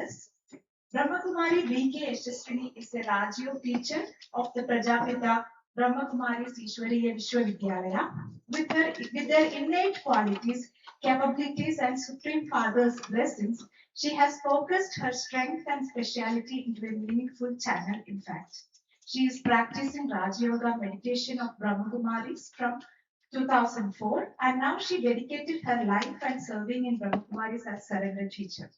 us. Brahmakumari B.K. Yashaswini is a Rajyo teacher of the Prajapita Brahmakumaris Ishwariya Vishwavidyalaya. With their innate qualities, capabilities, and Supreme Father's blessings, she has focused her strength and speciality into a meaningful channel, in fact. She is practicing Raj Yoga meditation of Brahmakumaris from 2004, and now she dedicated her life and serving in Brahmakumaris as surrender teacher.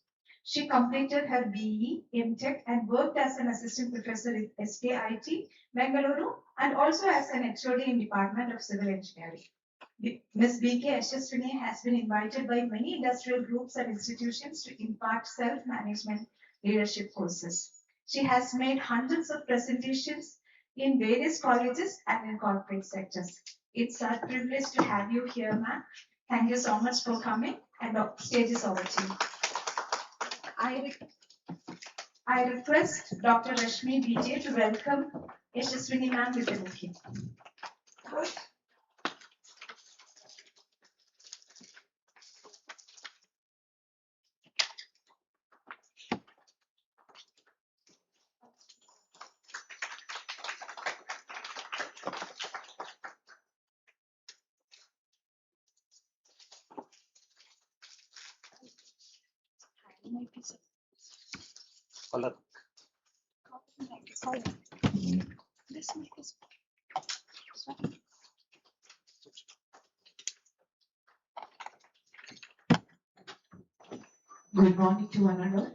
She completed her BE, MTech, and worked as an assistant professor at SKIT, Bengaluru, and also as an HOD in Department of Civil Engineering. Ms. B.K. Yashaswini has been invited by many industrial groups and institutions to impart self-management leadership courses. She has made hundreds of presentations in various colleges and in corporate sectors. It's our privilege to have you here, ma'am. Thank you so much for coming, and the stage is over to you. I request Dr. Rashmi BJ to welcome Yashaswini ma'am with the bouquet. Color. Good morning to one another.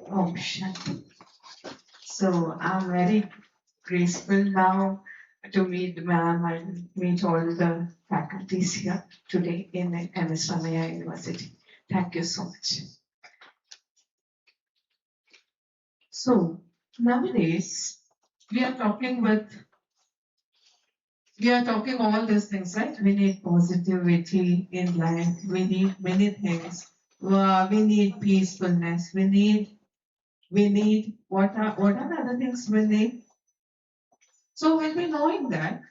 Oh, Shanti. So I'm very graceful now to meet ma'am and meet all the faculties here today in MS Ramaya University. Thank you so much. So nowadays we are talking all these things, right? We need positivity in life. We need many things. We need peacefulness. We need what are the other things we need? So we'll be knowing that.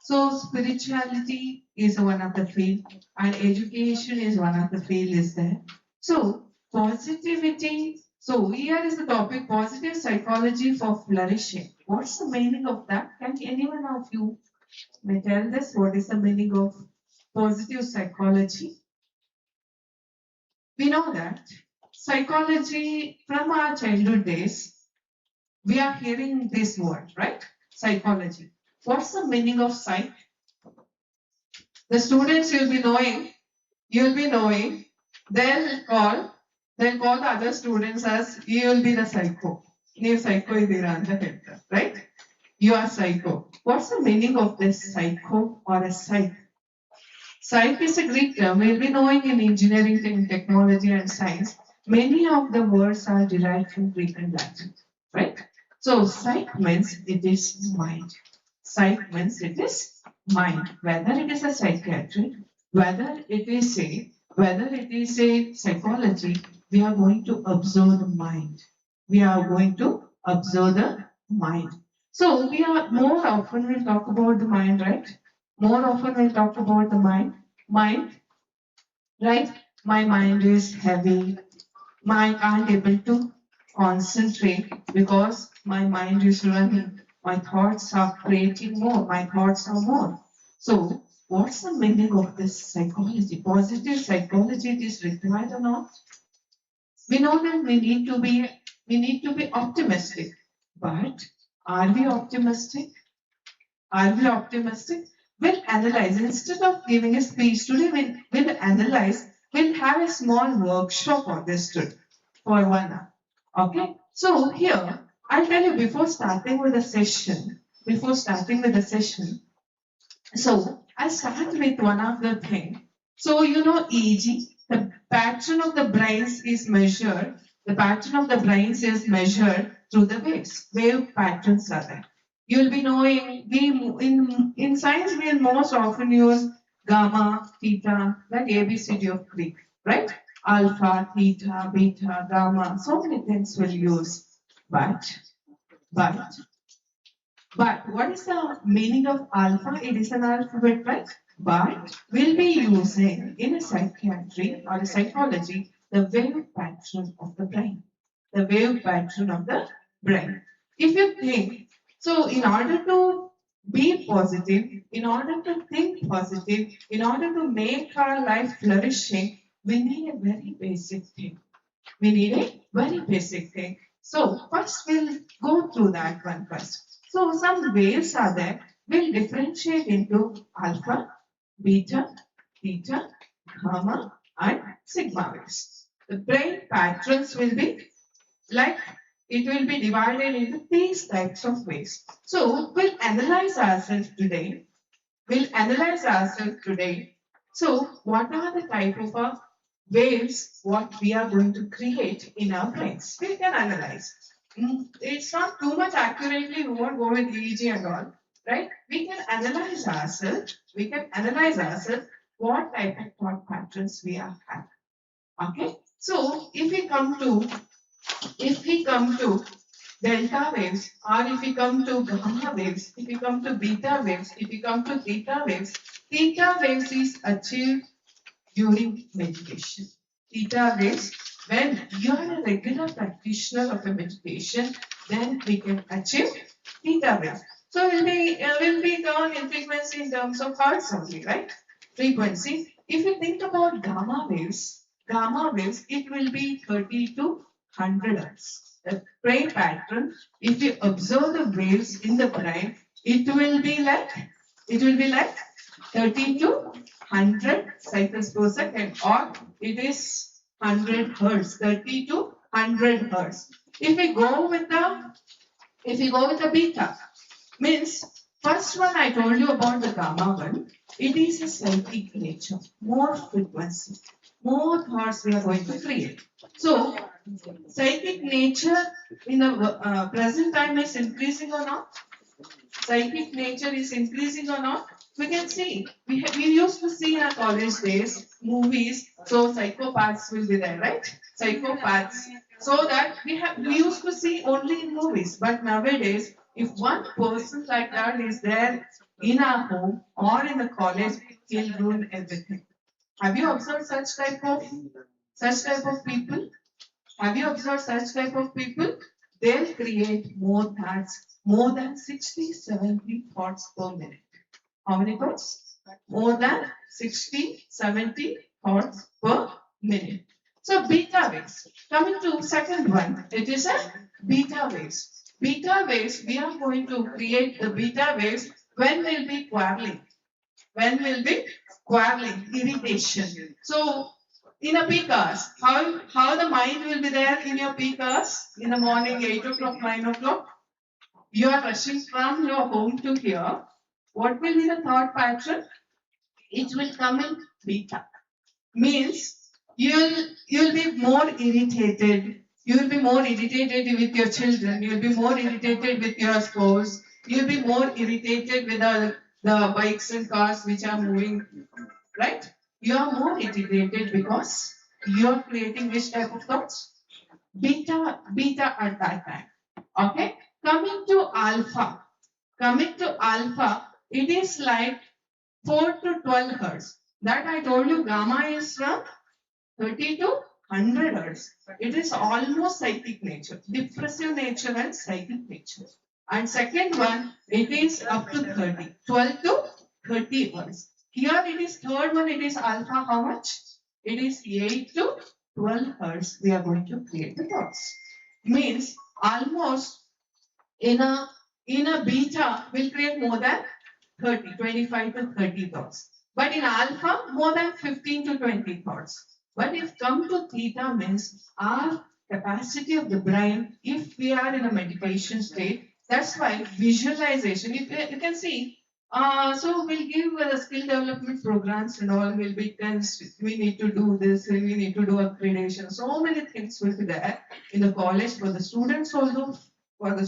So spirituality is one of the field, and education is one of the field is there. So positivity. So here is the topic: positive psychology for flourishing. What's the meaning of that? Can anyone of you may tell this? What is the meaning of positive psychology? We know that psychology from our childhood days, we are hearing this word, right? Psychology. What's the meaning of psych? The students you'll be knowing, they'll call the other students as you will be the psycho. You psycho idira, right? You are psycho. What's the meaning of this psycho or a psych? Psych is a Greek term. We'll be knowing in engineering, technology, and science. Many of the words are derived from Greek and Latin, right? So psych means it is mind. Psych means it is mind. Whether it is a psychiatric, whether it is a psychology, we are going to observe the mind. So we are more often we'll talk about the mind, right? More often we'll talk about the mind. Mind, right? My mind is heavy. I can't able to concentrate because my mind is running. My thoughts are creating more. My thoughts are more. So what's the meaning of this psychology? Positive psychology is required or not? We know that we need to be optimistic. But are we optimistic? We'll analyze. Instead of giving a speech today, we'll analyze. We'll have a small workshop on this today for 1 hour. Okay? So here, I'll tell you before starting with the session. So I'll start with one of the thing. So you know EEG, the pattern of the brains is measured. The pattern of the brains is measured through the waves. Wave patterns are there. You'll be knowing in science we will most often use gamma, theta, that ABCD of Greek, right? Alpha, theta, beta, gamma, so many things we'll use. But what is the meaning of alpha? It is an alphabet, right? But we'll be using in a psychiatry or a psychology, the wave pattern of the brain. The wave pattern of the brain. If you think, so in order to be positive, in order to think positive, in order to make our life flourishing, we need a very basic thing. We need a very basic thing. So first we'll go through that one first. So some waves are there. We'll differentiate into alpha, beta, theta, gamma, and sigma waves. The brain patterns will be like it will be divided into these types of waves. So we'll analyze ourselves today. So what are the type of waves what we are going to create in our brains? We can analyze. It's not too much accurately, we won't go with EEG and all, right? We can analyze ourselves. What type of thought patterns we are having. Okay? So if we come to delta waves, or if we come to gamma waves, if we come to beta waves, if we come to theta waves is achieved during meditation. Theta waves, when you are a regular practitioner of a meditation, then we can achieve theta waves. So will be done in frequency in terms of hertz only, right? Frequency. If you think about gamma waves, it will be 30 to 100 hertz. The brain pattern, if you observe the waves in the brain, it will be like 30 to 100 cycles per second, or it is 100 hertz, 30 to 100 hertz. If we go with the beta, means first one I told you about the gamma one, it is a psychic nature, more frequency, more thoughts we are going to create. So psychic nature in the present time is increasing or not? Psychic nature is increasing or not? We can see. We used to see in our college days movies. So psychopaths will be there, right? Psychopaths. So that we used to see only in movies. But nowadays, if one person like that is there in our home or in the college, he'll ruin everything. Have you observed such type of people? Have you observed such type of people? They'll create more than 60, 70 thoughts per minute. How many thoughts? More than 60, 70 thoughts per minute. So beta waves. Coming to second one, it is a beta waves. Beta waves, we are going to create the beta waves when we'll be quarreling. Irritation. So in a peak hours, how the mind will be there in your peak hours? In the morning, 8 o'clock, 9 o'clock, you are rushing from your home to here. What will be the thought pattern? It will come in beta. Means you'll be more irritated. You will be more irritated with your children. You will be more irritated with your spouse. You will be more irritated with the bikes and cars which are moving, right? You are more irritated because you are creating which type of thoughts? Beta at that time. Okay? Coming to alpha, it is like 4 to 12 hertz. That I told you, gamma is from 30 to 100 hertz. It is almost psychic nature, depressive nature and psychic nature. And second one, it is up to 30, 12 to 30 hertz. Here it is third one, it is alpha, how much? It is 8 to 12 hertz. We are going to create the thoughts. Means almost in a beta will create more than 30, 25 to 30 thoughts. But in alpha, more than 15 to 20 thoughts. But if come to theta means our capacity of the brain, if we are in a meditation state, that's why visualization, you can see, so we'll give the skill development programs and all will be tense. We need to do this, we need to do accreditation. So many things will be there in the college for the students also, for the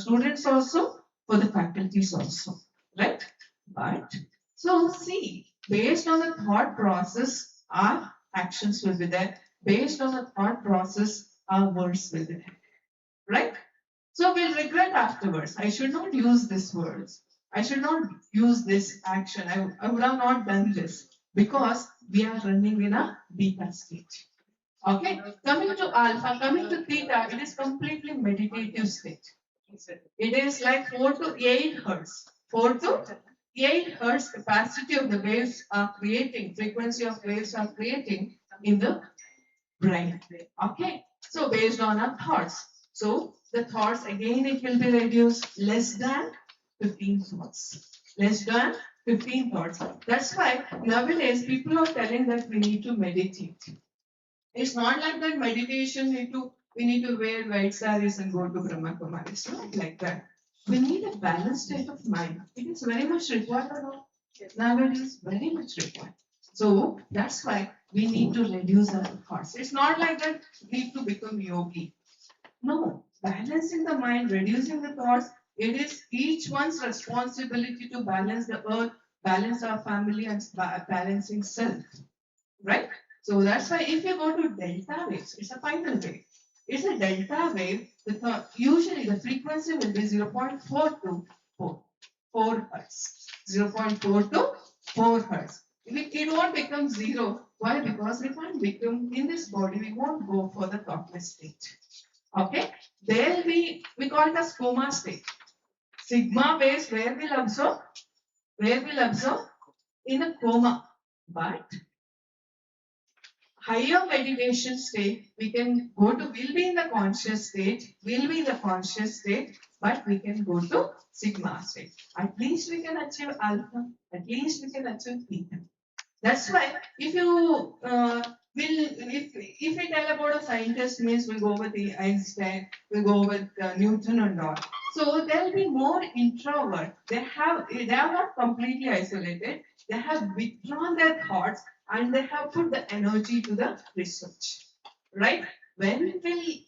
faculties also, right? But so see, based on the thought process, our actions will be there. Based on the thought process, our words will be there, right? So we'll regret afterwards. I should not use these words. I should not use this action. I would have not done this because we are running in a beta stage. Okay, coming to alpha, coming to theta, it is completely meditative state. It is like 4 to 8 hertz. 4 to 8 hertz capacity of the waves are creating, frequency of waves are creating in the brain. Okay, so based on our thoughts. So the thoughts again it will be reduced less than 15 thoughts. Less than 15 thoughts. That's why nowadays people are telling that we need to meditate. It's not like that meditation we need to wear white saris and go to Brahma Kumari. It's not like that. We need a balanced state of mind. It is very much required now. Nowadays, very much required. So that's why we need to reduce our thoughts. It's not like that we need to become yogi. No, balancing the mind, reducing the thoughts, it is each one's responsibility to balance the earth, balance our family, and balancing self. Right? So that's why if you go to delta waves, it's a final wave. It's a delta wave. Usually the frequency will be 0.4 to 4 hertz. 0.4 to 4 hertz. It won't become zero. Why? Because we can't become in this body. We won't go for the thoughtless state. Okay? There we call it as coma state. Sigma waves where we'll observe? Where we'll observe? In a coma. But higher meditation state, we can go to, we'll be in the conscious state, but we can go to sigma state. At least we can achieve alpha, at least we can achieve theta. That's why if you if we tell about a scientist means we go with the Einstein, we go with Newton and all. So they'll be more introvert. They are not completely isolated. They have withdrawn their thoughts and they have put the energy to the research. Right? When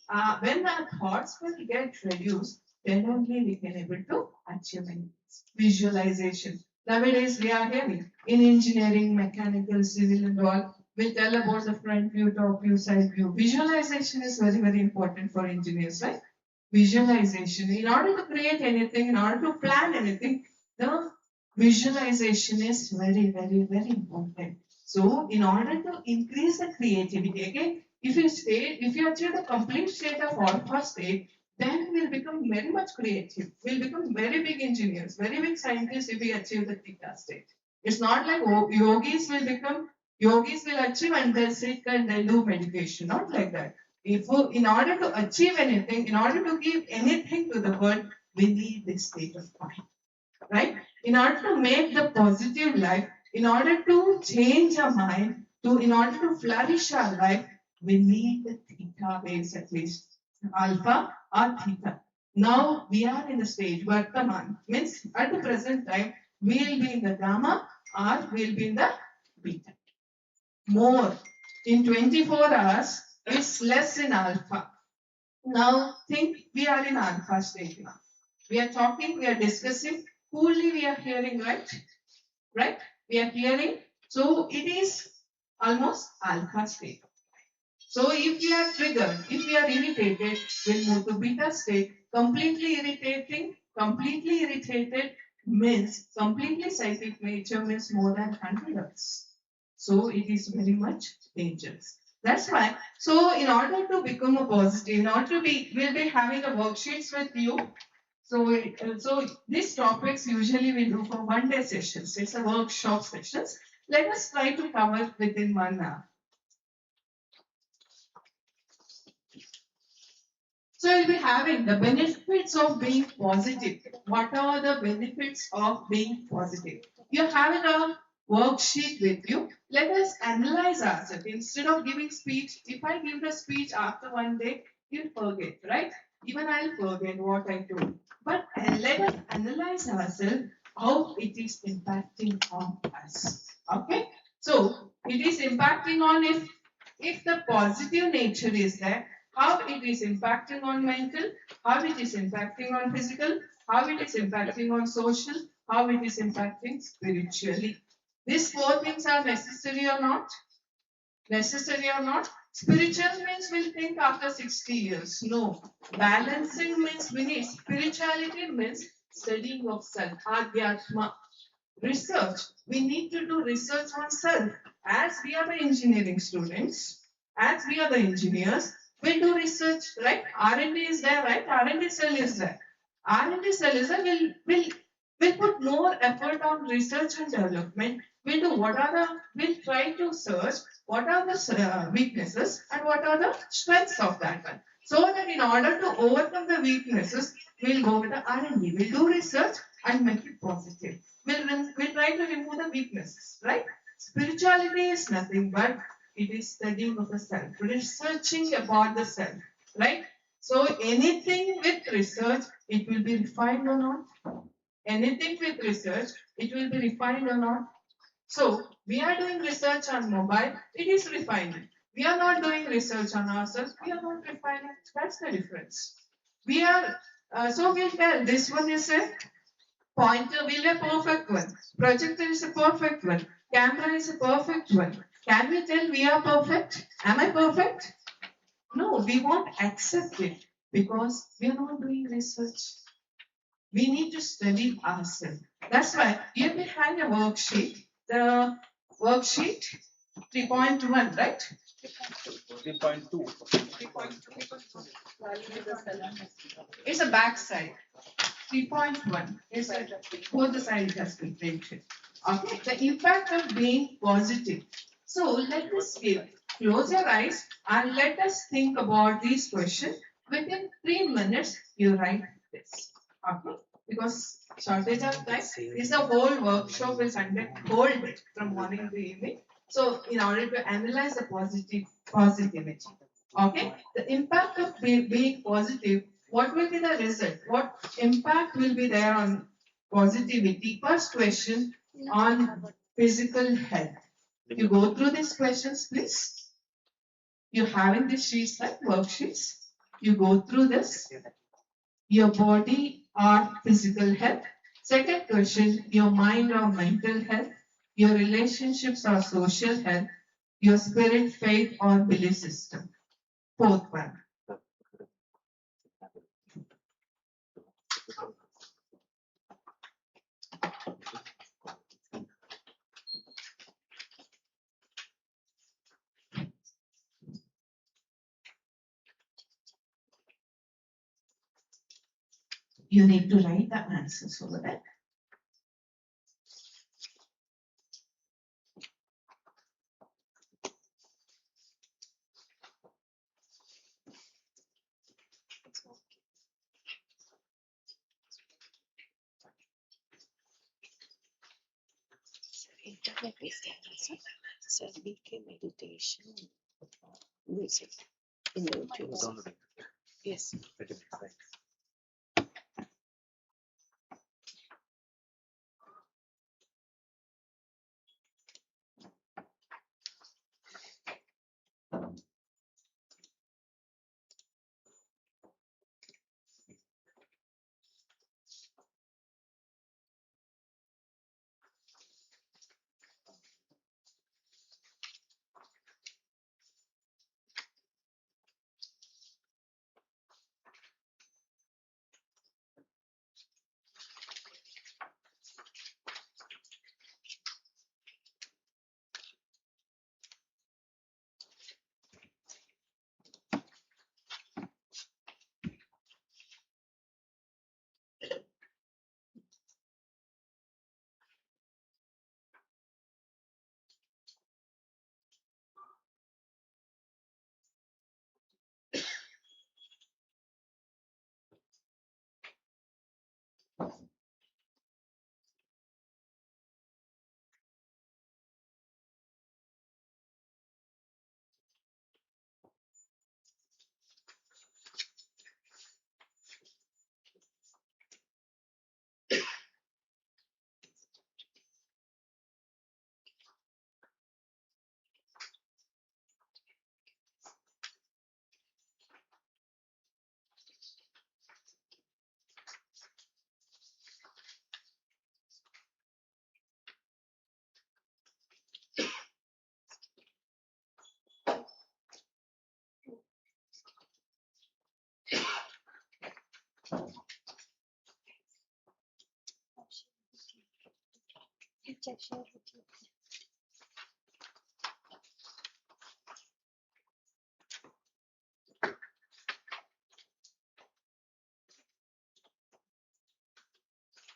our thoughts will get reduced, then only we can able to achieve visualization. Nowadays we are hearing in engineering, mechanical, civil and all, we'll tell about the front view, top view, side view. Visualization is very, very important for engineers, right? Visualization. In order to create anything, in order to plan anything, the visualization is very, very, very important. So, in order to increase the creativity, again, if you achieve the complete state of alpha state, then we'll become very much creative. We'll become very big engineers, very big scientists if we achieve the theta state. It's not like yogis will achieve and they'll sit and they'll do meditation. Not like that. In order to achieve anything, in order to give anything to the world, we need this state of mind. Right? In order to make the positive life, in order to change our mind, in order to flourish our life, we need the theta waves at least. Alpha or theta. Now we are in the stage Vartaman, means at the present time we'll be in the gamma or we'll be in the beta. More in 24 hours is less in alpha. Now think we are in alpha stage now. We are talking, we are discussing, coolly we are hearing, right? Right? We are hearing. So it is almost alpha state. So if we are triggered, if we are irritated, we'll move to beta state. Completely irritated means completely psychic nature means more than 100 hertz. So it is very much dangerous. That's why. So in order to become a positive, in order to be, we'll be having a worksheets with you. So these topics usually we do for 1 day sessions. It's a workshop sessions. Let us try to cover within 1 hour. So we'll be having the benefits of being positive. What are the benefits of being positive? You're having a worksheet with you. Let us analyze ourselves. Instead of giving speech, if I give the speech after 1 day, you'll forget, right? Even I'll forget what I told. But let us analyze ourselves how it is impacting on us. Okay? So it is impacting on if the positive nature is there, how it is impacting on mental, how it is impacting on physical, how it is impacting on social, how it is impacting spiritually. These 4 things are necessary or not? Necessary or not? Spiritual means we'll think after 60 years. No. Balancing means we need. Spirituality means studying of self. Adhyatma. Research. We need to do research on self. As we are the engineering students, as we are the engineers, we'll do research, right? R&D is there, right? R&D cell is there. R&D cell is there. We'll put more effort on research and development. We'll try to search what are the weaknesses and what are the strengths of that one. So that in order to overcome the weaknesses, we'll go with the R&D. We'll do research and make it positive. We'll try to remove the weaknesses, right? Spirituality is nothing but it is studying of the self, researching about the self, right? So anything with research, it will be refined or not. Anything with research, it will be refined or not. So we are doing research on mobile, it is refinement. We are not doing research on ourselves, we are not refining. That's the difference. We are so we'll tell this one is a pointer will a perfect one. Projector is a perfect one. Camera is a perfect one. Can we tell we are perfect? Am I perfect? No, we won't accept it because we are not doing research. We need to study ourselves. That's why here we have a worksheet. The worksheet 3.1, right? 3.2. It's a back side. 3.1 is both the side it has been mentioned. Okay, the impact of being positive. So let us give. Close your eyes and let us think about these questions. Within 3 minutes, you write this. Okay, because shortage of time. This a whole workshop will conduct whole day from morning to evening. So in order to analyze the positivity. Okay, the impact of being positive. What will be the result? What impact will be there on positivity? First question on physical health. You go through these questions, please. You're having these sheets like worksheets. You go through this. Your body or physical health. Second question, your mind or mental health. Your relationships or social health. Your spirit, faith or belief system. Fourth one. You need to write the answers over there. Internet is there. So BK meditation music in YouTube. Downloading. Yes. Okay, right.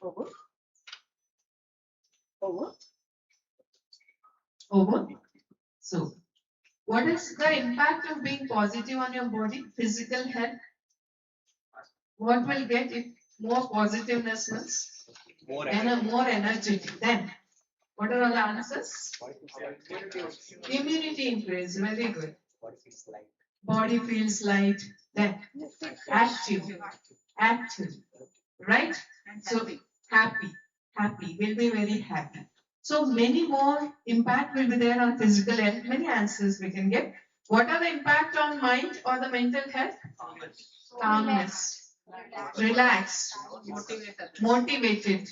Over. Over. Over. So, what is the impact of being positive on your body? Physical health. What will get if more positiveness means? More And more energetic. Then, what are all the answers? Immunity increase. Very good. Body feels light. Then, active. Active. Right? So, happy. We'll be very happy. So, many more impact will be there on physical health. Many answers we can get. What are the impact on mind or the mental health? Calmness. Relaxed. Motivated.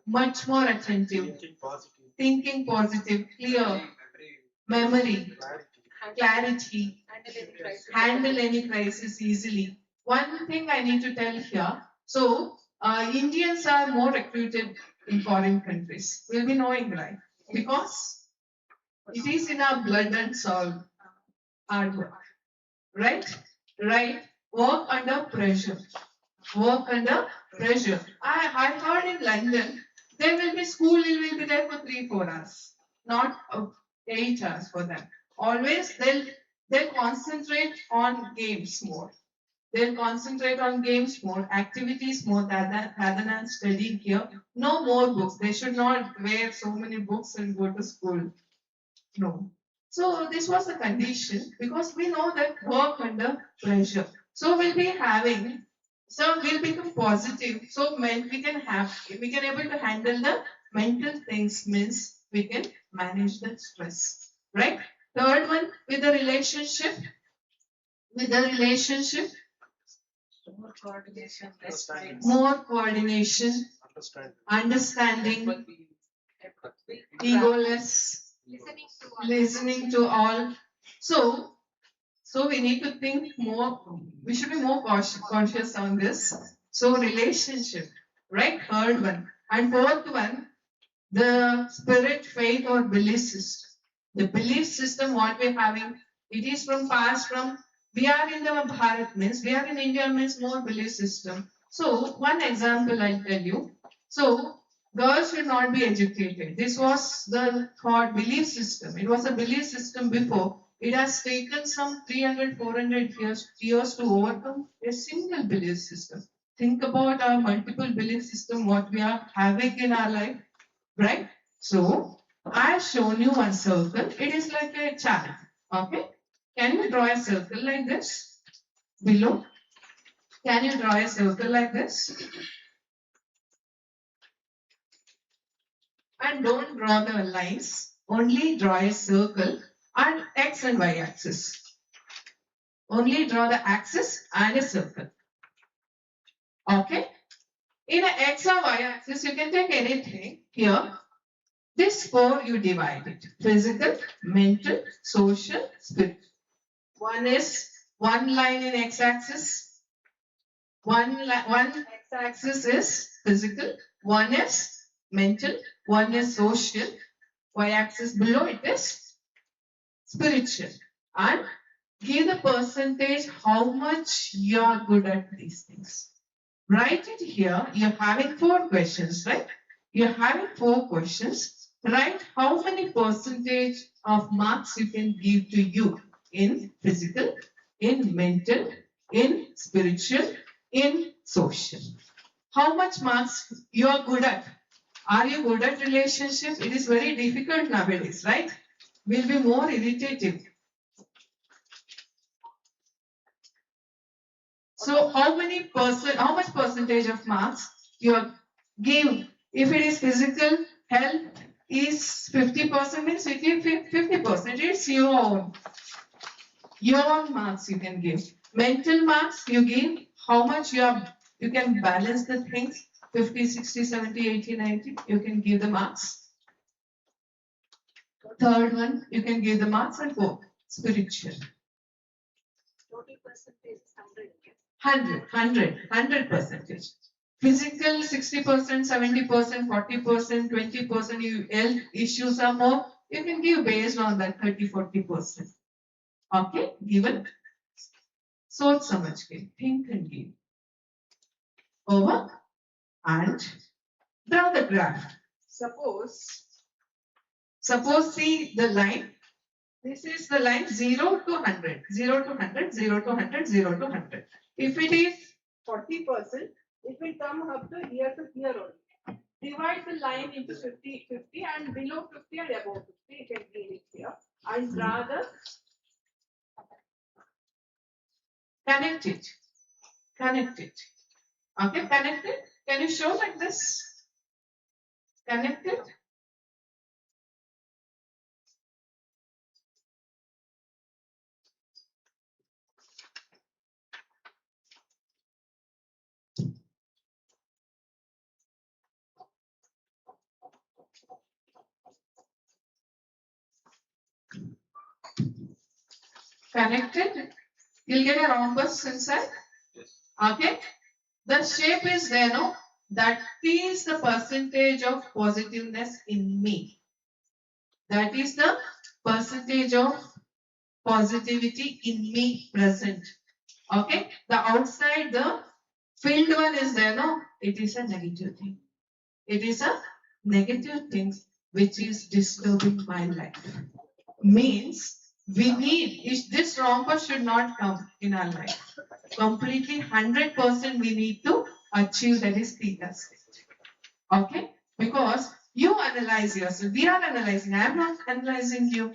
Much more attentive. Thinking positive. Clear. Memory. Clarity. Handle any crisis easily. One thing I need to tell here. So, Indians are more recruited in foreign countries. We'll be knowing, right? Because it is in our blood and soul. Hard work. Right? Right? Work under pressure. Work under pressure. I heard in London, there will be school, it will be there for 3-4 hours, not 8 hours for them. Always they'll concentrate on games more. They'll concentrate on games more, activities more rather than studying here. No more books. They should not wear so many books and go to school. No. So this was the condition because we know that work under pressure. So we'll become positive. So we can able to handle the mental things means we can manage the stress. Right? Third one with the relationship. More coordination, respect. More coordination, understanding, egoless, listening to all. So we need to think more. We should be more conscious on this. So relationship, right? Third one. And fourth one, the spirit, faith, or belief system. The belief system, what we're having, it is from past, we are in the Bharat means, we are in India means more belief system. So one example I'll tell you. So girls should not be educated. This was the thought belief system. It was a belief system before. It has taken some 300, 400 years to overcome a single belief system. Think about our multiple belief system, what we are having in our life, right? So I have shown you one circle. It is like a chart. Okay? Can you draw a circle like this? Below. Can you draw a circle like this? And don't draw the lines. Only draw a circle and x and y axis. Only draw the axis and a circle. Okay? In an x or y axis, you can take anything here. This 4 you divide it. Physical, mental, social, spiritual. One is one line in x-axis. One x-axis is physical. One is mental. One is social. Y-axis below it is spiritual. And give the percentage how much you are good at these things. Write it here. You're having 4 questions, right? You're having 4 questions. Write how many percentage of marks you can give to you in physical, in mental, in spiritual, in social. How much marks you are good at? Are you good at relationship? It is very difficult nowadays, right? Will be more irritating. So how much percentage of marks you give? If it is physical health is 50% means you give 50%. It's your own. Your own marks you can give. Mental marks you give how much you can balance the things 50, 60, 70, 80, 90. You can give the marks. Third one, you can give the marks and go spiritual. 100 percentage. Physical 60%, 70%, 40%, 20%. Health issues are more. You can give based on that 30, 40%. Okay, given. सोच समझ के think and give. Over. and draw the graph. Suppose see the line. This is the line 0 to 100, 0 to 100, 0 to 100, 0 to 100. If it is 40%, it will come up to here only. Divide the line into 50, 50 and below 50 and above 50. You can read it here. And rather connect it. Connect it. Okay, connect it. Can you show like this? Connect it. Connected. You'll get a rhombus inside. Yes. Okay. The shape is there, no? That is the percentage of positiveness in me. That is the percentage of positivity in me present. Okay. The outside, the filled one is there, no? It is a negative thing. It is a negative thing which is disturbing my life. Means we need, this rhombus should not come in our life. Completely 100% we need to achieve that is theta state. Okay? Because you analyze yourself. We are analyzing. I am not analyzing you.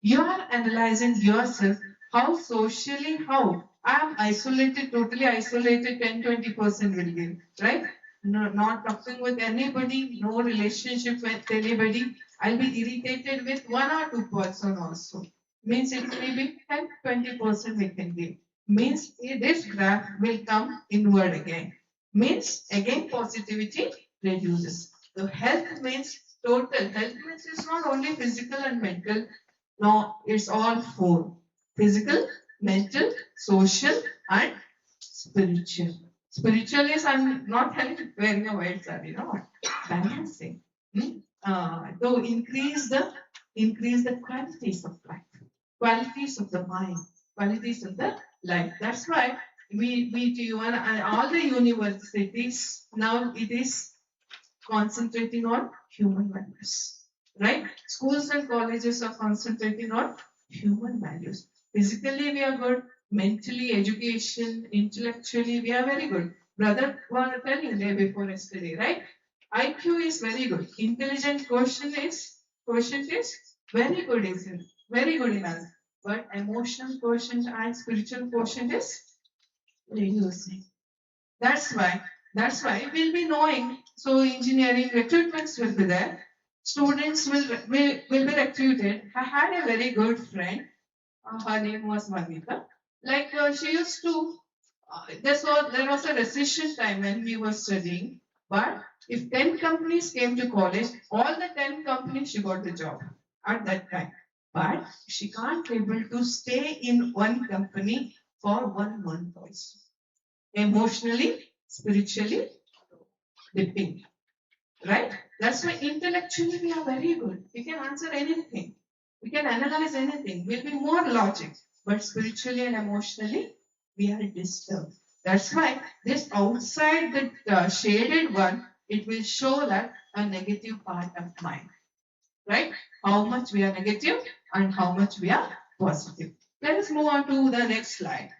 You are analyzing yourself. How socially, how? I am isolated, totally isolated, 10-20% will give. Right? No, not talking with anybody, no relationship with anybody. I'll be irritated with 1 or 2 person also. Means it may be 10-20% we can give. Means this graph will come inward again. Means again positivity reduces. So health means total. Health means it's not only physical and mental. No, it's all 4. Physical, mental, social and spiritual. Spiritual is, I'm not telling wearing a white saree, you know what? Balancing. To increase the qualities of life, qualities of the mind, qualities of the life. That's why we all the universities now it is concentrating on human values, right? Schools and colleges are concentrating on human values. Physically we are good, mentally, education, intellectually we are very good. Brother was telling day before yesterday, right? IQ is very good. Intelligent quotient is very good, isn't it? Very good in us. But emotional quotient and spiritual quotient is reducing. That's why we'll be knowing. So engineering recruitments will be there. Students will be recruited. I had a very good friend. Her name was Vanita. Like she used to. There was a recession time when we were studying. But if 10 companies came to college, all the 10 companies she got the job at that time. But she can't able to stay in one company for 1 month also. Emotionally, spiritually, dipping. Right? That's why intellectually we are very good. We can answer anything. We can analyze anything. We'll be more logic. But spiritually and emotionally, we are disturbed. That's why this outside the shaded one, it will show that a negative part of mind. Right? How much we are negative and how much we are positive. Let us move on to the next slide.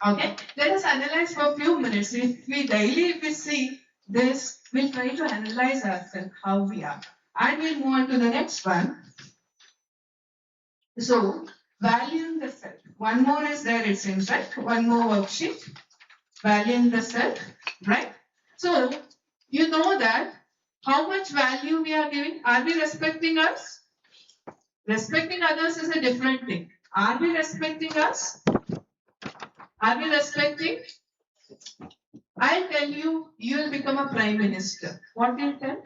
Okay, let us analyze for a few minutes. If we see this, we'll try to analyze ourselves how we are. And we'll move on to the next one. So, valuing the self. One more is there, it seems, right? One more worksheet. Valuing the self, right? So, you know that how much value we are giving. Are we respecting us? Respecting others is a different thing. Are we respecting us? Are we respecting? I'll tell you, you will become a prime minister. What will you tell?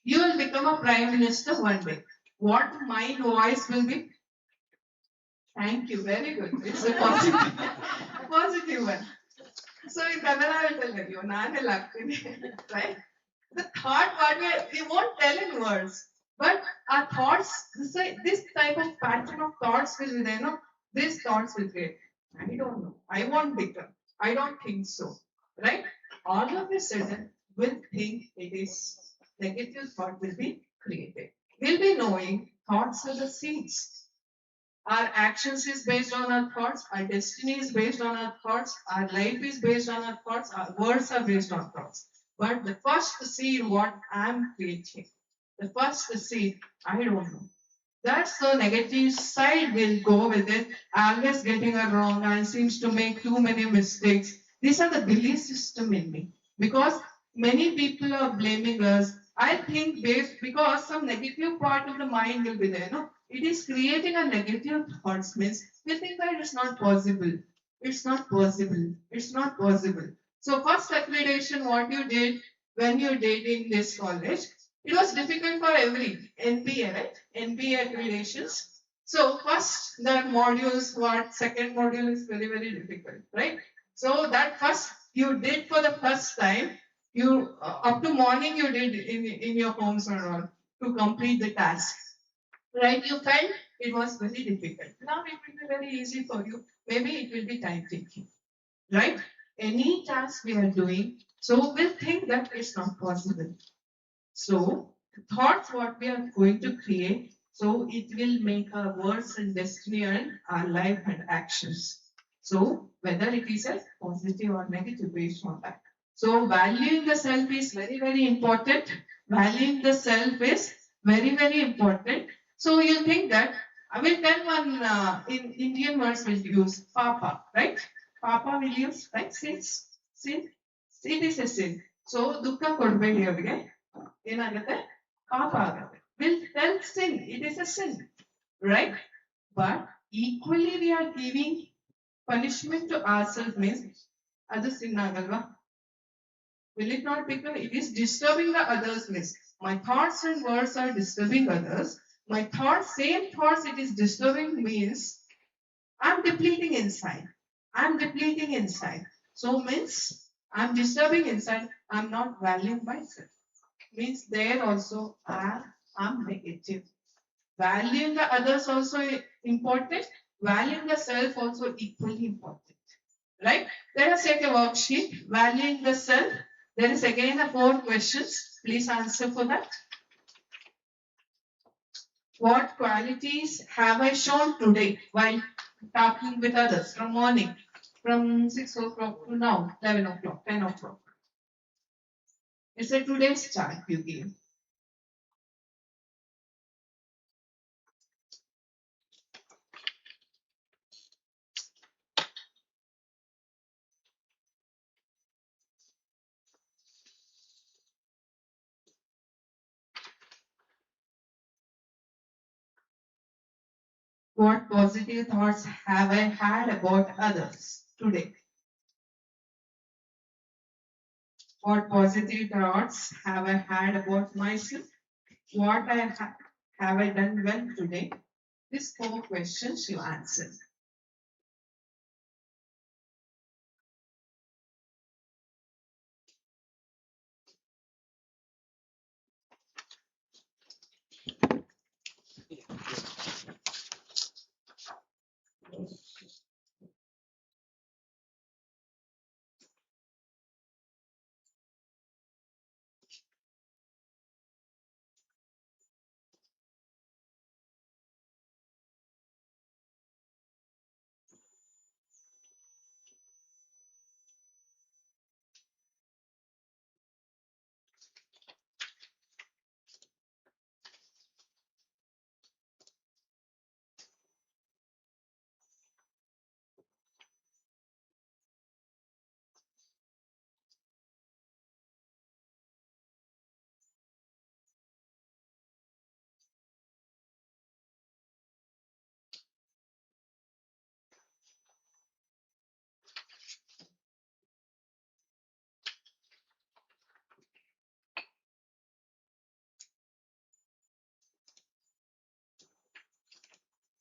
You will become a prime minister one day. What my voice will be? Thank you, very good. It's a positive one. So in Kannada, I will tell you, Nane lagtini, right? The thought what we won't tell in words, but our thoughts, this type of pattern of thoughts will be there, no? These thoughts will create. I don't know. I won't become. I don't think so. Right? all of a sudden will think it is negative thought will be created. We'll be knowing thoughts are the seeds. Our actions is based on our thoughts, our destiny is based on our thoughts, our life is based on our thoughts, our words are based on thoughts. But the first seed, what I'm creating, the first seed, I don't know. That's the negative side will go with it. Always getting it wrong and seems to make too many mistakes. These are the belief system in me. Because many people are blaming us. I think based because some negative part of the mind will be there. No, it is creating a negative thoughts means we think that it's not possible. It's not possible. It's not possible. So first accreditation, what you did when you did in this college, it was difficult for every NPA, right? NPA accreditations. So first that modules, what second module is very, very difficult, right? So that first you did for the first time, you up to morning you did in your homes or all to complete the task, right? You felt it was very difficult. Now it will be very easy for you. Maybe it will be time taking, right? Any task we are doing, so we'll think that it's not possible. So, thoughts what we are going to create, so it will make our words and destiny and our life and actions. So, whether it is a positive or negative based on that. So, valuing the self is very, very important. Valuing the self is very, very important. So, you think that I will tell one in Indian words will use Papa, right? Papa will use, right? Sin. Sin is a sin. So, dukkha ಕೊಡ್ಬೇಡಿ ಅವರಿಗೆ ಏನಾಗುತ್ತೆ ಪಾಪ ಆಗುತ್ತೆ will tell sin it is a sin, right? But equally we are giving punishment to ourselves means ಅದು sin ಆಗಲ್ವಾ? Will it not become it is disturbing the others means my thoughts and words are disturbing others, my thoughts same thoughts it is disturbing means I'm depleting inside, so means I'm disturbing inside, I'm not valuing myself, means there also I'm negative. Valuing the others also important. Valuing the self also equally important. Right? Let us take a worksheet. Valuing the self. There is again a 4 questions. Please answer for that. What qualities have I shown today while talking with others from morning? From 6 o'clock to now, 11 o'clock, 10 o'clock. It's a today's chart you give. What positive thoughts have I had about others today? What positive thoughts have I had about myself? What have I done well today? These 4 questions you answer.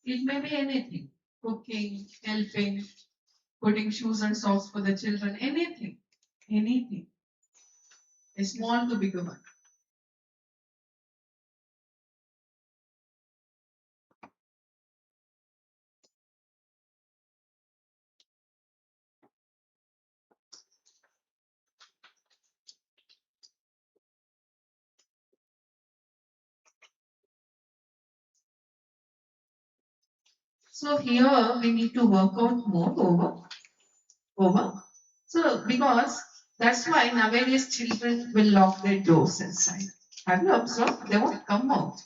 It may be anything. Cooking, helping, putting shoes and socks for the children, anything. Anything. A small to big one. So here we need to work out more over. So because that's why nowadays children will lock their doors inside. Have you observed? They won't come out.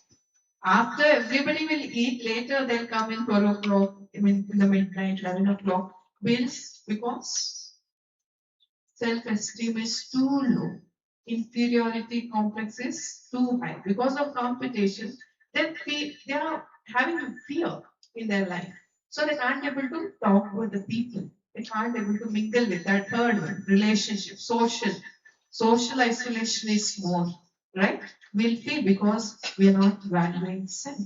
After everybody will eat later, they'll come in 12 o'clock, I mean in the midnight, 11 o'clock. Bills because self-esteem is too low. Inferiority complex is too high. Because of competition, then they are having fear in their life. So they can't able to talk with the people. They can't able to mingle with that third one, relationship, social. Social isolation is more, right? We'll feel because we are not valuing self.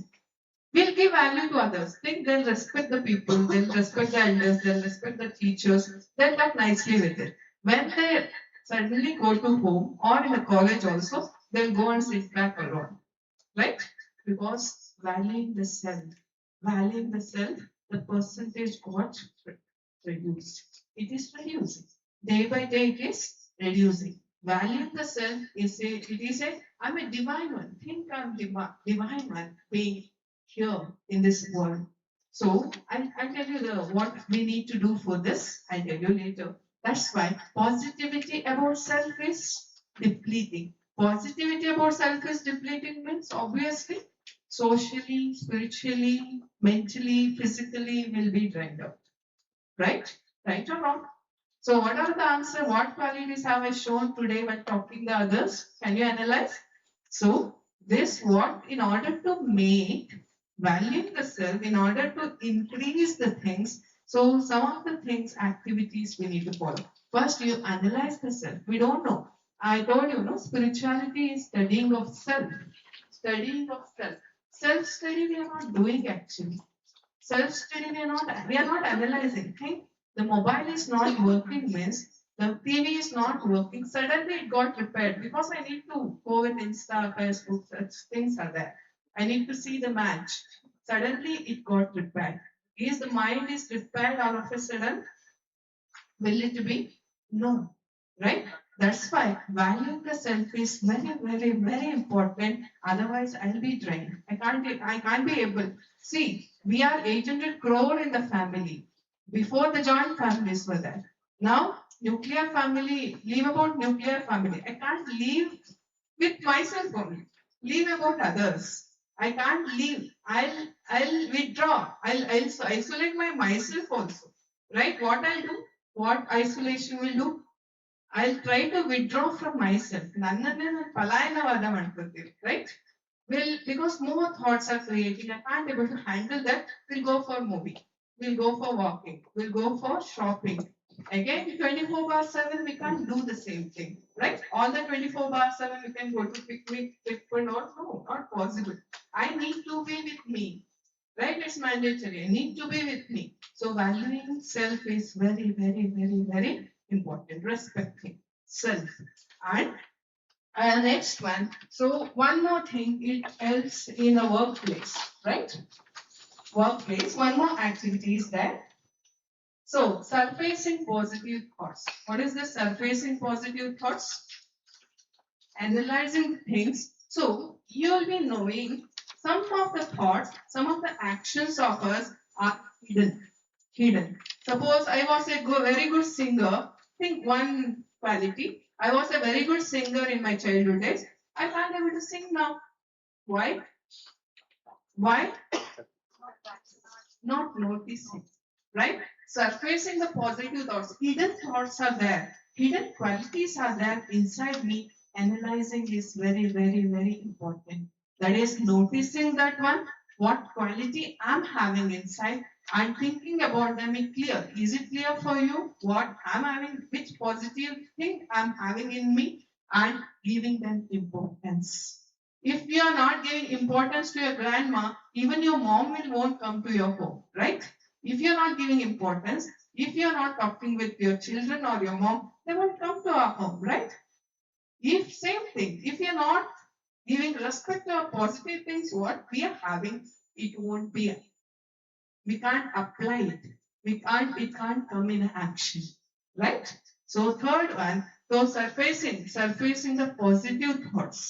We'll give value to others. Think they'll respect the people, they'll respect the elders, they'll respect the teachers, they'll talk nicely with it. When they suddenly go to home or in the college also, they'll go and sit back alone. Right? Because valuing the self, the percentage got reduced. It is reducing. Day by day it is reducing. Valuing the self I'm a divine one. Think I'm divine one being here in this world. So I'll tell you what we need to do for this. I'll tell you later. That's why positivity about self is depleting. Positivity about self is depleting means obviously socially, spiritually, mentally, physically will be drained out. Right? Right or wrong? So what are the answer? What qualities have I shown today when talking the others? Can you analyze? So this what in order to make valuing the self, in order to increase the things, so some of the things, activities we need to follow. First, you analyze the self. We don't know. I told you, no, spirituality is studying of self. Studying of self. Self-study we are not doing actually. Self-study we are not analyzing. Think the mobile is not working means the TV is not working. Suddenly it got repaired because I need to go with Insta, Facebook, such things are there. I need to see the match. Suddenly it got repaired. Is the mind is repaired all of a sudden? Will it be? No. Right? That's why valuing the self is very, very, very important. Otherwise, I'll be drained. I can't be able. See, we are 800 crore in the family. Before the joint families were there. Now, nuclear family, leave about nuclear family. I can't live with myself only. Leave about others. I can't leave. I'll withdraw. I'll isolate myself also. Right? What I'll do? What isolation will do? I'll try to withdraw from myself. ನನ್ನನ್ನೇ ನಾನು ಪಲಾಯನವಾದ ಮಾಡ್ಕೊಳ್ತೀನಿ, right? Will because more thoughts are creating. I can't able to handle that. We'll go for movie. We'll go for walking. We'll go for shopping. Again, 24 bar 7, we can't do the same thing, right? All the 24 bar 7, we can go to picnic, trip, or not. No, not possible. I need to be with me, right? It's mandatory. I need to be with me. So valuing self is very, very, very, very important. Respecting self. And next one. So one more thing, it helps in a workplace, right? Workplace. One more activity is there. So surfacing positive thoughts. What is this surfacing positive thoughts? Analyzing things. So you'll be knowing some of the thoughts, some of the actions of us are hidden. Suppose I was a very good singer. Think one quality. I was a very good singer in my childhood days. I can't able to sing now. Why? Why? Not noticing. Right? Surfacing the positive thoughts. Hidden thoughts are there. Hidden qualities are there inside me. Analyzing is very, very, very important. That is noticing that one, what quality I'm having inside. I'm thinking about them in clear. Is it clear for you what I'm having, which positive thing I'm having in me, and giving them importance? If you are not giving importance to your grandma, even your mom won't come to your home, right? If you're not giving importance, if you're not talking with your children or your mom, they won't come to our home, right? If same thing, if you're not giving respect to our positive things, what we are having, it won't be. We can't apply it. It can't come in action, right? So third one, so surfacing the positive thoughts.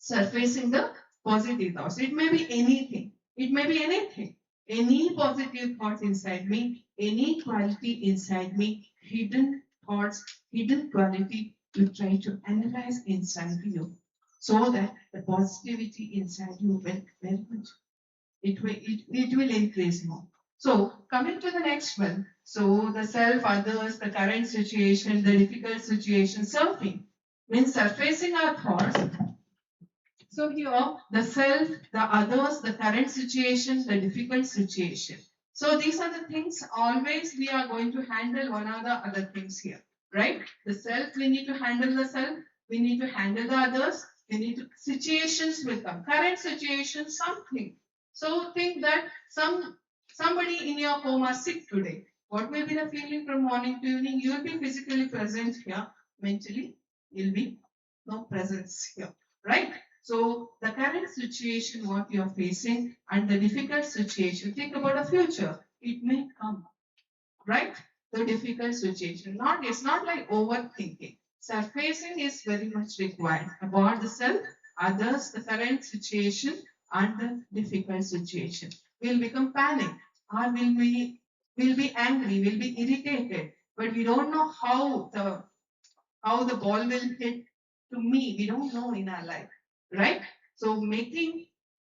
Surfacing the positive thoughts. It may be anything. It may be anything. any positive thoughts inside me, any quality inside me, hidden thoughts, hidden quality, you try to analyze inside you so that the positivity inside you will very much, it will increase more. So coming to the next one, so the self, others, the current situation, the difficult situation, surfing means surfacing our thoughts. So here, the self, the others, the current situation, the difficult situation. So these are the things always we are going to handle one or the other things here, right? The self, we need to handle the self, we need to handle the others, we need to, situations will come. Current situation, something. So think that somebody in your home are sick today. What will be the feeling from morning to evening? You will be physically present here, mentally, you'll be no presence here, right? So the current situation, what you are facing, and the difficult situation, think about the future. It may come, right? The difficult situation. It's not like overthinking. Surfacing is very much required about the self, others, the current situation, and the difficult situation. We'll become panic, or will be angry, will be irritated, but we don't know how the ball will hit to me. We don't know in our life, right? So making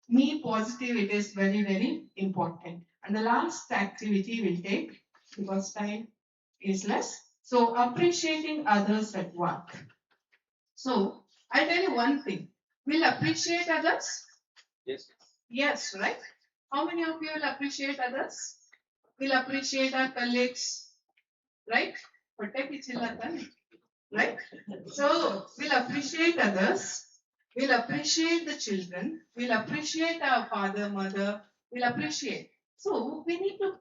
me positive, it is very, very important. And the last activity we'll take, because time is less. So appreciating others at work. So I'll tell you one thing. We'll appreciate others. Yes. Yes, right? How many of you will appreciate others? We'll appreciate our colleagues, right? Right? So we'll appreciate others, we'll appreciate the children, we'll appreciate our father, mother, we'll appreciate. So we need to,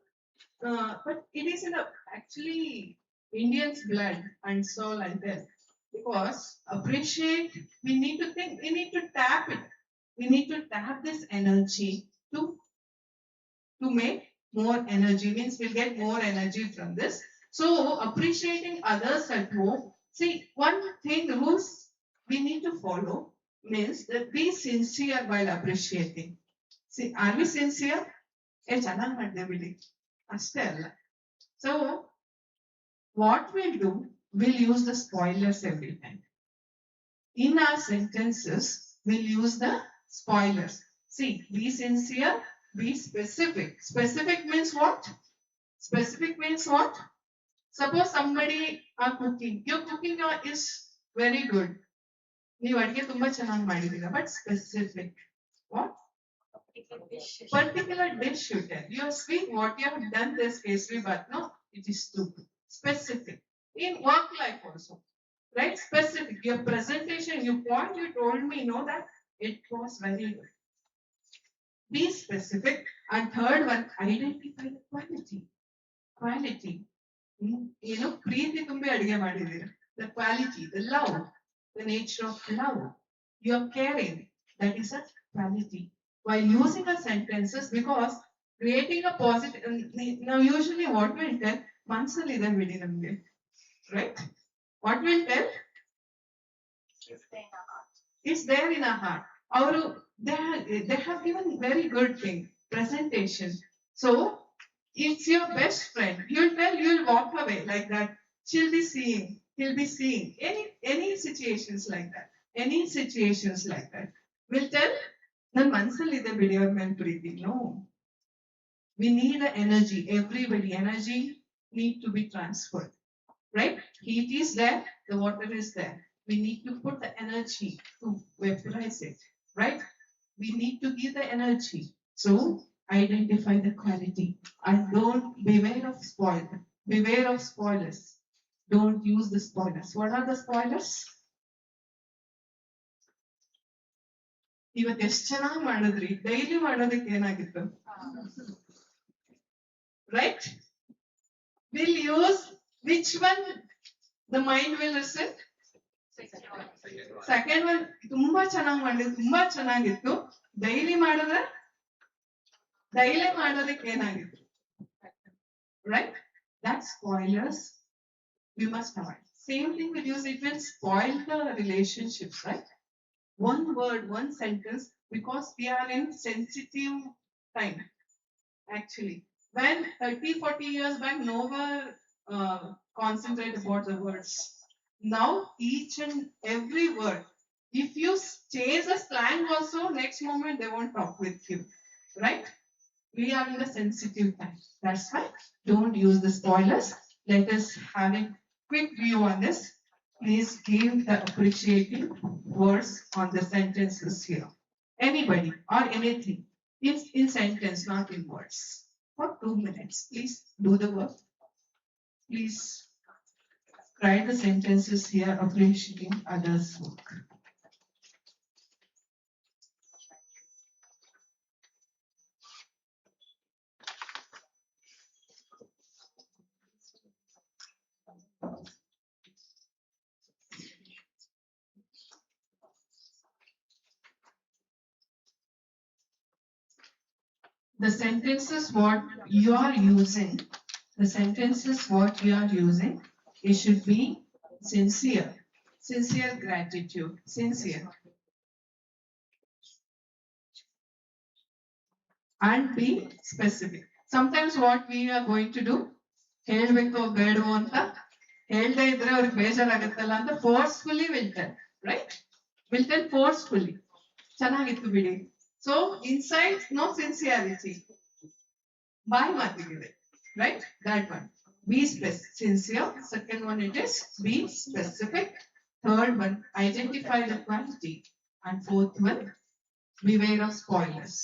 but it is in the actually Indians' blood and soul and death. Because appreciate, we need to think, we need to tap it. We need to tap this energy to make more energy, means we'll get more energy from this. So appreciating others at home. See, one thing rules we need to follow means that be sincere while appreciating. See, are we sincere? ಚೆನ್ನಾಗಿ ಮಾಡಿದೆ ಬಿಡಿ ಅಷ್ಟೇ ಅಲ್ಲ. So what we'll do, we'll use the spoilers every time. In our sentences, we'll use the spoilers. See, be sincere, be specific. Specific means what? Specific means what? Suppose somebody are cooking. Your cooking is very good. ನೀವು ಅಡಿಗೆ ತುಂಬಾ ಚೆನ್ನಾಗಿ ಮಾಡಿದ್ದೀರಾ, but specific. What? Particular dish you tell. You are sweet, what you have done this pastry, but no, it is too specific. In work life also, right? Specific. Your presentation, your point you told me, that it was very good. Be specific. And third one, identify the quality. Quality. ಪ್ರೀತಿ ತುಂಬಿ ಅಡಿಗೆ ಮಾಡಿದೀರ. The quality, the love, the nature of love. You are caring. That is a quality. While using the sentences, because creating a positive, now usually what we'll tell, ಮನಸ್ಸಲ್ಲಿ ಇದೆ ಬಿಡಿ ನಮ್ಗೆ, right? What we'll tell? It's there in our heart. They have given very good thing, presentation. So it's your best friend. You'll walk away like that. She'll be seeing, he'll be seeing. Any situations like that. Any situations like that. We'll tell, ನನ್ನ ಮನಸ್ಸಲ್ಲಿದೆ ಬಿಡಿ ಅವ್ರ ಮೇಲೆ ಪ್ರೀತಿ. No. We need the energy. Everybody, energy need to be transferred. Right? Heat is there, the water is there. We need to put the energy to vaporize it. Right? We need to give the energy. So identify the quality and don't beware of spoilers. Beware of spoilers. Don't use the spoilers. What are the spoilers? ಇವತ್ತು ಎಷ್ಟು ಚೆನ್ನಾಗಿ ಮಾಡಿದ್ರಿ, daily ಮಾಡೋದಕ್ಕೆ ಏನಾಗಿತ್ತು, right? We'll use which one the mind will listen? Second one, ತುಂಬಾ ಚೆನ್ನಾಗಿ ಮಾಡಿದ್ರಿ, ತುಂಬಾ ಚೆನ್ನಾಗಿತ್ತು, ಡೈಲಿ ಮಾಡೋದಕ್ಕೆ ಏನಾಗಿತ್ತು, right? That's spoilers. We must avoid. Same thing with use, it will spoil the relationships, right? One word, one sentence, because we are in sensitive time. actually. When 30, 40 years back, no one concentrate about the words. Now, each and every word, if you change the slang also, next moment they won't talk with you, right? We are in a sensitive time. That's why don't use the spoilers. Let us have a quick view on this. Please give the appreciating words on the sentences here. Anybody or anything. It's in sentence, not in words. For 2 minutes. Please do the work. Please write the sentences here appreciating others' work. The sentences what you are using, it should be sincere, sincere gratitude, sincere, and be specific. Sometimes what we are going to do, ಹೇಳ್ಬೇಕು ಬೇಡವೋ ಅಂತ ಹೇಳ್ದೇ ಇದ್ರೆ ಅವ್ರಿಗೆ ಬೇಜಾರಾಗತ್ತಲ್ಲ ಅಂತ forcefully will tell, right? Will tell forcefully. ಚೆನ್ನಾಗಿತ್ತು ಬಿಡಿ. So inside no sincerity. By matigide, right? That one. Be sincere. Second one it is be specific. Third one, identify the quantity. And fourth one, beware of spoilers.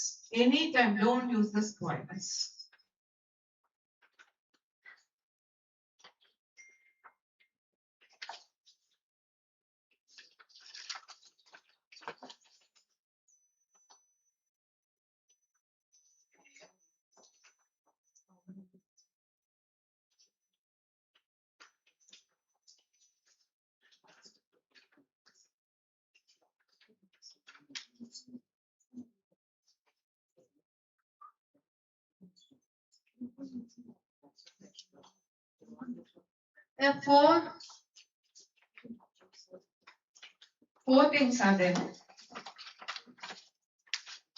Anytime don't use the spoilers. There are four things are there.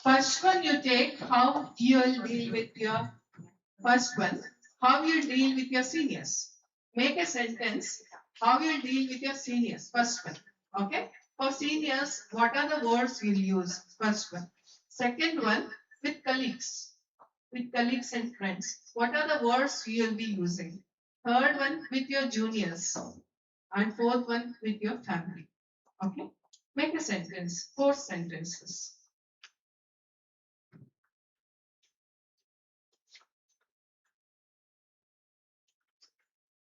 First one you take how you'll deal with your first one, how you deal with your seniors. Make a sentence how you deal with your seniors. First one, okay? For seniors, what are the words you'll use? First one. Second one, with colleagues and friends. What are the words you'll be using? Third one, with your juniors. And fourth one, with your family. Okay? Make a sentence, 4 sentences.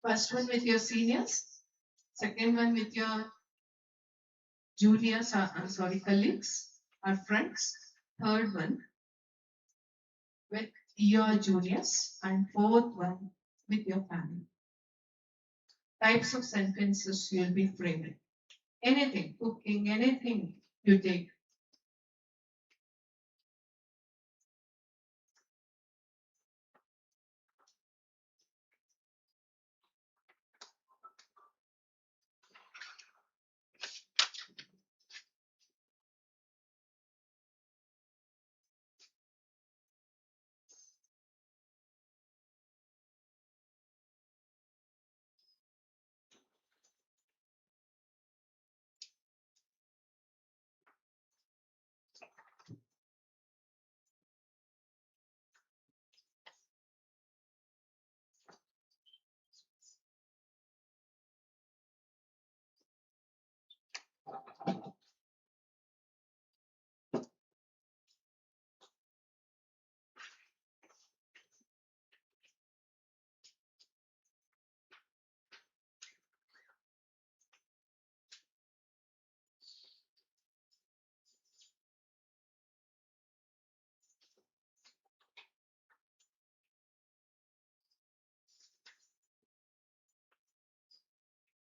First one with your seniors, second one with your juniors, colleagues or friends. Third one with your juniors, and fourth one with your family. Types of sentences you'll be framing. Anything, cooking, anything you take.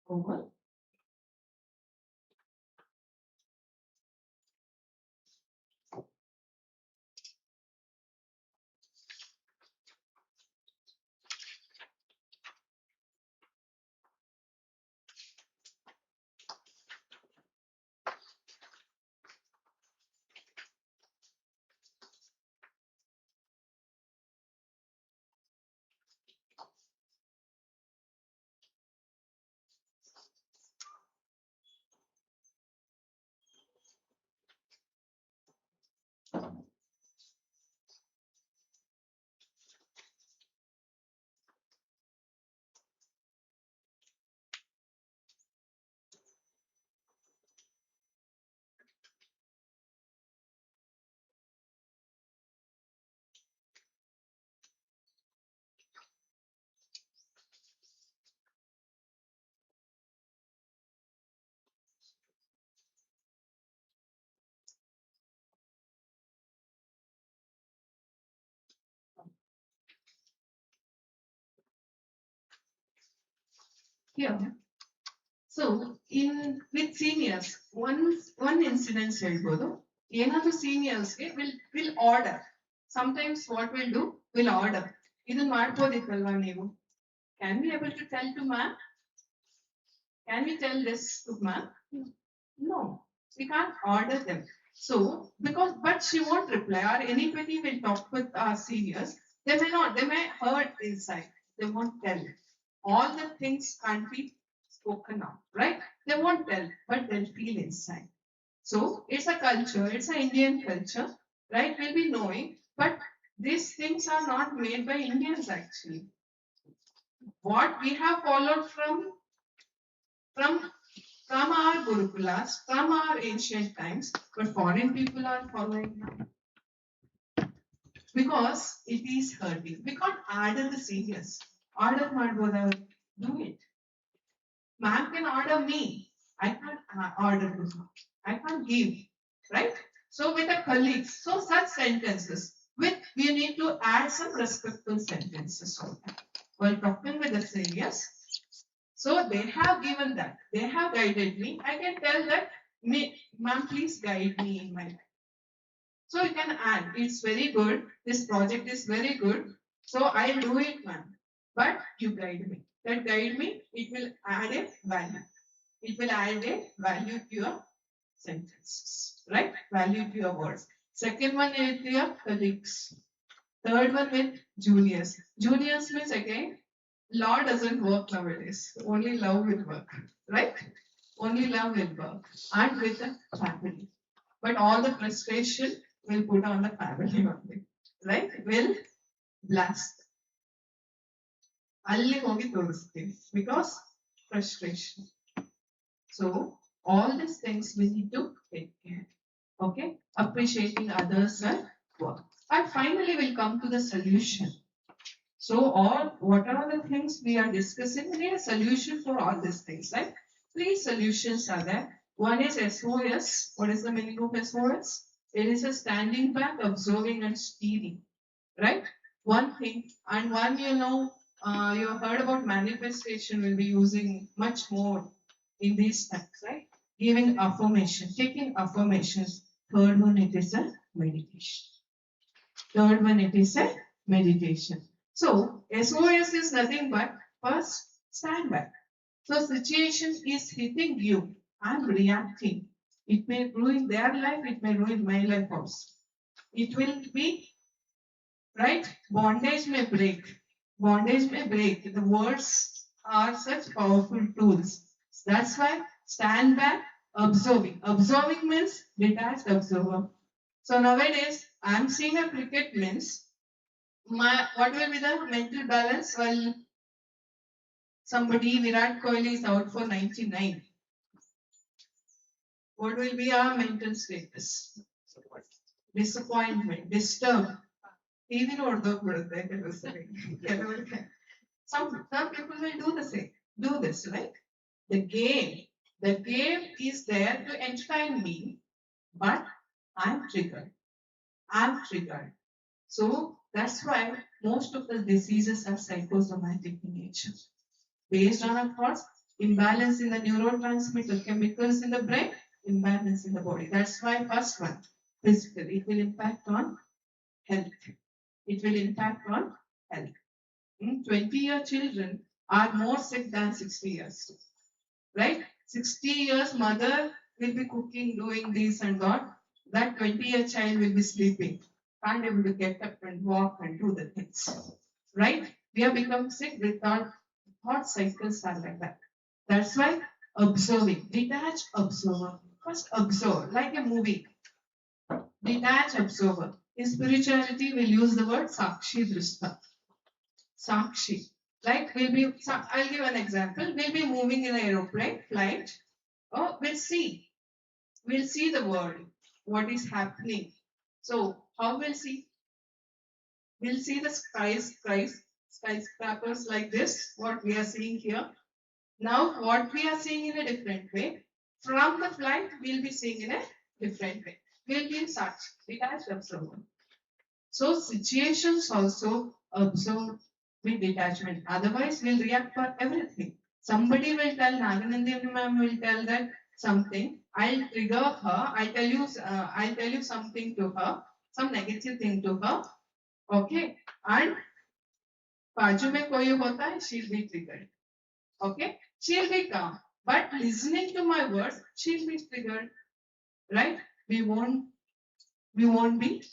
Over. here. So in with seniors, one incident ಹೇಳ್ಬೋದು. ಏನಾದ್ರು seniors will order. Sometimes what we'll do, we'll order. ಇದನ್ನ ಮಾಡ್ಬೋದಿತ್ತಲ್ವಾ ನೀವು? Can we able to tell to ma'am? Can we tell this to ma'am? No, we can't order them. So but she won't reply, or anybody will talk with our seniors. They may hurt inside. They won't tell. All the things can't be spoken out, right? They won't tell, but they'll feel inside. So it's a culture, it's an Indian culture, right? We'll be knowing, but these things are not made by Indians actually. What we have followed from our Gurukulas, from our ancient times, but foreign people are following now. Because it is hurting. We can't order the seniors. Order ಮಾಡ್ಬೋದಾ? Do it. Ma'am can order me. I can't order to her. I can't give. Right? So with the colleagues, so such sentences, we need to add some respectful sentences on that. While talking with the seniors, so they have given that. They have guided me. I can tell that, ma'am, please guide me in my life. So you can add, it's very good. This project is very good. So I'll do it, ma'am. But you guide me. That guide me, it will add a value. It will add a value to your sentences, right? Value to your words. Second one is your colleagues. Third one with juniors. Juniors means again, law doesn't work nowadays. Only love will work, right? Only love will work. And with the family. But all the frustration will put on the family only, right? Will blast. ಅಲ್ಲಿ ಹೋಗಿ ತೋರಿಸ್ತೀವಿ because frustration. So all these things we need to take care. Okay, appreciating others and work. And finally we'll come to the solution. So what are the things we are discussing? We need a solution for all these things, right? 3 solutions are there. One is SOS. What is the meaning of SOS? It is a standing back, observing and steering, right? One thing, and one, you have heard about manifestation. We'll be using much more in these times, right? Giving affirmation, taking affirmations. Third one, it is a meditation. Third one, it is a meditation. So SOS is nothing but first stand back. So situation is hitting you. I'm reacting. It may ruin their life, it may ruin my life also. It will be, right? Bondage may break. Bondage may break. The words are such powerful tools. That's why stand back, observing. Observing means detached observer. So nowadays, I'm seeing a cricket means what will be the mental balance? Well, somebody, Virat Kohli, is out for 99. What will be our mental status? Disappointment, disturbed. Even some people will do the same. Do this, right? The game is there to entertain me, but I'm triggered. So that's why most of the diseases are psychosomatic in nature. Based on our thoughts, imbalance in the neurotransmitter chemicals in the brain, imbalance in the body. That's why first one, physical, it will impact on health. It will impact on health. 20-year children are more sick than 60 years. Right? 60 years mother will be cooking, doing this and that. That 20-year child will be sleeping. Can't able to get up and walk and do the things. Right? We have become sick with our thought cycles are like that. That's why observing, detached observer. First observe, like a movie. Detached observer. In spirituality, we'll use the word Sakshi Drishta. Sakshi. Like I'll give an example. We'll be moving in an aeroplane, flight. Oh, we'll see the world, what is happening. So how we'll see? We'll see the skyscrapers like this, what we are seeing here. Now, what we are seeing in a different way. From the flight, we'll be seeing in a different way. We'll be in such detached observer. So situations also observe with detachment. Otherwise, we'll react for everything. Somebody will tell, Naganandi ma'am will tell that something. I'll trigger her. I'll tell you something to her, some negative thing to her. Okay, and बाजू में कोई होता है, she'll be triggered. Okay, she'll be calm, but listening to my words, she'll be triggered. Right? We won't be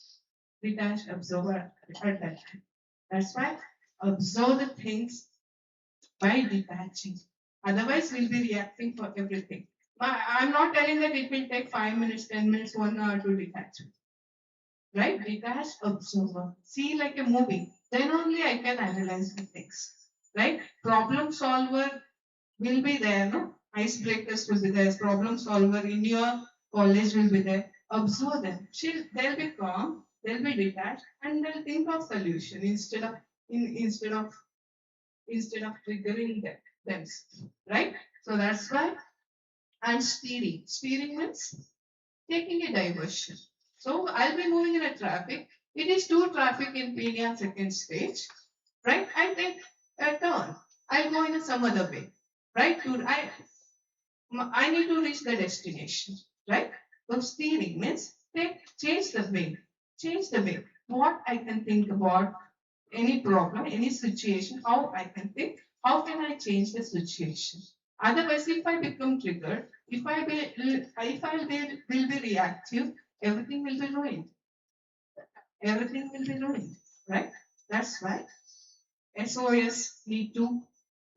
detached observer at that time. That's why observe the things by detaching. Otherwise, we'll be reacting for everything. But I'm not telling that it will take 5 minutes, 10 minutes, 1 hour to detach. Right? Detached observer. See like a movie. Then only I can analyze the things. Right? Problem solver will be there, no? Icebreakers will be there. Problem solver in your college will be there. Observe them. They'll be calm, they'll be detached, and they'll think of solution instead of triggering them. Right? So that's why. And steering. Steering means taking a diversion. So I'll be moving in a traffic. It is two traffic in Penia second stage. Right? I take a turn. I'll go in some other way. Right? I need to reach the destination. Right? So steering means change the way. Change the way. What I can think about any problem, any situation, how I can think, how can I change the situation? Otherwise, if I become triggered, if I will be reactive, everything will be ruined. Everything will be ruined, right? That's why SOS need to.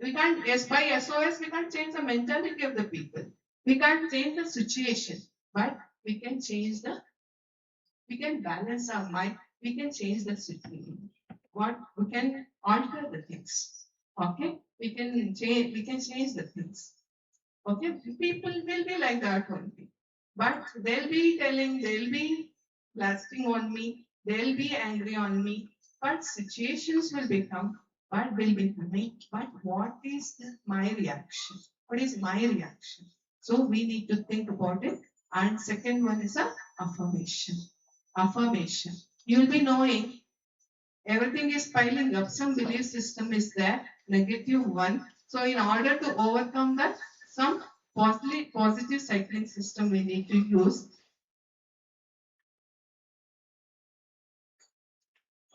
We can't. Yes, by SOS we can't change the mentality of the people. We can't change the situation, but we can change the. We can balance our mind. We can change the situation. What we can alter the things. Okay, we can change. We can change the things. Okay, people will be like that only. But they'll be telling, they'll be blasting on me, they'll be angry on me. But situations will become, but will be coming. But what is my reaction? What is my reaction? So we need to think about it. And second one is a affirmation. Affirmation. You'll be knowing everything is piling up. Some belief system is there, negative one. So in order to overcome that, some positive cycling system we need to use.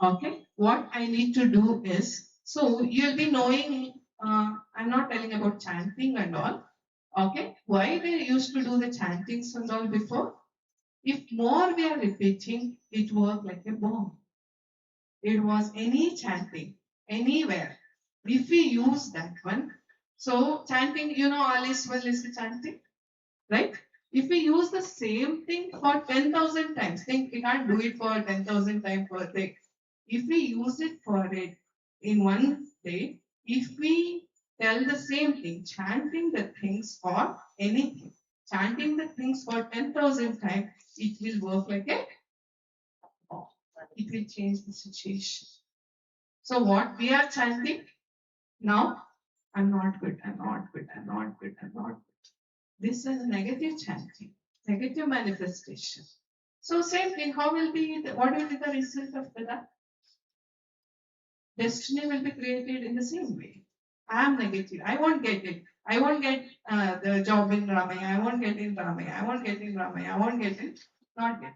Okay, what I need to do is, so you'll be knowing, I'm not telling about chanting and all. Okay, why they used to do the chantings and all before? If more we are repeating, it worked like a bomb. It was any chanting, anywhere. If we use that one, so chanting, all is well is the chanting, right? If we use the same thing for 10,000 times, think we can't do it for 10,000 times per day. If we use it for it in one day, if we tell the same thing, chanting the things for anything, chanting the things for 10,000 times, it will work like a bomb. It will change the situation. So what we are chanting now, I'm not good, I'm not good, I'm not good, I'm not good. This is negative chanting, negative manifestation. So same thing, what will be the result of that? Destiny will be created in the same way. I am negative, I won't get it. I won't get the job in Ramaya, I won't get in Ramaya, I won't get in Ramaya, I won't get it, not get.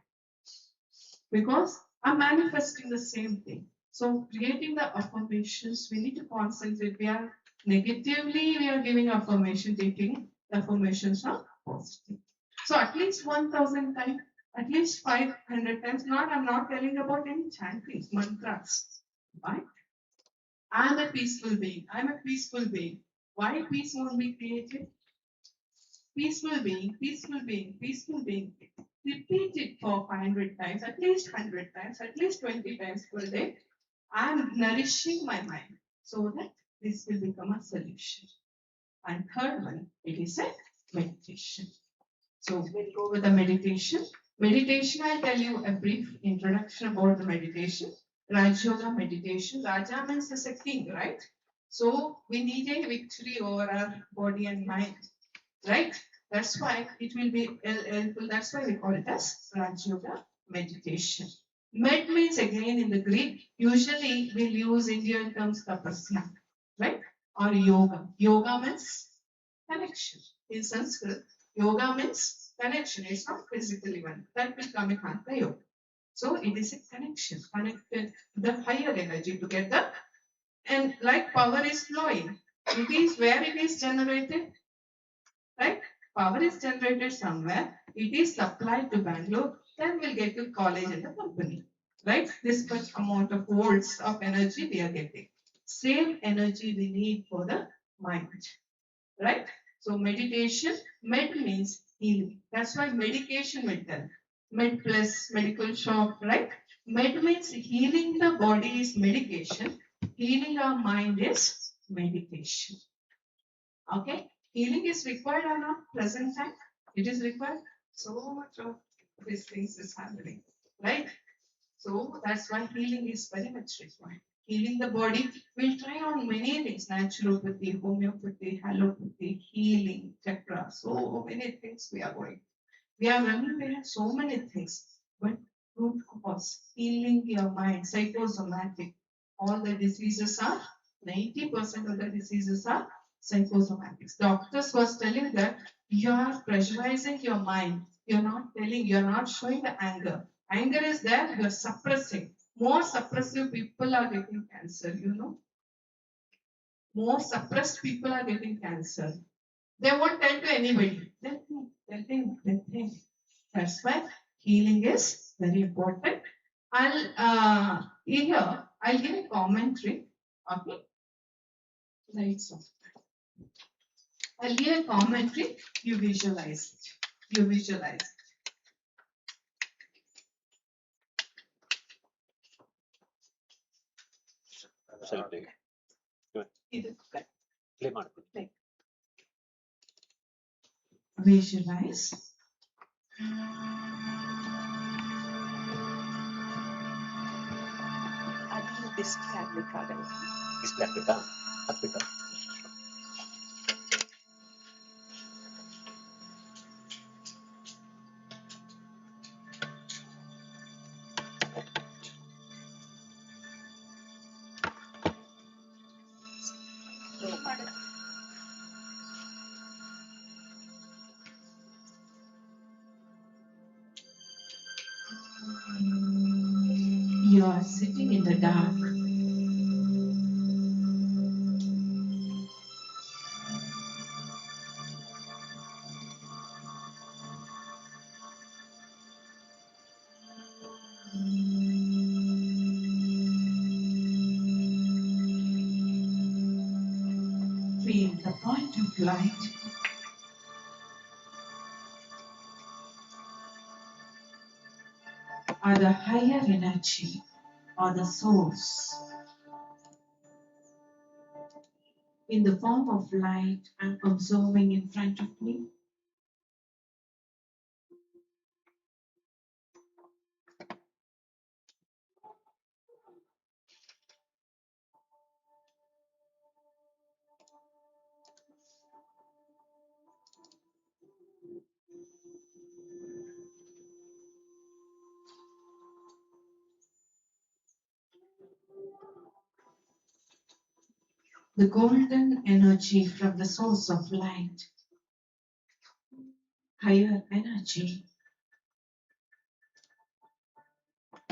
Because I'm manifesting the same thing. So creating the affirmations, we need to concentrate. We are giving affirmation, taking affirmations are positive. So at least 1,000 times, at least 500 times. I'm not telling about any chanting, mantras. Right? I'm a peaceful being. I'm a peaceful being. Why peace won't be created? Peaceful being, peaceful being, peaceful being. Repeat it for 500 times, at least 100 times, at least 20 times per day. I'm nourishing my mind so that this will become a solution. And third one, it is a meditation. So we'll go with the meditation. Meditation, I'll tell you a brief introduction about the meditation. Raj Yoga meditation. Raja means is a king, right? So we need a victory over our body and mind, right? That's why it will be helpful. That's why we call it as Raj Yoga meditation. Med means again in the Greek. Usually we'll use Indian terms tapasya, right? or yoga. Yoga means connection. In Sanskrit, yoga means connection. It's not physical even. That will come in Hatha Yoga. So it is a connection, connected the higher energy together. And like power is flowing, it is where it is generated, right? Power is generated somewhere, it is supplied to Bangalore, then we'll get to college and the company, right? This much amount of volts of energy we are getting. Same energy we need for the mind, right? So meditation, med means healing. That's why medication will tell. Med plus medical shop, right? Med means healing the body is medication. Healing our mind is meditation. Okay? Healing is required or not? Present time? It is required. So much of these things is happening, right? So that's why healing is very much required. Healing the body, we'll try on many things, naturopathy, homeopathy, allopathy, healing, etc. So many things we are going. We are running behind so many things, but root cause, healing your mind, psychosomatic. All the diseases are, 90% of the diseases are psychosomatics. Doctors was telling that you are pressurizing your mind. You're not telling, you're not showing the anger. Anger is there, you're suppressing. More suppressive people are getting cancer, you know. More suppressed people are getting cancer. They won't tell to anybody. They think. That's why healing is very important. I'll give a commentary. Okay. Lights off. I'll give a commentary. You visualize it. You visualize it. Shall I take? ಇದು Play ಮಾಡ್ತೀನಿ. visualize. ಅದು display ಆಗ್ಲಿಕ್ಕಾಗಲ್ಲ. Display ಆಗ್ಬೇಕಾ? ಹಾಕ್ಬೇಕಾ? You are sitting in the dark. Feel the point of light. Or the higher energy or the source in the form of light I'm observing in front of me. The golden energy from the source of light, higher energy,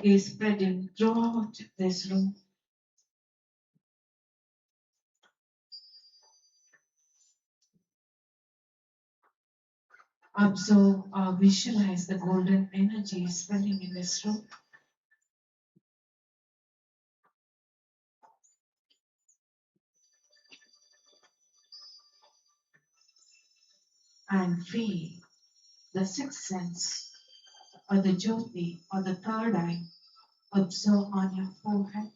is spreading throughout this room. Observe or visualize the golden energy spreading in this room. And feel the sixth sense or the jyoti or the third eye observe on your forehead.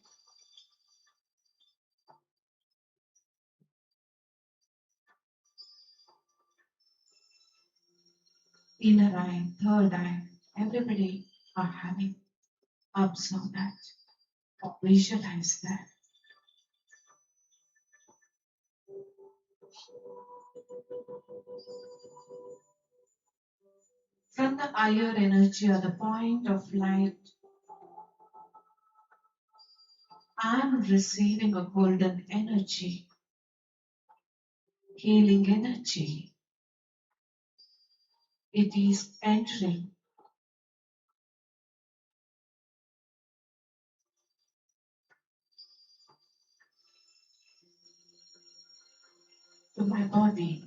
Inner eye, third eye, everybody are having. Observe that or visualize that. From the higher energy or the point of light, I'm receiving a golden energy healing energy. It is entering to my body.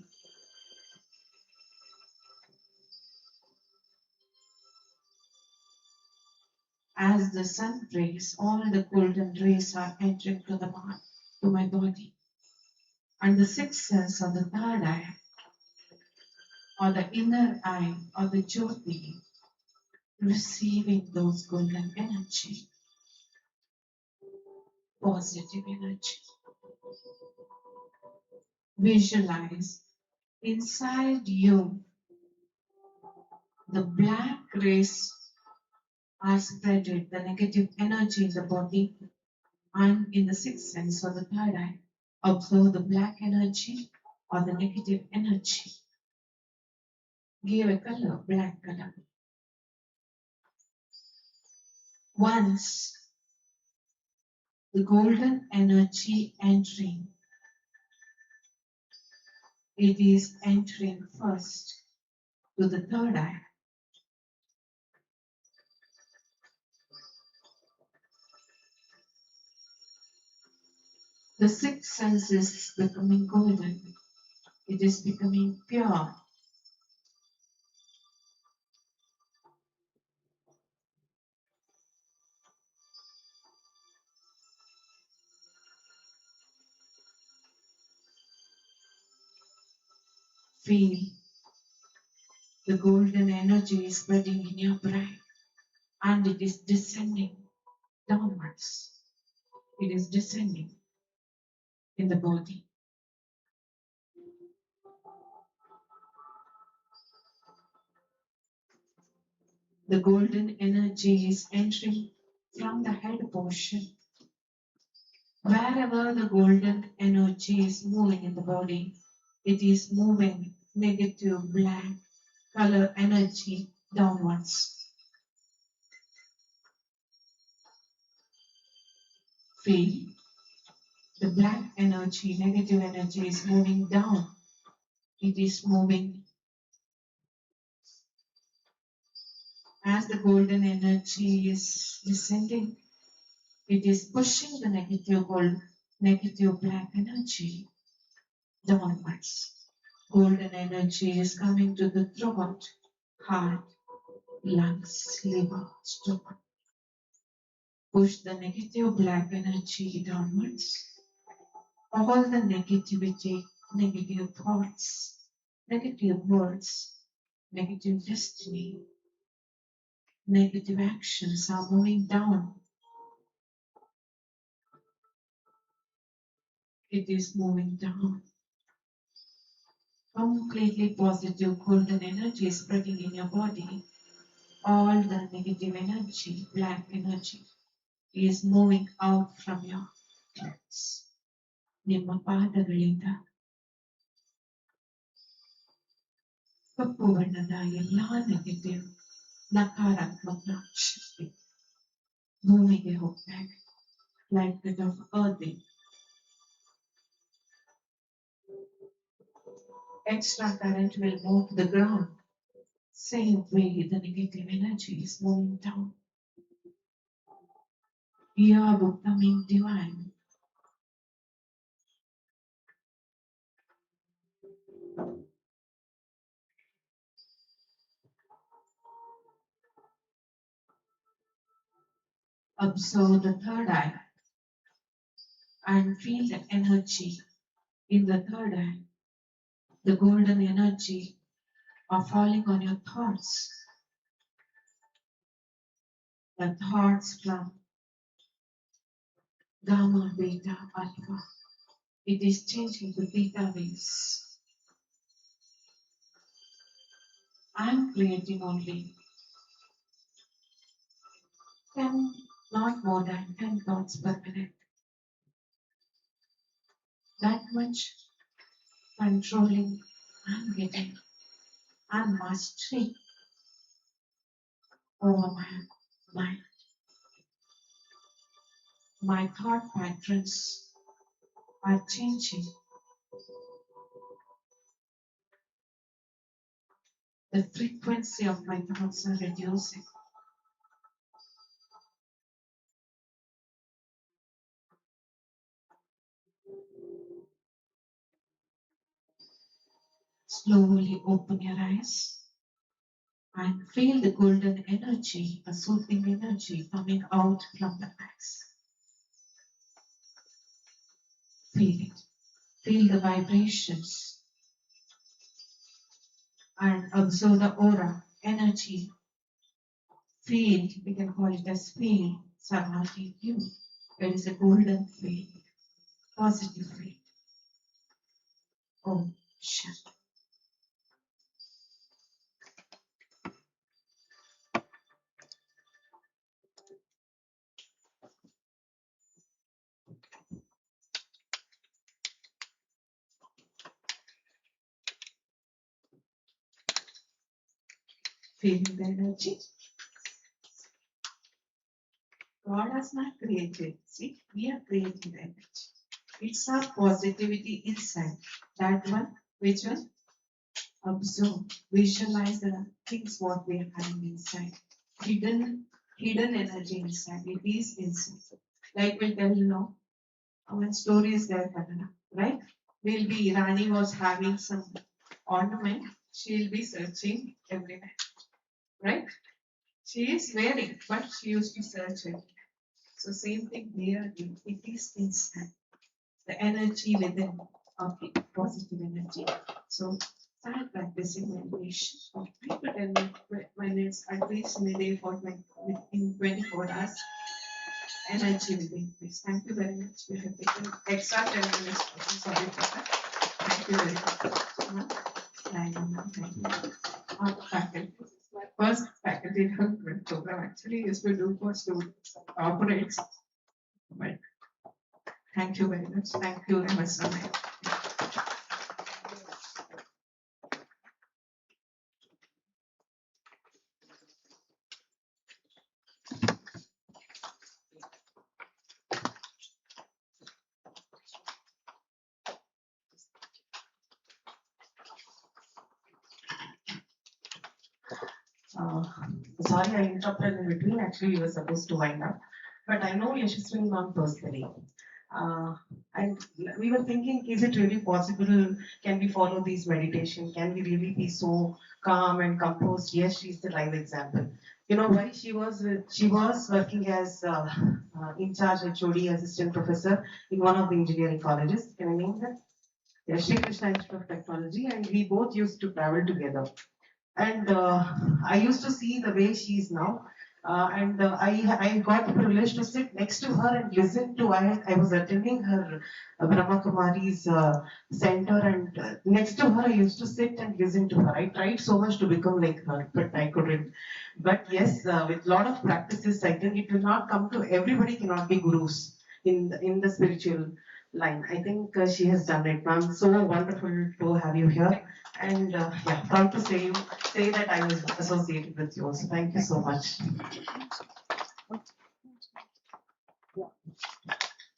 As the sun rays, all the golden rays are entering to my body. And the sixth sense of the third eye, or the inner eye, or the jyoti, receiving those golden energy, positive energy. Visualize inside you the black rays are spreaded, the negative energy in the body and in the sixth sense or the third eye. Observe the black energy or the negative energy. Give a color, black color. Once the golden energy entering, it is entering first to the third eye. The sixth sense is becoming golden. It is becoming pure. Feel the golden energy is spreading in your brain and it is descending downwards. It is descending in the body. The golden energy is entering from the head portion. Wherever the golden energy is moving in the body, it is moving negative black color energy downwards. Feel the black energy, negative energy is moving down. It is moving as the golden energy is descending. It is pushing the negative black energy downwards. Golden energy is coming to the throat, heart, lungs, liver, stomach. Push the negative black energy downwards. All the negativity, negative thoughts, negative words, negative destiny, negative actions are moving down. It is moving down. Completely positive golden energy is spreading in your body. All the negative energy, black energy, is moving out from your clothes. ನಿಮ್ಮ ಪಾದಗಳಿಂದ ಕಪ್ಪು ಬಣ್ಣದ ಎಲ್ಲಾ negative ನಕಾರಾತ್ಮಕ ಶಕ್ತಿ ಭೂಮಿಗೆ ಹೋಗ್ತಾ ಇದೆ. Like that of earthing. Extra current will move to the ground. Same way the negative energy is moving down. You are becoming divine. Observe the third eye and feel the energy in the third eye. The golden energy are falling on your thoughts. The thoughts from gamma, beta, alpha. It is changing to beta waves. I am creating only 10, not more than 10 thoughts per minute. That much controlling I'm getting. I'm mastery over my mind. My thought patterns are changing. The frequency of my thoughts are reducing. Slowly open your eyes and feel the golden energy, a soothing energy coming out from the eyes. Feel it. Feel the vibrations and observe the aura, energy, field, we can call it as field, surrounding you. It is a golden field, positive field. Oh, shut. Feeling the energy. God has not created. See, we are creating the energy. It's our positivity inside. That one, which one? Observe, visualize the things what we are having inside. Hidden energy inside. It is inside. Like we tell you know, our story is there, Kadana, right? Will be Rani was having some ornament. She'll be searching everywhere, right? She is wearing, but she used to search it. So same thing here. It is inside. The energy within. Okay, positive energy. So start practicing meditation for 5 to 10 minutes at least in a day for within 24 hours. Energy will increase. Thank you very much. We have taken extra 10 minutes. I'm sorry for that. Thank you very much. Thank you. Our faculty. First faculty development program actually used to do for students and corporates. But thank you very much. Thank you, Emerson. Uh, Sorry, I interrupted in between. Actually, you were supposed to wind up. But I know Yashaswini ma'am personally. And we were thinking, is it really possible? Can we follow these meditation? Can we really be so calm and composed? Yes, she's the live example. You know why she was working as in charge HOD assistant professor in one of the engineering colleges. Can I name that? Yeah, Sri Krishna Institute of Technology, and we both used to travel together. And I used to see the way she is now. I got the privilege to sit next to her and listen to. I was attending her Brahma Kumari's center, and next to her I used to sit and listen to her. I tried so much to become like her, but I couldn't. But yes, with lot of practices, I think it will not come to everybody. Cannot be gurus in the spiritual line. I think she has done it, ma'am. So wonderful to have you here, and yeah, proud to say that I was associated with you also. Thank you so much.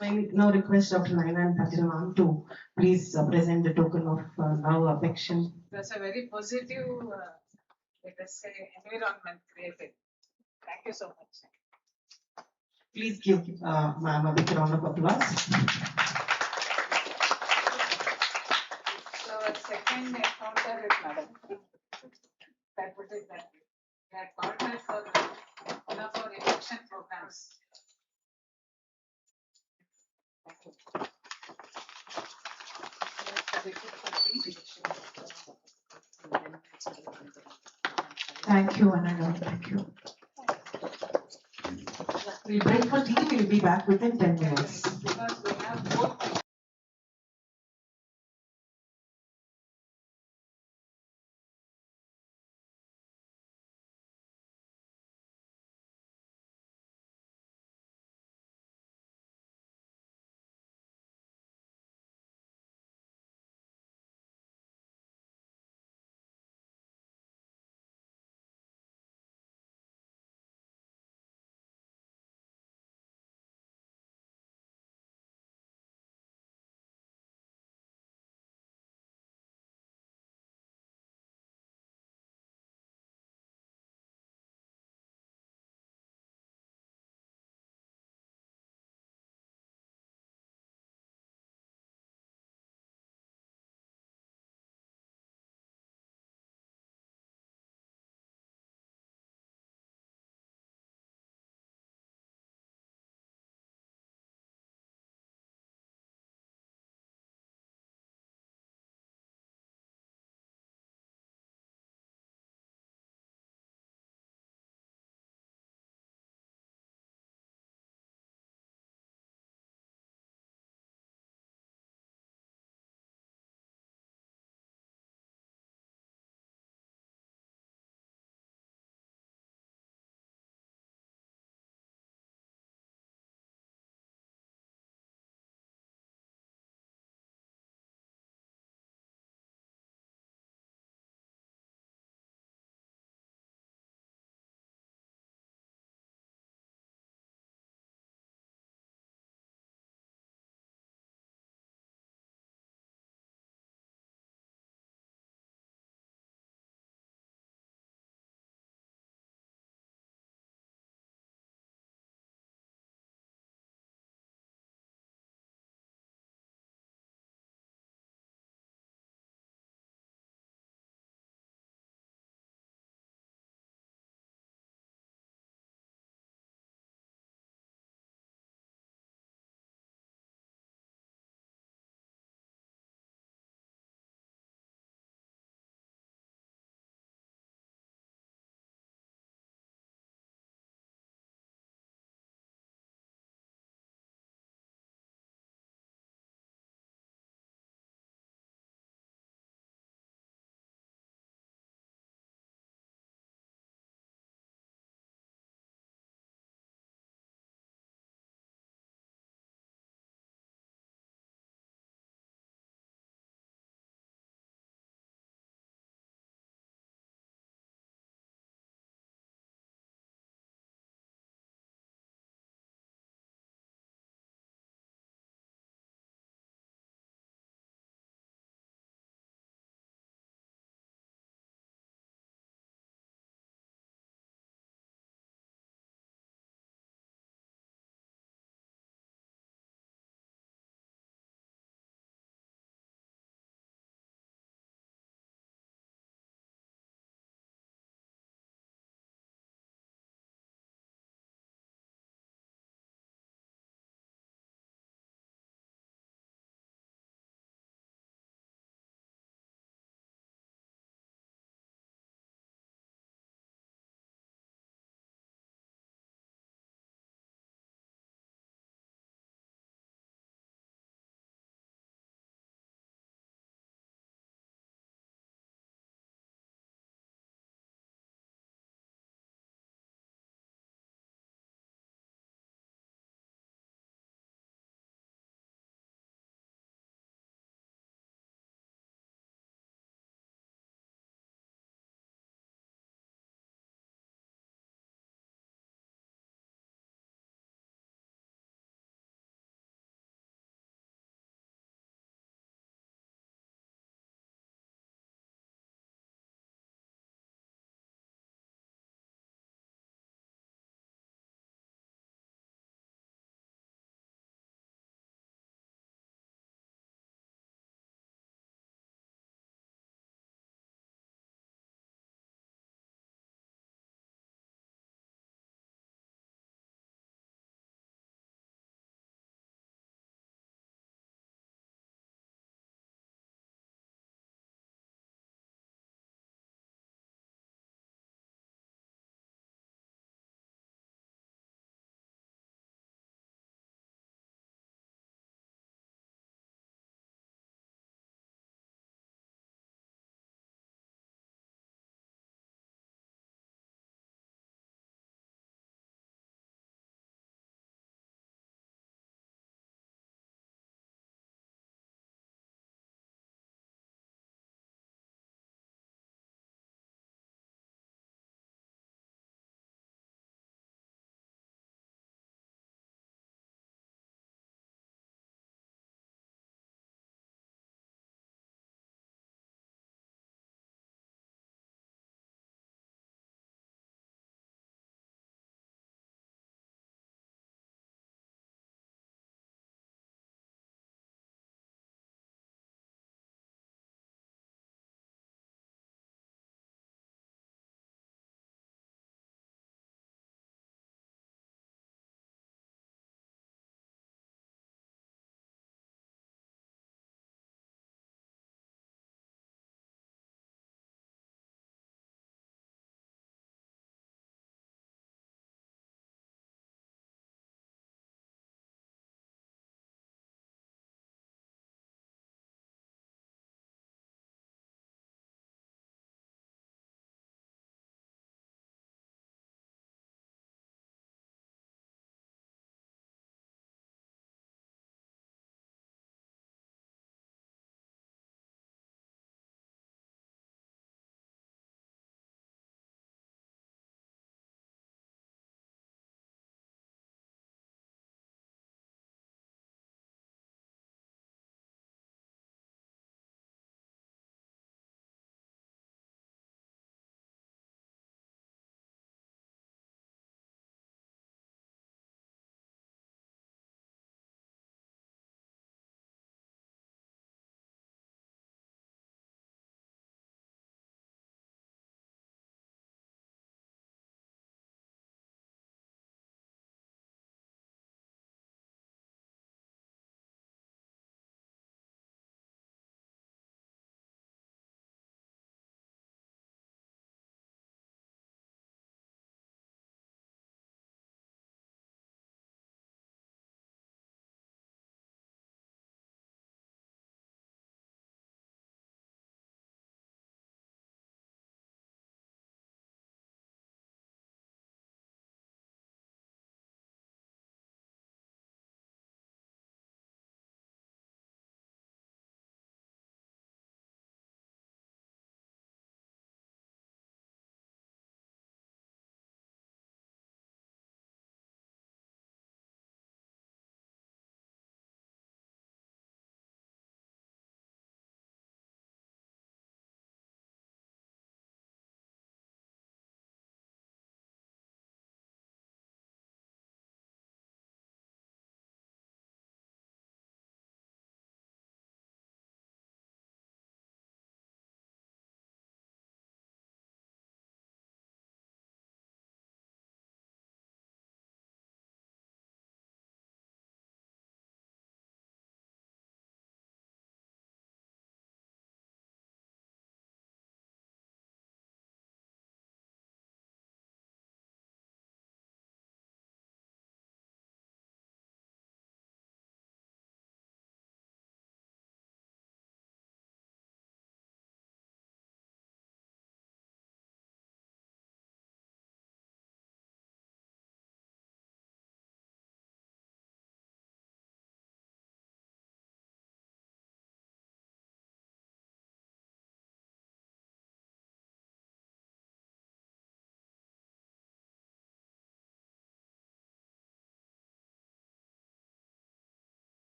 I now request Dr. Naina and Patira ma'am to please present the token of love, affection. That's a very positive, let us say, environment created. Thank you so much. Please give ma'am a big round of applause. So, a second encounter with madam. That would be that. We had called her for one of our election programs. Thank you, Anna. Thank you. We'll break for tea. We'll be back within 10 minutes. Because we have both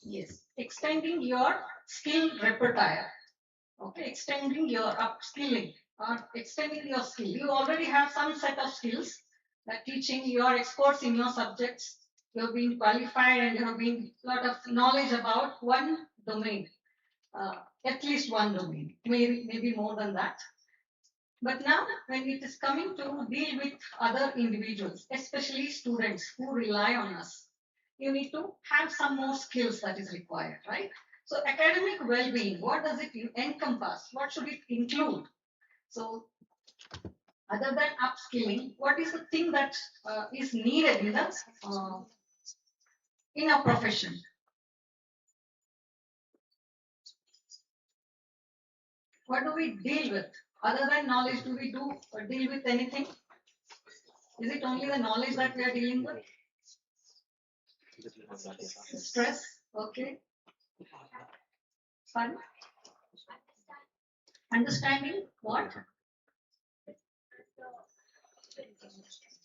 Yes, extending your skill repertoire. Okay, extending your upskilling or extending your skill. You already have some set of skills that teaching, you are experts in your subjects, you have been qualified and you have been lot of knowledge about one domain, at least one domain, maybe more than that. But now, when it is coming to deal with other individuals, especially students who rely on us, you need to have some more skills that is required, right? So, academic well being, what does it encompass? What should it include? So, other than upskilling, what is the thing that is needed in a profession? What do we deal with? Other than knowledge, do we do or deal with anything? Is it only the knowledge that we are dealing with? Stress, okay. Fun. Understanding what?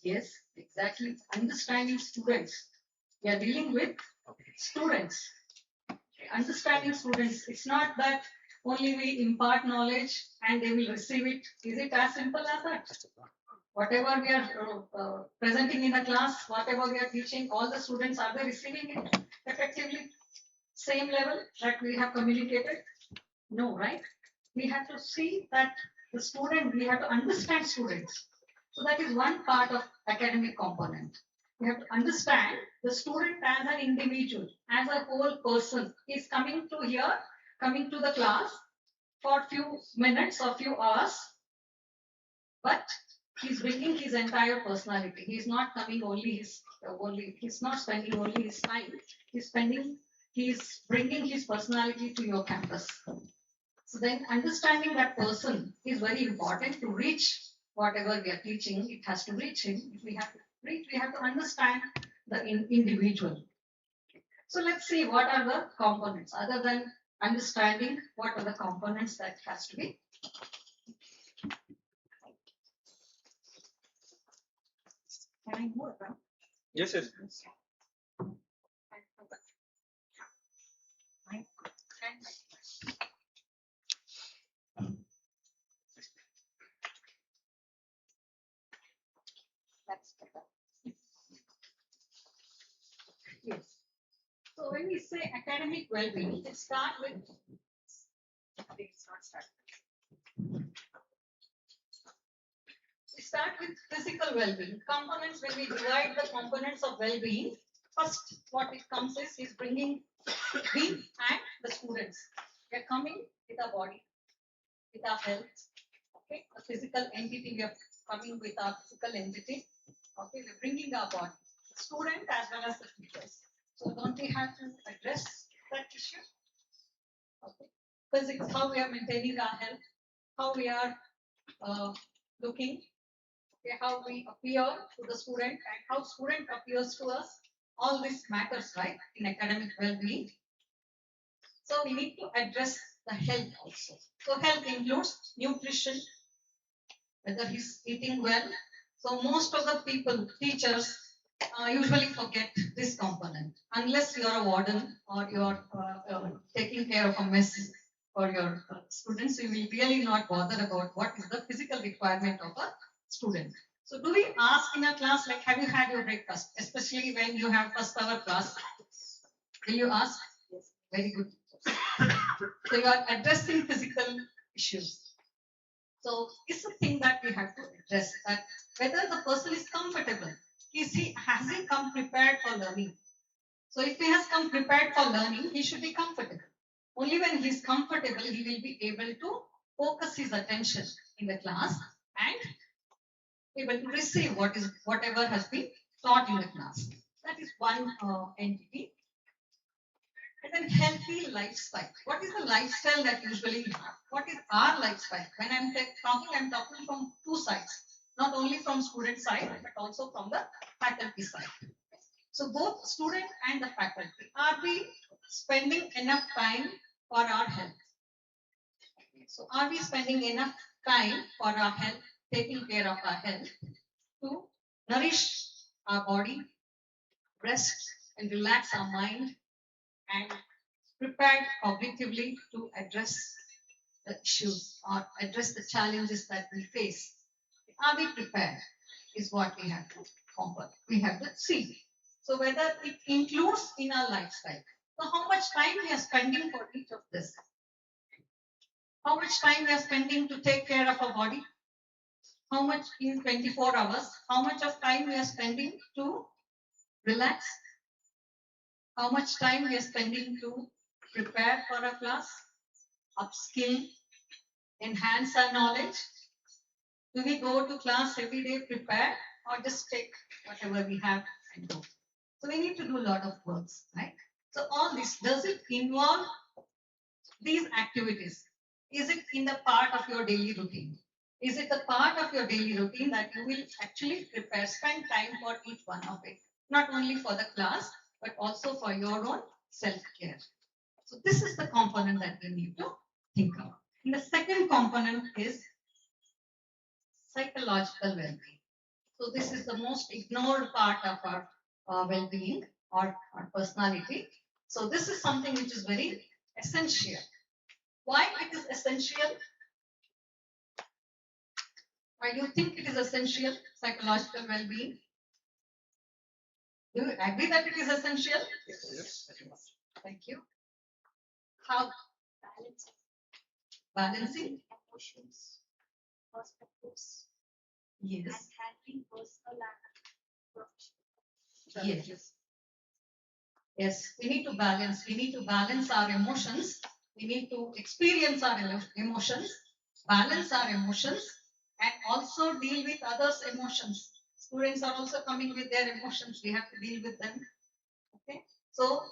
Yes, exactly. Understanding students. We are dealing with students. Understanding students. It's not that only we impart knowledge and they will receive it. Is it as simple as that? Whatever we are presenting in the class, whatever we are teaching, all the students, are they receiving it effectively? Same level that we have communicated? No, right? We have to see that the student, we have to understand students. So that is one part of academic component. We have to understand the student as an individual, as a whole person. Is coming to here, coming to the class for few minutes or few hours, but he's bringing his entire personality. He's not coming he's not spending only his time. He's bringing his personality to your campus. So then understanding that person is very important to reach whatever we are teaching. It has to reach him. If we have to reach, we have to understand the individual. So let's see what are the components. Other than understanding, what are the components that has to be? Can I move around? Yes, yes. That's better. Yes. So when we say academic well-being, it starts with. It's not start. We start with physical well-being. Components, when we divide the components of well-being, first what it comes is bringing we and the students. We are coming with our body, with our health. Okay, the physical entity, we are coming with our physical entity. Okay, we're bringing our body, the student as well as the teachers. So don't we have to address that issue? Okay, physics, how we are maintaining our health, how we are looking, okay, how we appear to the student and how student appears to us. All this matters, right, in academic well-being. So we need to address the health also. So health includes nutrition, whether he's eating well. So most of the people, teachers, usually forget this component. Unless you're a warden or you're taking care of a mess for your students, you will really not bother about what is the physical requirement of a student. So do we ask in a class, like, have you had your breakfast? Especially when you have first hour class. Will you ask? Yes. Very good. So you are addressing physical issues. So it's a thing that we have to address, that whether the person is comfortable. Has he come prepared for learning? So if he has come prepared for learning, he should be comfortable. Only when he is comfortable, he will be able to focus his attention in the class and able to receive whatever has been taught in the class. That is one entity. And then healthy lifestyle. What is the lifestyle that usually we have? What is our lifestyle? When I'm talking from two sides. Not only from student side, but also from the faculty side. So both student and the faculty. Are we spending enough time for our health? So are we spending enough time for our health, taking care of our health, to nourish our body, rest and relax our mind, and prepared cognitively to address the issues or address the challenges that we face. Are we prepared? Is what we have to we have to see. So whether it includes in our lifestyle. So how much time we are spending for each of this? How much time we are spending to take care of our body? How much in 24 hours? How much of time we are spending to relax? How much time we are spending to prepare for a class, upskill, enhance our knowledge? Do we go to class every day prepared or just take whatever we have and go? So we need to do a lot of works, right? So all this, does it involve these activities? Is it in the part of your daily routine? Is it a part of your daily routine that you will actually prepare, spend time for each one of it? Not only for the class, but also for your own self-care. So this is the component that we need to think of. And the second component is psychological well-being. So this is the most ignored part of our well-being or our personality. So this is something which is very essential. Why it is essential? Why do you think it is essential, psychological well-being? Do you agree that it is essential? Yes. Thank you. How? Balancing? Emotions, perspectives, and Yes. handling personal and professional. Yes. Yes, we need to balance. We need to balance our emotions. We need to experience our emotions, balance our emotions, and also deal with others' emotions. Students are also coming with their emotions. We have to deal with them. Okay. So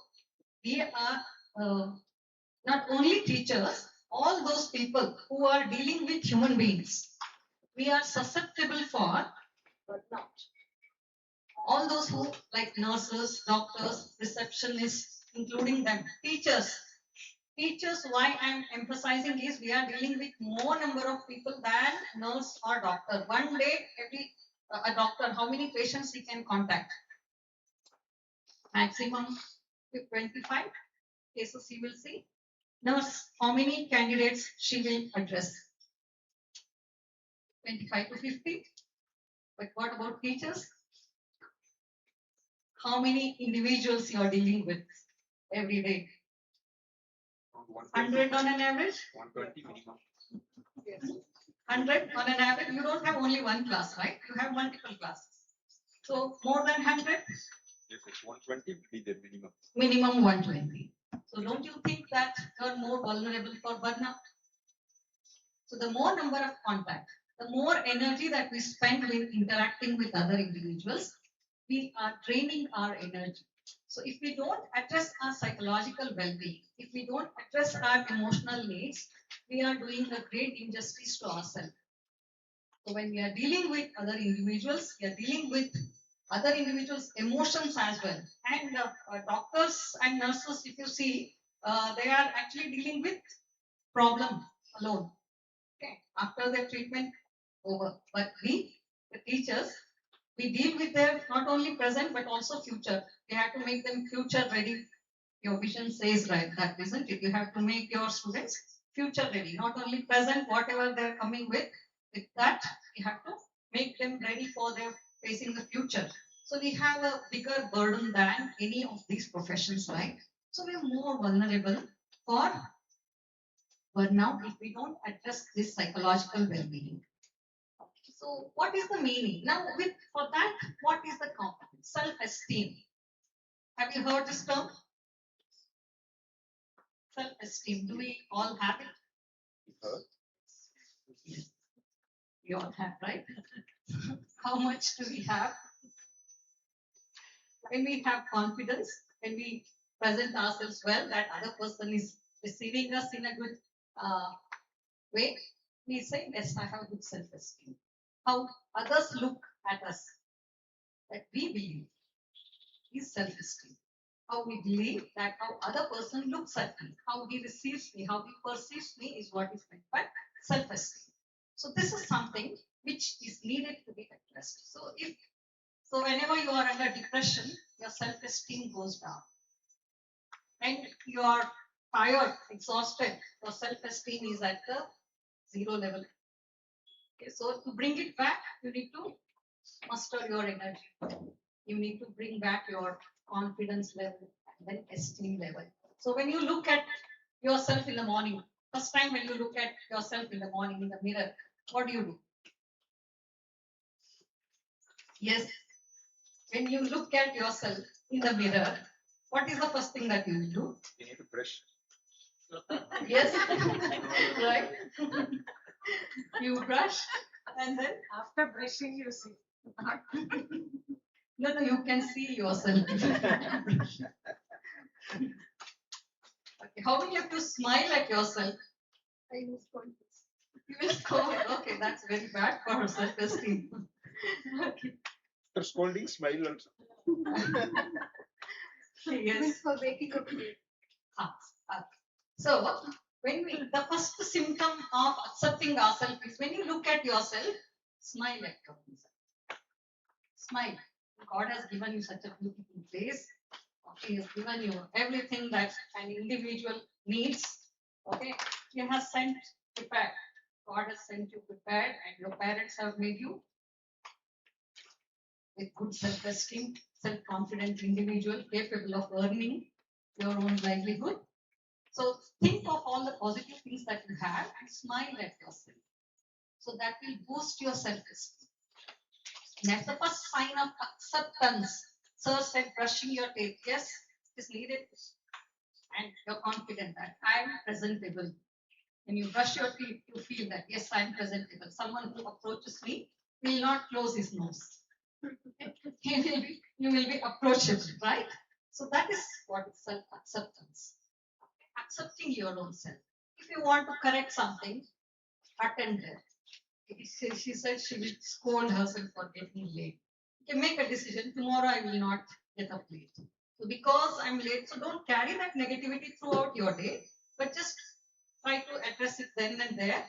we are not only teachers, all those people who are dealing with human beings. We are susceptible for burnout. All those who, like nurses, doctors, receptionists, including them, teachers. Teachers, why I'm emphasizing is we are dealing with more number of people than nurse or doctor. One day, every a doctor, how many patients he can contact? Maximum 25 cases he will see. Nurse, how many candidates she will address? 25 to 50. But what about teachers? How many individuals you are dealing with every day? 100 on an average? 120 minimum. 100 on an average. You don't have only one class, right? You have multiple classes. So more than 100? Yes, it's 120 will be the minimum. Minimum 120. So don't you think that you're more vulnerable for burnout? So the more number of contact, the more energy that we spend with interacting with other individuals, we are draining our energy. So if we don't address our psychological well-being, if we don't address our emotional needs, we are doing a great injustice to ourselves. So when we are dealing with other individuals, we are dealing with other individuals' emotions as well. And doctors and nurses, if you see, they are actually dealing with problem alone. Okay, after their treatment over. But we, the teachers, we deal with their not only present but also future. We have to make them future ready. Your vision says right that, isn't it? You have to make your students future ready, not only present, whatever they're coming with that, you have to make them ready for their facing the future. So we have a bigger burden than any of these professions, right? So we're more vulnerable for burnout if we don't address this psychological well-being. So what is the meaning? Now with for that, what is the component? Self-esteem. Have you heard this term? Self-esteem. Do we all have it? Yes. We all have, right? How much do we have? When we have confidence, when we present ourselves well, that other person is receiving us in a good way, we say, yes, I have good self-esteem. How others look at us, that we believe, is self-esteem. How we believe that how other person looks at me, how he receives me, how he perceives me is what is meant by self-esteem. So this is something which is needed to be addressed. So whenever you are under depression, your self-esteem goes down. And your tired, exhausted, your self-esteem is at the zero level. Okay, so to bring it back, you need to muster your energy. You need to bring back your confidence level and then esteem level. So when you look at yourself in the morning, first time when you look at yourself in the morning in the mirror, what do? Yes, when you look at yourself in the mirror, what is the first thing that you will do? You need to brush. Yes, right? You brush and then After brushing, you see. no, you can see yourself. Okay, how will you have to smile at yourself? I use context. You will scold. Okay, that's very bad for self-esteem. Okay. After scolding, smile also. Yes. For waking up late. Ah, ah. So when the first symptom of accepting ourselves is when you look at yourself, smile at yourself. Smile. God has given you such a beautiful face. Okay, He has given you everything that an individual needs. Okay, He has sent prepared. God has sent you prepared, and your parents have made you a good self-esteem, self-confident individual capable of earning your own livelihood. So think of all the positive things that you have and smile at yourself. So that will boost your self-esteem. That's the first sign of acceptance. Sir said brushing your teeth. Yes, it is needed. And you're confident that I am presentable. When you brush your teeth, you feel that yes, I am presentable. Someone who approaches me will not close his nose. You will be approachable, right? So that is what is self-acceptance. Accepting your own self. If you want to correct something, attend it. She said she will scold herself for getting late. Okay, make a decision. Tomorrow I will not get up late. So because I'm late, so don't carry that negativity throughout your day, but just try to address it then and there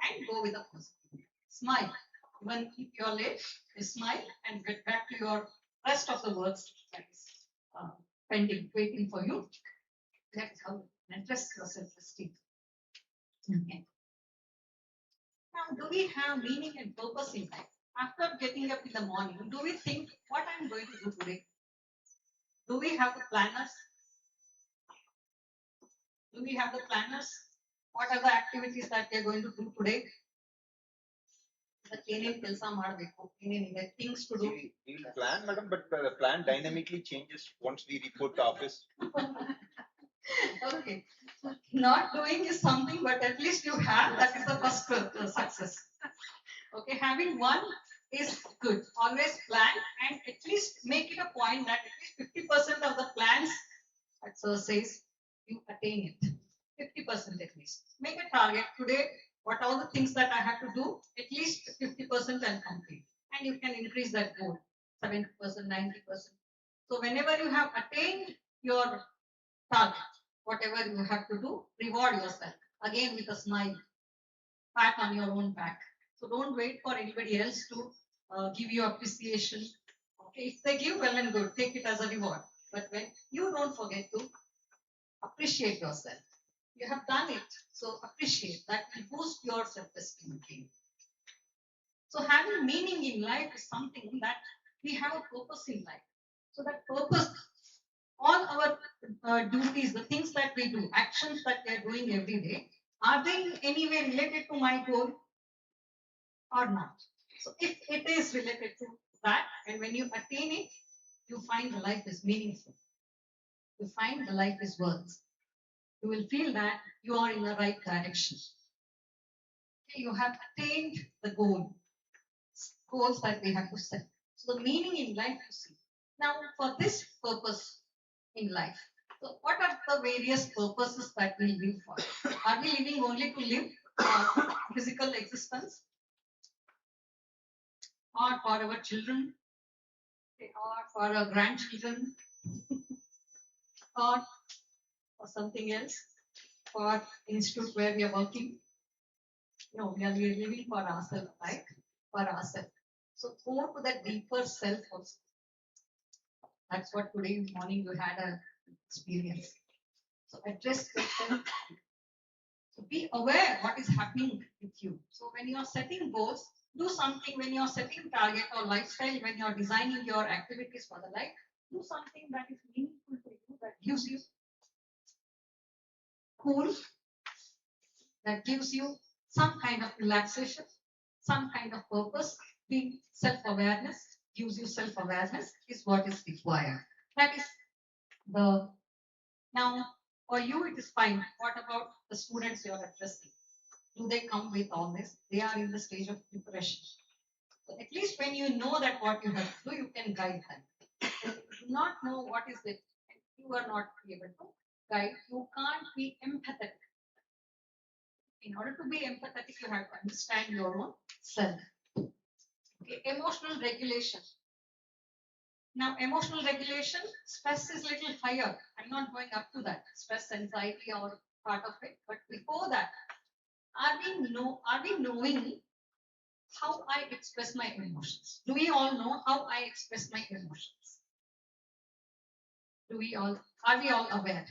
and go with a positive. Smile. Even if you're late, you smile and get back to your rest of the works that is pending, waiting for you. That's how you address your self-esteem. Okay. Now, do we have meaning and purpose in life? After getting up in the morning, do we think what I'm going to do today? Do we have the planners? Do we have the planners? What are the activities that we are going to do today? ಏನೇನ್ ಕೆಲಸ ಮಾಡಬೇಕು ಏನೇನಿದೆ things to do We will plan, madam, but the plan dynamically changes once we report to office. Okay, not doing is something, but at least you have, that is the first success. Okay, having one is good. Always plan and at least make it a point that at least 50% of the plans that sir says you attain it. 50% at least. Make a target today. What all the things that I have to do, at least 50% I'll complete. And you can increase that goal 70%, 90%. So whenever you have attained your target, whatever you have to do, reward yourself again with a smile, pat on your own back. So don't wait for anybody else to give you appreciation. Okay, if they give, well and good, take it as a reward. But when you don't forget to appreciate yourself, you have done it, so appreciate. That will boost your self-esteem again. So having meaning in life is something that we have a purpose in life. So that purpose, all our duties, the things that we do, actions that we are doing every day, are they in any way related to my goal or not? So if it is related to that, and when you attain it, you find the life is meaningful. You find the life is worth. You will feel that you are in the right direction. Okay, you have attained the goals that we have to set. So the meaning in life you see. Now, for this purpose in life, so what are the various purposes that we live for? Are we living only to live physical existence? Or for our children? Or for our grandchildren? Or for something else? For institute where we are working? No, we are living for ourselves, right? For ourselves. So go to that deeper self also. That's what today morning you had an experience. So address yourself. So be aware what is happening with you. So when you are setting goals, do something. When you are setting target or lifestyle, when you are designing your activities for the life, do something that is meaningful to you, that gives you cool, that gives you some kind of relaxation, some kind of purpose. Being self-awareness gives you self-awareness is what is required. That is the now for you it is fine. What about the students you are addressing? Do they come with all this? They are in the stage of depression. So at least when you know that what you have to do, you can guide them. If you do not know what is it, and you are not able to guide, you can't be empathetic. In order to be empathetic, you have to understand your own self. Okay, emotional regulation. Now, emotional regulation, stress is little higher. I'm not going up to that. Stress, anxiety, or part of it. But before that, are we knowing how I express my emotions? Do we all know how I express my emotions? Are we all aware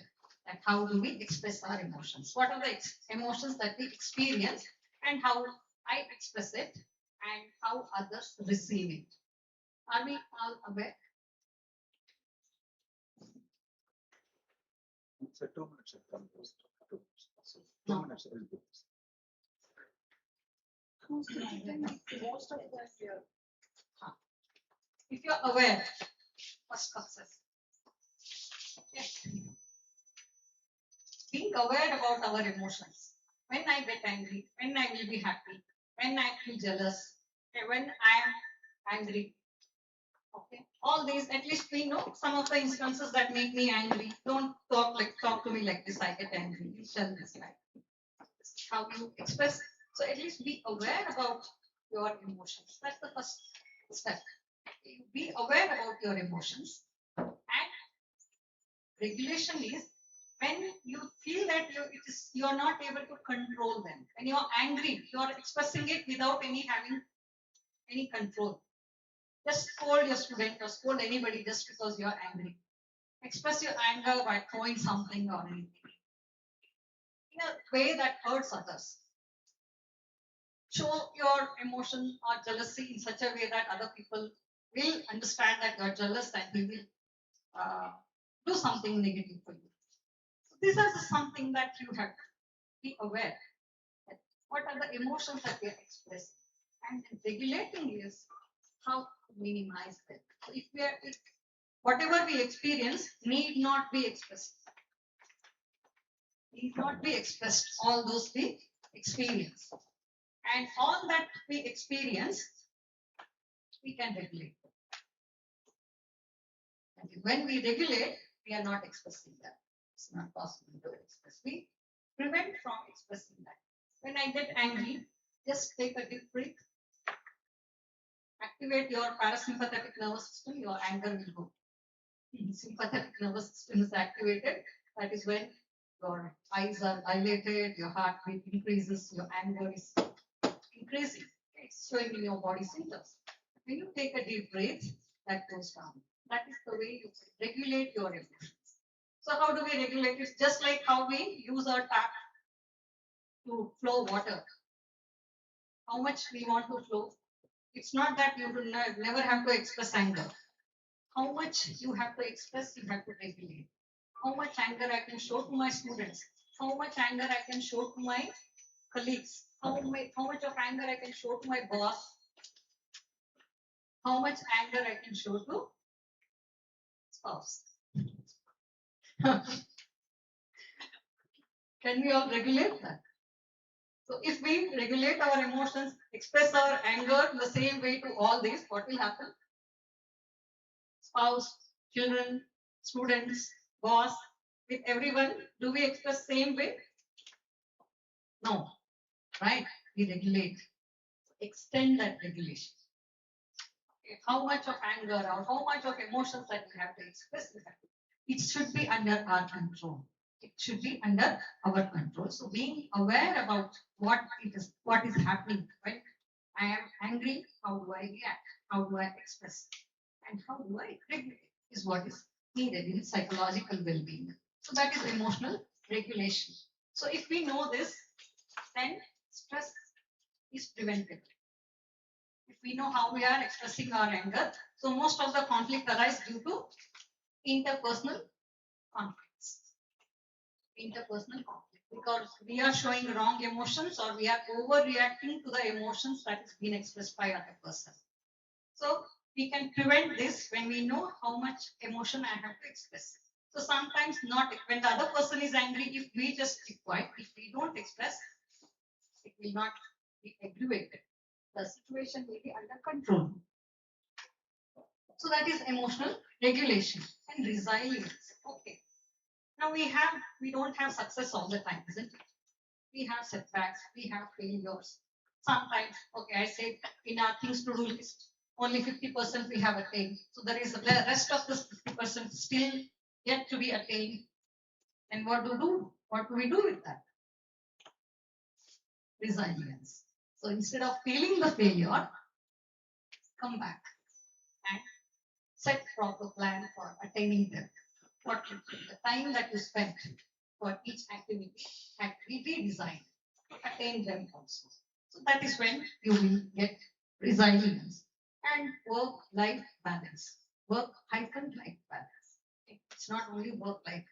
that how do we express our emotions? What are the emotions that we experience and how I express it and how others receive it? Are we all aware? So 2 minutes have come. 2 minutes. So 2 No. minutes is good. Most of them here. If you're aware, first success. Yes. Being aware about our emotions. When I get angry, when I will be happy, when I feel jealous, when I am angry. Okay. All these, at least we know some of the instances that make me angry. Don't talk to me like this. I get angry. You tell this like this is how you express. So at least be aware about your emotions. That's the first step. Be aware about your emotions. And regulation is when you feel that you are not able to control them. When you are angry, you are expressing it without having any control. Just scold your student or scold anybody just because you are angry. Express your anger by throwing something or anything in a way that hurts others. Show your emotion or jealousy in such a way that other people will understand that you are jealous and he will do something negative for you. So these are something that you have to be aware. That what are the emotions that we are expressing? And regulating is how to minimize them. So if whatever we experience need not be expressed. Need not be expressed. All those we experience. And all that we experience, we can regulate. And when we regulate, we are not expressing that. It's not possible to express. We prevent from expressing that. When I get angry, just take a deep breath. Activate your parasympathetic nervous system, your anger will go. Sympathetic nervous system is activated. That is when your eyes are dilated, your heartbeat increases, your anger is increasing. It's showing in your body symptoms. When you take a deep breath, that goes down. That is the way you regulate your emotions. So how do we regulate it? Just like how we use our tap to flow water. How much we want to flow. It's not that you will never have to express anger. How much you have to express, you have to regulate. How much anger I can show to my students. How much anger I can show to my colleagues. How much of anger I can show to my boss. How much anger I can show to spouse. Can we all regulate that? So if we regulate our emotions, express our anger in the same way to all these, what will happen? Spouse, children, students, boss, with everyone, do we express same way? No, right? We regulate. Extend that regulation. Okay. How much of anger or how much of emotions that we have to express, it should be under our control. It should be under our control. So being aware about what is happening when I am angry, how do I react? How do I express? And how do I regulate is what is needed in psychological well-being. So that is emotional regulation. So if we know this, then stress is prevented. If we know how we are expressing our anger, so most of the conflict arises due to interpersonal conflicts. Interpersonal conflict, because we are showing wrong emotions or we are overreacting to the emotions that is being expressed by other person. So we can prevent this when we know how much emotion I have to express. So sometimes not when the other person is angry, if we just keep quiet, if we don't express, it will not be aggravated. The situation will be under control. So that is emotional regulation and resilience. Okay. Now we don't have success all the time, isn't it? We have setbacks, we have failures. Sometimes, okay, I say in our things to do list, only 50% we have attained. So there is the rest of this 50% still yet to be attained. And what do we do? What do we do with that? Resilience. So instead of feeling the failure, come back and set proper plan for attaining them. What the time that you spent for each activity designed to attain them also. So that is when you will get resilience and work-life balance. Work-life balance. It's not only work-life.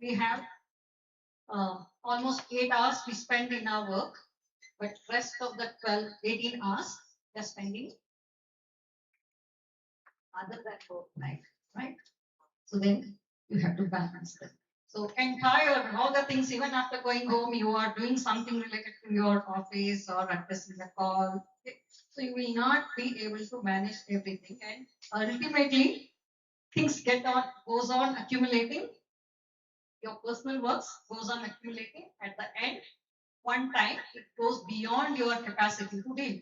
We have almost 8 hours we spend in our work, but rest of the 18 hours we are spending other than work-life, right? So then you have to balance them. So entire all the things, even after going home, you are doing something related to your office or addressing the call. Okay? So you will not be able to manage everything, and ultimately things goes on accumulating. Your personal works goes on accumulating. At the end, one time it goes beyond your capacity to deal.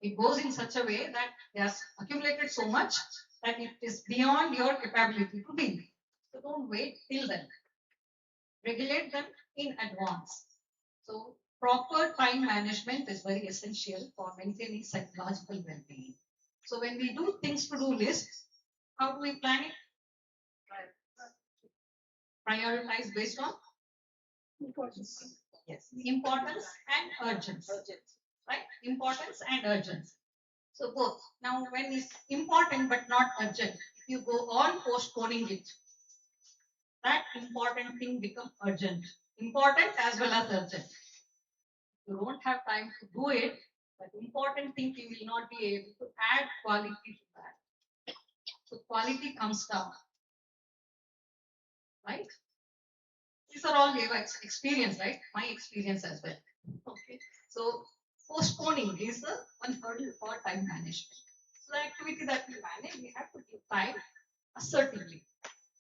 It goes in such a way that it has accumulated so much that it is beyond your capability to deal. So don't wait till then. Regulate them in advance. So proper time management is very essential for maintaining psychological well-being. So when we do things to do list, how do we plan it? Prioritize based on Importance. yes, importance and urgency. Right? Importance and urgency. So both. Now when it's important but not urgent, if you go on postponing it, that important thing become urgent. Important as well as urgent. You don't have time to do it, but important thing you will not be able to add quality to that. So quality comes down. Right? These are all your experience, right? My experience as well. Okay. So postponing is the one hurdle for time management. So the activity that we manage, we have to give time assertively.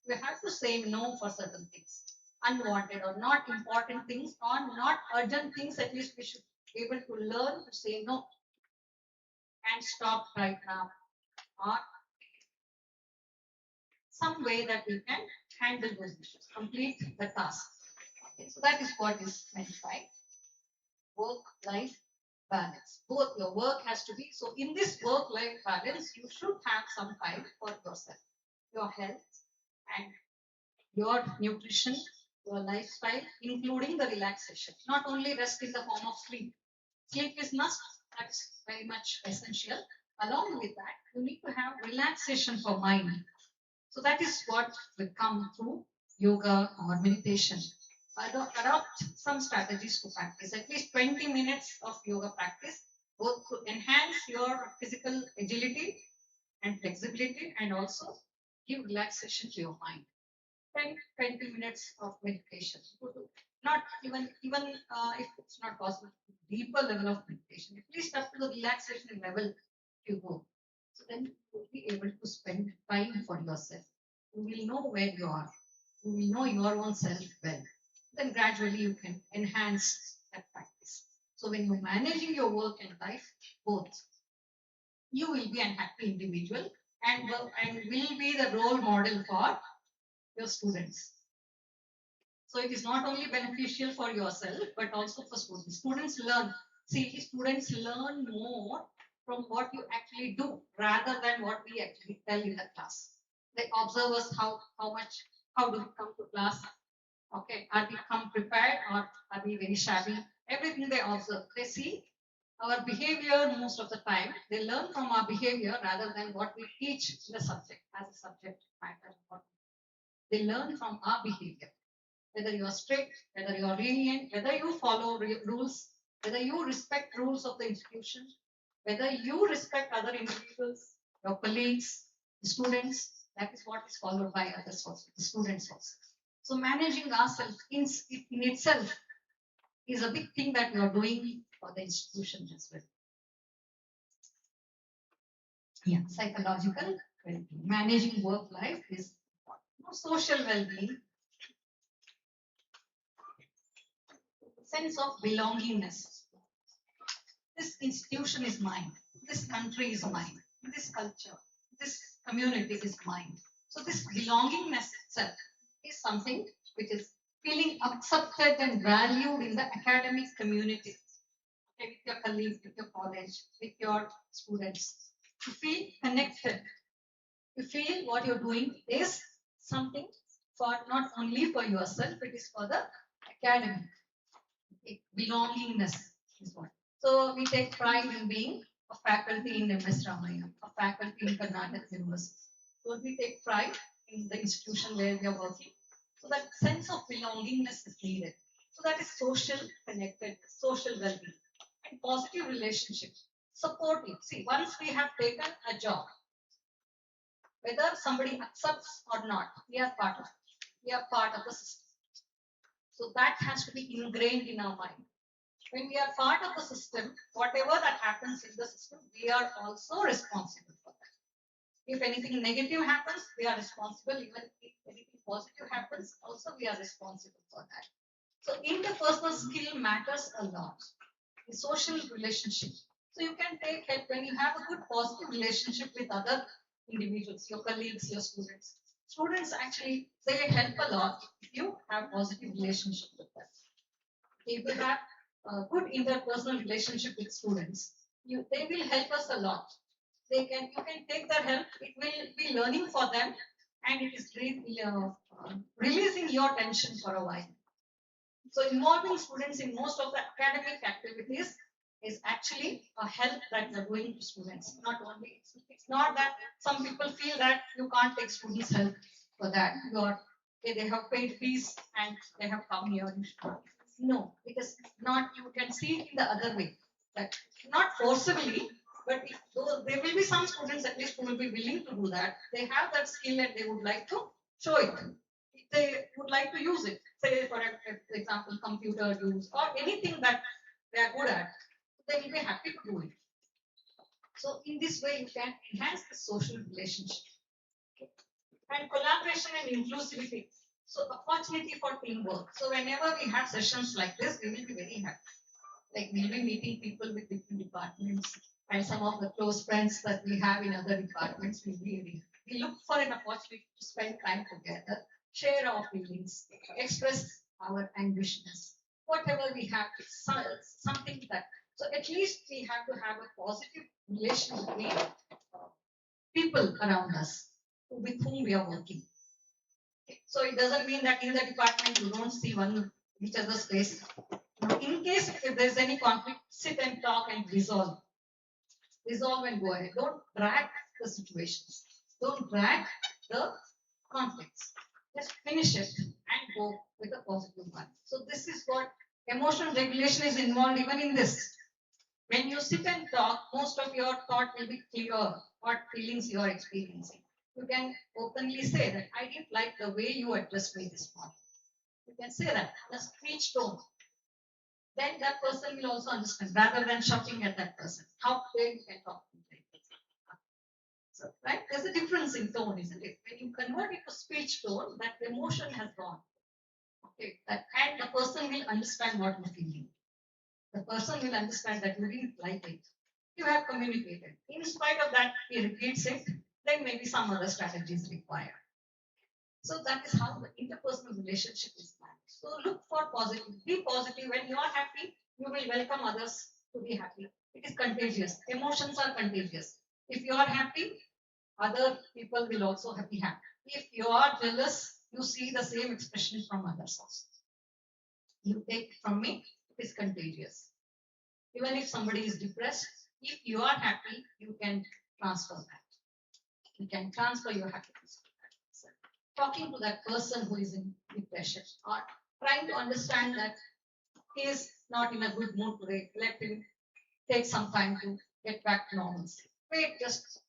We have to say no for certain things. Unwanted or not important things or not urgent things, at least we should be able to learn to say no and stop right now. Or some way that we can handle those issues, complete the task. Okay, so that is what is meant by work-life balance. Both your work has to be, so in this work-life balance, you should have some time for yourself, your health and your nutrition, your lifestyle, including the relaxation. Not only rest in the form of sleep. Sleep is must, that's very much essential. Along with that, you need to have relaxation for mind. So that is what will come through yoga or meditation. Adopt some strategies to practice. At least 20 minutes of yoga practice, both to enhance your physical agility and flexibility and also give relaxation to your mind. 10, 20 minutes of meditation. Not even if it's not possible, deeper level of meditation. At least up to the relaxation level you go. So then you will be able to spend time for yourself. You will know where you are. You will know your own self well. Then gradually you can enhance that practice. So when you're managing your work and life, both, you will be an happy individual and will be the role model for your students. So it is not only beneficial for yourself, but also for students. Students learn. See, students learn more from what you actually do rather than what we actually tell in the class. They observe us how do we come to class, Okay, are we come prepared or are we very shabby? Everything they observe, they see our behavior most of the time. They learn from our behavior rather than what we teach the subject as a subject matter. They learn from our behavior. Whether you are strict, whether you are lenient, whether you follow rules, whether you respect rules of the institution, whether you respect other individuals, your colleagues, the students, that is what is followed by others also, the students also. So managing ourselves in itself is a big thing that we are doing for the institution as well. Yeah, psychological well-being. Managing work life is social well-being, sense of belongingness. This institution is mine. This country is mine. This culture, this community is mine. So this belongingness itself is something which is feeling accepted and valued in the academic community. Okay, with your colleagues, with your college, with your students. You feel connected. You feel what you're doing is something for not only for yourself, it is for the academy. Belongingness is what. So we take pride in being a faculty in MS Ramayana, a faculty in Karnataka University. So we take pride in the institution where we are working. So that sense of belongingness is needed. So that is social connectedness, social well-being, and positive relationships. Supportive. See, once we have taken a job, whether somebody accepts or not, we are part of it. We are part of the system. So that has to be ingrained in our mind. When we are part of the system, whatever that happens in the system, we are also responsible for that. If anything negative happens, we are responsible. Even if anything positive happens, also we are responsible for that. So interpersonal skill matters a lot. The social relationship. So you can take help when you have a good positive relationship with other individuals, your colleagues, your students. Students actually, they help a lot if you have positive relationship with them. If you have a good interpersonal relationship with students, they will help us a lot. You can take their help. It will be learning for them, and it is releasing your tension for a while. So involving students in most of the academic activities is actually a help that you're doing to students. Not only it's not that some people feel that you can't take students' help for that. They have paid fees and they have come here. No, it is not. You can see it in the other way. That not forcibly, but if there will be some students at least who will be willing to do that. They have that skill and they would like to show it. They would like to use it. Say, for example, computer use or anything that they are good at. They will be happy to do it. So in this way, you can enhance the social relationship. Okay. And collaboration and inclusivity. So opportunity for teamwork. So whenever we have sessions like this, we will be very happy. Like we'll be meeting people with different departments and some of the close friends that we have in other departments. We look for an opportunity to spend time together, share our feelings, express our ambitions. Whatever we have, it's something that. So at least we have to have a positive relation between people around us with whom we are working. So it doesn't mean that in the department you don't see each other's face. In case if there's any conflict, sit and talk and resolve. Resolve and go ahead. Don't drag the situations. Don't drag the conflicts. Just finish it and go with a positive one. So this is what emotional regulation is involved even in this. When you sit and talk, most of your thought will be clear, what feelings you are experiencing. You can openly say that I didn't like the way you addressed me this morning. You can say that in a speech tone. Then that person will also understand rather than shouting at that person. How dare you can talk to them. So, right? There's a difference in tone, isn't it? When you convert it to speech tone, that emotion has gone. Okay, and the person will understand what you're feeling. The person will understand that you didn't like it. You have communicated. In spite of that, he repeats it, then maybe some other strategy is required. So that is how the interpersonal relationship is managed. So look for positive. Be positive. When you are happy, you will welcome others to be happy. It is contagious. Emotions are contagious. If you are happy, other people will also be happy. If you are jealous, you see the same expression from others also. You take from me, it is contagious. Even if somebody is depressed, if you are happy, you can transfer that. You can transfer your happiness to that person. Talking to that person who is in depression or trying to understand that he is not in a good mood today, let him take some time to get back to normalcy. Wait just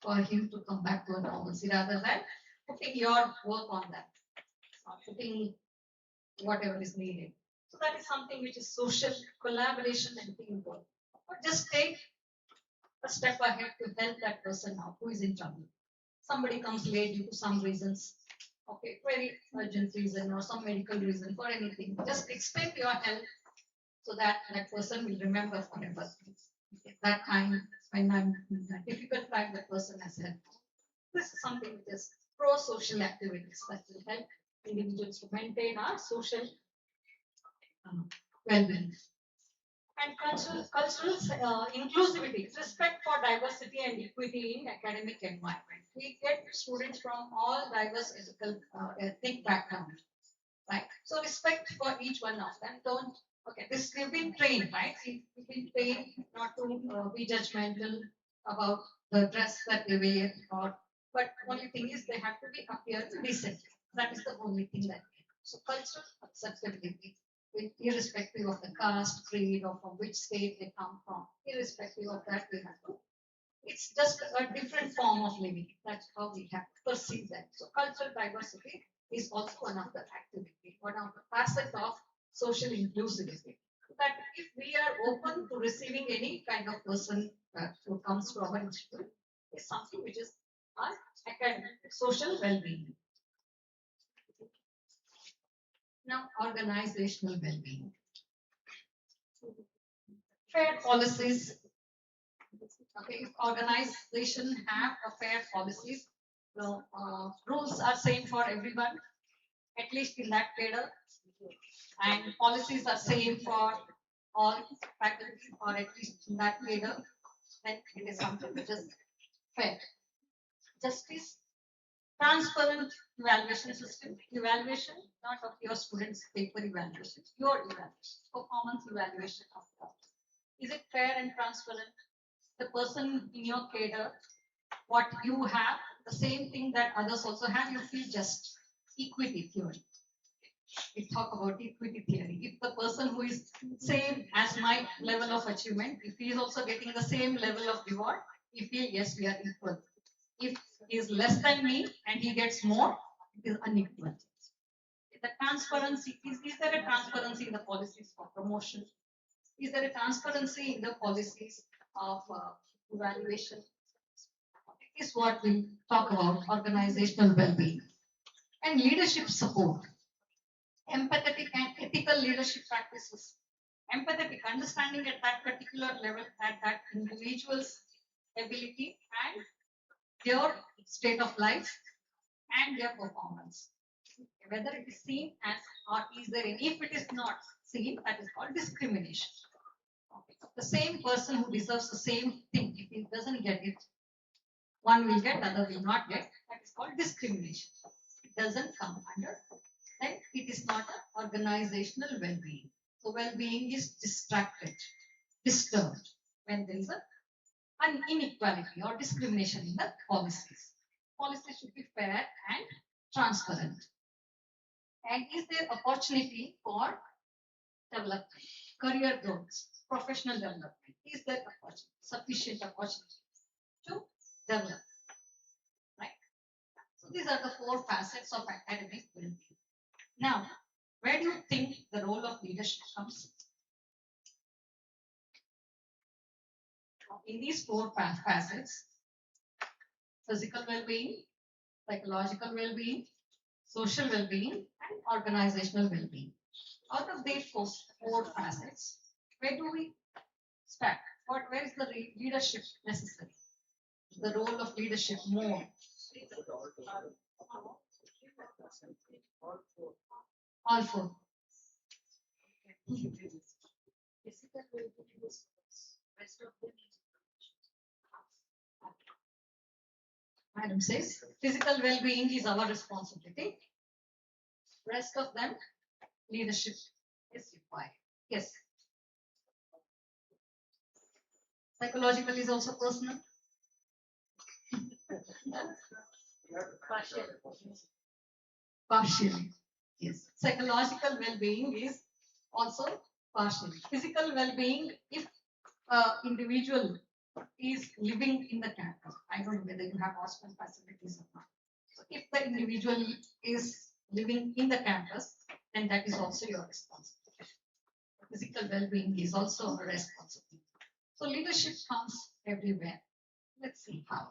for him to come back to a normalcy rather than putting your work on that or putting whatever is needed. So that is something which is social collaboration and teamwork. Or just take a step ahead to help that person out who is in trouble. Somebody comes late due to some reasons, okay, very urgent reason or some medical reason for anything. Just extend your help so that that person will remember forever. At that time, when I'm in a difficult time, the person has helped. This is something which is pro-social activities that will help individuals to maintain our social well-being. And cultural inclusivity, respect for diversity and equity in academic environment. We get students from all diverse ethnic backgrounds, right? So respect for each one of them. Don't, okay, this we've been trained, right? We've been trained not to be judgmental about the dress that they wear, but only thing is they have to be appear decently. That is the only thing that. So cultural acceptability, irrespective of the caste, creed, or from which state they come from, irrespective of that, we have to. It's just a different form of living. That's how we have to perceive that. So cultural diversity is also one of the activity, one of the facets of social inclusivity. That if we are open to receiving any kind of person who comes to our institute, is something which is our academic social well-being. Now, organizational well-being. Fair policies. Okay, if organization have a fair policies, the rules are same for everyone, at least in that cadre, and policies are same for all faculty, or at least in that cadre, then it is something which is fair. Justice, transparent evaluation system, evaluation not of your students' paper evaluation, your evaluation, performance evaluation of that. Is it fair and transparent? The person in your cadre, what you have, the same thing that others also have, you feel just. Equity theory. We talk about equity theory. If the person who is same as my level of achievement, if he is also getting the same level of reward, we feel yes, we are equal. If he is less than me and he gets more, it is unequal. The transparency, is there a transparency in the policies for promotion? Is there a transparency in the policies of evaluation? It is what we talk about organizational well-being. And leadership support. Empathetic and ethical leadership practices. Empathetic understanding at that particular level, at that individual's ability and their state of life and their performance. Whether it is seen as or is there any, if it is not seen, that is called discrimination. Okay. The same person who deserves the same thing, if he doesn't get it, one will get, other will not get. That is called discrimination. It doesn't come under, then it is not an organizational well-being. So well-being is distracted, disturbed when there is an inequality or discrimination in the policies. Policies should be fair and transparent. And is there opportunity for development, career growth, professional development? Is there opportunity, sufficient opportunity to develop? Right? So these are the four facets of academic well-being. Now, where do you think the role of leadership comes? In these four facets: physical well-being, psychological well-being, social well-being, and organizational well-being. Out of these four facets, where do we start? Where is the leadership necessary? The role of leadership more. All four. Madam says, physical well-being is our responsibility. Rest of them, leadership is required. Yes. Psychological is also personal. Partially. Yes. Psychological well-being is also partially. Physical well-being, if individual is living in the campus, I don't know whether you have hostel facilities or not. So if the individual is living in the campus, then that is also your responsibility. Physical well-being is also a responsibility. So leadership comes everywhere. Let's see how.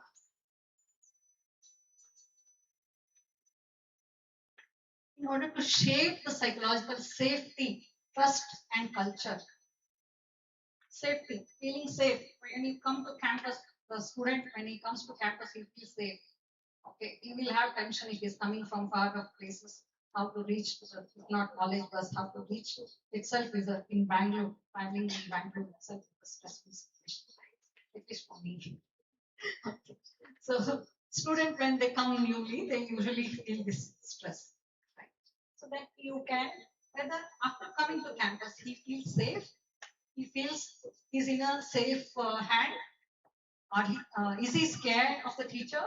In order to shape the psychological safety, trust, and culture. Safety, feeling safe. When you come to campus, the student, when he comes to campus, he feels safe. Okay, he will have tension if he's coming from far off places. How to reach, not college bus, how to reach itself is in Bangalore. Traveling in Bangalore itself is a stressful situation. At least for me. Okay. So, student when they come newly, they usually feel this stress. Right? So that you can, whether after coming to campus, he feels safe, he feels he's in a safe hand, or is he scared of the teacher,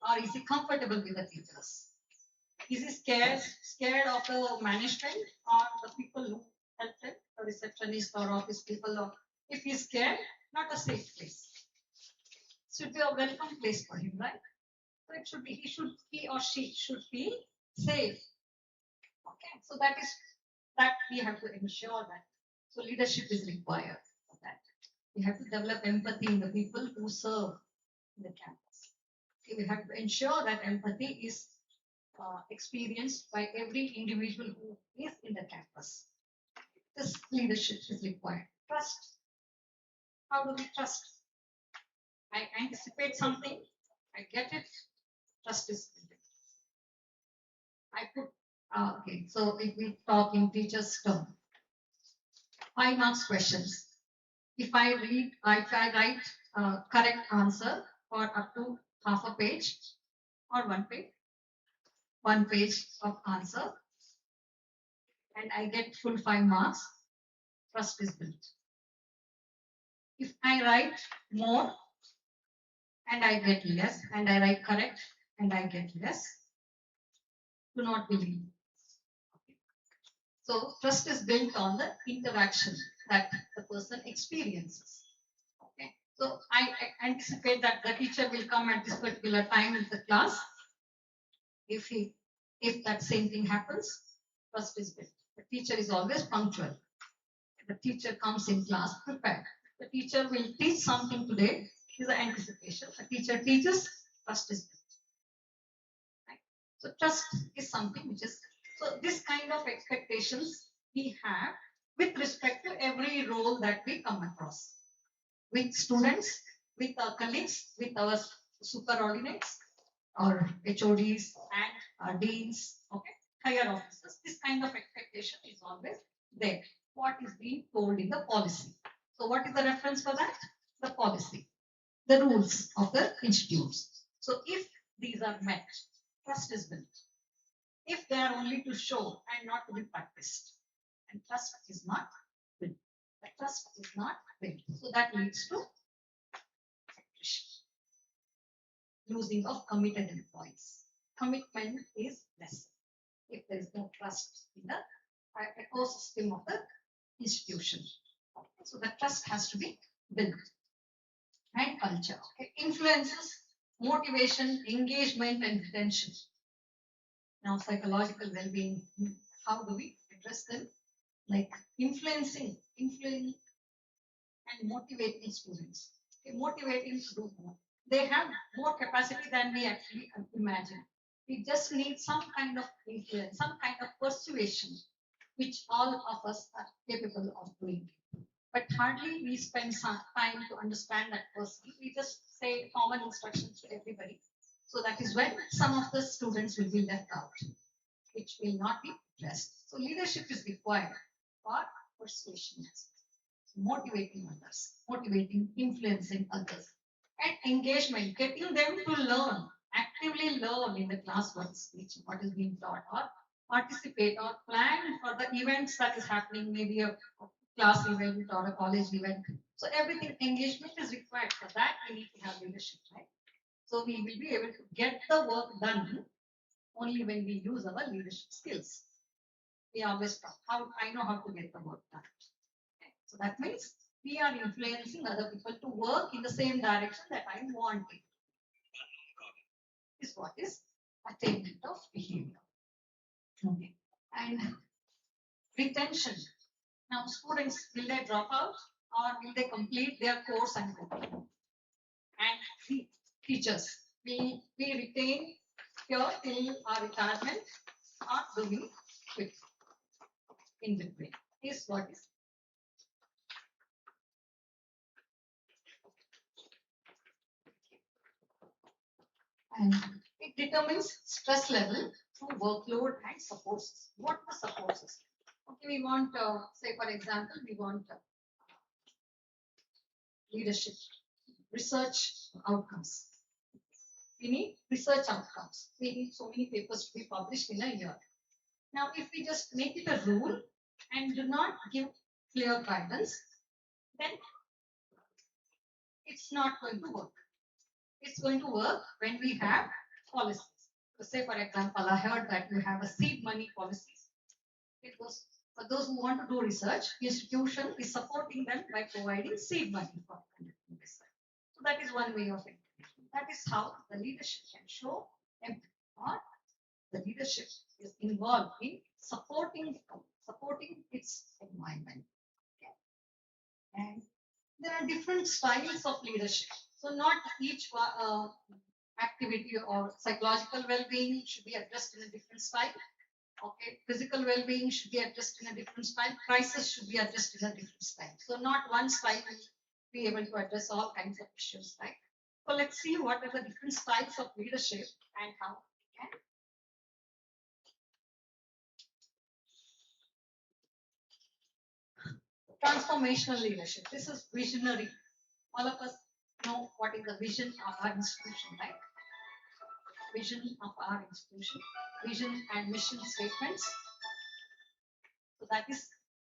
or is he comfortable with the teachers? Is he scared of the management or the people who help him, the receptionist or office people, or if he's scared, not a safe place. Should be a welcome place for him, right? So it should be, he or she should feel safe. Okay, so that we have to ensure that. So leadership is required for that. We have to develop empathy in the people who serve in the campus. Okay, we have to ensure that empathy is experienced by every individual who is in the campus. This leadership is required. Trust. How do we trust? I anticipate something, I get it, trust is built. I put, okay, so if we talk in teacher's term, 5 marks questions. If I write correct answer for up to half a page or 1 page of answer, and I get full 5 marks, trust is built. If I write more and I get less, and I write correct and I get less, do not believe. Okay. So trust is built on the interaction that the person experiences. Okay. So I anticipate that the teacher will come at this particular time in the class. If that same thing happens, trust is built. The teacher is always punctual. The teacher comes in class prepared. The teacher will teach something today. Is the anticipation. The teacher teaches, trust is built. Right? So trust is something which is, so this kind of expectations we have with respect to every role that we come across. With students, with our colleagues, with our superordinates, or HODs and our deans, okay, higher officers. This kind of expectation is always there. What is being told in the policy. So what is the reference for that? The policy, the rules of the institutes. So if these are met, trust is built. If they are only to show and not to be practiced, and trust is not built. The trust is not built. So that leads to losing of committed employees. Commitment is less if there is no trust in the ecosystem of the institution. Okay, so the trust has to be built. And culture. Okay. Influences motivation, engagement, and retention. Now, psychological well-being. How do we address them? Like influencing and motivating students. Okay, motivating to do more. They have more capacity than we actually imagine. We just need some kind of influence, some kind of persuasion, which all of us are capable of doing. But hardly we spend some time to understand that person. We just say common instructions to everybody. So that is when some of the students will be left out, which will not be addressed. So leadership is required for persuasion, motivating others, motivating, influencing others, and engagement, getting them to learn, actively learn in the class what is being taught, or participate or plan for the events that is happening, maybe a class event or a college event. So everything engagement is required. For that, we need to have leadership, right? So we will be able to get the work done only when we use our leadership skills. We always talk how I know how to get the work done. Okay. So that means we are influencing other people to work in the same direction that I want it. Is what is attainment of behavior. Okay. And retention. Now, students, will they drop out or will they complete their course and go? And teachers, will we retain here till our retirement or do we quit in between? Is what is. And it determines stress level through workload and support system. What the support system? Okay, we want, say for example, we want leadership, research outcomes. We need research outcomes. We need so many papers to be published in a year. Now, if we just make it a rule and do not give clear guidance, then it's not going to work. It's going to work when we have policies. So say, for example, I heard that you have a seed money policies. It goes for those who want to do research, institution is supporting them by providing seed money for conducting research. So that is one way of it. That is how the leadership can show empathy, or the leadership is involved in supporting its environment. Okay. And there are different styles of leadership. So not each activity or psychological well-being should be addressed in a different style. Okay, physical well-being should be addressed in a different style. Crisis should be addressed in a different style. So not one style will be able to address all kinds of issues, right? So let's see what are the different styles of leadership and how we can. Transformational leadership. This is visionary. All of us know what is the vision of our institution, right? Vision of our institution, vision and mission statements. So that is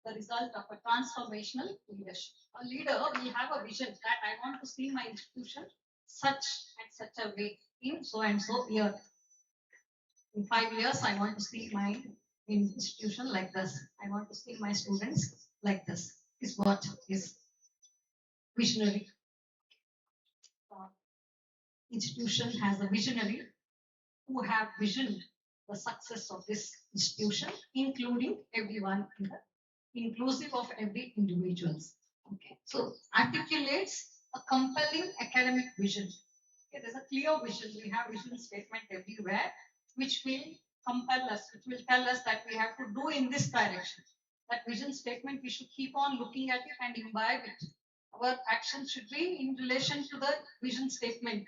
the result of a transformational leadership. A leader will have a vision that I want to see my institution such and such a way in so and so year. In 5 years, I want to see my institution like this. I want to see my students like this. Is what is visionary. Institution has a visionary who have visioned the success of this institution, including everyone in the inclusive of every individuals. Okay, so articulates a compelling academic vision. Okay, there's a clear vision. We have vision statement everywhere, which will compel us, which will tell us that we have to do in this direction. That vision statement, we should keep on looking at it and imbibe it. Our action should be in relation to the vision statement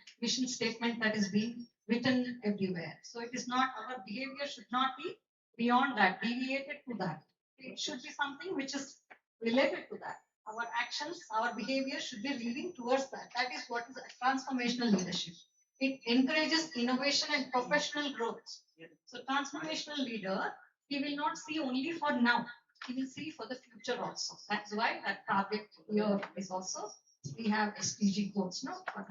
that is being written everywhere. So it is not, our behavior should not be beyond that, deviated to that. It should be something which is related to that. Our actions, our behavior should be leading towards that. That is what is a transformational leadership. It encourages innovation and professional growth. So transformational leader, he will not see only for now. He will see for the future also. That's why that target here is also, we have SDG goals now for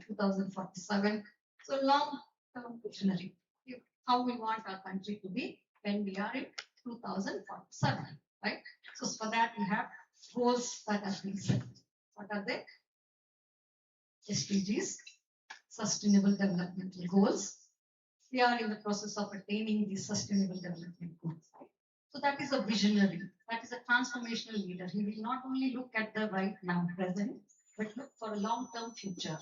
2047. So long-term visionary. How we want our country to be when we are in 2047, right? So for that we have goals that have been set. What are they? SDGs, Sustainable Development Goals. We are in the process of attaining these Sustainable Development Goals. Right? So that is a visionary. That is a transformational leader. He will not only look at the right now, present, but look for a long-term future.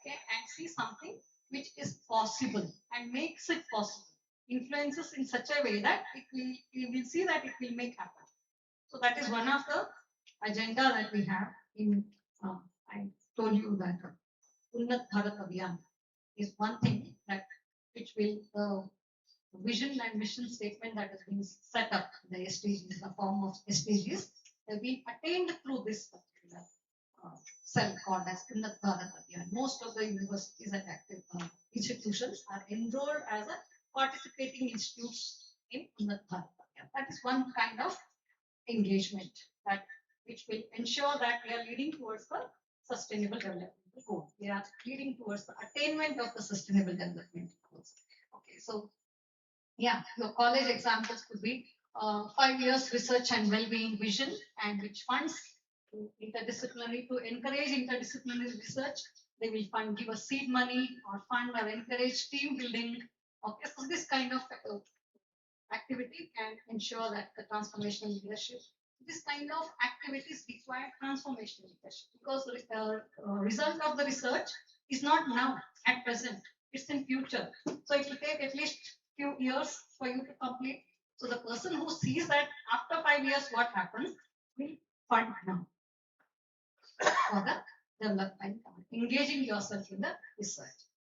Okay, and see something which is possible and makes it possible. Influences in such a way that we will see that it will make happen. So that is one of the agenda that we have in, I told you that Unnat Bharat Abhiyan is one thing that which will, the vision and mission statement that has been set up, the SDGs, the form of SDGs, have been attained through this particular cell called as Unnat Bharat Abhiyan. Most of the universities and active institutions are enrolled as a participating institutes in Unnat Bharat Abhiyan. That is one kind of engagement that which will ensure that we are leading towards the sustainable development goal. We are leading towards the attainment of the sustainable development goals. Okay, so yeah, your college examples could be 5 years research and well-being vision, and which funds interdisciplinary to encourage interdisciplinary research. They will fund, give a seed money or fund or encourage team building. Okay, so this kind of activity can ensure that the transformational leadership. This kind of activities require transformational leadership because the result of the research is not now at present; it's in future. So it will take at least few years for you to complete. So the person who sees that after 5 years what happens will fund now for the development, engaging yourself in the research.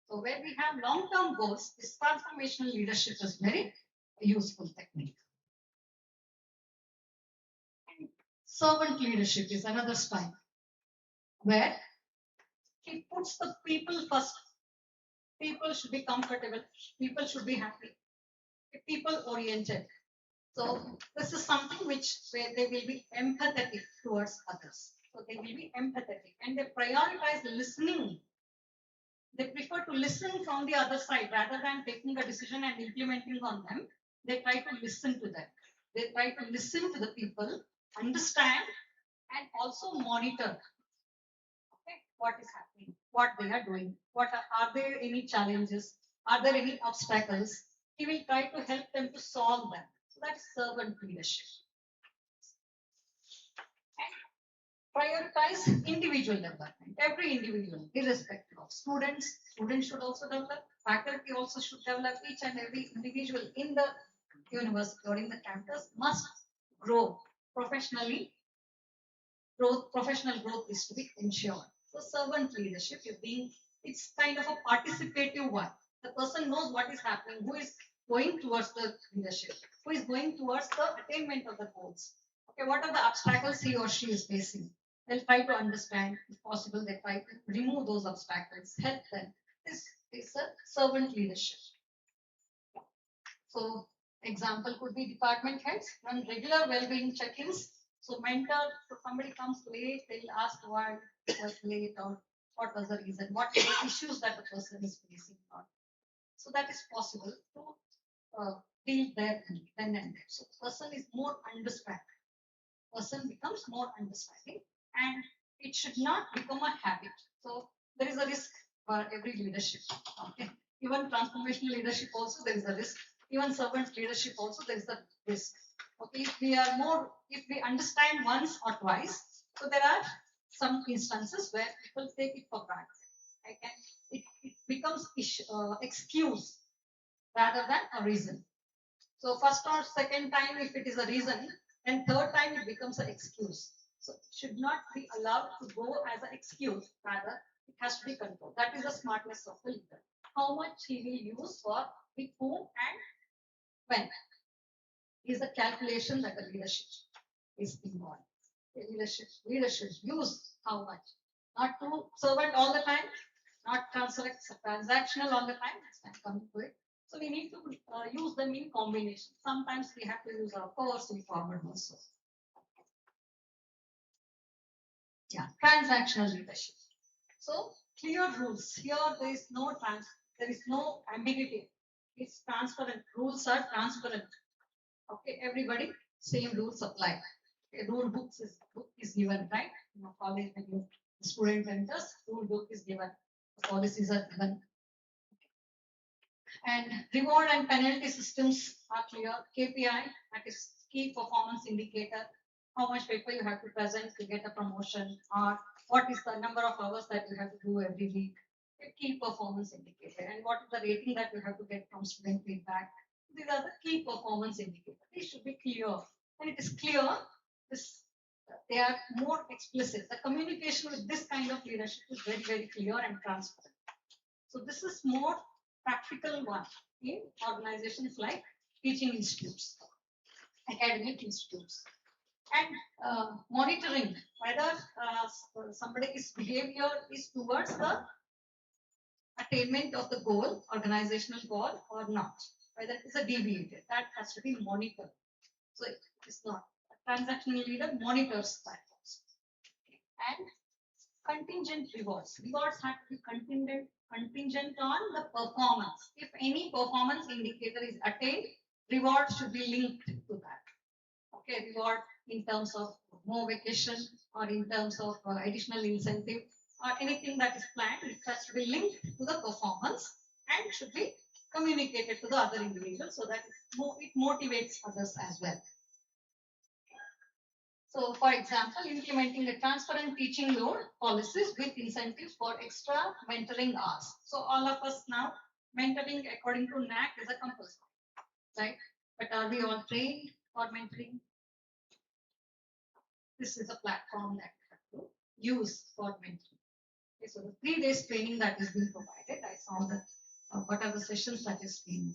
So where we have long-term goals, this transformational leadership is very useful technique. And servant leadership is another style where he puts the people first. People should be comfortable. People should be happy. People oriented. So this is something which where they will be empathetic towards others. So they will be empathetic and they prioritize listening. They prefer to listen from the other side rather than taking a decision and implementing on them. They try to listen to them. They try to listen to the people, understand, and also monitor. Okay, what is happening, what they are doing, are there any challenges, are there any obstacles? He will try to help them to solve them. So that's servant leadership. Prioritize individual development. Every individual, irrespective of students should also develop. Faculty also should develop. Each and every individual in the university or in the campus must grow professionally. Professional growth is to be ensured. So servant leadership is being, it's kind of a participative one. The person knows what is happening, who is going towards the leadership, who is going towards the attainment of the goals. Okay, what are the obstacles he or she is facing? They'll try to understand. If possible, they try to remove those obstacles, help them. This is a servant leadership. So, example could be department heads run regular well-being check-ins. So, mentor, so somebody comes late, they'll ask why it was late or what was the reason, what are the issues that the person is facing. So, that is possible to deal there then and there. So, person is more understanding. Person becomes more understanding and it should not become a habit. So there is a risk for every leadership. Okay. Even transformational leadership also there is a risk. Even servant leadership also there is a risk. Okay. If we understand once or twice, so there are some instances where people take it for granted. Okay. It becomes excuse rather than a reason. So first or second time, if it is a reason, then third time it becomes an excuse. So it should not be allowed to go as an excuse. Rather, it has to be controlled. That is the smartness of the leader. How much he will use for with whom and when is the calculation that the leadership is involved. The leadership use how much. Not to servant all the time, not transactional all the time. Let's come to it. So we need to use them in combination. Sometimes we have to use our powers in forward also. Yeah, transactional leadership. So clear rules. Here there is no ambiguity. It's transparent. Rules are transparent. Okay, everybody same rules apply. A rule book is given, right? College when the student enters, rule book is given. The policies are given. And reward and penalty systems are clear. KPI, that is key performance indicator. How much paper you have to present to get a promotion, or what is the number of hours that you have to do every week. A key performance indicator. And what is the rating that you have to get from student feedback. These are the key performance indicators. These should be clear. When it is clear, they are more explicit. The communication with this kind of leadership is very, very clear and transparent. So this is more practical one in organizations like teaching institutes, academic institutes, and monitoring whether somebody's behavior is towards the attainment of the goal, organizational goal, or not. whether it is a deviated, that has to be monitored. So it's not. A transactional leader monitors that also. And contingent rewards. Rewards have to be contingent on the performance. If any performance indicator is attained, reward should be linked to that. Okay, reward in terms of more vacation or in terms of additional incentive or anything that is planned, it has to be linked to the performance and should be communicated to the other individuals so that it motivates others as well. So, for example, implementing the transparent teaching load policies with incentives for extra mentoring hours. So, all of us now, mentoring according to NAC is a compulsory, right? But are we all trained for mentoring? This is a platform that we have to use for mentoring. Okay, so the 3 days training that is being provided, I saw that what are the sessions that is being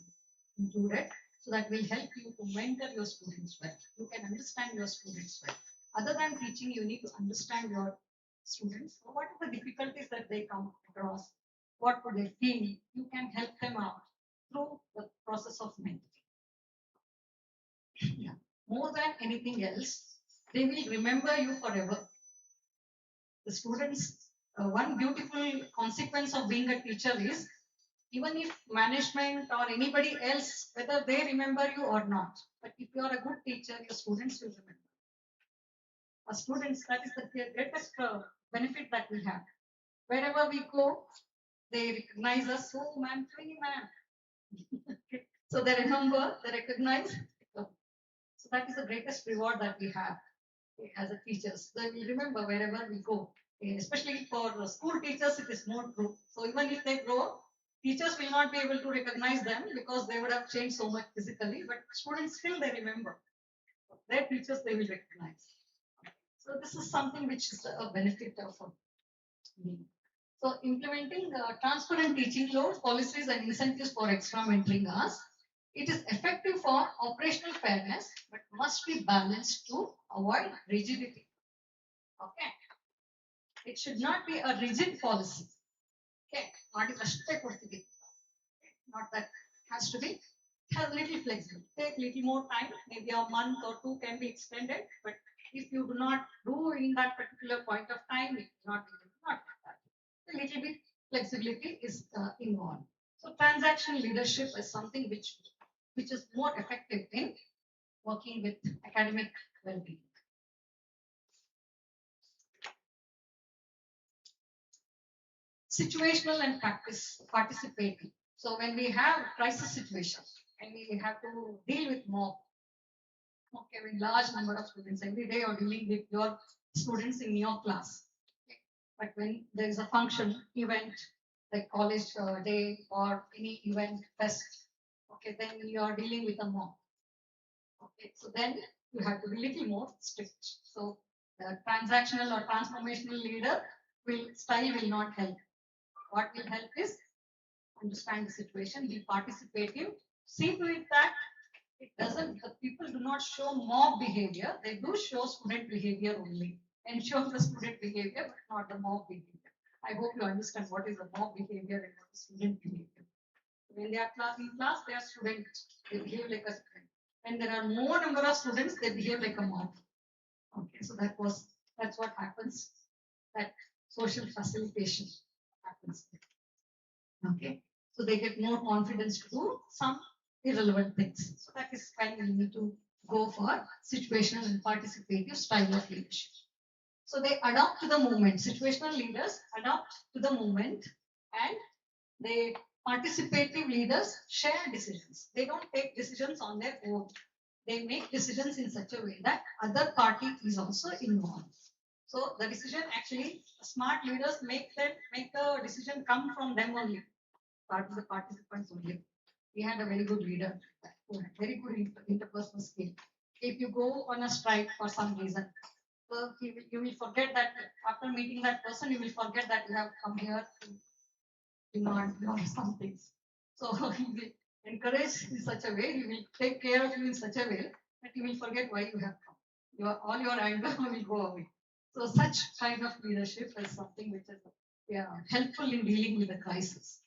included, so that will help you to mentor your students well. You can understand your students well. Other than teaching, you need to understand your students. So what are the difficulties that they come across? What would they feel? You can help them out through the process of mentoring. Yeah. More than anything else, they will remember you forever. The students, one beautiful consequence of being a teacher is, even if management or anybody else, whether they remember you or not, but if you are a good teacher, your students will remember. Our students, that is the greatest benefit that we have. Wherever we go, they recognize us. Oh, ma'am, pretty man. So they remember, they recognize. So that is the greatest reward that we have as a teachers. They will remember wherever we go. Especially for school teachers, it is more true. So even if they grow, teachers will not be able to recognize them because they would have changed so much physically, but students still they remember. Their teachers they will recognize. So this is something which is a benefit of me. So implementing transparent teaching load policies and incentives for extra mentoring hours. It is effective for operational fairness, but must be balanced to avoid rigidity. Okay. It should not be a rigid policy. Okay. Not that has to be, have little flexible. Take little more time, maybe a month or 2 can be extended, but if you do not do in that particular point of time, it is not like that. A little bit flexibility is involved. So transaction leadership is something which is more effective in working with academic well-being. Situational and participating. So when we have crisis situations and we have to deal with mob, okay, with large number of students every day, or dealing with your students in your class. Okay. But when there is a function, event, like college day or any event, fest, okay, then you are dealing with a mob. Okay, so then you have to be little more strict. So the transactional or transformational leader style will not help. What will help is understand the situation, be participative, see to it that the people do not show mob behavior, they do show student behavior only. Ensure the student behavior, but not the mob behavior. I hope you understand what is the mob behavior and what is student behavior. When they are in class, they are students, they behave like a student. When there are more number of students, they behave like a mob. Okay, so that's what happens. That social facilitation happens. Okay, so they get more confidence to do some irrelevant things. So that is when we need to go for situational and participative style of leadership. So they adapt to the movement. Situational leaders adapt to the movement, and they participative leaders share decisions. They don't take decisions on their own. They make decisions in such a way that other party is also involved. So the decision actually, smart leaders make the decision come from them only, part of the participants only. We had a very good leader who had very good interpersonal skill. If you go on a strike for some reason, so you will forget that after meeting that person, you will forget that you have come here to demand some things. So he will encourage in such a way, he will take care of you in such a way that you will forget why you have come. All your anger will go away. So such kind of leadership is something which is helpful in dealing with the crisis.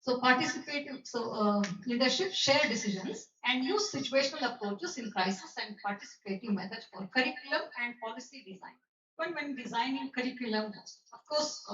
So participative, leadership, share decisions and use situational approaches in crisis and participative methods for curriculum and policy design. When designing curriculum, of course,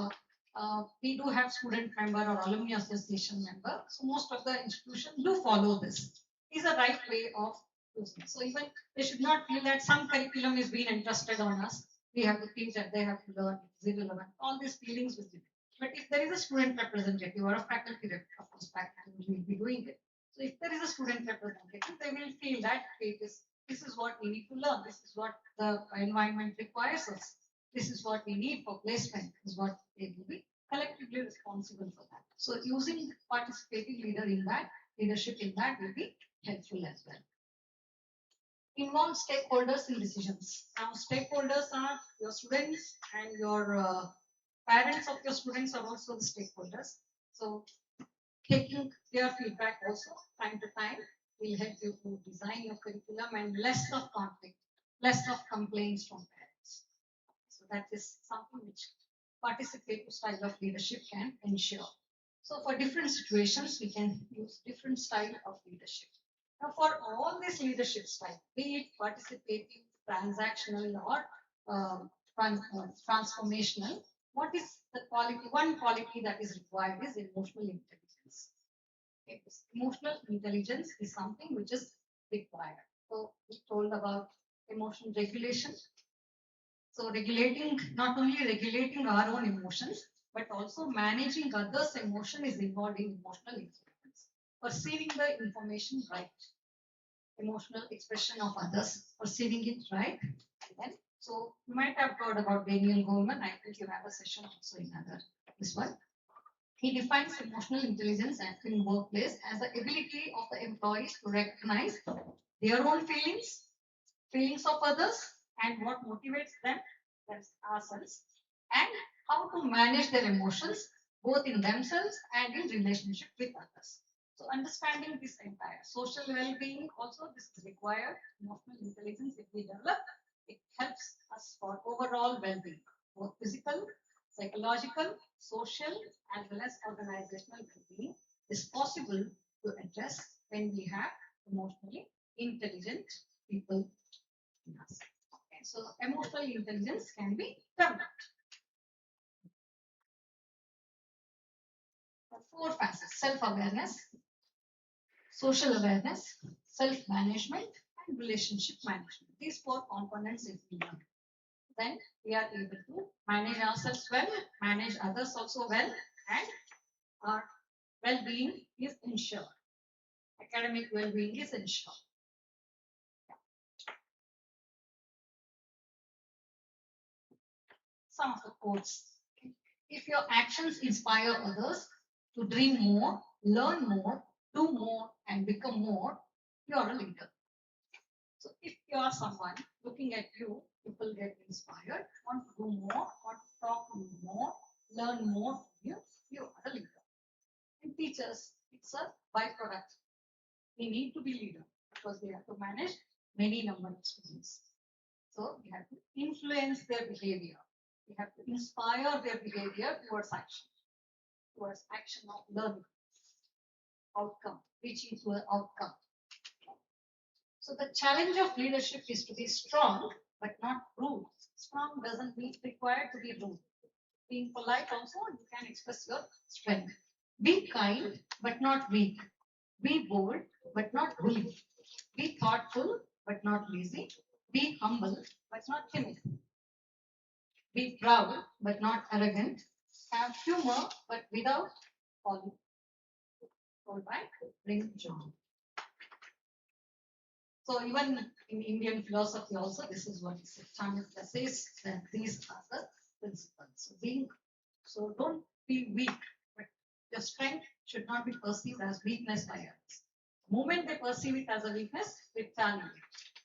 we do have student member or alumni association member. So most of the institutions do follow this. Is a right way of using. So even they should not feel that some curriculum is being entrusted on us. We have to teach and they have to learn. It's irrelevant. All these feelings will be. But if there is a student representative or a faculty rep, of course, faculty will be doing it. So if there is a student representative, they will feel that okay, this is what we need to learn. This is what the environment requires us. This is what we need for placement. This is what they will be collectively responsible for that. So using participating leadership in that will be helpful as well. Involve stakeholders in decisions. Now, stakeholders are your students and your parents of your students are also the stakeholders. So, taking their feedback also time to time will help you to design your curriculum and less of conflict, less of complaints from parents. So, that is something which participative style of leadership can ensure. So, for different situations, we can use different style of leadership. Now, for all this leadership style, be it participative, transactional, or transformational, what is the quality? One quality that is required is emotional intelligence. Okay, this emotional intelligence is something which is required. So, we told about emotion regulation. So, not only regulating our own emotions, but also managing others' emotion is involved in emotional intelligence. Perceiving the information right, emotional expression of others, perceiving it right. Then, so you might have heard about Daniel Goleman. I think you have a session also in this one. He defines emotional intelligence in workplace as the ability of the employees to recognize their own feelings, feelings of others, and what motivates them, ourselves, and how to manage their emotions both in themselves and in relationship with others. So understanding this entire social well-being also this is required. Emotional intelligence, if we develop, it helps us for overall well-being, both physical, psychological, social, as well as organizational well-being is possible to address when we have emotionally intelligent people in us. Okay, so emotional intelligence can be developed. Four phases: self-awareness, social awareness, self-management, and relationship management. These four components if we learn, then we are able to manage ourselves well, manage others also well, and our well-being is ensured. Academic well-being is ensured. Some of the quotes. If your actions inspire others to dream more, learn more, do more, and become more, you are a leader. So if you are someone looking at you, people get inspired, want to do more, want to talk to you more, learn more from you, you are a leader. And teachers, it's a byproduct. We need to be leader because we have to manage many number of students. So we have to influence their behavior. We have to inspire their behavior towards action of learning, outcome, reaching to an outcome. So the challenge of leadership is to be strong, but not rude. Strong doesn't mean required to be rude. Being polite also, you can express your strength. Be kind, but not weak. Be bold, but not bully. Be thoughtful, but not lazy. Be humble, but not timid. Be proud, but not arrogant. Have humor, but without folly. Told by Ring John. So even in Indian philosophy also, this is what it says. Chandra says that these are the principles. So don't be weak, but your strength should not be perceived as weakness by others. The moment they perceive it as a weakness, they retaliate.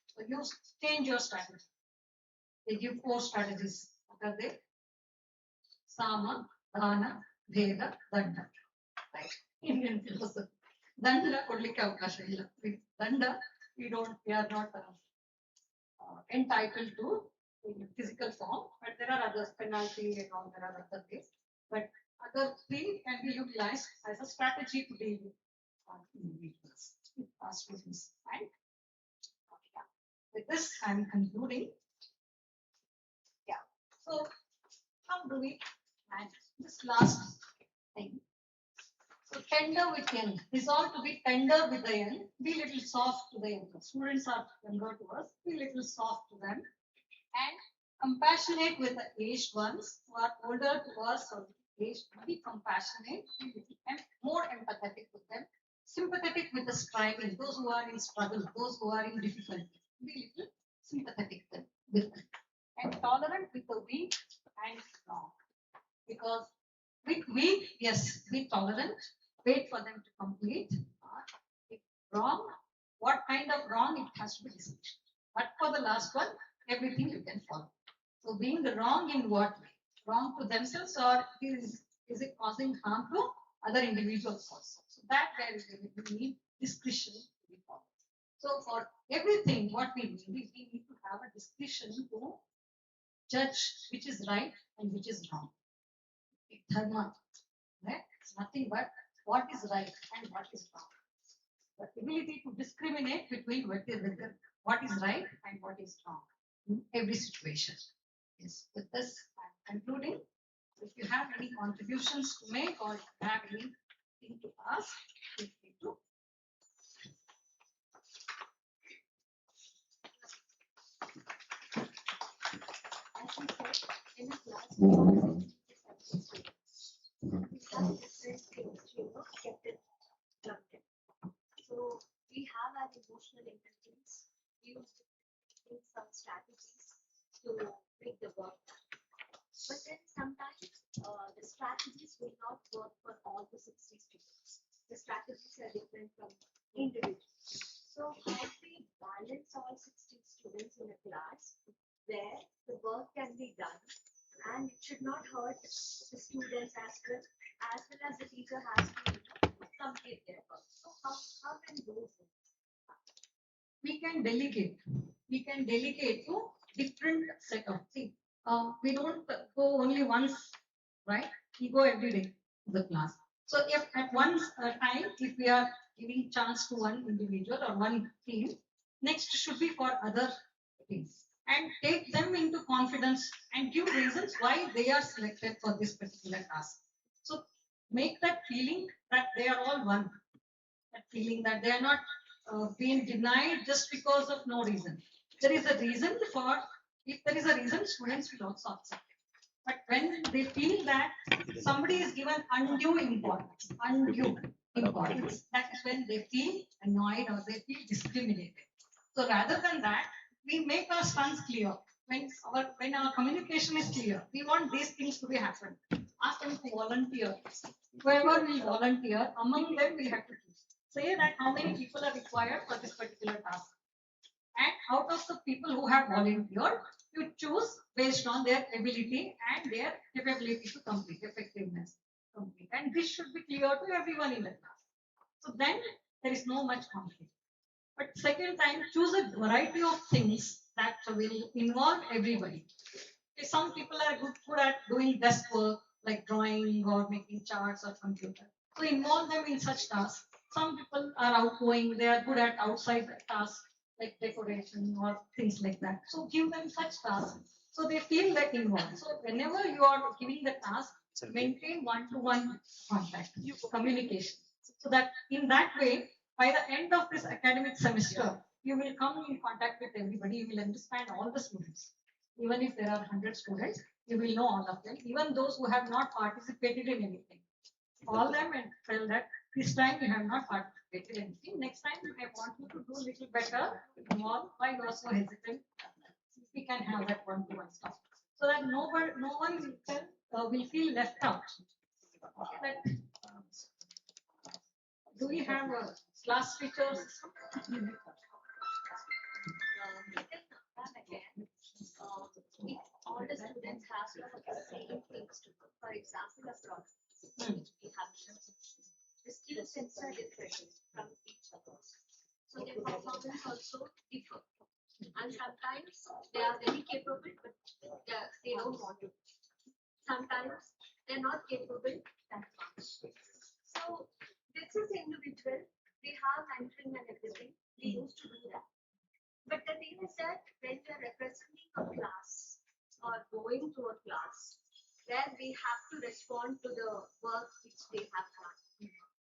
So you change your strategy. They give 4 strategies. What are they? Sama, Dana, Veda, Danda. Right? Indian philosophy. Danda ಕೊಡ್ಲಿಕ್ಕೆ ಅವಕಾಶ ಇಲ್ಲ. Danda, we are not entitled to in physical form, but there are other penalty and all, there are other things. But other three can be utilized as a strategy to deal with individuals, with our students. Right? Yeah. With this, I'm concluding. Yeah. So, how do we manage this last thing? So, tender with young. Resolve to be tender with the young. Be little soft to the younger. Students are younger to us. Be little soft to them. And compassionate with the aged ones who are older to us or aged. Be compassionate and more empathetic with them. Sympathetic with the striving, those who are in struggle, those who are in difficulty. Be little sympathetic with them. And tolerant with the weak and strong. Because with weak, yes, be tolerant, wait for them to complete. If wrong, what kind of wrong, it has to be discussed. But for the last one, everything you can follow. So being the wrong in what way? Wrong to themselves, or is it causing harm to other individuals also? So that way we need discretion to be followed. So for everything, what we need to have a discretion to judge which is right and which is wrong. Dharma, right? It's nothing but what is right and what is wrong. The ability to discriminate between what is right and what is wrong in every situation. Yes, with this, I'm concluding. If you have any contributions to make or have anything to ask, feel free to. As we said, in a class, we have different things, kept it plugged in. So we have our emotional intelligence, we use some strategies to make the work done. But then sometimes the strategies will not work for all the 60 students. The strategies are different from individuals. So how do we balance all 60 students in a class where the work can be done and it should not hurt the students as well as the teacher has to complete their work. So how can those We can delegate. We can delegate to different set of things. We don't go only once, right? We go every day to the class. So if at one time, if we are giving chance to one individual or one team, next should be for other teams. And take them into confidence and give reasons why they are selected for this particular task. So make that feeling that they are all one. That feeling that they are not being denied just because of no reason. There is a reason for, if there is a reason, students will also accept it. But when they feel that somebody is given undue importance, that is when they feel annoyed or they feel discriminated. So rather than that, we make our stance clear. When our communication is clear, we want these things to be happen. Ask them to volunteer. Whoever will volunteer, among them we have to choose. Say that how many people are required for this particular task. And out of the people who have volunteered, you choose based on their ability and their capability to complete, effectiveness. Complete. And this should be clear to everyone in the class. So then there is no much conflict. But second time, choose a variety of things that will involve everybody. Okay, some people are good at doing desk work like drawing or making charts or computer. So involve them in such tasks. Some people are outgoing, they are good at outside tasks like decoration or things like that. So give them such tasks so they feel like involved. So whenever you are giving the task, maintain one-to-one contact, communication. So that in that way, by the end of this academic semester, you will come in contact with everybody, you will understand all the students. Even if there are 100 students, you will know all of them, even those who have not participated in anything. Call them and tell that this time you have not participated in anything. Next time I want you to do a little better. Why you are so hesitant? We can have that one-to-one stuff. So that no one will feel left out. That, do we have a class features? if all the students have the same things to do, for example, a project which we have the skill sets are different from each other. So their performance also differ. And sometimes they are very capable, but they don't want to. Sometimes they're not capable that much. So this is individual. We have mentoring and everything. We used to do that. But the thing is that when we are representing a class or going to a class, where we have to respond to the work which they have done.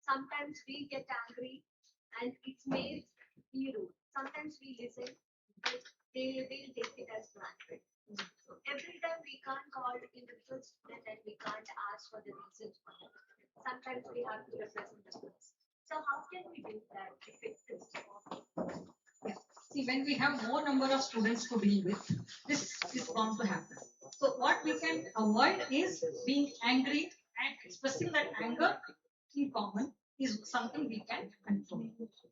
Sometimes we get angry and it may be rude. Sometimes we listen, but they will take it as granted. So every time we can't call individual student and we can't ask for the reasons for it. Sometimes we have to represent the class. So how can we do that effective? See, when we have more number of students to deal with, this is bound to happen. So what we can avoid is being angry and expressing that anger in common is something we can control.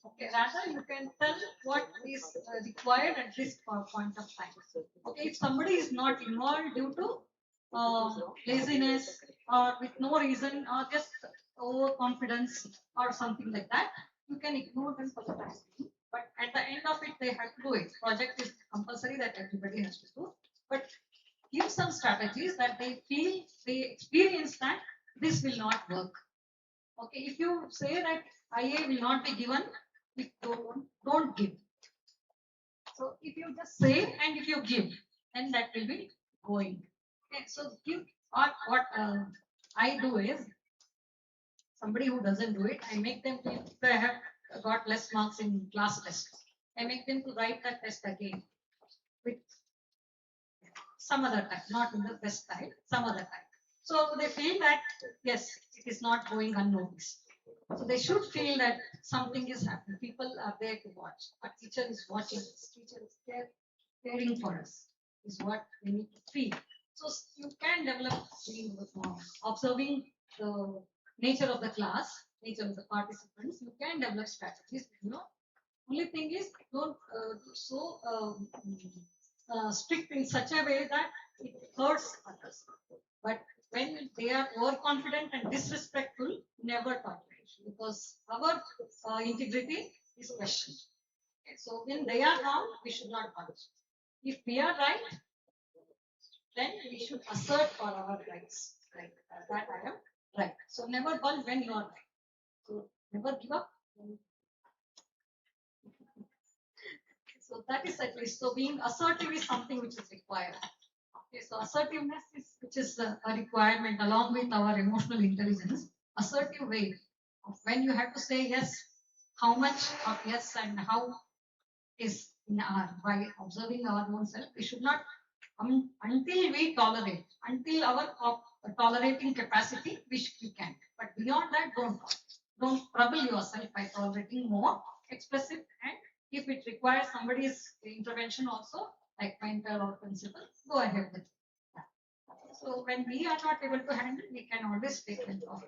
Okay, rather you can tell what is required at this point of time. Okay, if somebody is not involved due to laziness or with no reason or just overconfidence or something like that, you can ignore them for the time being. But at the end of it, they have to do it. Project is compulsory that everybody has to do. But give some strategies that they feel, they experience that this will not work. Okay, if you say that IA will not be given, if don't give. So if you just say and if you give, then that will be going. Okay, so give or what I do is somebody who doesn't do it, I make them if they have got less marks in class test. I make them to write that test again with some other time, not in the best time, some other time. So they feel that yes, it is not going unnoticed. So they should feel that something is happening. People are there to watch. Our teacher is watching us. Teacher is there, caring for us. Is what we need to feel. So you can develop observing the nature of the class, nature of the participants. You can develop strategies. Only thing is don't strict in such a way that it hurts others. But when they are overconfident and disrespectful, never tolerate because our integrity is questioned. Okay, so when they are wrong, we should not punish. If we are right, then we should assert for our rights. Like that I am right. So never budge when you are right. So never give up. So that is at least. So being assertive is something which is required. Okay, so assertiveness is which is a requirement along with our emotional intelligence. Assertive way of when you have to say yes, how much of yes and how is in our by observing our own self. We should not until we tolerate, until our tolerating capacity, we can. But beyond that, don't trouble yourself by tolerating more. Express it, and if it requires somebody's intervention also, like mentor or principal, go ahead with that. So when we are not able to handle, we can always take control.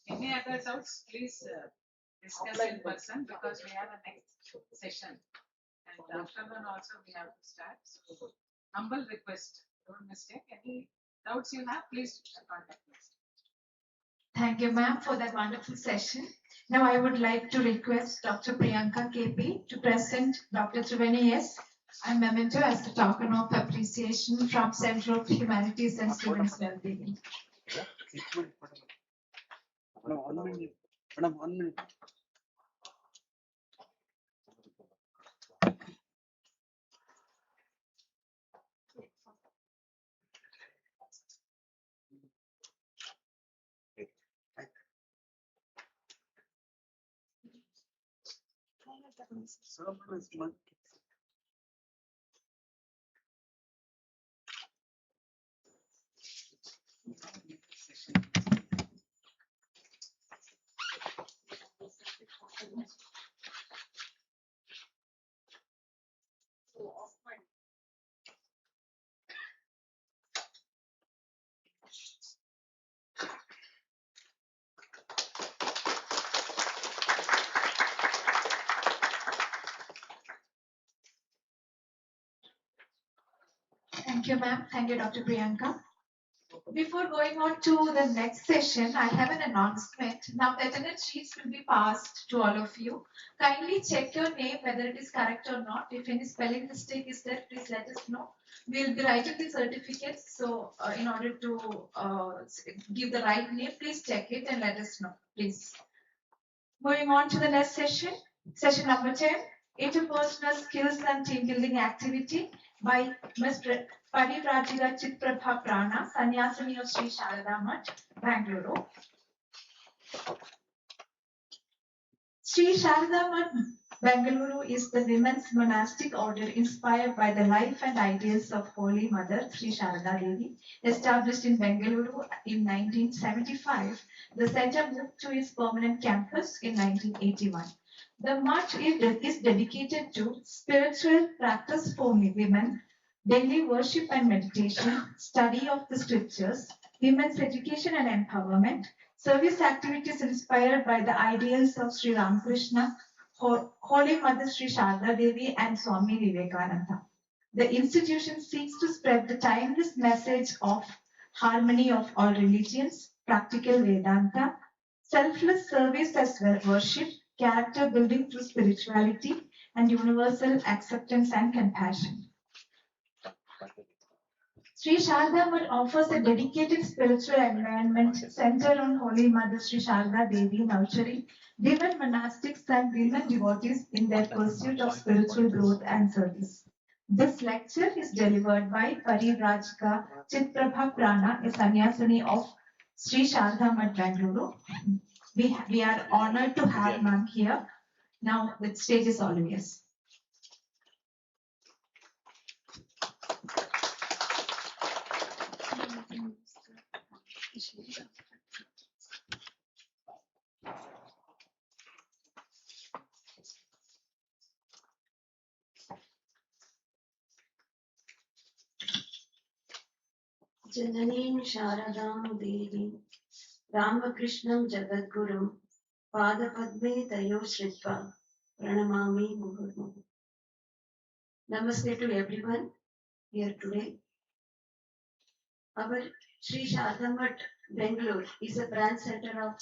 Any other doubts, please discuss in person because we have a next session. And afternoon also we have to start. So humble request, don't mistake. Any doubts you have, please contact us. Thank you, ma'am, for that wonderful session. Now I would like to request Dr. Priyanka KP to present Dr. Triveni S. and memento as the token of appreciation from Center of Humanities and Students' Wellbeing. Madam, 1 minute. Madam, 1 minute. Thank you, ma'am. Thank you, Dr. Priyanka. Before going on to the next session, I have an announcement. Now, the attendance sheets will be passed to all of you. Kindly check your name whether it is correct or not. If any spelling mistake is there, please let us know. We'll be writing the certificates. So, in order to give the right name, please check it and let us know, please. Moving on to the next session, session number 10, interpersonal skills and team building activity by Ms. Parivrajika Chitprabha Prana, Sannyasini of Sri Sharada Mutt, Bangalore. Sri Sharada Mutt, Bangalore is the women's monastic order inspired by the life and ideals of Holy Mother Sri Sharada Devi, established in Bangalore in 1975. The center moved to its permanent campus in 1981. The mutt is dedicated to spiritual practice for women, daily worship and meditation, study of the scriptures, women's education and empowerment, service activities inspired by the ideals of Sri Ramakrishna, Holy Mother Sri Sharda Devi and Swami Vivekananda. The institution seeks to spread the timeless message of harmony of all religions, practical Vedanta, selfless service as well worship, character building through spirituality, and universal acceptance and compassion. Sri Sharda Mutt offers a dedicated spiritual environment centered on Holy Mother Sri Sharda Devi, nurturing women monastics and women devotees in their pursuit of spiritual growth and service. This lecture is delivered by Parivrajika Chitprabha Prana, a sannyasini of Sri Sharda Mutt, Bangalore. We are honored to have ma'am here. Now the stage is all yours. जननीं शारदां देवीं रामकृष्णं जगद्गुरुं पादपद्मे तयो श्रित्वा pranamami मुहुर्मुहुः. Namaste to everyone here today. Our Sri Sharda Mutt, Bangalore is a branch center of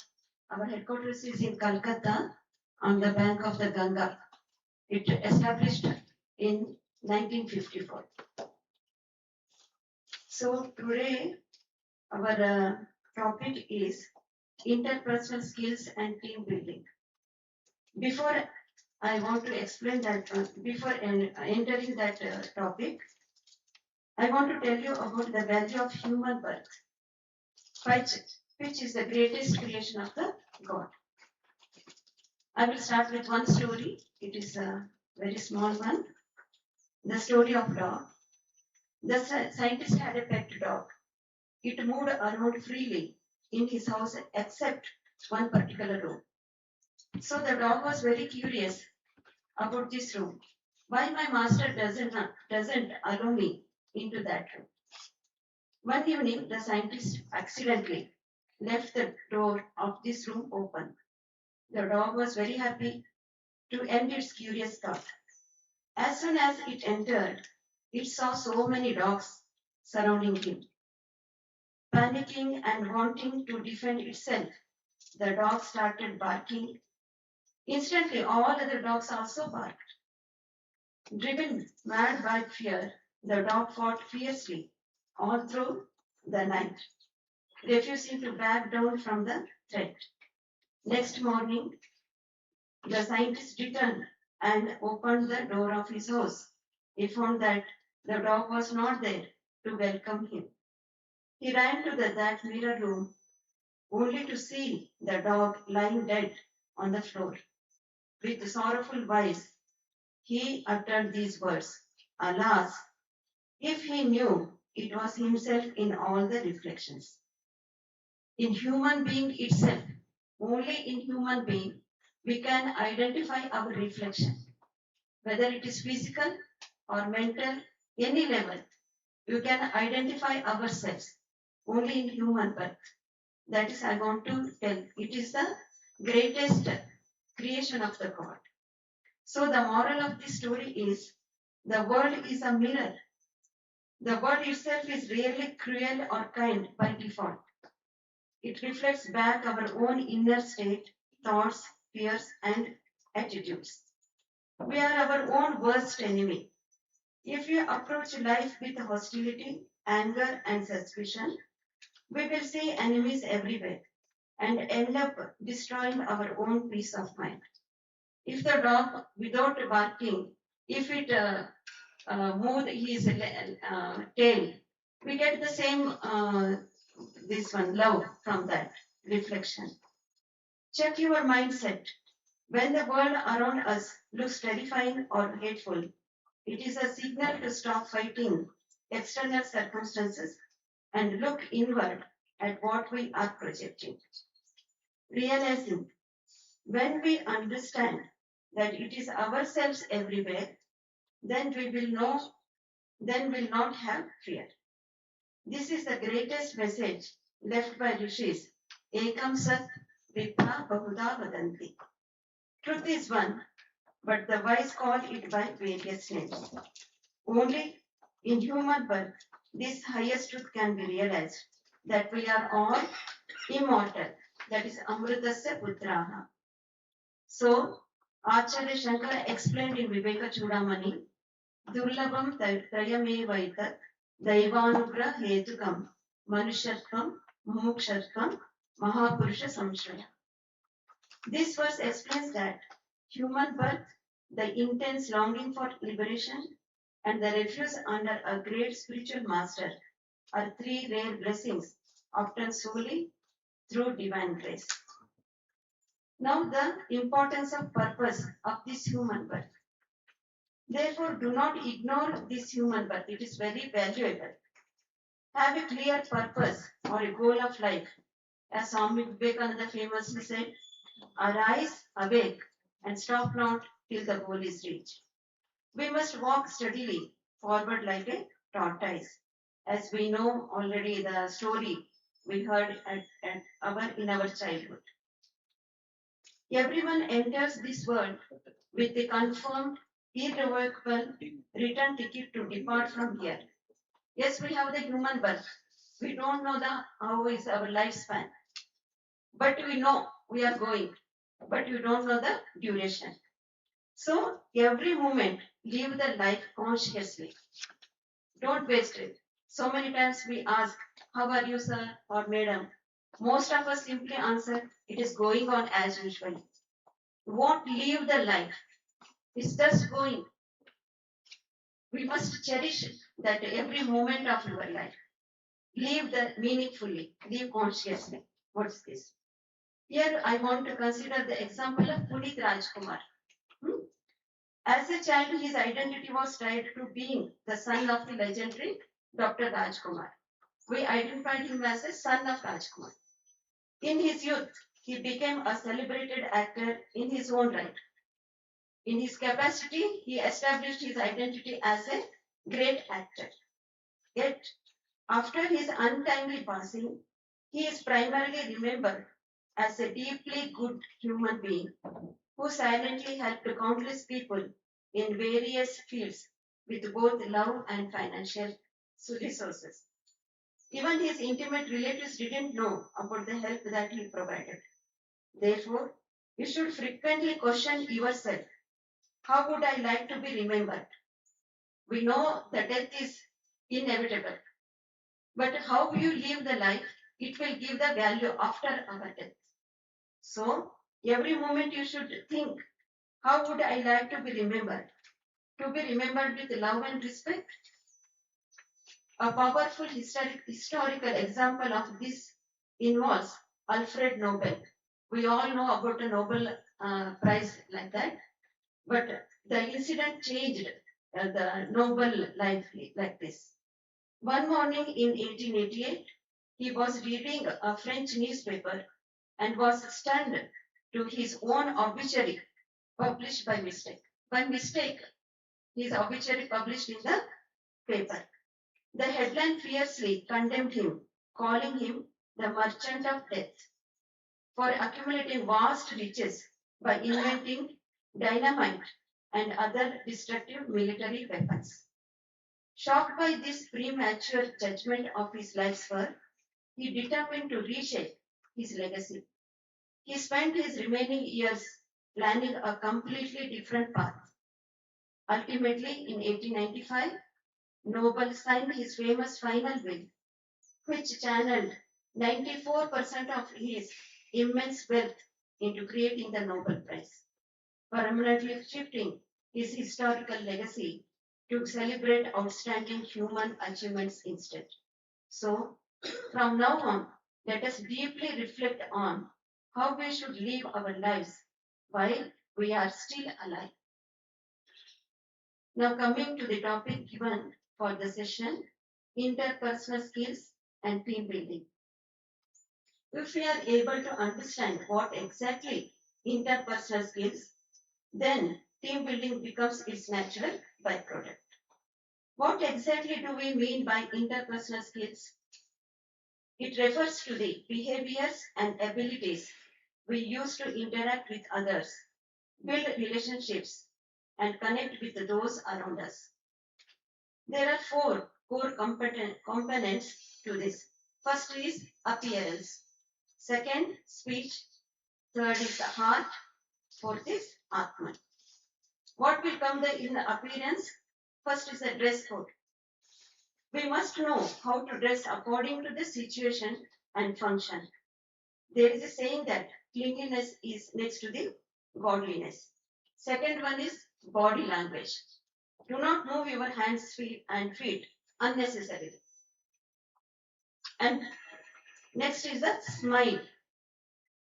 our headquarters is in Calcutta on the bank of the Ganga. It established in 1954. So today our topic is interpersonal skills and team building. Before I want to explain that, before entering that topic, I want to tell you about the value of human birth, which is the greatest creation of the God. I will start with one story. It is a very small one. The story of dog. The scientist had a pet dog. It moved around freely in his house except one particular room. So the dog was very curious about this room. Why my master doesn't allow me into that room? One evening, the scientist accidentally left the door of this room open. The dog was very happy to end its curious thought. As soon as it entered, it saw so many dogs surrounding him. Panicking and wanting to defend itself, the dog started barking. Instantly, all other dogs also barked. Driven mad by fear, the dog fought fiercely all through the night, refusing to back down from the threat. Next morning, the scientist returned and opened the door of his house. He found that the dog was not there to welcome him. He ran to that mirror room only to see the dog lying dead on the floor. With sorrowful voice, he uttered these words, "Alas, if he knew it was himself in all the reflections." In human being itself, only in human being, we can identify our reflection. Whether it is physical or mental, any level, you can identify ourselves only in human birth. That is, I want to tell, it is the greatest creation of the God. So the moral of this story is, the world is a mirror. The world itself is rarely cruel or kind by default. It reflects back our own inner state, thoughts, fears, and attitudes. We are our own worst enemy. If we approach life with hostility, anger, and suspicion, we will see enemies everywhere and end up destroying our own peace of mind. If the dog, without barking, if it moved his tail, we get the same love from that reflection. Check your mindset. When the world around us looks terrifying or hateful, it is a signal to stop fighting external circumstances and look inward at what we are projecting. Realizing when we understand that it is ourselves everywhere, then we will not have fear. This is the greatest message left by rishis. Ekam sat vipra bahuda vadanti. Truth is one, but the wise call it by various names. Only in human birth, this highest truth can be realized, that we are all immortal. That is Amritasya Putraha. So, Acharya Shankara explained in Viveka Chudamani, Durlabam Trayamevaitat Daivanugra Hetukam Manushatvam Mumukshatvam Mahapurusha Samshraya. This verse explains that human birth, the intense longing for liberation, and the refuge under a great spiritual master are three rare blessings obtained solely through divine grace. Now, the importance of purpose of this human birth. Therefore, do not ignore this human birth. It is very valuable. Have a clear purpose or a goal of life. As Swami Vivekananda famously said, arise, awake, and stop not till the goal is reached. We must walk steadily forward like a tortoise. As we know already the story we heard in our childhood. Everyone enters this world with a confirmed, irrevocable return ticket to depart from here. Yes, we have the human birth. We don't know how is our lifespan. But we know we are going. But we don't know the duration. So every moment, live the life consciously. Don't waste it. So many times we ask, how are you, sir or madam? Most of us simply answer, it is going on as usual. Won't live the life. It's just going. We must cherish that every moment of your life. Live that meaningfully. Live consciously. What's this? Here I want to consider the example of Punit Rajkumar. As a child, his identity was tied to being the son of the legendary Dr. Rajkumar. We identified him as a son of Rajkumar. In his youth, he became a celebrated actor in his own right. In his capacity, he established his identity as a great actor. Yet, after his untimely passing, he is primarily remembered as a deeply good human being who silently helped countless people in various fields with both love and financial resources. Even his intimate relatives didn't know about the help that he provided. Therefore, you should frequently question yourself, how would I like to be remembered? We know that death is inevitable. But how you live the life, it will give the value after our death. So, every moment you should think, how would I like to be remembered? To be remembered with love and respect? A powerful historical example of this involves Alfred Nobel. We all know about the Nobel Prize like that, but the incident changed the Nobel life like this. One morning in 1888, he was reading a French newspaper and was stunned to his own obituary published by mistake. By mistake, his obituary published in the paper. The headline fiercely condemned him, calling him the merchant of death for accumulating vast riches by inventing dynamite and other destructive military weapons. Shocked by this premature judgment of his life's work, he determined to reshape his legacy. He spent his remaining years planning a completely different path. Ultimately, in 1895, Nobel signed his famous final will, which channeled 94% of his immense wealth into creating the Nobel Prize, permanently shifting his historical legacy to celebrate outstanding human achievements instead. So, from now on, let us deeply reflect on how we should live our lives while we are still alive. Now, coming to the topic given for the session, interpersonal skills and team building. If we are able to understand what exactly interpersonal skills, then team building becomes its natural byproduct. What exactly do we mean by interpersonal skills? It refers to the behaviors and abilities we use to interact with others, build relationships, and connect with those around us. There are four core components to this. First is appearance. Second, speech. Third is the heart. Fourth is Atman. What will come in the appearance? First is the dress code. We must know how to dress according to the situation and function. There is a saying that cleanliness is next to the godliness. Second one is body language. Do not move your hands, feet, and feet unnecessarily. And next is the smile.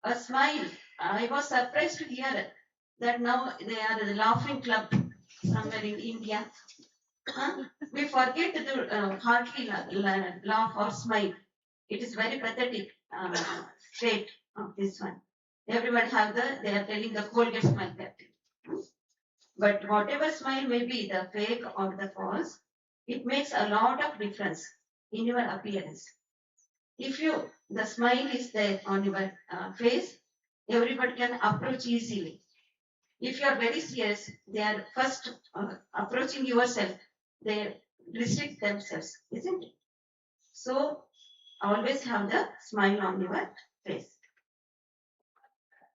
A smile. I was surprised to hear that now they are the laughing club somewhere in India. We forget to hardly laugh or smile. It is very pathetic state of this one. Everyone have they are telling the Colgate smile. But whatever smile may be, the fake or the false, it makes a lot of difference in your appearance. If the smile is there on your face, everybody can approach easily. If you are very serious, they are first approaching yourself, they restrict themselves, isn't it? So always have the smile on your face.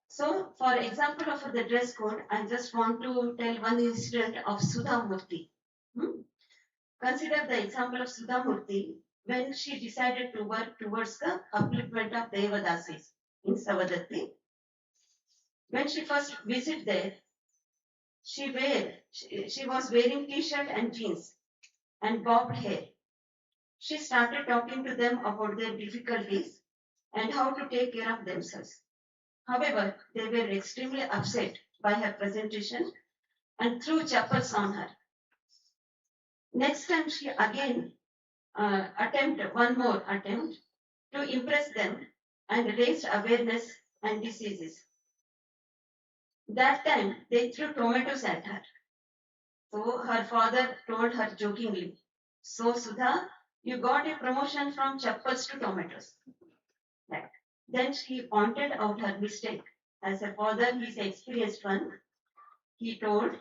So, for example of the dress code, I just want to tell one incident of Sudha Murthy. Consider the example of Sudha Murthy when she decided to work towards the upliftment of Devadasis in Savadatti. When she first visited there, she was wearing t-shirt and jeans and bobbed hair. She started talking to them about their difficulties and how to take care of themselves. However, they were extremely upset by her presentation and threw chappals on her. Next time she again one more attempt to impress them and raised awareness and diseases. That time they threw tomatoes at her. So her father told her jokingly, "So Sudha, you got a promotion from chappals to tomatoes." Right. Then she pointed out her mistake. As a father, he is an experienced one. He told,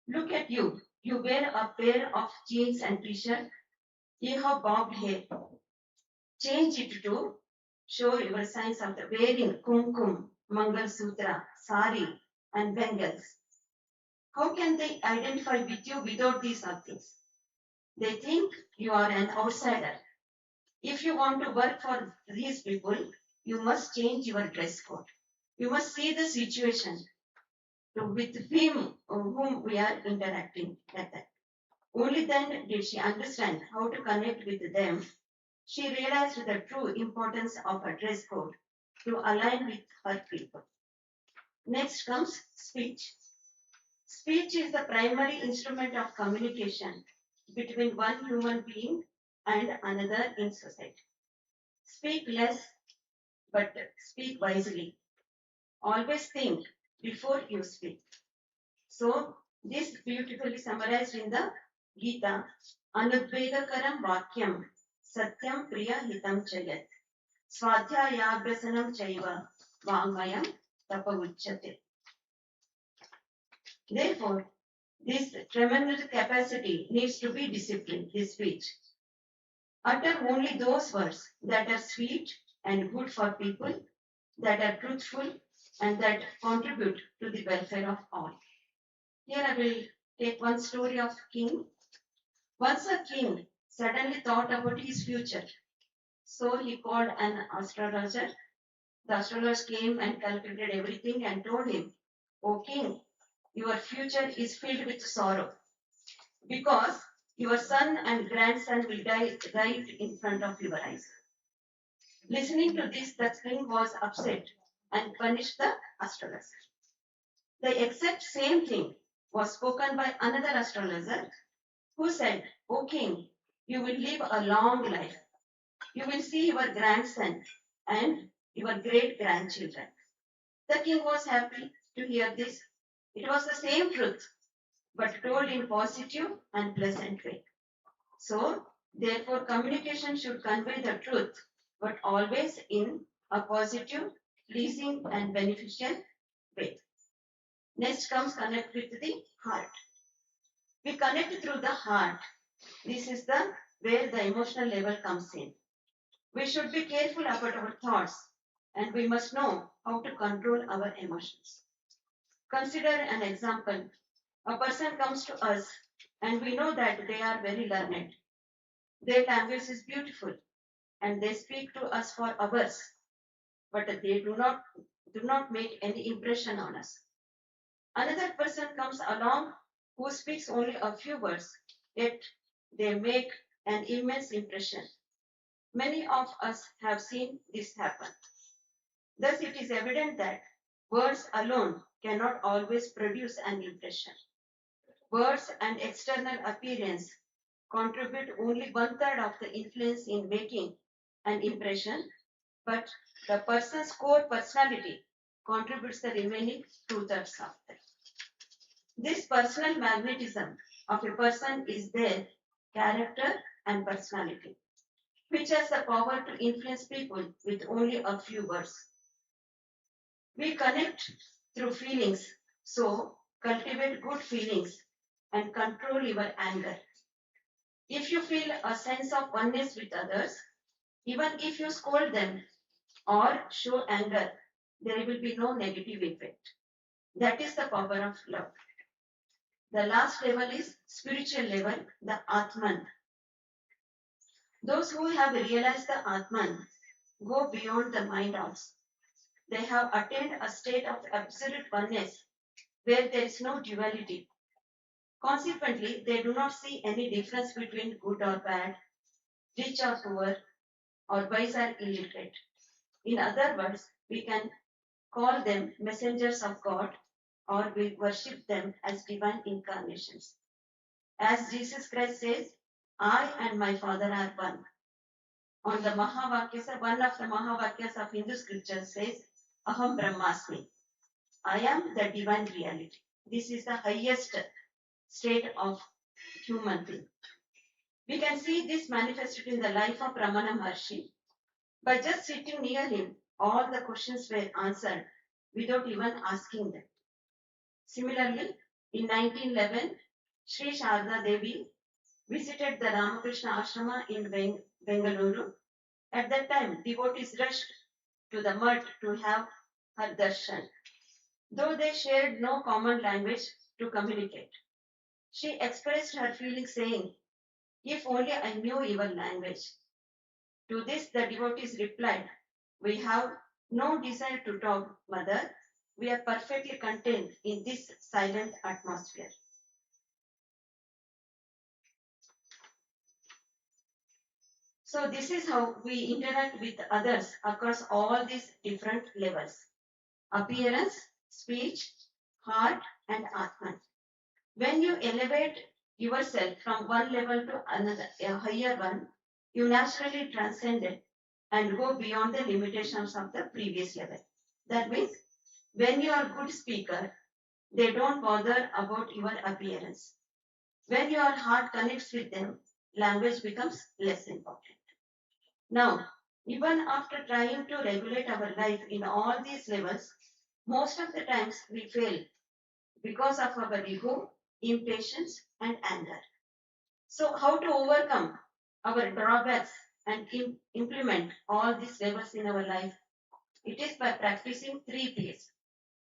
"Look at you. You wear a pair of jeans and t-shirt. You have bobbed hair. Change it to show your signs of the wearing kumkum, Mangal Sutra, sari, and bangles. How can they identify with you without these things? They think you are an outsider. If you want to work for these people, you must change your dress code. You must see the situation with whom we are interacting like that." Only then did she understand how to connect with them. She realized the true importance of a dress code to align with her people. Next comes speech. Speech is the primary instrument of communication between one human being and another in society. Speak less, but speak wisely. Always think before you speak. So, this beautifully summarized in the Gita, Anudvegakaram Vakyam, Satyam Priya Hitam Chayat, Swadhyayabhyasanam Chaiva, Vangmayam Tapauchyate. Therefore, This tremendous capacity needs to be disciplined, this speech. Utter only those words that are sweet and good for people, that are truthful, and that contribute to the welfare of all. Here I will take one story of king. Once a king suddenly thought about his future. So he called an astrologer. The astrologer came and calculated everything and told him, O king, your future is filled with sorrow because your son and grandson will die right in front of your eyes. Listening to this, the king was upset and punished the astrologer. The exact same thing was spoken by another astrologer who said, O king, you will live a long life. You will see your grandson and your great grandchildren. The king was happy to hear this. It was the same truth, but told in positive and pleasant way. So, therefore, communication should convey the truth, but always in a positive, pleasing, and beneficial way. Next comes connect with the heart. We connect through the heart. This is the where the emotional level comes in. We should be careful about our thoughts and we must know how to control our emotions. Consider an example. A person comes to us and we know that they are very learned. Their language is beautiful and they speak to us for hours, but they do not make any impression on us. Another person comes along who speaks only a few words, yet they make an immense impression. Many of us have seen this happen. Thus, it is evident that words alone cannot always produce an impression. Words and external appearance contribute only one-third of the influence in making an impression, but the person's core personality contributes the remaining two-thirds of that. This personal magnetism of a person is their character and personality, which has the power to influence people with only a few words. We connect through feelings, so cultivate good feelings and control your anger. If you feel a sense of oneness with others, even if you scold them or show anger, there will be no negative effect. That is the power of love. The last level is spiritual level, the Atman. Those who have realized the Atman go beyond the mind also. They have attained a state of absolute oneness where there is no duality. Consequently, they do not see any difference between good or bad, rich or poor, or wise or illiterate. In other words, we can call them messengers of God or we worship them as divine incarnations. As Jesus Christ says, I and my Father are one. On the Mahavakyas, one of the Mahavakyas of Hindu scripture says, Aham Brahmasmi. I am the divine reality. This is the highest state of human being. We can see this manifested in the life of Ramana Maharshi. By just sitting near him, all the questions were answered without even asking them. Similarly, in 1911, Sri Sharda Devi visited the Ramakrishna Ashrama in Bengaluru. At that time, devotees rushed to the mud to have her darshan, though they shared no common language to communicate. She expressed her feelings saying, if only I knew your language. To this, the devotees replied, we have no desire to talk, mother. We are perfectly content in this silent atmosphere. So this is how we interact with others across all these different levels. Appearance, speech, heart, and Atman. When you elevate yourself from one level to another, a higher one, you naturally transcend it and go beyond the limitations of the previous level. That means when you are a good speaker, they don't bother about your appearance. When your heart connects with them, language becomes less important. Now, even after trying to regulate our life in all these levels, most of the times we fail because of our ego impatience, and anger. So, how to overcome our drawbacks and implement all these levels in our life? It is by practicing 3 P's: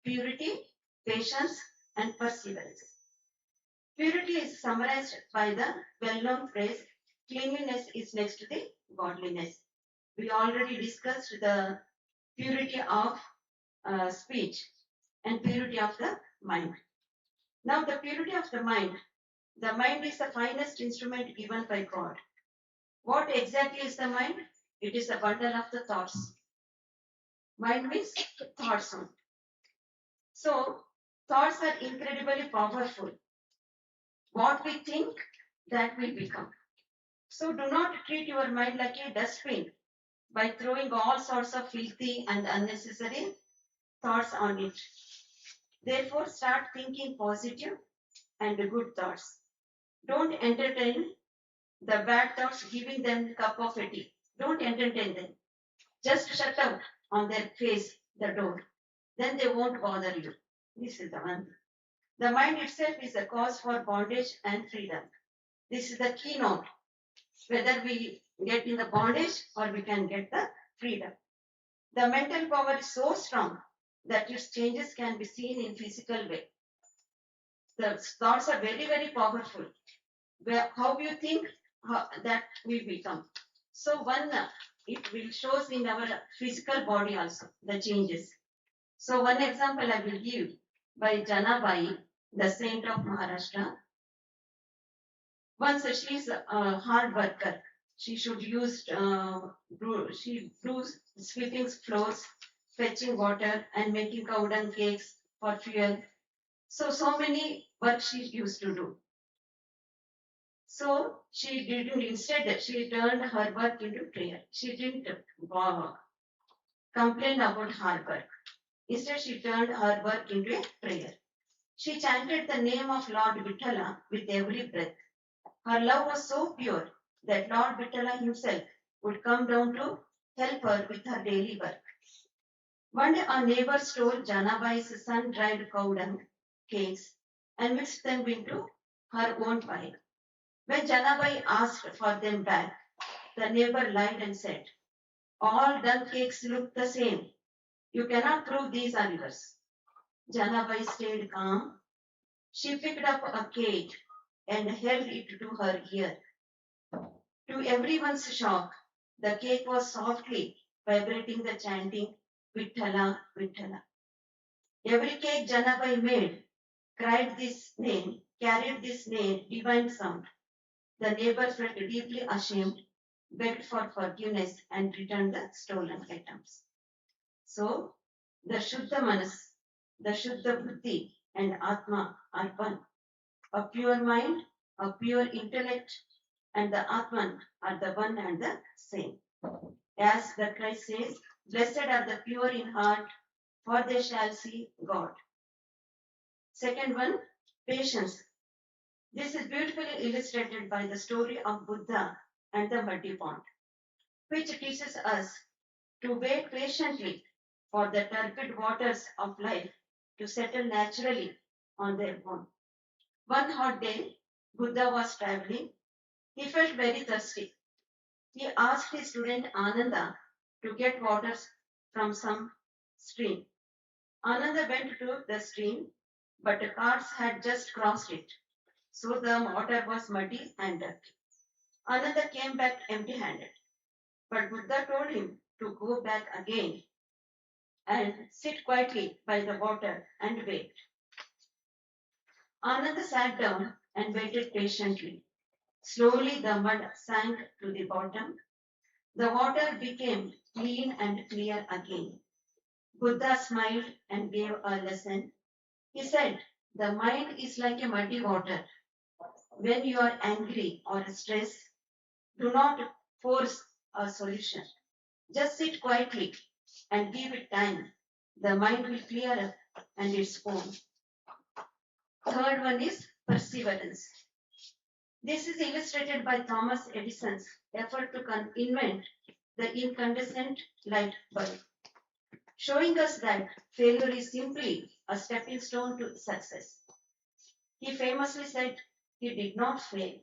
purity, patience, and perseverance. Purity is summarized by the well-known phrase, cleanliness is next to the godliness. We already discussed the purity of speech and purity of the mind. Now, the purity of the mind is the finest instrument given by God. What exactly is the mind? It is a bundle of the thoughts. Mind means thoughts. So, thoughts are incredibly powerful. What we think, that will become. So, do not treat your mind like a dustbin by throwing all sorts of filthy and unnecessary thoughts on it. Therefore, start thinking positive and good thoughts. Don't entertain the bad thoughts, giving them cup of tea. Don't entertain them. Just shut out on their face the door. Then they won't bother you. This is the one. The mind itself is a cause for bondage and freedom. This is the keynote. Whether we get in the bondage or we can get the freedom. The mental power is so strong that its changes can be seen in physical way. The thoughts are very, very powerful. How you think, that will become. So it will shows in our physical body also, the changes. So one example I will give by Janabai, the saint of Maharashtra. Once she is a hard worker. She should use, she does sweeping floors, fetching water, and making cow dung cakes for fuel. So many work she used to do. So she didn't, instead she turned her work into prayer. She didn't complain about hard work. Instead she turned her work into a prayer. She chanted the name of Lord Vithala with every breath. Her love was so pure that Lord Vithala himself would come down to help her with her daily work. One day a neighbor stole Janabai's sun-dried cow dung cakes and mixed them into her own pile. When Janabai asked for them back, the neighbor lied and said, "All dung cakes look the same. You cannot prove these are yours." Janabai stayed calm. She picked up a cake and held it to her ear. To everyone's shock, the cake was softly vibrating the chanting, "Vithala, Vithala." Every cake Janabai made carried this name, divine sound. The neighbor felt deeply ashamed, begged for forgiveness, and returned the stolen items. So, the Shuddha Manas, the Shuddha Buddhi, and Atma are one. A pure mind, a pure intellect, and the Atman are the one and the same. As the Christ says, "Blessed are the pure in heart, for they shall see God." Second one, patience. This is beautifully illustrated by the story of Buddha and the muddy pond, which teaches us to wait patiently for the turbid waters of life to settle naturally on their own. One hot day, Buddha was traveling. He felt very thirsty. He asked his student Ananda to get water from some stream. Ananda went to the stream, but the carts had just crossed it, so the water was muddy and dirty. Ananda came back empty-handed, but Buddha told him to go back again and sit quietly by the water and wait. Ananda sat down and waited patiently. Slowly the mud sank to the bottom. The water became clean and clear again. Buddha smiled and gave a lesson. He said, "The mind is like a muddy water. When you are angry or stressed, do not force a solution. Just sit quietly and give it time. The mind will clear up and its own." Third one is perseverance. This is illustrated by Thomas Edison's effort to invent the incandescent light bulb, showing us that failure is simply a stepping stone to success. He famously said he did not fail.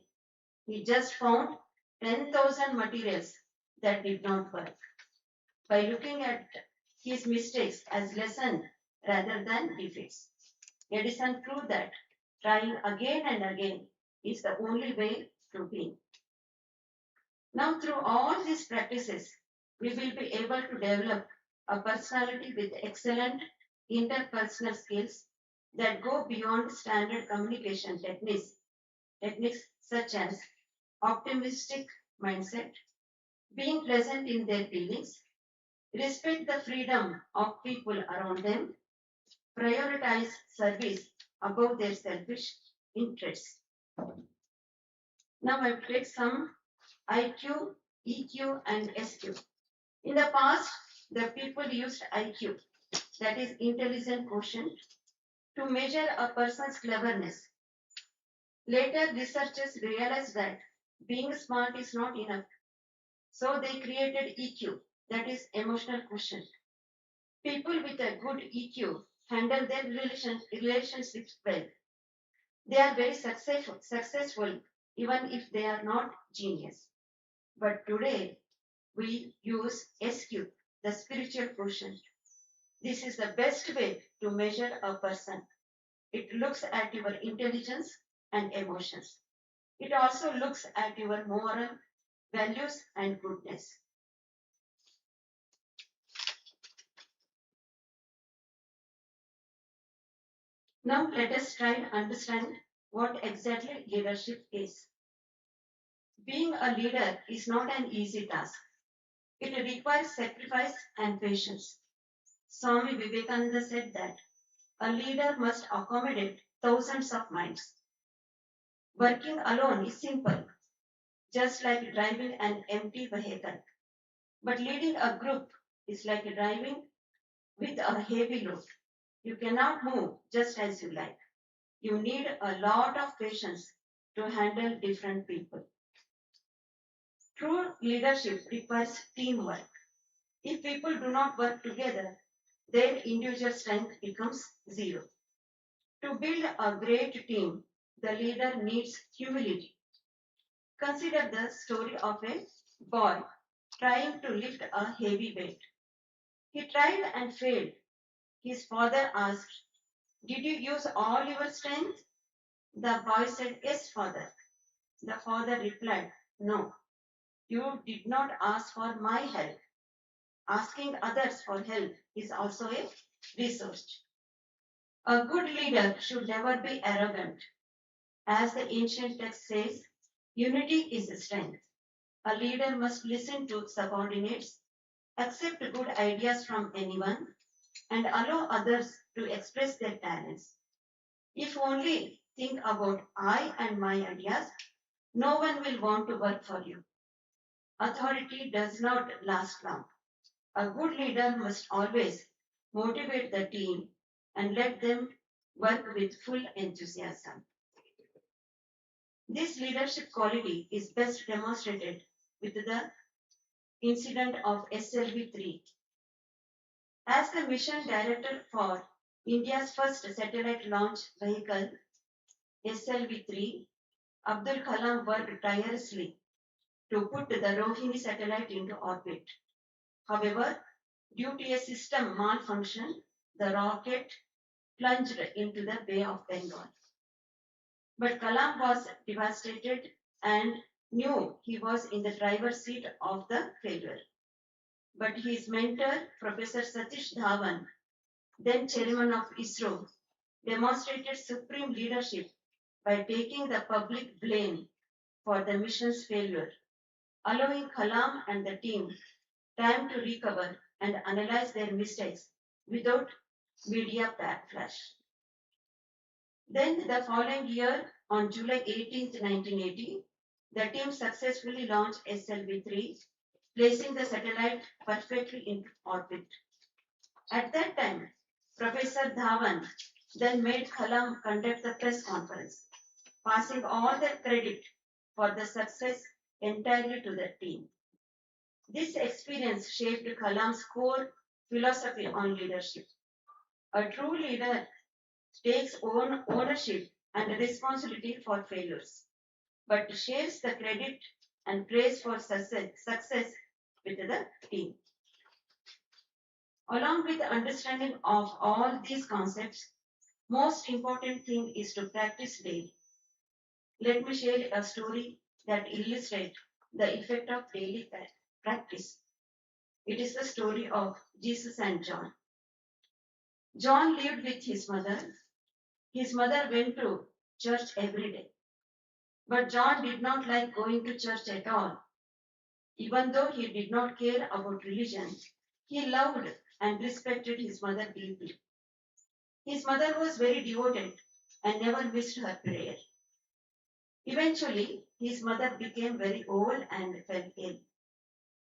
He just found 10,000 materials that did not work. By looking at his mistakes as lessons rather than defeats, Edison proved that trying again and again is the only way to win. Now, through all these practices, we will be able to develop a personality with excellent interpersonal skills that go beyond standard communication techniques such as optimistic mindset, being present in their feelings, respect the freedom of people around them, prioritize service above their selfish interests. Now I will take some IQ, EQ, and SQ. In the past, the people used IQ, that is intelligent quotient, to measure a person's cleverness. Later, researchers realized that being smart is not enough. So they created EQ, that is emotional quotient. People with a good EQ handle their relationships well. They are very successful even if they are not genius. But today, we use SQ, the spiritual quotient. This is the best way to measure a person. It looks at your intelligence and emotions. It also looks at your moral values and goodness. Now let us try and understand what exactly leadership is. Being a leader is not an easy task. It requires sacrifice and patience. Swami Vivekananda said that a leader must accommodate thousands of minds. Working alone is simple, just like driving an empty vehicle. But leading a group is like driving with a heavy load. You cannot move just as you like. You need a lot of patience to handle different people. True leadership requires teamwork. If people do not work together, their individual strength becomes zero. To build a great team, the leader needs humility. Consider the story of a boy trying to lift a heavy weight. He tried and failed. His father asked, "Did you use all your strength?" The boy said, "Yes, father." The father replied, "No, you did not ask for my help. Asking others for help is also a resource." A good leader should never be arrogant. As the ancient text says, unity is strength. A leader must listen to subordinates, accept good ideas from anyone, and allow others to express their talents. If only think about I and my ideas, no one will want to work for you. Authority does not last long. A good leader must always motivate the team and let them work with full enthusiasm. This leadership quality is best demonstrated with the incident of SLV-3. As the mission director for India's first satellite launch vehicle, SLV-3, Abdul Kalam worked tirelessly to put the Rohini satellite into orbit. However, due to a system malfunction, the rocket plunged into the Bay of Bengal. But Kalam was devastated and knew he was in the driver's seat of the failure. But his mentor, Professor Satish Dhawan, then chairman of ISRO, demonstrated supreme leadership by taking the public blame for the mission's failure, allowing Kalam and the team time to recover and analyze their mistakes without media backlash. Then the following year, on July 18, 1980, the team successfully launched SLV-3, placing the satellite perfectly in orbit. At that time, Professor Dhawan then made Kalam conduct the press conference, passing all the credit for the success entirely to the team. This experience shaped Kalam's core philosophy on leadership. A true leader takes ownership and responsibility for failures, but shares the credit and praise for success with the team. Along with the understanding of all these concepts, most important thing is to practice daily. Let me share a story that illustrates the effect of daily practice. It is the story of Jesus and John. John lived with his mother. His mother went to church every day. But John did not like going to church at all. Even though he did not care about religion, he loved and respected his mother deeply. His mother was very devoted and never missed her prayer. Eventually, his mother became very old and fell ill.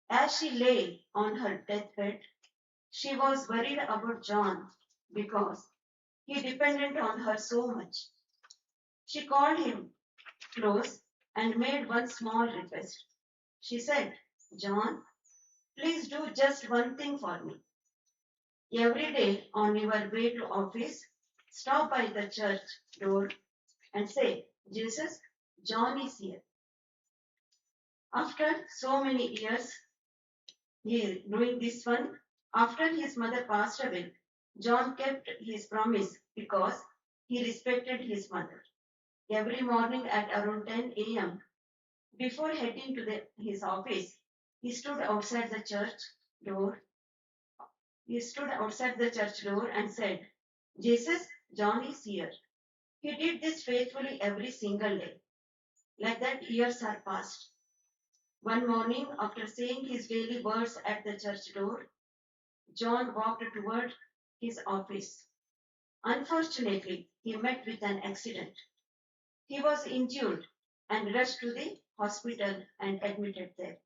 As she lay on her deathbed, she was worried about John because he depended on her so much. She called him close and made one small request. She said, John, please do just one thing for me. Every day on your way to office, stop by the church door and say, Jesus, John is here. After so many years, he doing this one. After his mother passed away, John kept his promise because he respected his mother. Every morning at around 10 a.m., before heading to his office, he stood outside the church door. He stood outside the church door and said, Jesus, John is here. He did this faithfully every single day. Like that, years are passed. One morning, after saying his daily words at the church door, John walked toward his office. Unfortunately, he met with an accident. He was injured and rushed to the hospital and admitted there.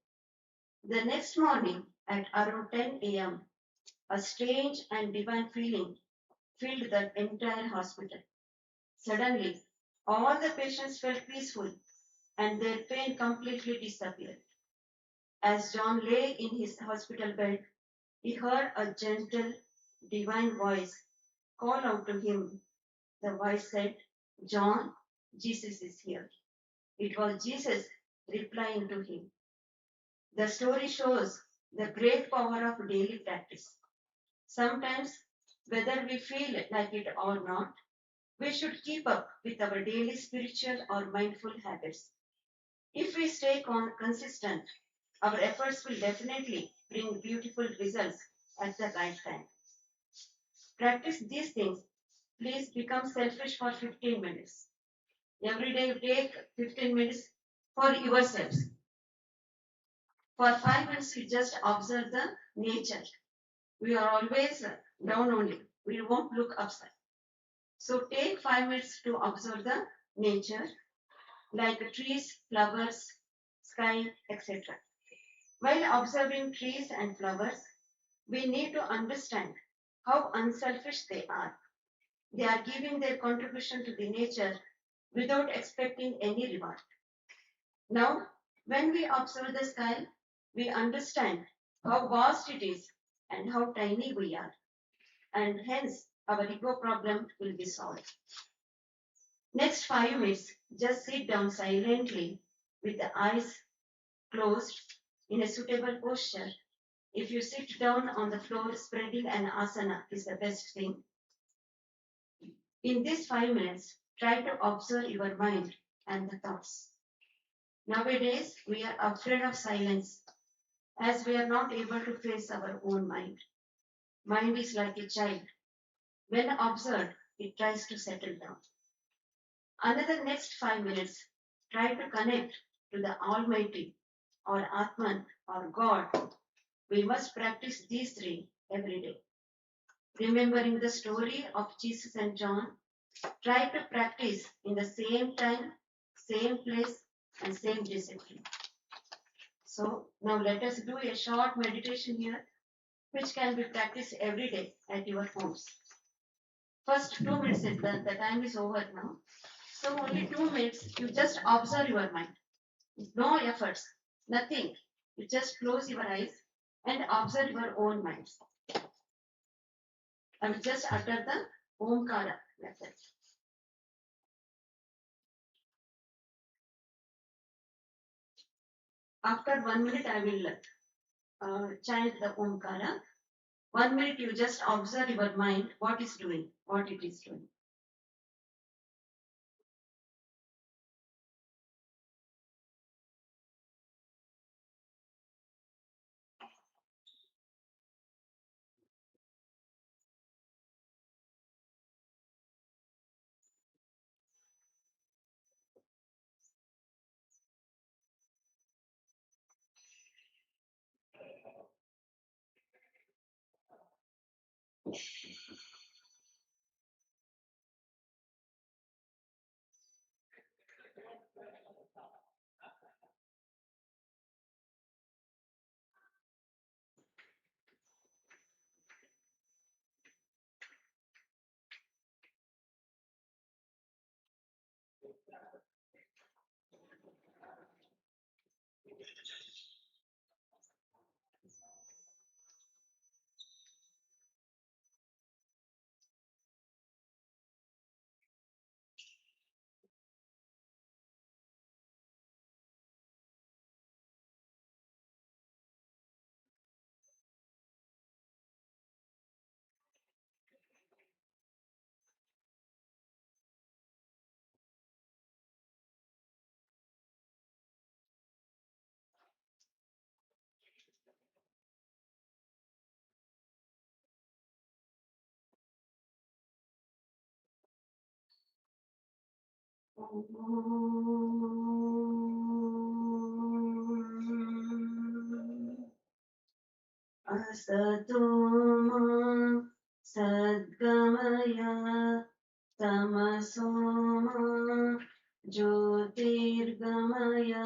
The next morning, at around 10 a.m., a strange and divine feeling filled the entire hospital. Suddenly, all the patients felt peaceful and their pain completely disappeared. As John lay in his hospital bed, he heard a gentle, divine voice call out to him. The voice said, John, Jesus is here. It was Jesus replying to him. The story shows the great power of daily practice. Sometimes, whether we feel like it or not, we should keep up with our daily spiritual or mindful habits. If we stay consistent, our efforts will definitely bring beautiful results at the right time. Practice these things. Please become selfish for 15 minutes. Every day you take 15 minutes for yourselves. For 5 minutes you just observe the nature. We are always down only. We won't look upside. So take 5 minutes to observe the nature like trees, flowers, sky, etc. While observing trees and flowers, we need to understand how unselfish they are. They are giving their contribution to the nature without expecting any reward. Now, when we observe the sky, we understand how vast it is and how tiny we are, and hence our ego problem will be solved. Next 5 minutes, just sit down silently with the eyes closed in a suitable posture. If you sit down on the floor, spreading an asana is the best thing. In these 5 minutes, try to observe your mind and the thoughts. Nowadays, we are afraid of silence as we are not able to face our own mind. Mind is like a child. When observed, it tries to settle down. Another next 5 minutes, try to connect to the Almighty or Atman or God. We must practice these three every day. Remembering the story of Jesus and John, try to practice in the same time, same place, and same discipline. So now let us do a short meditation here, which can be practiced every day at your homes. First 2 minutes, the time is over now. So only 2 minutes, you just observe your mind. No efforts, nothing. You just close your eyes and observe your own minds. I will just utter the Omkara method. After 1 minute, I will chant the Omkara. 1 minute, you just observe your mind, what is doing, what it is doing. Asato ma sadgamaya tamaso ma jyotirgamaya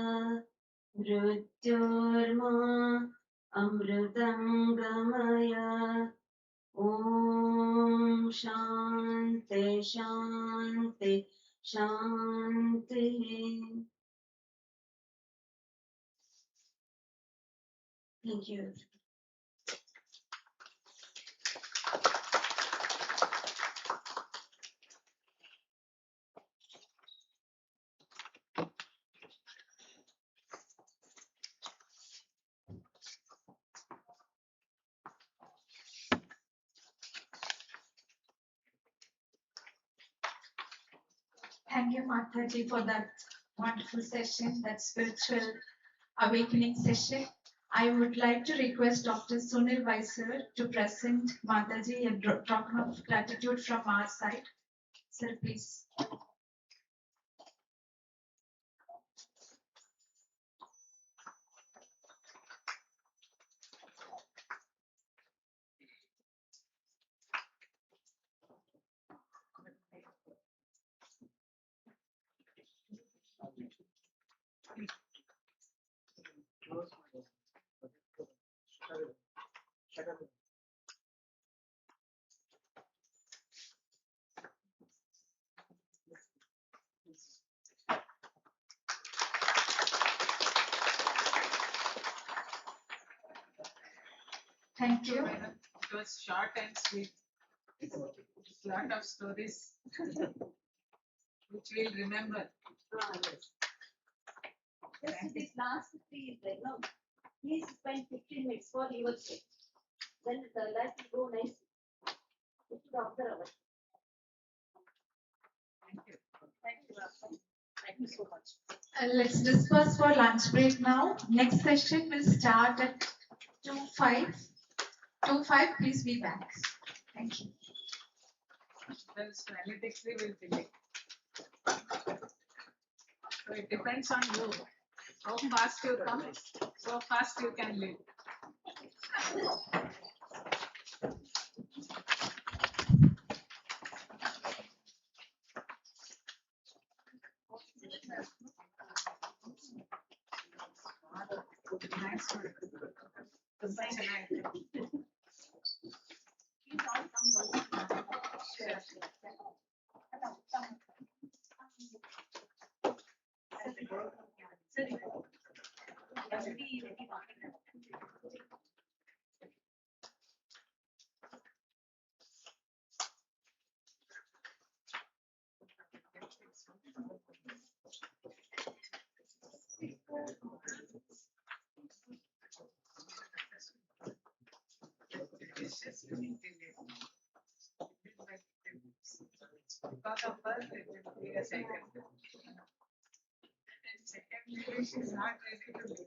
mrityorma amritangamaya. Om Shanti Shanti Shanti. Thank you. Thank you, Mataji, for that wonderful session, that spiritual awakening session. I would like to request Dr. Sunil Vaisar to present Mataji a token of gratitude from our side. Sir, please. Thank you. It was short and sweet. Lot of stories which we'll remember. Just this last 3 is like, no, please spend 15 minutes for your sake. Then the life will go nice. You should observe it. Thank you. Thank you, Rafa. Thank you so much. Let's disperse for lunch break now. Next session will start at 2:05. 2:05, please be back. Thank you. Well, analytics we will delay. So it depends on you. How fast you come, so fast you can leave. Nice one. ತುಂಬಾ ಚೆನ್ನಾಗಿತ್ತು. Because of her, it will be a cycle. And secondly, she's not ready to do.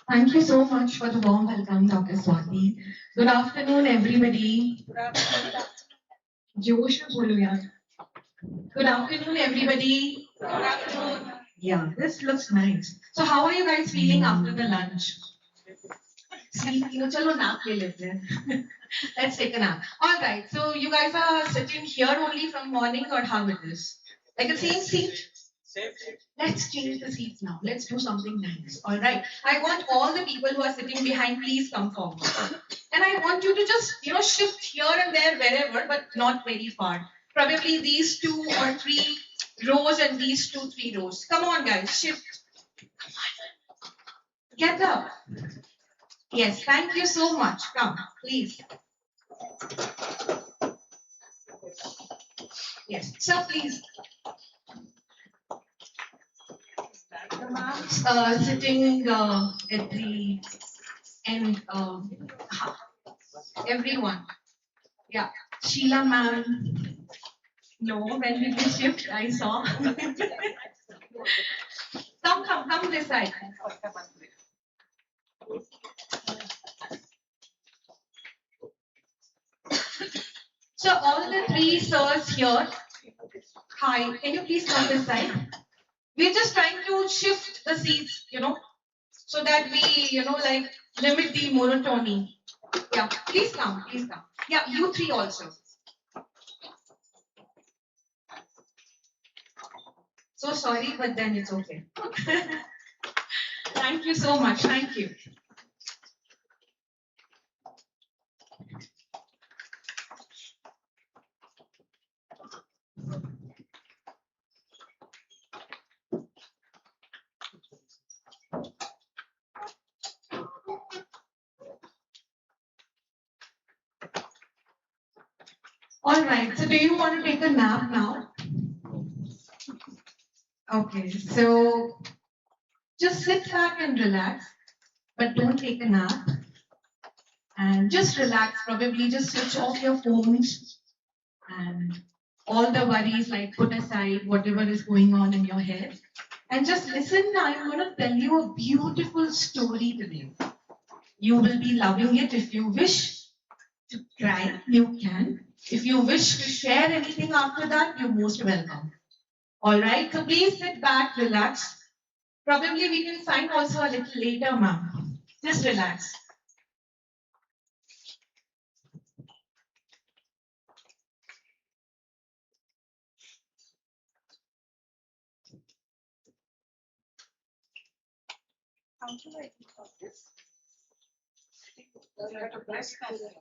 Thank you so much for the warm welcome, Dr. Swati. Good afternoon, everybody. जोश में बोलो यार. Good afternoon, everybody. Good afternoon. Yeah, this looks nice. So, how are you guys feeling after the lunch? Sleep, chalo nap le lete hain. Let's take a nap. All right. So, you guys are sitting here only from morning, or how it is? Like the same seat? Let's change the seats now. Let's do something nice. All right. I want all the people who are sitting behind, please come forward. And I want you to just, shift here and there wherever, but not very far. Probably these 2 or 3 rows and these 2, 3 rows. Come on, guys, shift. Get up. Yes, thank you so much. Come, please. Yes, sir, please. Sitting at the end, everyone. Yeah, Sheila ma'am. No, when did we shift? I saw. Come this side. So all the 3 sirs here. Hi, can you please come this side? We're just trying to shift the seats, so that we, limit the monotony. Yeah, please come, please come. Yeah, you 3 also. So sorry, but then it's okay. Thank you so much. Thank you. All right, so do you want to take a nap now? Okay, so just sit back and relax, but don't take a nap. And just relax, probably just switch off your phones and all the worries, like put aside whatever is going on in your head. And just listen, I'm going to tell you a beautiful story today. You will be loving it. If you wish to cry, you can. If you wish to share anything after that, you're most welcome. All right, so please sit back, relax. Probably we can sign also a little later, ma'am. Just relax. How should I think of this? You have to press it.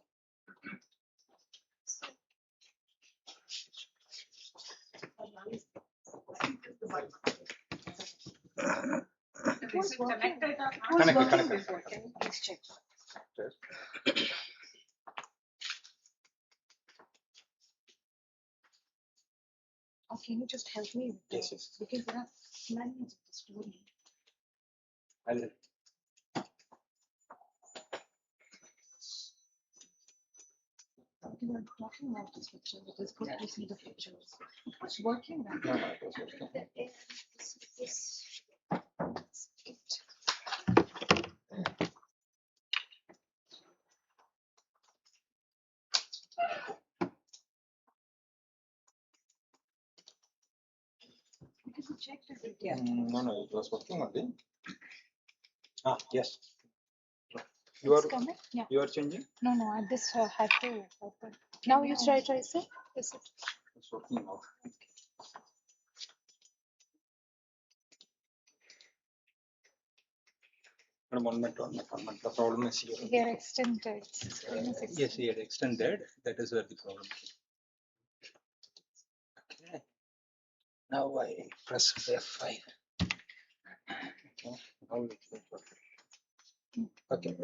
It was connected or not? Connected. Can you please check? Or can you just help me with this? Yes. Because there are lines of the story. I'll you were talking about this picture, it is good to see the pictures. It's working now. No, it was working. Because we checked it. No, it was working only. Yes. It's coming? Yeah. You are changing? No, I just had to open. Now you try, sir. This is. It's working now. Madam, 1 minute. The problem is here. Here extended. Yes, he had extended. That is where the problem came. Okay. Now I press F5. Okay. Now it will work. Okay.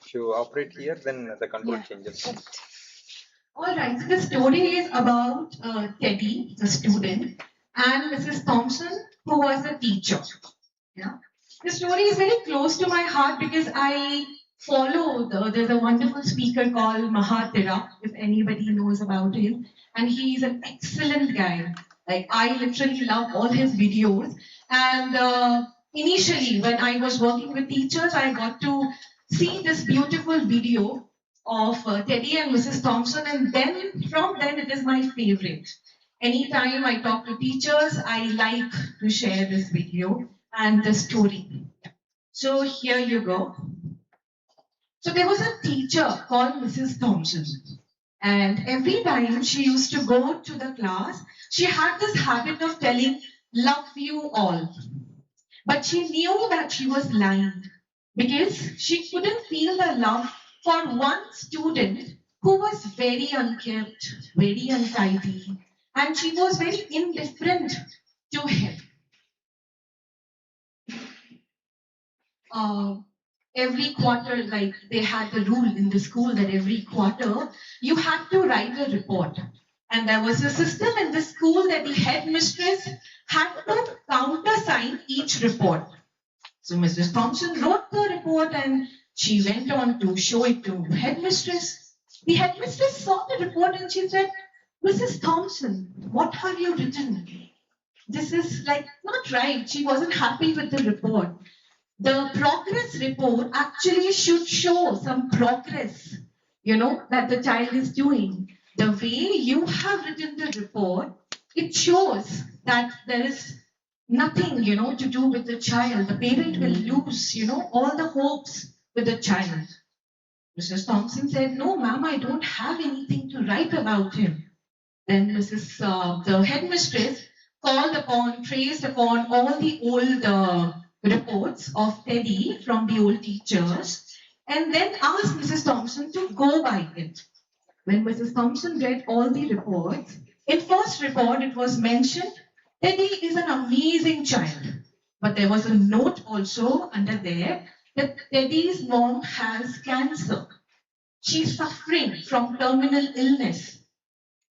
If you operate here, then the control changes. All right, so the story is about Teddy, the student, and Mrs. Thompson, who was a teacher. Yeah, the story is very close to my heart because I follow there's a wonderful speaker called Mahatira, if anybody knows about him, and he's an excellent guy. Like I literally love all his videos. And initially, when I was working with teachers, I got to see this beautiful video of Teddy and Mrs. Thompson, and then from then it is my favorite. Anytime I talk to teachers, I like to share this video and the story. So here you go. So there was a teacher called Mrs. Thompson, and every time she used to go to the class, she had this habit of telling, "Love you all." But she knew that she was lying because she couldn't feel the love for one student who was very unkempt, very untidy, and she was very indifferent to him. Every quarter, like they had the rule in the school that every quarter you had to write a report. And there was a system in the school that the headmistress had to countersign each report. So Mrs. Thompson wrote the report and she went on to show it to headmistress. The headmistress saw the report and she said, "Mrs. Thompson, what have you written? This is like not right." She wasn't happy with the report. The progress report actually should show some progress, that the child is doing. The way you have written the report, it shows that there is nothing, to do with the child. The parent will lose, all the hopes with the child. Mrs. Thompson said, "No, ma'am, I don't have anything to write about him." Then the headmistress traced upon all the old reports of Teddy from the old teachers, and then asked Mrs. Thompson to go by it. When Mrs. Thompson read all the reports, in first report it was mentioned, Teddy is an amazing child. But there was a note also under there that Teddy's mom has cancer. She's suffering from terminal illness.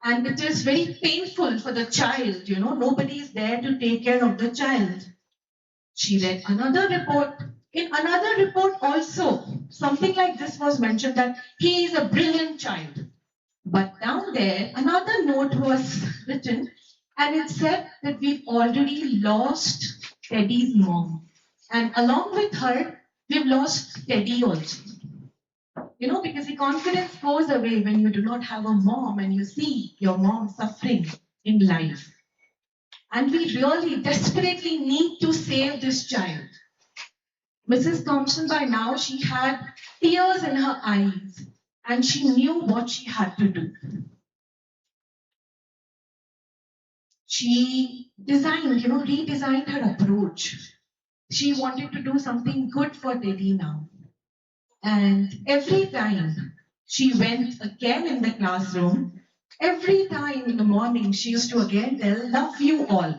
And it is very painful for the child, nobody is there to take care of the child. She read another report. In another report also, something like this was mentioned that he is a brilliant child. But down there, another note was written and it said that we've already lost Teddy's mom. And along with her, we've lost Teddy also. Because the confidence goes away when you do not have a mom and you see your mom suffering in life. And we really desperately need to save this child. Mrs. Thompson, by now, she had tears in her eyes and she knew what she had to do. She redesigned her approach. She wanted to do something good for Teddy now. And every time she went again in the classroom, every time in the morning, she used to again tell, "Love you all."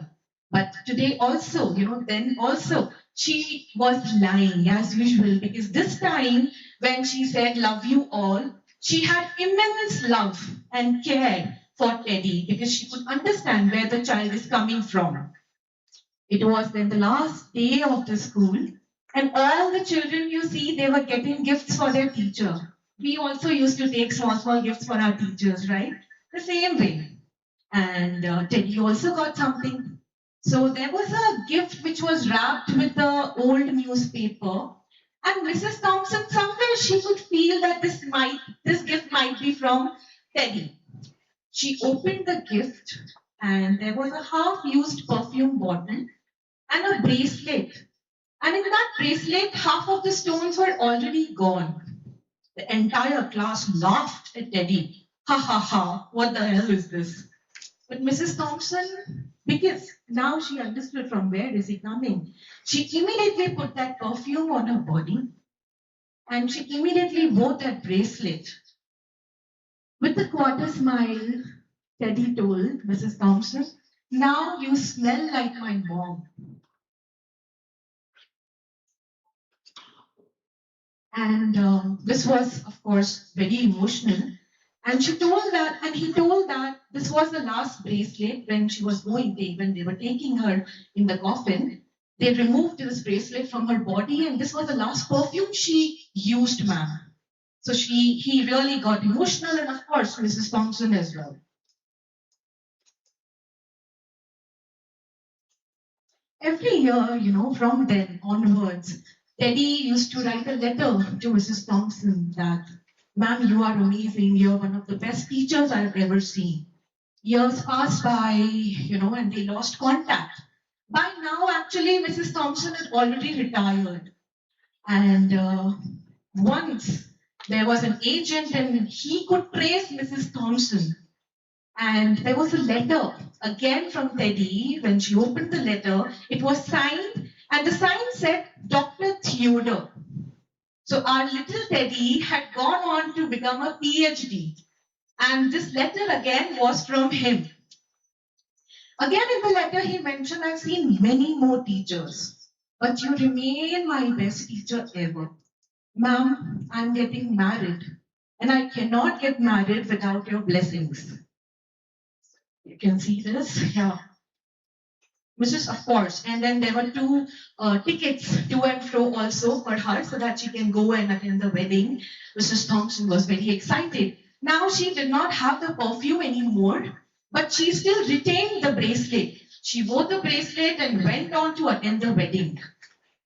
But today also, then also, she was lying as usual because this time when she said, "Love you all," she had immense love and care for Teddy because she could understand where the child is coming from. It was then the last day of the school and all the children you see, they were getting gifts for their teacher. we also used to take small gifts for our teachers, right? The same way. And Teddy also got something. So there was a gift which was wrapped with the old newspaper. And Mrs. Thompson, somewhere she could feel that this gift might be from Teddy. She opened the gift and there was a half-used perfume bottle and a bracelet. And in that bracelet, half of the stones were already gone. The entire class laughed at Teddy. Ha ha ha, what the hell is this? But Mrs. Thompson, because now she understood from where is he coming, she immediately put that perfume on her body and she immediately wore that bracelet. With a quarter smile, Teddy told Mrs. Thompson, now you smell like my mom. And this was, of course, very emotional. And she told that, and he told that this was the last bracelet when she was when they were taking her in the coffin. They removed this bracelet from her body, and this was the last perfume she used, ma'am. So he really got emotional, and of course, Mrs. Thompson as well. Every year, from then onwards, Teddy used to write a letter to Mrs. Thompson that, ma'am, you are amazing. You're one of the best teachers I've ever seen. Years passed by, and they lost contact. By now, actually, Mrs. Thompson had already retired. And once there was an agent and he could trace Mrs. Thompson. And there was a letter again from Teddy. When she opened the letter, it was signed, and the sign said Dr. Theodore. So our little Teddy had gone on to become a PhD. And this letter again was from him. Again in the letter he mentioned, I've seen many more teachers, but you remain my best teacher ever. Ma'am, I'm getting married, and I cannot get married without your blessings. You can see this here. Mrs. Of course, and then there were two tickets to and fro also for her so that she can go and attend the wedding. Mrs. Thompson was very excited. Now she did not have the perfume anymore, but she still retained the bracelet. She wore the bracelet and went on to attend the wedding.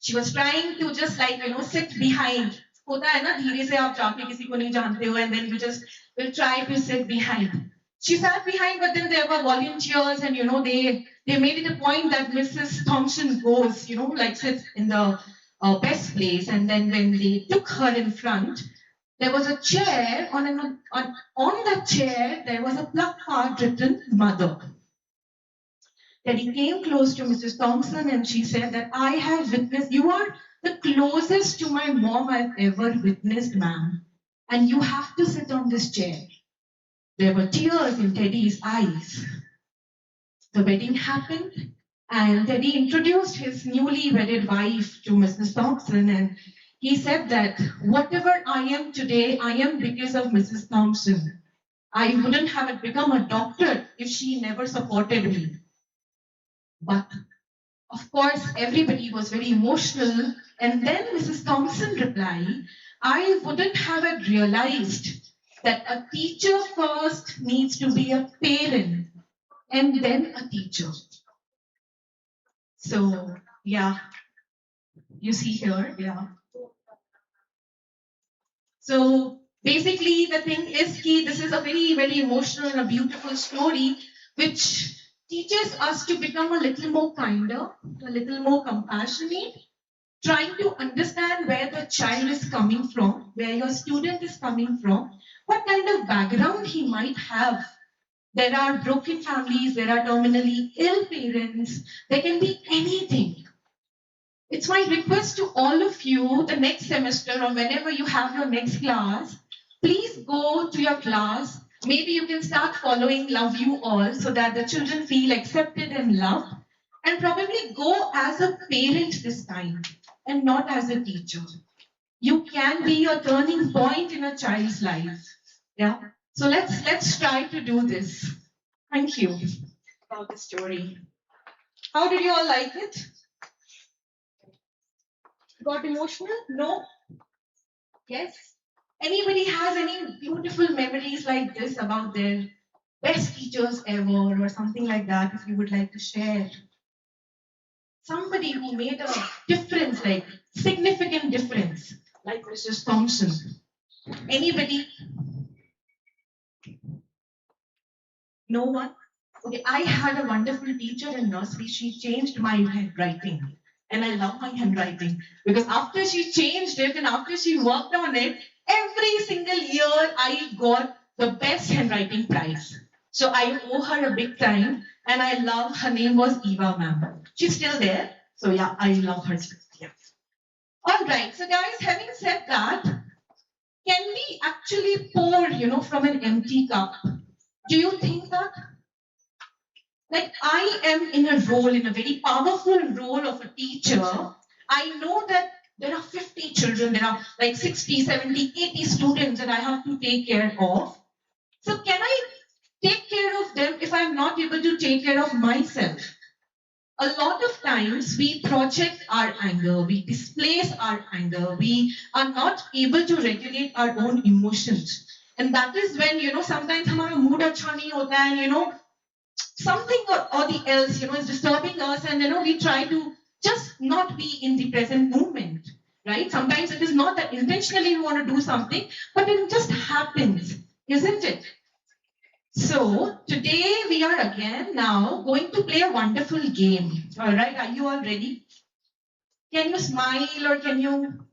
She was trying to just sit behind. होता है ना धीरे से आप जाके किसी को नहीं जानते हो and then you just will try to sit behind. She sat behind, but then there were volunteers, and they made it a point that Mrs. Thompson goes, sits in the best place. And then when they took her in front, there was a chair. On that chair, there was a placard written "Mother." Teddy came close to Mrs. Thompson, and she said that I have witnessed. You are the closest to my mom I've ever witnessed, ma'am, and you have to sit on this chair. There were tears in Teddy's eyes. The wedding happened, and Teddy introduced his newly wedded wife to Mrs. Thompson, and he said that whatever I am today, I am because of Mrs. Thompson. I wouldn't have become a doctor if she never supported me. But, of course, everybody was very emotional, and then Mrs. Thompson replied, I wouldn't have realized that a teacher first needs to be a parent and then a teacher. So, yeah, you see here, yeah. So, basically, the thing is, this is a very, very emotional and a beautiful story which teaches us to become a little more kinder, a little more compassionate, trying to understand where the child is coming from, where your student is coming from, what kind of background he might have. There are broken families, there are terminally ill parents, there can be anything. It's my request to all of you the next semester or whenever you have your next class, please go to your class. Maybe you can start following Love You All so that the children feel accepted and loved, and probably go as a parent this time and not as a teacher. You can be a turning point in a child's life. Yeah. So let's try to do this. Thank you about the story. How did you all like it? Got emotional? No? Yes? Anybody has any beautiful memories like this about their best teachers ever or something like that, if you would like to share? Somebody who made a difference, like significant difference, like Mrs. Thompson. Anybody? No one? Okay, I had a wonderful teacher in nursery. She changed my handwriting. And I love my handwriting because after she changed it and after she worked on it, every single year I got the best handwriting prize. So I owe her a big time and I love, her name was Eva ma'am. She's still there. So yeah, I love her. Yeah. All right. So guys, having said that, can we actually pour, from an empty cup? Do you think that? Like I am in a role, in a very powerful role of a teacher. I know that there are 50 children, there are like 60, 70, 80 students that I have to take care of. So can I take care of them if I'm not able to take care of myself? A lot of times we project our anger, we displace our anger, we are not able to regulate our own emotions. And that is when, sometimes our mood acha nahi hota hai and, something or the else, is disturbing us and, we try to just not be in the present moment, right? Sometimes it is not that intentionally we want to do something, but it just happens, isn't it? So today we are again now going to play a wonderful game. All right, are you all ready? Can you smile or can you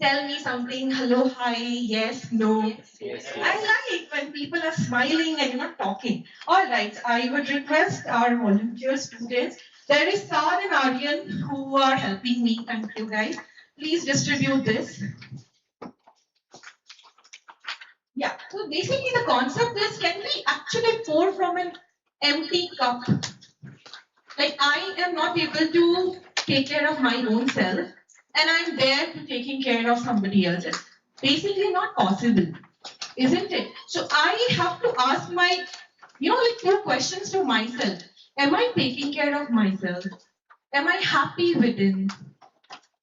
tell me something? Hello, hi, yes, no. Yes. I like when people are smiling and you're not talking. All right, I would request our volunteer students. There is Saad and Aryan who are helping me. Thank you, guys. Please distribute this. Yeah, so basically the concept is, can we actually pour from an empty cup? Like I am not able to take care of my own self and I'm there to taking care of somebody else. It's basically not possible, isn't it? So I have to ask my, two questions to myself. Am I taking care of myself? Am I happy within?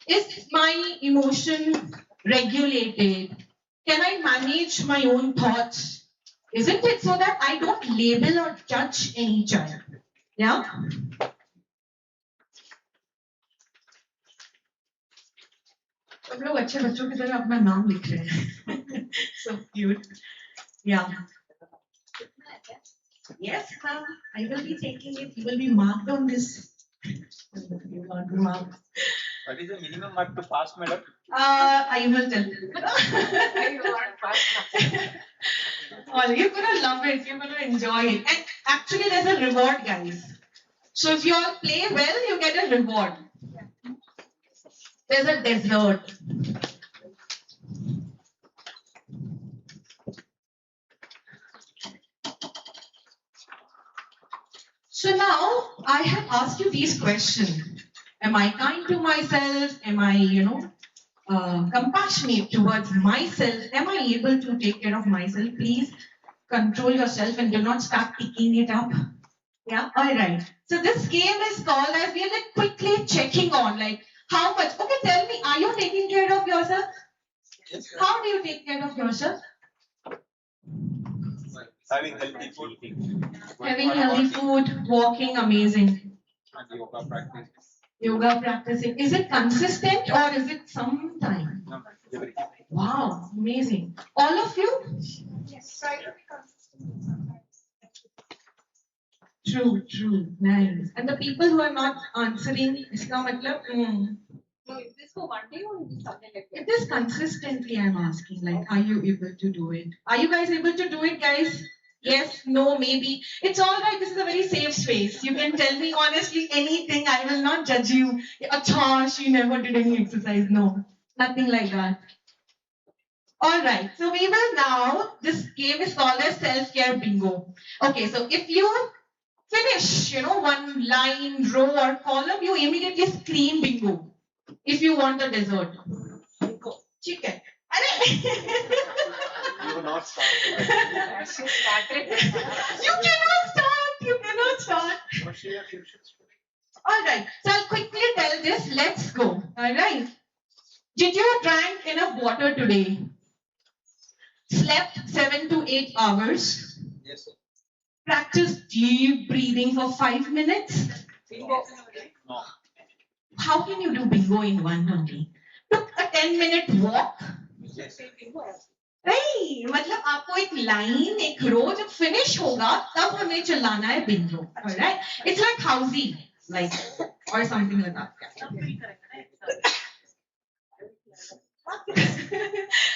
Is my emotion regulated? Can I manage my own thoughts? Isn't it so that I don't label or judge any child? Yeah? सब लोग अच्छे बच्चों की तरह अपना नाम लिख रहे हैं. So cute. Yeah. Yes, ma'am. I will be taking it. You will be marked on this. You want to mark. What is the minimum mark to pass, madam? I will tell you. Oh, you're gonna love it. You're gonna enjoy it. And actually, there's a reward, guys. So if you all play well, you get a reward. There's a dessert. So now I have asked you these questions. Am I kind to myself? Am I, compassionate towards myself? Am I able to take care of myself? Please control yourself and do not start picking it up. Yeah, all right. So this game is called as we are like quickly checking on like how much. Okay, tell me, are you taking care of yourself? Yes. How do you take care of yourself? Having healthy food. Having healthy food, walking, amazing. And yoga practice. Yoga practicing. Is it consistent or is it sometime? No, every- Wow, amazing. All of you? Yes, try to be consistent. True, true, nice. And the people who are not answering, iska matlab, No, is this for one day or is it something like that? It is consistently, I'm asking, like, are you able to do it? Are you guys able to do it, guys? Yes, no, maybe. It's all right. This is a very safe space. You can tell me honestly anything. I will not judge you. Acha, she never did any exercise. No, nothing like that. All right. So we will now, this game is called as self-care bingo. Okay, so if you finish, one line, row or column, you immediately scream bingo. If you want a dessert. Bingo. Chicken. You will not start. She started. You cannot start. All right. So I'll quickly tell this. Let's go. All right. Did you drink enough water today? slept 7 to 8 hours, Yes, sir. practiced deep breathing for 5 minutes. No. How can you do bingo in one only? Took a 10-minute walk. Yes. नहीं मतलब आपको एक line एक रो जब finish होगा तब हमें चिल्लाना है Bingo, alright? It's like housey, like or something like that.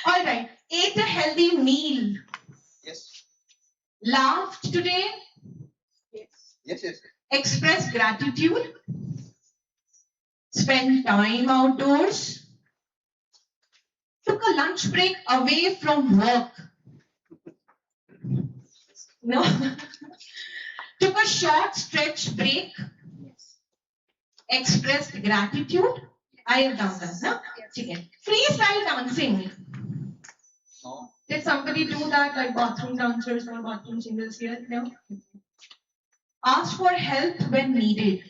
Alright, ate a healthy meal, Yes. laughed today, Yes, yes. expressed gratitude, spent time outdoors, took a lunch break away from work. No. Took a short stretch break, expressed gratitude. I have done that, no? Okay. Freestyle dancing. No. Did somebody do that, like bathroom dancers or bathroom singers here? No. Asked for help when needed.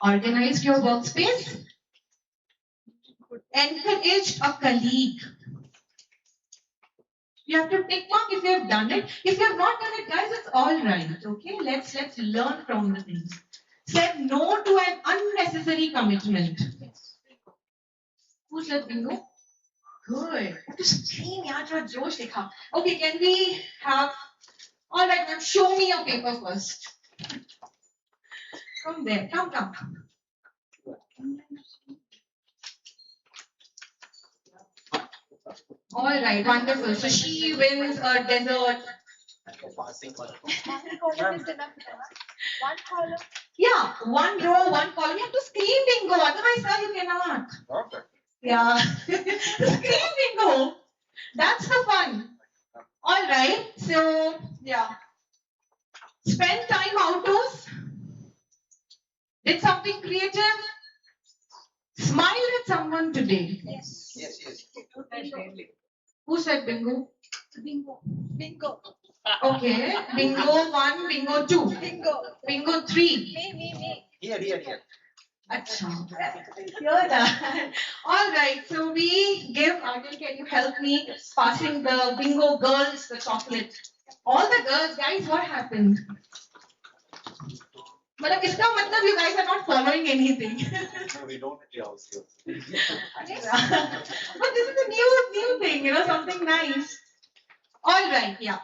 Organized your workspace. Encouraged a colleague. You have to tick mark if you have done it. If you have not done it, guys, it's all right. Okay, let's learn from the things. Said no to an unnecessary commitment. Who said bingo? Good. To scream, yaar, thora josh dikha. Okay, can we have? All right, ma'am, show me your paper first. Come there. Come. All right, wonderful. So she wins a dessert. One column. Yeah, one row, one column. You have to scream bingo, otherwise, sir, you cannot. Perfect. Yeah, scream bingo. That's the fun. All right, so yeah. Spend time outdoors. Did something creative. Smile at someone today. Yes, yes. Who said bingo? Bingo. Okay, bingo 1, bingo 2, Bingo. bingo 3. Me. Here. Acha. You're done. All right, so we give, Arjun, can you help me passing the bingo girls the chocolate? All the girls, guys, what happened? मतलब इसका मतलब you guys are not following anything. No, we don't house here. But this is a new thing, something nice. All right, yeah.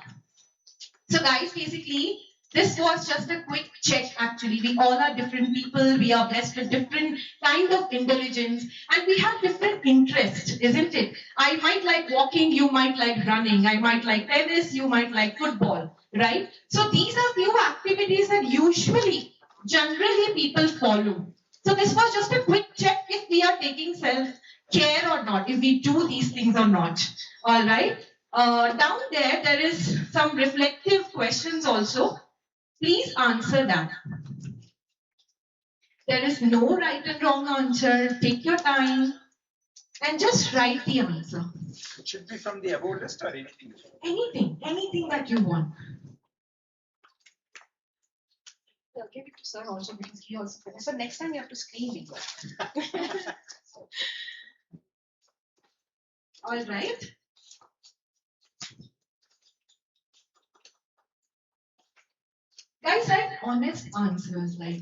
So guys, basically, this was just a quick check actually. We all are different people. We are blessed with different kind of intelligence and we have different interests, isn't it? I might like walking, you might like running. I might like tennis, you might like football, right? So these are few activities that generally people follow. So this was just a quick check if we are taking self-care or not, if we do these things or not. All right. Down there is some reflective questions also. Please answer that. There is no right and wrong answer. Take your time and just write the answer. It should be from the above list or anything. Anything that you want. I'll give it to sir also because he also finished. So next time you have to screen bingo. All right. Guys, write honest answers, like,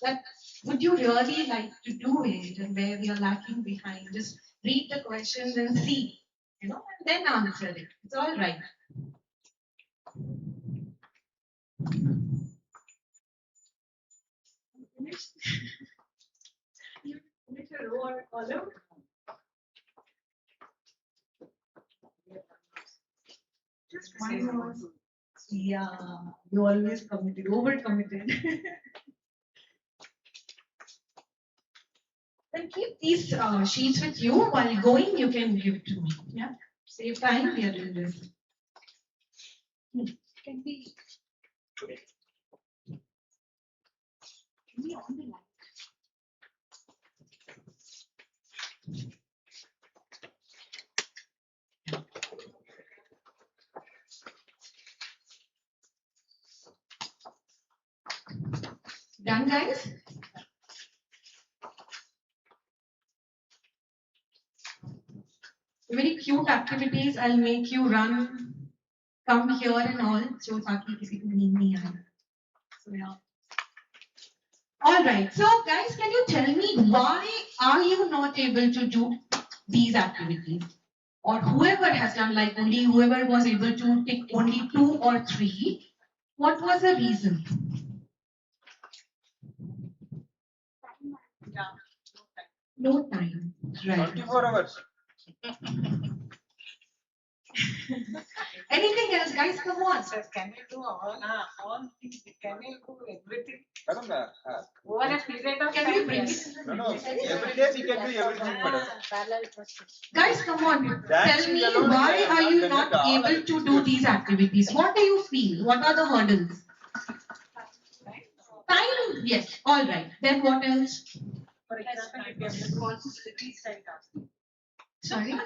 that would you really like to do it and where we are lacking behind. Just read the questions and see, and then answer it. It's all right. You finish a row or a column? Just one more. Yeah, you always committed, over committed. Then keep these sheets with you. While going, you can give it to me. Yeah, save time. We are doing this. Can be on the line. Done, guys? Very cute activities. I'll make you run, come here and all. So ताकि किसी को नींद नहीं आए. So yeah. All right. So guys, can you tell me why are you not able to do these activities? Or whoever has done, like only whoever was able to take only 2 or 3, what was the reason? No time. Right. 24 hours. Anything else, guys? Come on. Sir, can you do all things? Can you do everything Madam, over a period of Can time? we bring Yes. it? no, every day we can do everything, madam. Guys, come on. Dancing Tell me, alone, why we are are not you done not at all. able to do these activities? What do you feel? What are the hurdles? Time, yes. All right. Then what else? For example, if you have responsibilities like us, Sorry. if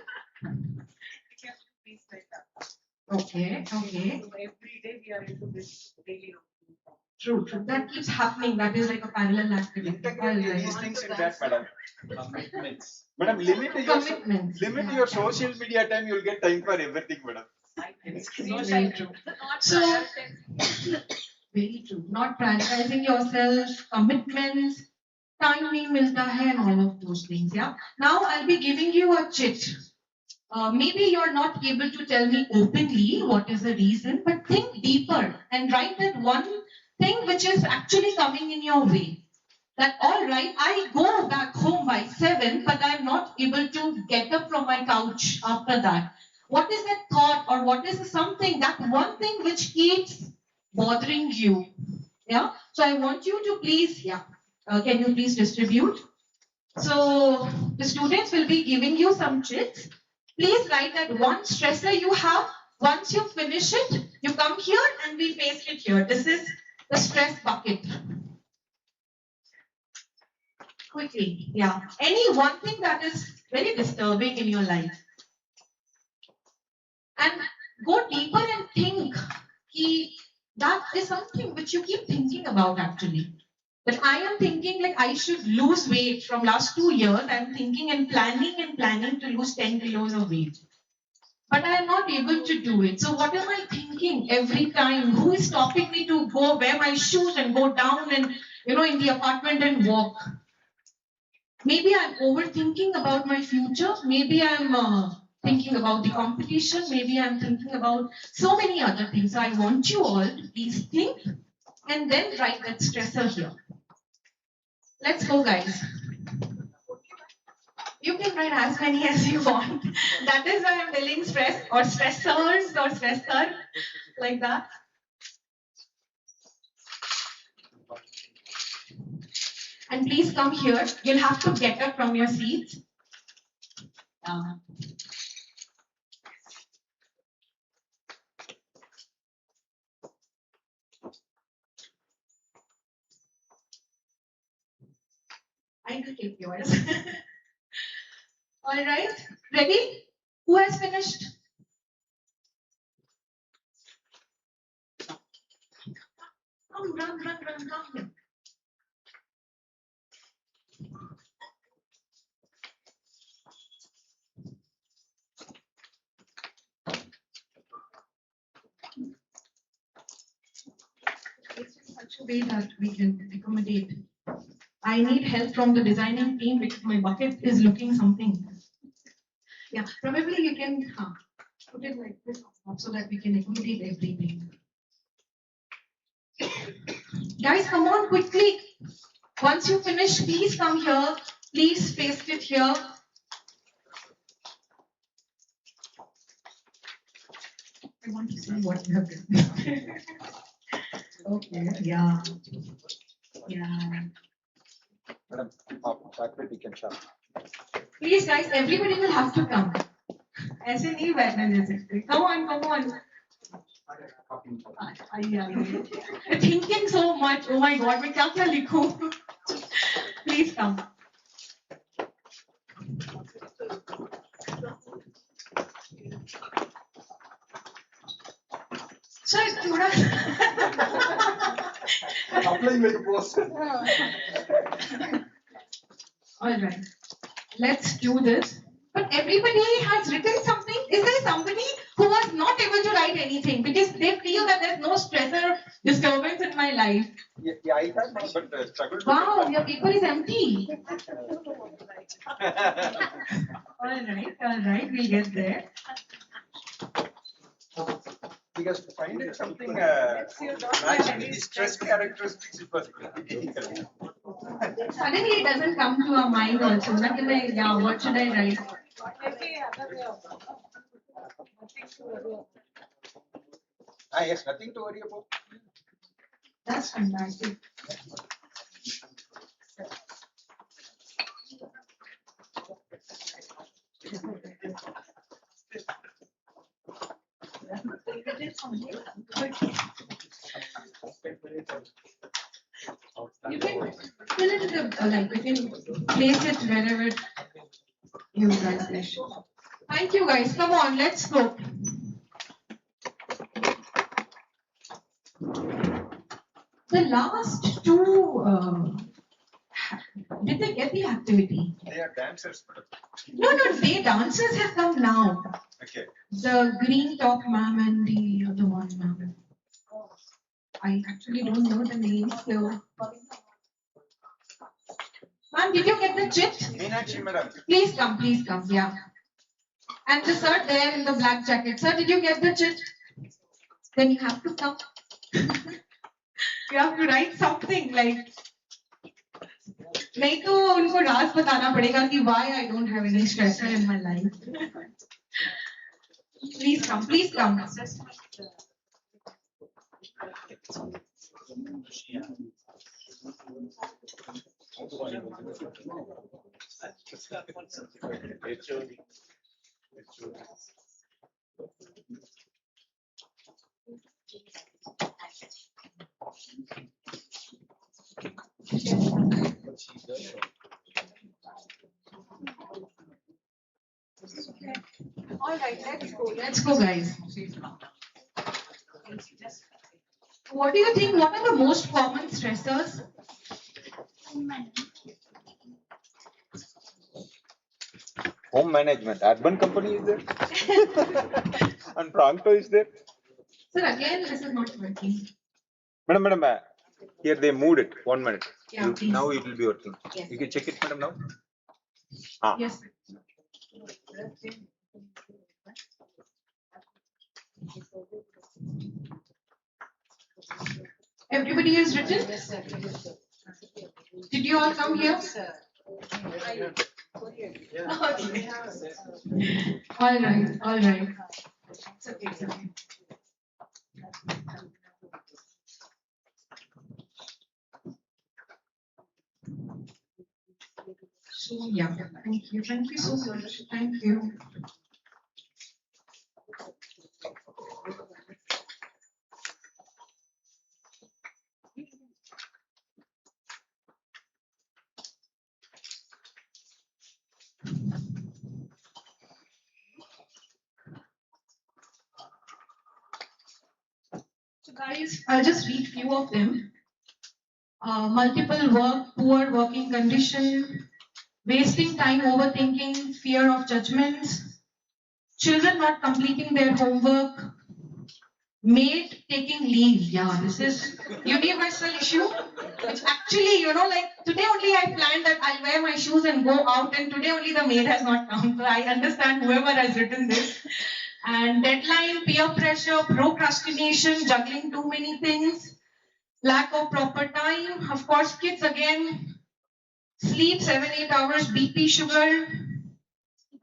you have to be like us. Okay. Okay. So every day we are into this daily routine. True. True. That keeps happening. That is like a parallel activity. All Integrate these right. things in that, madam. Commitments. Madam, limit Commitments. your social media time, you'll get time for everything, madam. Very true. So, very true. Not prioritizing yourself, commitments, time nahi milta hai, and all of those things. Yeah. Now I'll be giving you a chit. Maybe you're not able to tell me openly what is the reason, but think deeper and write that one thing which is actually coming in your way. That all right, I go back home by 7, but I'm not able to get up from my couch after that. What is that thought, or what is something, that one thing which keeps bothering you? Yeah. So I want you to please, yeah. Can you please distribute? So the students will be giving you some chits. Please write that one stressor you have. Once you finish it, you come here and we paste it here. This is the stress bucket. Quickly, yeah. Any one thing that is very disturbing in your life. And go deeper and think that is something which you keep thinking about actually. That I am thinking like I should lose weight from last 2 years. I'm thinking and planning to lose 10 kilos of weight. But I am not able to do it. So what am I thinking every time? Who is stopping me to go wear my shoes and go down and, in the apartment and walk? Maybe I'm overthinking about my future. Maybe I'm thinking about the competition. Maybe I'm thinking about so many other things. So I want you all to please think and then write that stressor here. Let's go, guys. You can write as many as you want. That is why I'm telling stress or stressors or stressor, like that. And please come here. You'll have to get up from your seats. I will take yours. All right. Ready? Who has finished? Come, run, come. It's in such a way that we can accommodate. I need help from the designing team because my bucket is looking something. Yeah, probably you can put it like this so that we can accommodate everything. Guys, come on quickly. Once you finish, please come here. Please paste it here. I want to see what you have done. Okay, yeah. Madam, chocolate we can shop. Please, guys, everybody will have to come. ऐसे नहीं बैठना जैसे. Come on. Thinking so much. Oh my God, मैं क्या लिखूं? Please come. Sir, थोड़ा. Applying like a poster. All right. Let's do this. But everybody has written something. Is there somebody who was not able to write anything because they feel that there's no stress or disturbance in my life? Yeah, I had one, but struggled. to Wow, get your paper is empty. that. All right, we'll get there. Because finding something matching with the stress characteristics it was difficult. Suddenly it doesn't come to our mind also. Like, yeah, what should I write? Yes, nothing to worry about. That's fantastic. You can fill it you can place it wherever you guys wish. Thank you guys. Come on, let's go. The last two, did they get the activity? They are dancers. No, they dancers have come now. Okay. The green top ma'am and the other one ma'am. I actually don't know the names so. Ma'am, did you get the chit? Meenakshi madam. Please come, yeah. And the sir there in the black jacket. Sir, did you get the chit? Then you have to come. You have to write something like. नहीं तो उनको राज बताना पड़ेगा कि why I don't have any stressor in my life. Please come, please come. All right, let's go, guys. What do you think? What are the most common stressors? Home management. Urban company is there. And Pronto is there. Sir, again, this is not working. Madam, here they moved it. 1 minute. Yeah, please. Now it will be working. Yes. You can check it, madam, now. Ah. Yes. Everybody has written? Did you all come here? All right. It's okay. So, yeah, thank you so much. Thank you. So guys, I'll just read few of them. Multiple work, poor working condition, wasting time overthinking, fear of judgments, children not completing their homework, maid taking leave. Yeah, this is universal issue. It's actually, like today only I planned that I'll wear my shoes and go out, and today only the maid has not come. So I understand whoever has written this. And deadline, peer pressure, procrastination, juggling too many things, lack of proper time. Of course, kids again, sleep 7-8 hours, BP, sugar,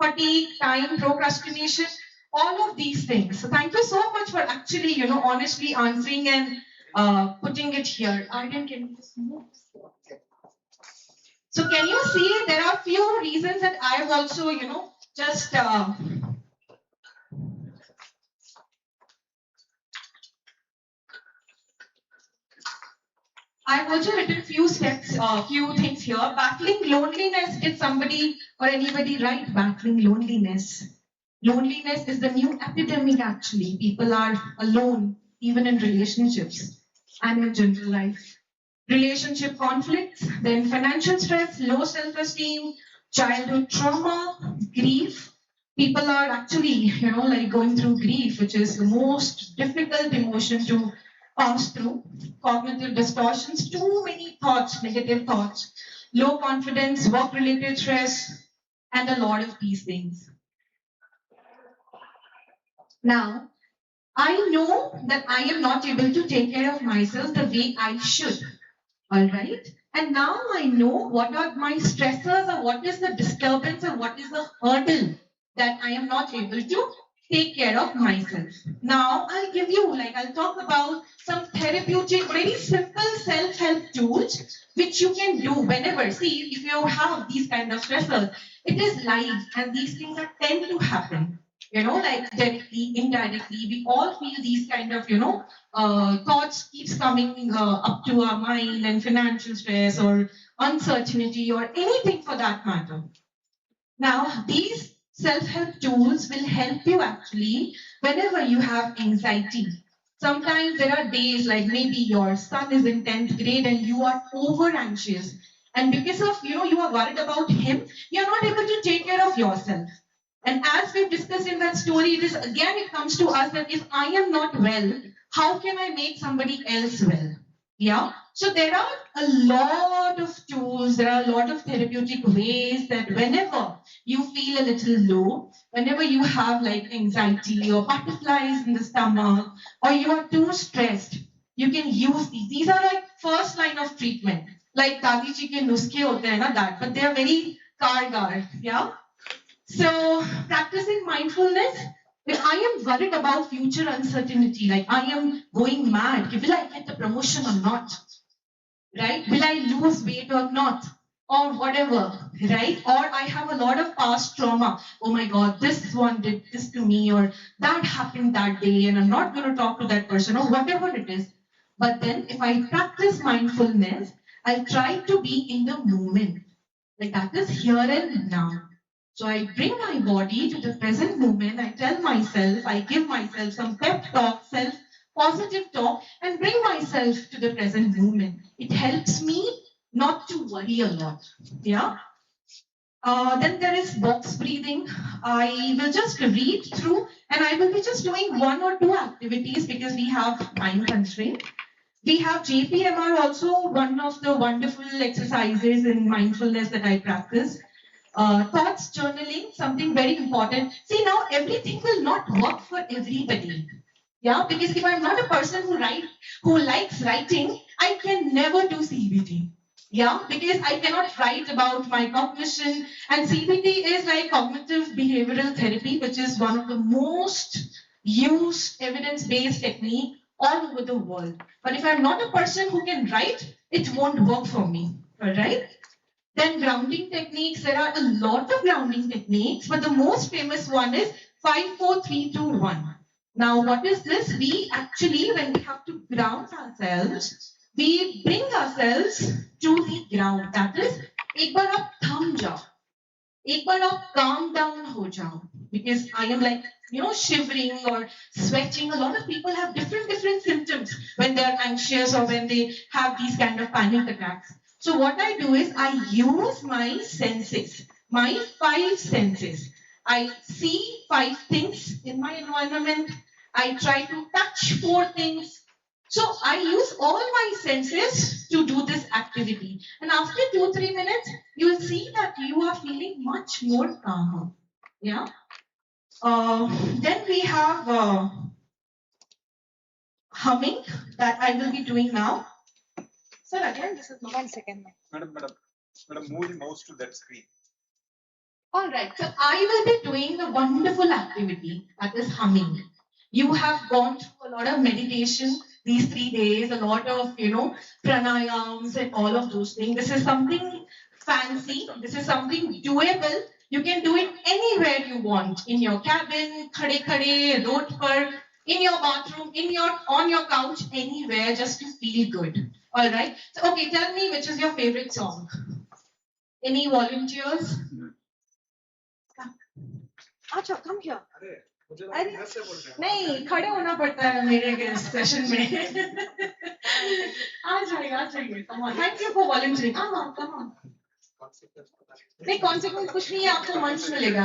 fatigue, time, procrastination, all of these things. So thank you so much for actually, honestly answering and putting it here. Arden, can you just move? So can you see there are few reasons that I've also, just I've also written few steps, few things here. Battling loneliness. Did somebody or anybody write battling loneliness? Loneliness is the new epidemic actually. People are alone, even in relationships and in general life. Relationship conflicts, then financial stress, low self-esteem, childhood trauma, grief, people are actually, like going through grief, which is the most difficult emotion to pass through. Cognitive distortions, too many thoughts, negative thoughts, low confidence, work-related stress, and a lot of these things. Now, I know that I am not able to take care of myself the way I should. All right. And now I know what are my stressors, or what is the disturbance, or what is the hurdle that I am not able to take care of myself. Now I'll give you, I'll talk about some therapeutic, very simple self-help tools which you can do whenever. See, if you have these kind of stressors, it is life, and these things are tend to happen. Directly, indirectly, we all feel these kind of, thoughts keeps coming up to our mind, and financial stress or uncertainty or anything for that matter. Now, these self-help tools will help you actually whenever you have anxiety. Sometimes there are days like maybe your son is in 10th grade and you are over anxious. And because of, you are worried about him, you are not able to take care of yourself. And as we've discussed in that story, it comes to us that if I am not well, how can I make somebody else well? Yeah. So there are a lot of tools, there are a lot of therapeutic ways that whenever you feel a little low, whenever you have like anxiety or butterflies in the stomach, or you are too stressed, you can use these. These are like first line of treatment. Like Dadi ji ke nuske hote hain na that, but they are very kargar. Yeah. So, practicing mindfulness, if I am worried about future uncertainty, like I am going mad, will I get the promotion or not? Right? Will I lose weight or not? Or whatever, right? Or I have a lot of past trauma. Oh my God, this one did this to me, or that happened that day, and I'm not going to talk to that person, or whatever it is. But then, if I practice mindfulness, I try to be in the moment. Like that is here and now. So I bring my body to the present moment. I tell myself, I give myself some pep talk, self-positive talk, and bring myself to the present moment. It helps me not to worry a lot. Yeah. Then there is box breathing. I will just read through, and I will be just doing one or two activities because we have time constraint. We have JPMR also, one of the wonderful exercises in mindfulness that I practice. Thoughts journaling, something very important. See, now everything will not work for everybody. Yeah, because if I'm not a person who likes writing, I can never do CBT. Yeah, because I cannot write about my cognition, and CBT is like cognitive behavioral therapy, which is one of the most used evidence-based technique all over the world. But if I'm not a person who can write, it won't work for me. All right? Then grounding techniques, there are a lot of grounding techniques, but the most famous one is 5, 4, 3, 2, 1. Now, what is this? We actually, when we have to ground ourselves, we bring ourselves to the ground. That is, एक बार आप थम जाओ, एक बार आप calm down हो जाओ. Because I am like, shivering or sweating. A lot of people have different symptoms when they are anxious or when they have these kind of panic attacks. So what I do is I use my senses, my 5 senses. I see 5 things in my environment. I try to touch 4 things. So I use all my senses to do this activity. And after 2-3 minutes, you will see that you are feeling much more calmer. Yeah. Then we have humming that I will be doing now. Sir, again, this is 1 second. Madam, move the mouse to that screen. All right, so I will be doing the wonderful activity that is humming. You have gone through a lot of meditation these 3 days, a lot of, pranayams and all of those things. This is something fancy. This is something doable. You can do it anywhere you want. In your cabin, khade, road par, in your bathroom, on your couch, anywhere, just to feel good. All right. So, okay, tell me which is your favorite song. Any volunteers? Acha, come here. अरे नहीं खड़े होना पड़ता है मेरे session में आ जाइए come on. Thank you for volunteering. come on नहीं कॉन्सिक्वेंस कुछ नहीं है आपको मंच मिलेगा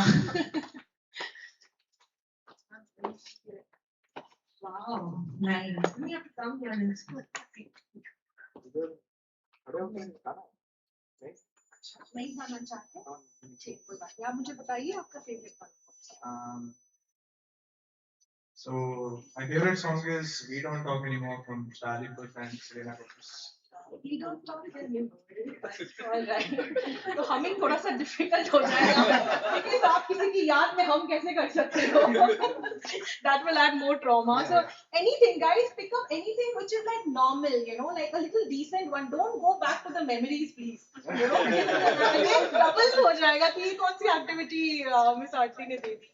Wow, nice. We have to come here and नहीं खाना चाहते ठीक कोई बात नहीं आप मुझे बताइए आपका favourite part So my favorite song is "We Don't Talk Anymore" from Charlie Puth and Selena Gomez. We don't talk anymore alright तो हमिंग थोड़ा सा डिफिकल्ट हो जाएगा because आप किसी की याद में हम कैसे कर सकते हो that will add more trauma so anything guys pick up anything which is like normal you know like a little decent one don't go back to the memories please you know again double हो जाएगा कि ये कौन सी activity miss आरती ने दे दी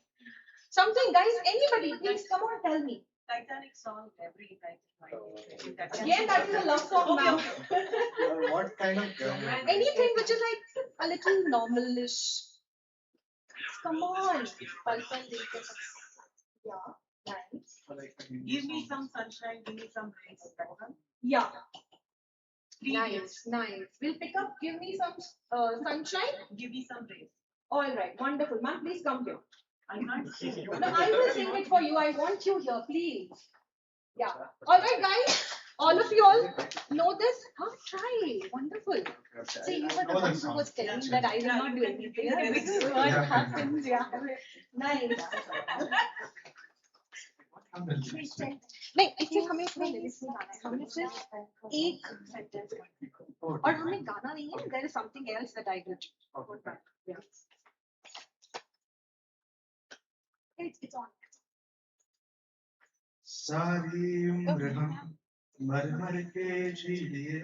something guys anybody please come on tell me Titanic song every night. again that is a love song now What kind of anything which is like a little normalish come on pulpal yeah nice Give me some sunshine, give me some rays. That one. yeah nice we'll pick up give me some sunshine Give me some rays. all right wonderful ma'am please come here I can't see you. no I will sing it for you I want you here please yeah all right guys all of you all know this try wonderful see you were the one who was telling that I will not do anything this is what happens yeah nice नहीं actually हमें इसमें lyrics नहीं गाना है हमें सिर्फ एक sentence और हमें गाना नहीं है there is something else that I did it's on सारी उम्र हम मर मर के जी लिए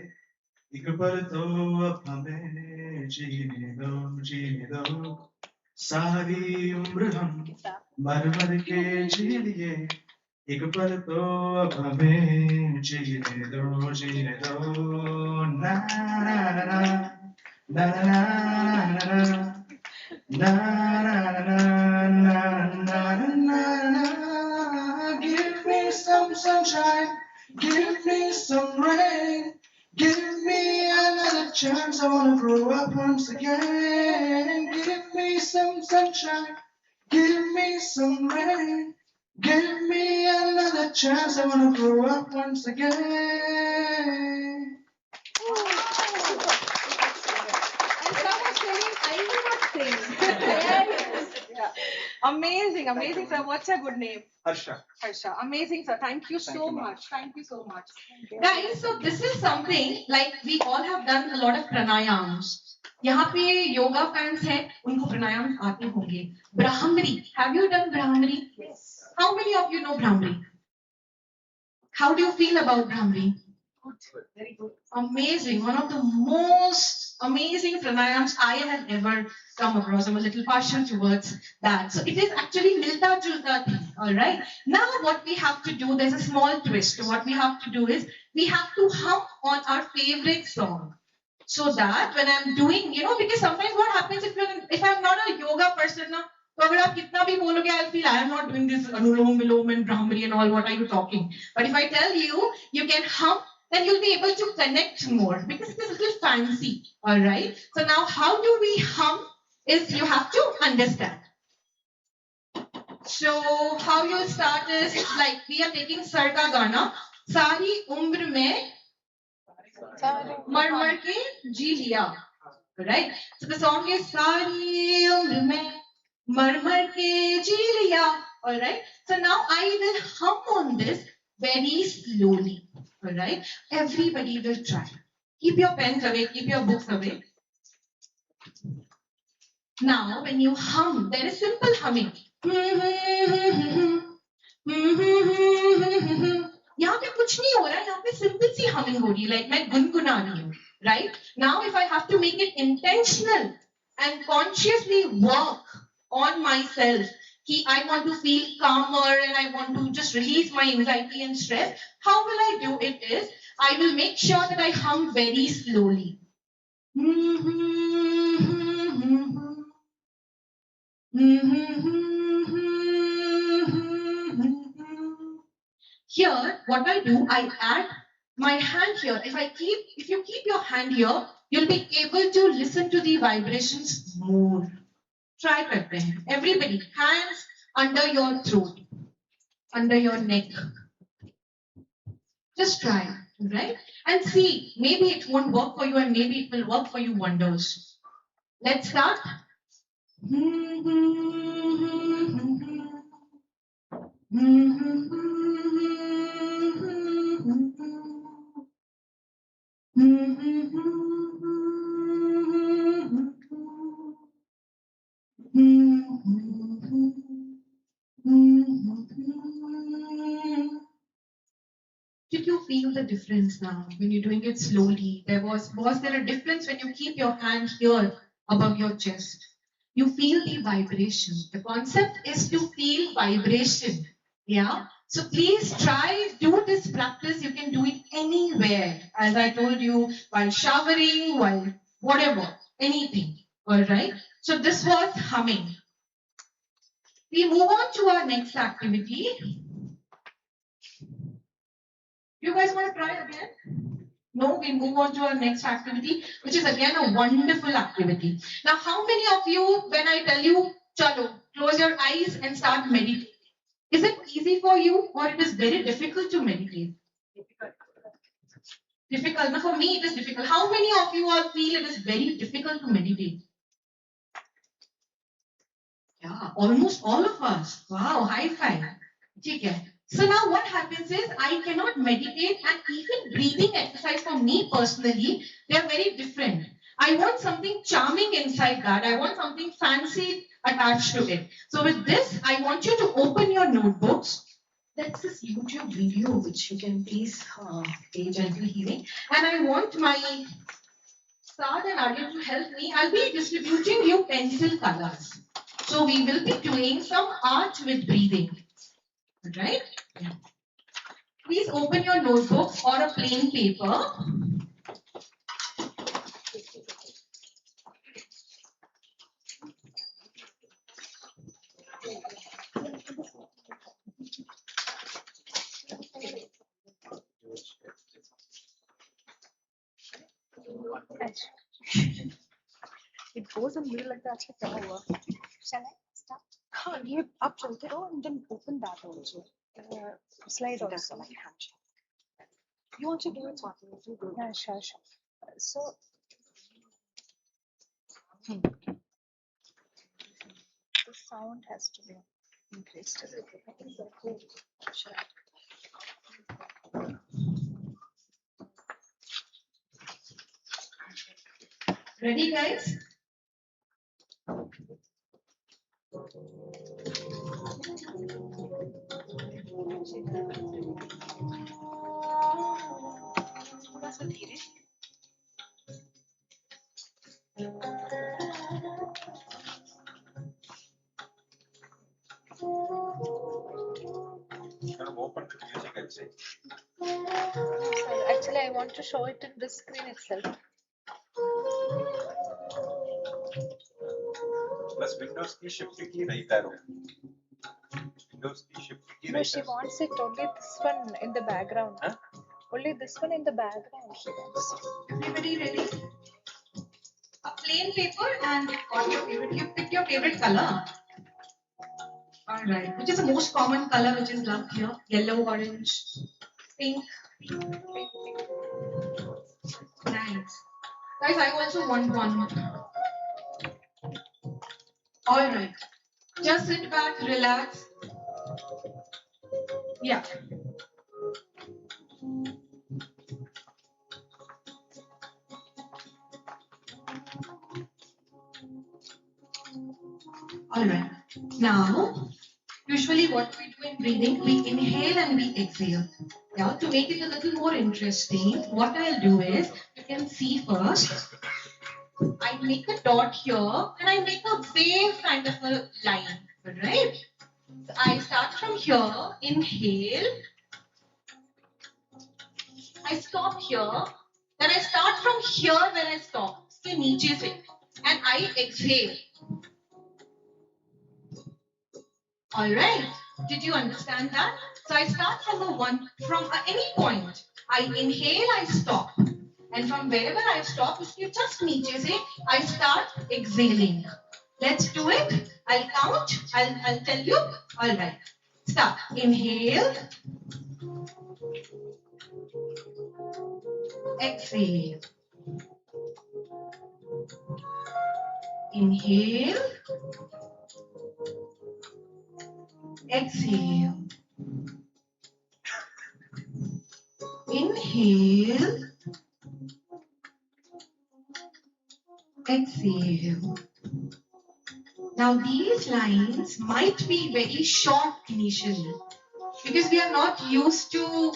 एक पल तो अब हमें जीने दो सारी उम्र हम मर मर के जी लिए एक पल तो अब हमें जीने दो ना ना ना ना ना ना na na na na na na na give me some sunshine give me some rain give me another chance I want to grow up once again give me some sunshine give me some rain give me another chance I want to grow up once again Amazing, amazing, sir. What's your good name? Harsha. Harsha. Amazing, sir. Thank you so much. Thank you so much. Guys, so this is something like we all have done a lot of pranayams. यहाँ पे yoga fans हैं उनको प्राणायाम आते होंगे bhramari have you done brahmari Yes. How many of you know brahmari How do you feel about brahmari Good. Very good. Amazing, one of the most amazing pranayams I have ever come across. I'm a little partial towards that. So it is actually milta julta thing, alright? Now what we have to do, there's a small twist. What we have to do is, we have to hum on our favorite song. So that when I'm doing, you know, because sometimes what happens if I'm not a yoga person, na, तो अगर आप कितना भी बोलोगे, I feel I am not doing this anulom vilom and brahmari and all. What are you talking? But if I tell you, you can hum, then you'll be able to connect more because it is a little fancy. All right. So now, how do we hum? Is you have to understand. So how you'll start is like we are taking sar ka gana. Sari umr mein mar mar ke जी लिया. Right. So the song is सारी उम्र में मर मर के जी लिया. All right. So now I will hum on this very slowly. All right. Everybody will try. Keep your pens away. Keep your books away. Now, when you hum, there is simple humming. यहाँ पे कुछ नहीं हो रहा है यहाँ पे simple सी humming हो रही है like मैं गुनगुना रही हूँ right now if I have to make it intentional and consciously work on myself कि I want to feel calmer and I want to just release my anxiety and stress how will I do it is I will make sure that I hum very slowly Here, what I do, I add my hand here. If you keep your hand here, you'll be able to listen to the vibrations more. Try karte hain. Everybody, hands under your throat, under your neck. Just try, right? And see, maybe it won't work for you and maybe it will work for you wonders. Let's start. Did you feel the difference now when you're doing it slowly? Was there a difference when you keep your hand here above your chest? You feel the vibration. The concept is to feel vibration. Yeah. So please try, do this practice. You can do it anywhere. As I told you, while showering, while whatever, anything. All right. So this was humming. We move on to our next activity. You guys want to try again? No, we move on to our next activity, which is again a wonderful activity. Now, how many of you, when I tell you, chalo, close your eyes and start meditating? Is it easy for you or it is very difficult to meditate? Difficult. Now, for me, it is difficult. How many of you all feel it is very difficult to meditate? Yeah, almost all of us. Wow, high five. Okay. So now what happens is I cannot meditate, and even breathing exercise for me personally, they are very different. I want something charming inside that. I want something fancy attached to it. So with this, I want you to open your notebooks. That's this YouTube video which you can please pay gentle healing. And I want my Saad and Arya to help me. I'll be distributing you pencil colors. So we will be doing some art with breathing. Right? Yeah. Please open your notebooks or a plain paper. It goes in the middle like that. Shall I start? हाँ ये आप चलते रहो and then open that also. Slide also. You want to do it, Swati? You do it. Yeah, sure. So. The sound has to be increased a little bit. I think so. Cool. Sure. Ready, guys? थोड़ा सा धीरे. Open to music, I'll say. Actually, I want to show it in this screen itself. Plus Windows key shift key right there. Windows key shift key No, right she there. wants it only this one in the background. Huh? Only this one in the background she wants. Everybody ready? A plain paper and got your favorite. You pick your favorite color. All right. Which is the most common color which is loved here? Yellow, orange, pink. Nice. Guys, I also want one. All right. Just sit back, relax. Yeah. All right. Now, usually what we do in breathing, we inhale and we exhale. Now, to make it a little more interesting, what I'll do is, you can see first, I make a dot here and I make a wave kind of a line, right? So I start from here, inhale, I stop here, then I start from here where I stop, so niche se, and I exhale. Alright, did you understand that? So I start from any point. I inhale, I stop. And from wherever I stop, you just niche se, I start exhaling. Let's do it. I'll count. I'll tell you. Alright. Start. Inhale. Exhale. Inhale. Exhale. Inhale. Exhale. Now these lines might be very short initially because we are not used to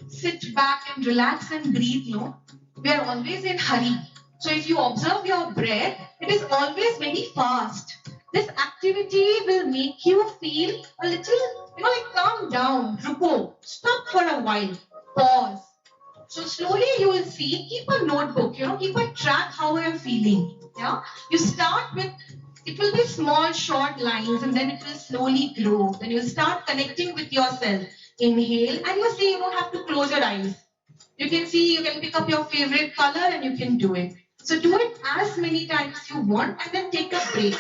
sit back and relax and breathe, no? We are always in hurry. So if you observe your breath, it is always very fast. This activity will make you feel a little, like calm down, ruko, stop for a while, pause. So slowly you will see, keep a notebook, keep a track how you're feeling. Yeah, you start with, it will be small, short lines, and then it will slowly grow. Then you start connecting with yourself. Inhale, and you see you don't have to close your eyes. You can see, you can pick up your favorite color and you can do it. So do it as many times you want and then take a break.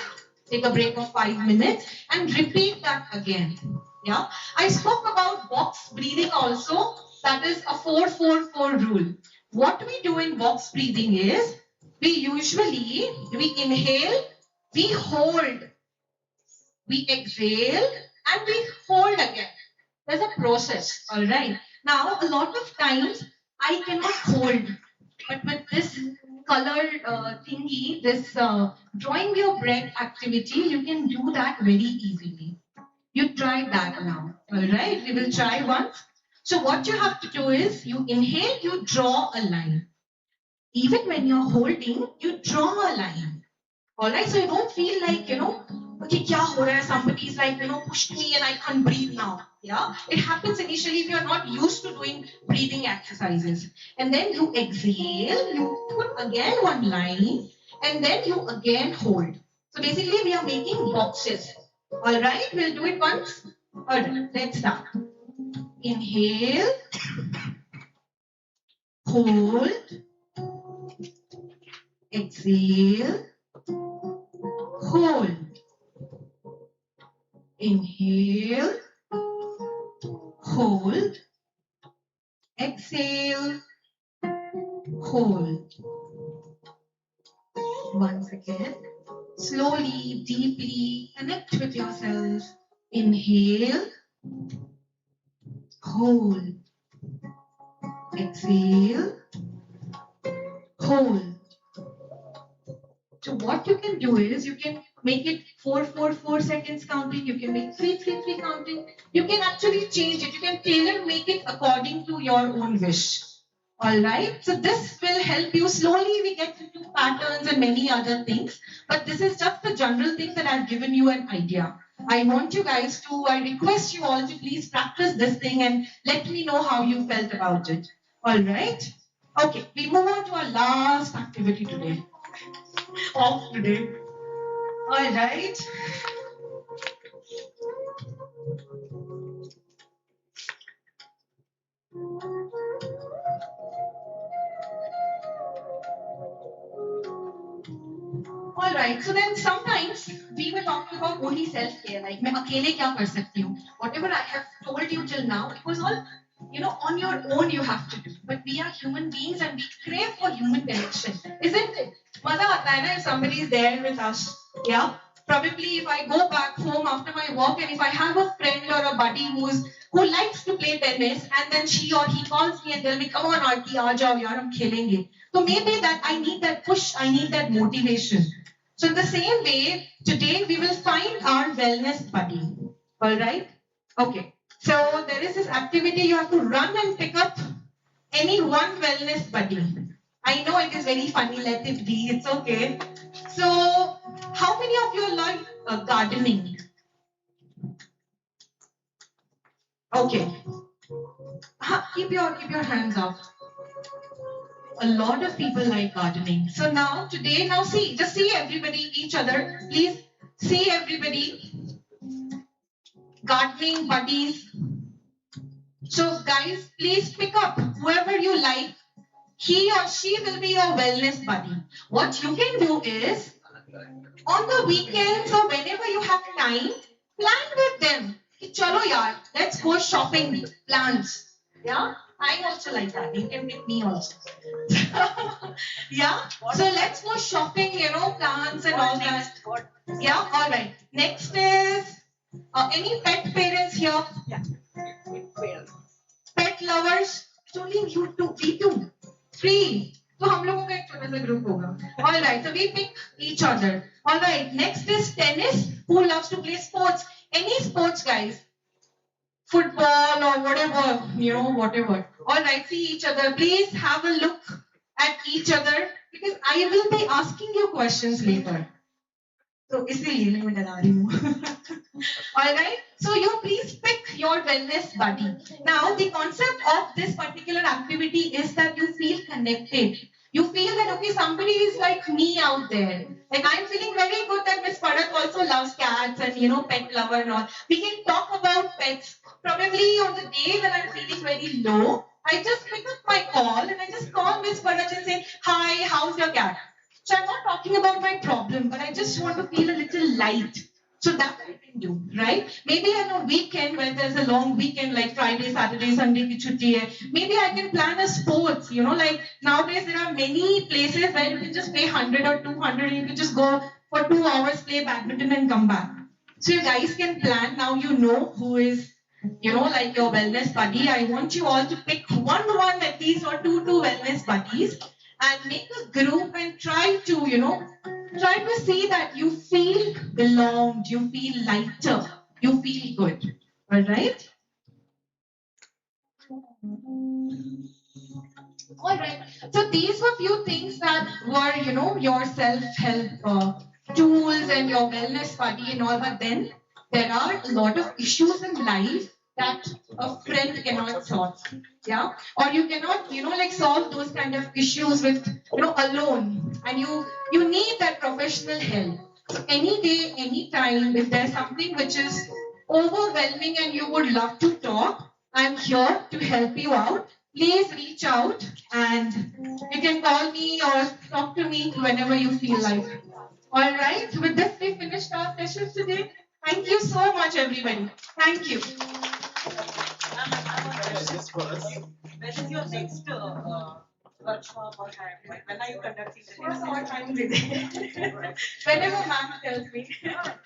Take a break of 5 minutes and repeat that again. Yeah. I spoke about box breathing also. That is a 4-4-4 rule. What we do in box breathing is, we inhale, we hold, we exhale, and we hold again. There's a process, all right. Now, a lot of times I cannot hold, but with this colored thingy, this drawing your breath activity, you can do that very easily. You try that now, all right. We will try once. So what you have to do is, you inhale, you draw a line. Even when you're holding, you draw a line. Alright, so you don't feel like, okay, kya ho raha hai? Somebody is like, pushed me and I can't breathe now. Yeah, it happens initially if you're not used to doing breathing exercises. And then you exhale, you put again one line, and then you again hold. So basically, we are making boxes. Alright, we'll do it once. Alright, let's start. Inhale, hold, exhale, hold. Inhale, hold, exhale, hold. Once again, slowly, deeply connect with yourself. Inhale, hold, exhale, hold. So what you can do is, you can make it 4-4-4 seconds counting, you can make 3-3-3 counting, you can actually change it, you can tailor make it according to your own wish. Alright, so this will help you. Slowly we get into patterns and many other things, but this is just the general thing that I've given you an idea. I want you guys to, I request you all to please practice this thing and let me know how you felt about it. Alright, okay, we move on to our last activity today. Off today. Alright. Alright, so then sometimes we were talking about only self-care, like मैं अकेले क्या कर सकती हूँ? Whatever I have told you till now, it was all, on your own you have to do. But we are human beings and we crave for human connection, isn't it? मजा आता है ना if somebody is there with us. Yeah. Probably if I go back home after my work and if I have a friend or a buddy who likes to play tennis and then she or he calls me and tell me, come on Aarti, aa jao yaar, hum khelenge. So maybe that I need that push, I need that motivation. So in the same way, today we will find our wellness buddy. Alright? Okay. So there is this activity, you have to run and pick up any one wellness buddy. I know it is very funny, let it be, it's okay. So, how many of you like gardening? Okay. Keep your hands up. A lot of people like gardening. So now, today, just see everybody, each other. Please see everybody. Gardening buddies. So guys, please pick up whoever you like. He or she will be your wellness buddy. What you can do is, on the weekends or whenever you have time, plan with them. कि चलो यार, let's go shopping, plans. Yeah, I also like that. You can pick me also. Yeah, so let's go shopping, plans and all that. Yeah, all right. Next is any pet parents here? Yeah. Pet lovers? It's only you two, we two, three. तो हम लोगों का एक छोटा सा group होगा. All right, so we pick each other. All right, next is tennis. Who loves to play sports? Any sports, guys? Football or whatever, whatever. All right, see each other. Please have a look at each other because I will be asking you questions later. So इसीलिए मैं डरा रही हूँ. All right. So you please pick your wellness buddy. Now the concept of this particular activity is that you feel connected. You feel that okay, somebody is like me out there. Like I'm feeling very good that Miss Bharat also loves cats and pet lover and all. We can talk about pets. Probably on the day when I'm feeling very low, I just pick up my call and I just call Miss Bharat and say, "Hi, how's your cat?" So I'm not talking about my problem, but I just want to feel a little light. So that I can do, right? Maybe on a weekend when there's a long weekend like Friday, Saturday, Sunday ki chutti hai, maybe I can plan a sports, like nowadays there are many places where you can just pay 100 or 200 and you can just go for 2 hours, play badminton and come back. So you guys can plan. Now you know who is, like your wellness buddy. I want you all to pick one at least or two wellness buddies and make a group and try to see that you feel belonged, you feel lighter, you feel good. All right? All right. So these were few things that were, your self-help tools and your wellness buddy and all. But then there are a lot of issues in life that a friend cannot solve. Yeah. Or you cannot, like solve those kind of issues with, alone. And you need that professional help. So any day, any time, if there's something which is overwhelming and you would love to talk, I'm here to help you out. Please reach out and you can call me or talk to me whenever you feel like. All right, with this we finished our session today. Thank you so much, everybody. Thank you. When is your next workshop or when are you conducting the next? What time is it? Whenever ma'am tells me.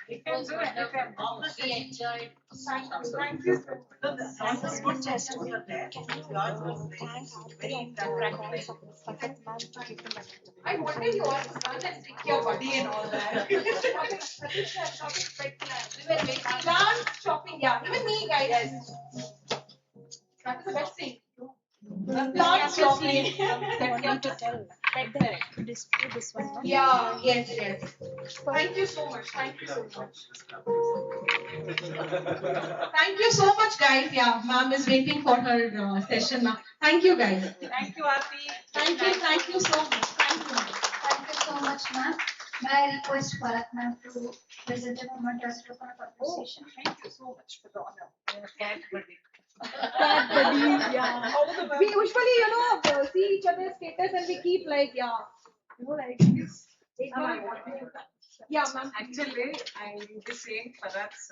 We enjoyed. Thank you. So the good sessions were there. Yours was very practical. I wanted you all to come and pick your body and all that. Plant shopping, yeah. Even me, guys. Yes. That's the best thing. Plant shopping. This one. No? Yeah, yes. Thank you so much. Thank you so much. Thank you so much, guys. Yeah, ma'am is waiting for her session now. Thank you, guys. Thank you, Aarti. Thank you so much. Thank you so much, ma'am. May I request Bharat ma'am to present a moment or two for a conversation? Thank you so much for the honor. Cat buddy. Cat buddies, yeah. We usually, see each other's status and we keep like, like this. Yeah, ma'am. Actually, I will be saying Bharat's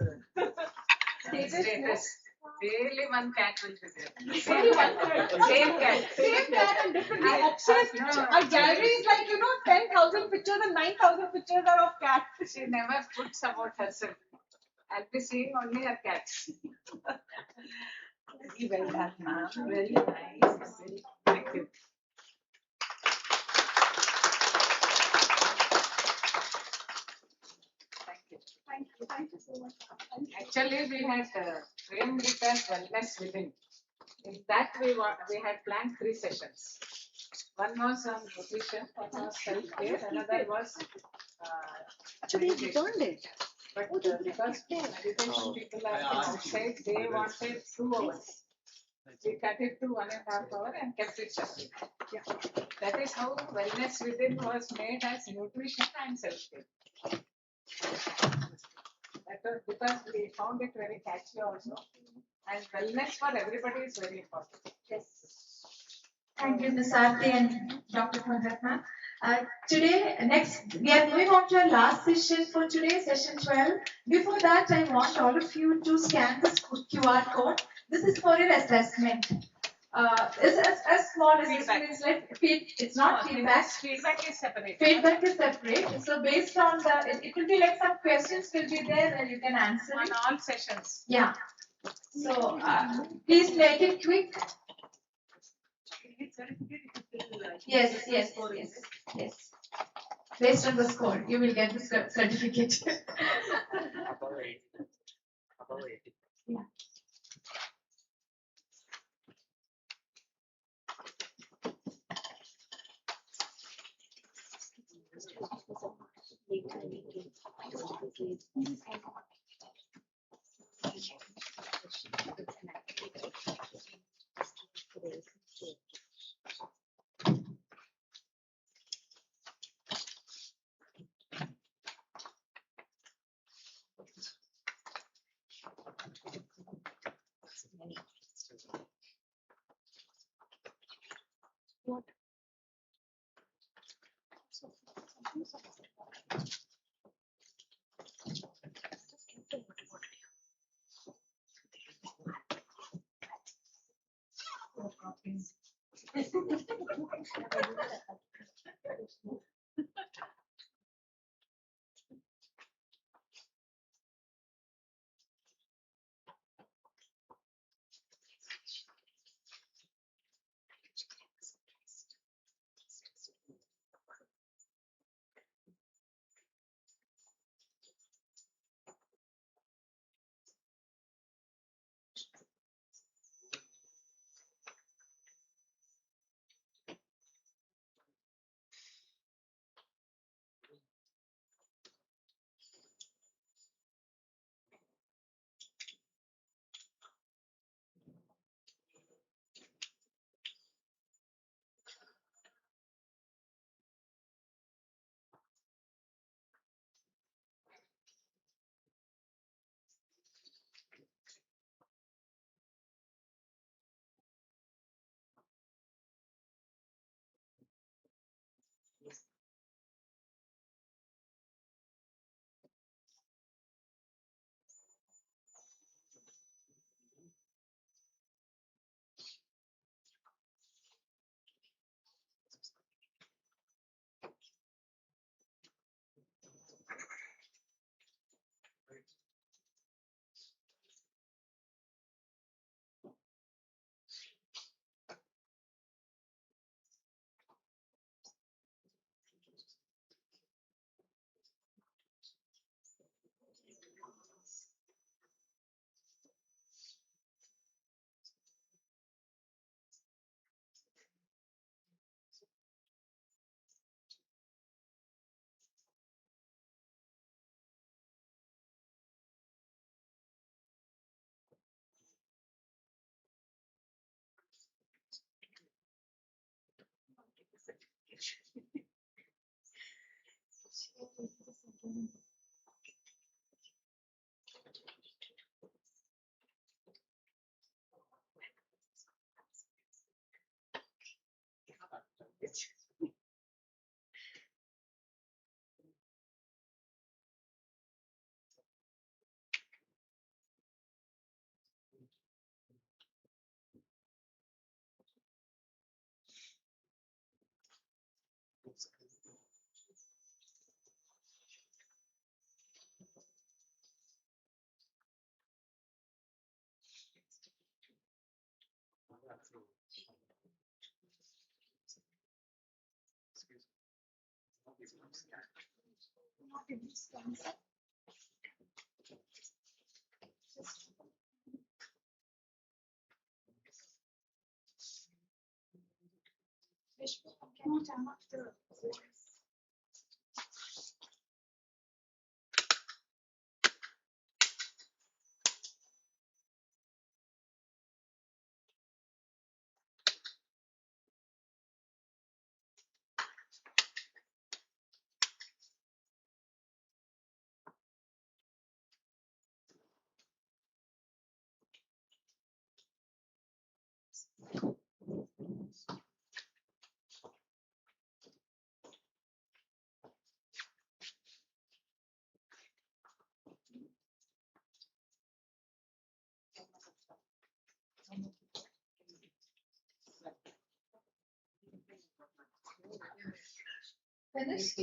Status. Daily one cat will be there. Same cat. Same cat and different. We obsessed. Our gallery is like 10,000 pictures and 9,000 pictures are of cats. She never puts about herself. I'll be seeing only her cats. Very well done, ma'am. Very nice. Thank you. Thank you so much. Actually, we had framed it as wellness within. In that, we had planned 3 sessions. One was on nutrition, one was self-care, another was Actually, we turned it. but because meditation people are from outside, they wanted 2 hours. We cut it to 1.5 hours and kept it separate. Yeah. That is how wellness within was made as nutrition and self-care. That was because we found it very catchy also. And wellness for everybody is very important. Yes. Thank you, Ms. Aarti and Dr. Kundratna. We are moving on to our last session for today, session 12. Before that, I want all of you to scan this QR code. This is for your assessment. It's as small as this means like it's not feedback. Feedback is separate. Feedback is separate. So based on it will be like some questions will be there and you can answer On it. all sessions. Yeah. So please make it quick. Yes. Based on the score, you will get the certificate. Yeah. Can you turn up the voice? Finished?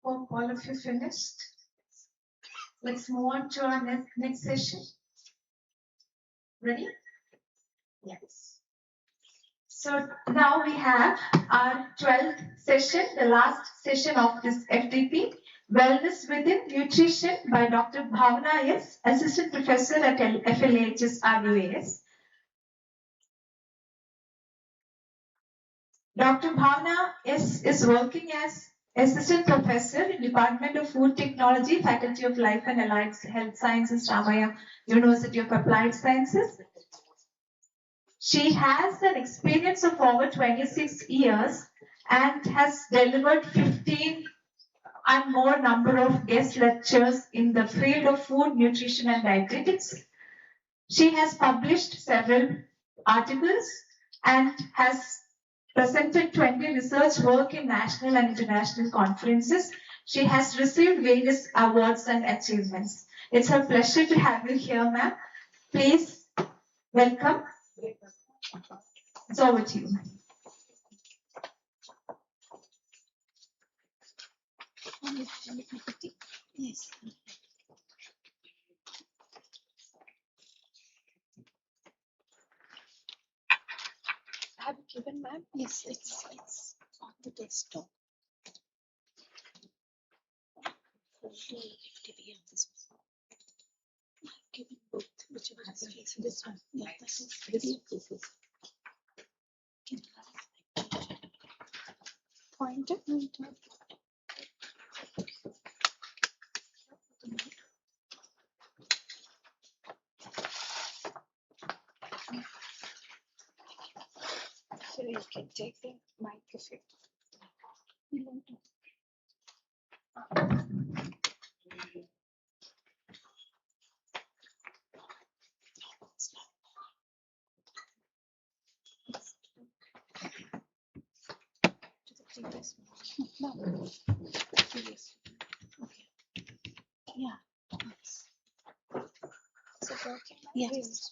Hope all of you finished. Let's move on to our next session. Ready? Yes. So now we have our 12th session, the last session of this FDP, Wellness Within Nutrition by Dr. Bhavana S., Assistant Professor at FLHS RUAS. Dr. Bhavana S. is working as Assistant Professor in Department of Food Technology, Faculty of Life and Allied Health Sciences, Ramaya University of Applied Sciences. She has an experience of over 26 years and has delivered 15 and more number of guest lectures in the field of food, nutrition and dietetics. She has published several articles and has presented 20 research work in national and international conferences. She has received various awards and achievements. It's a pleasure to have you here, ma'am. Please welcome. It's over to you. Yes. Have you given, ma'am? Yes, it's on the desktop. For the FDP on this one. I've given both, which one is facing this one. Yeah, this is video pieces. Pointer. So you can take the microphone. You want to. No. Previous. Okay. Yeah. Yes. So working. Yes.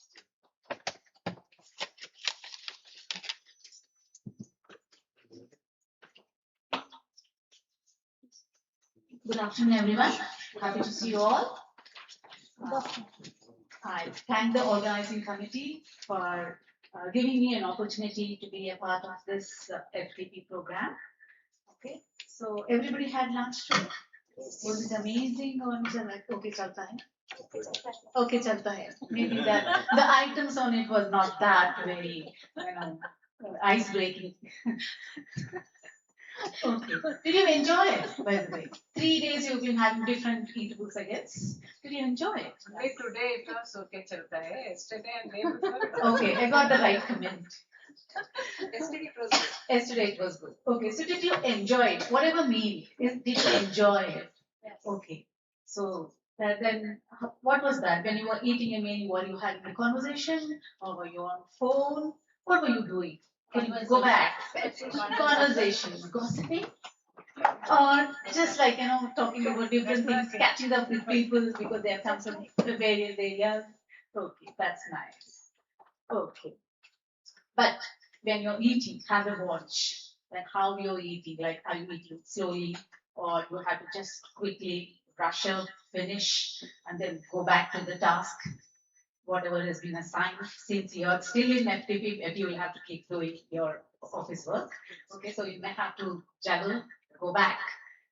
Good afternoon, everyone. Happy to see you all. I thank the organizing committee for giving me an opportunity to be a part of this FDP program. Okay, so everybody had lunch today. Was it amazing or was it like okay, chalta hai? Okay, chalta hai. Maybe that the items on it was not that very, ice breaking. Okay. Did you enjoy it, by the way? 3 days you've been having different eatables, I guess. Did you enjoy it? Today it was okay, chalta hai. Yesterday and day before it was Okay, I got the right comment. Yesterday it was good. Yesterday it was good. Okay, so did you enjoy it? Whatever meal, did you enjoy it? Yes. Okay, so then what was that? When you were eating a meal, were you having a conversation or were you on phone? What were you doing? Can you go back? Conversations, gossiping? Or just like, talking about different things, catching up with people because they have come from various areas. Okay, that's nice. Okay. But when you're eating, have a watch. then how you're eating, like are you eating slowly or you have to just quickly brush up, finish, and then go back to the task, whatever has been assigned. Since you're still in FDP, you will have to keep doing your office work. Okay, so you may have to juggle, go back,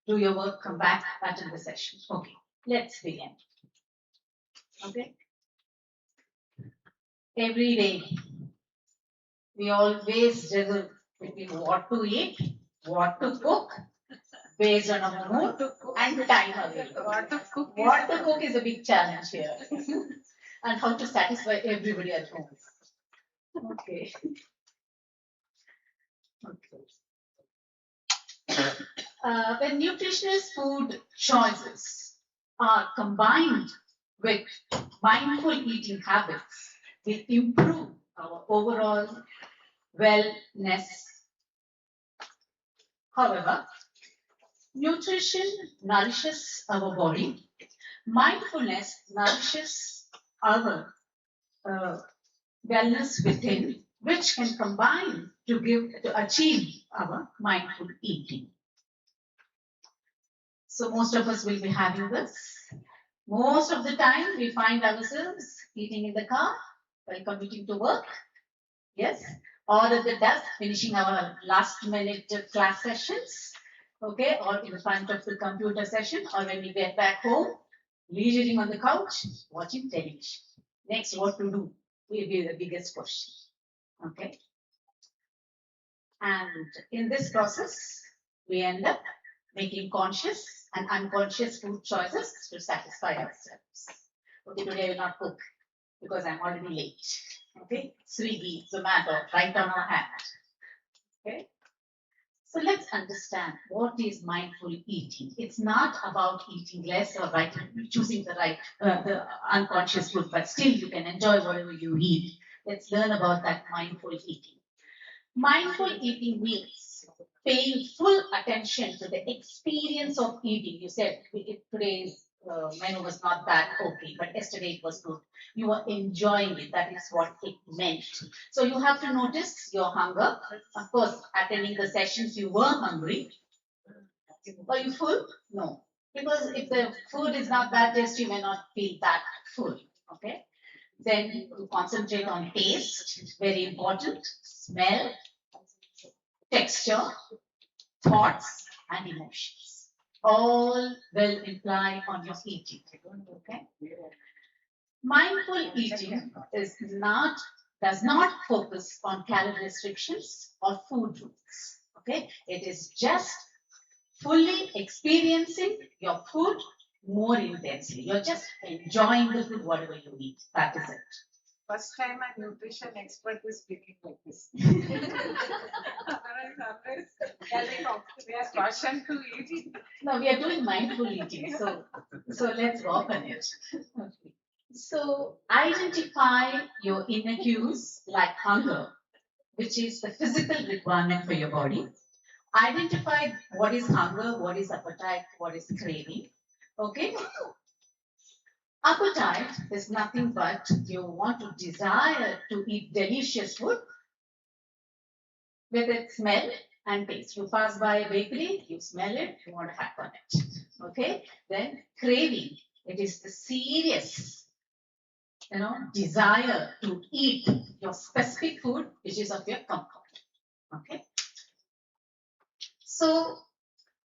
do your work, come back, attend the session. Okay, let's begin. Okay. Every day, we always juggle between what to eat, what to cook, based on our mood and time available. What to cook is a big challenge here. And how to satisfy everybody at home. Okay. When nutritious food choices are combined with mindful eating habits, we improve our overall wellness. However, nutrition nourishes our body. Mindfulness nourishes our wellness within, which can combine to achieve our mindful eating. So most of us will be having this. Most of the time, we find ourselves eating in the car while commuting to work. Yes, or at the desk finishing our last minute class sessions. Okay, or in front of the computer session, or when we get back home, leisuring on the couch, watching television. Next, what to do will be the biggest question. Okay, and in this process, we end up making conscious and unconscious food choices to satisfy ourselves. Okay, today I will not cook because I'm already late. Okay, Swiggy, Zomato, right on our hand. Okay, so let's understand what is mindful eating. It's not about eating less or right, choosing the unconscious food, but still you can enjoy whatever you eat. Let's learn about that mindful eating. Mindful eating means paying full attention to the experience of eating. You said today's menu was not that okay, but yesterday it was good. You were enjoying it. That is what it meant. So you have to notice your hunger. Of course, attending the sessions, you were hungry. Were you full? No. Because if the food is not that tasty, you may not feel that full. Okay. Then you concentrate on taste, very important, smell, texture, thoughts, and emotions. All will imply on your eating. Okay? Mindful eating does not focus on calorie restrictions or food rules. Okay? It is just fully experiencing your food more intensely. You're just enjoying the food, whatever you eat. That is it. First time a nutrition expert is speaking like this. Otherwise, we are cautioned to eat. No, we are doing mindful eating, so let's work on it. Okay. So identify your inner cues like hunger, which is the physical requirement for your body. Identify what is hunger, what is appetite, what is craving. Okay? Appetite is nothing but you want to desire to eat delicious food with its smell and taste. You pass by a bakery, you smell it, you want to hack on it. Okay? Then craving, it is the serious, desire to eat your specific food, which is of your comfort. Okay? So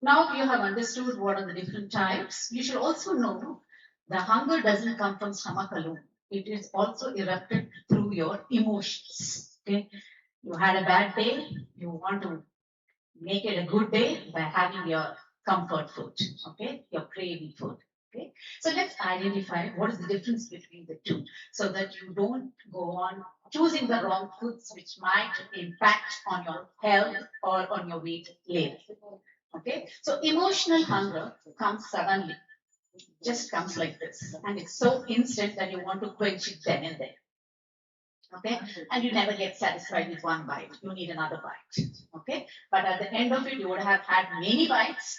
now you have understood what are the different types. You should also know the hunger doesn't come from stomach alone. It is also erupted through your emotions. Okay? You had a bad day, you want to make it a good day by having your comfort food, okay? Your craving food. Okay? So let's identify what is the difference between the two so that you don't go on choosing the wrong foods which might impact on your health or on your weight later. Okay? So emotional hunger comes suddenly, just comes like this, and it's so instant that you want to quench it then and there. Okay, and you never get satisfied with one bite. You need another bite. Okay, but at the end of it, you would have had many bites.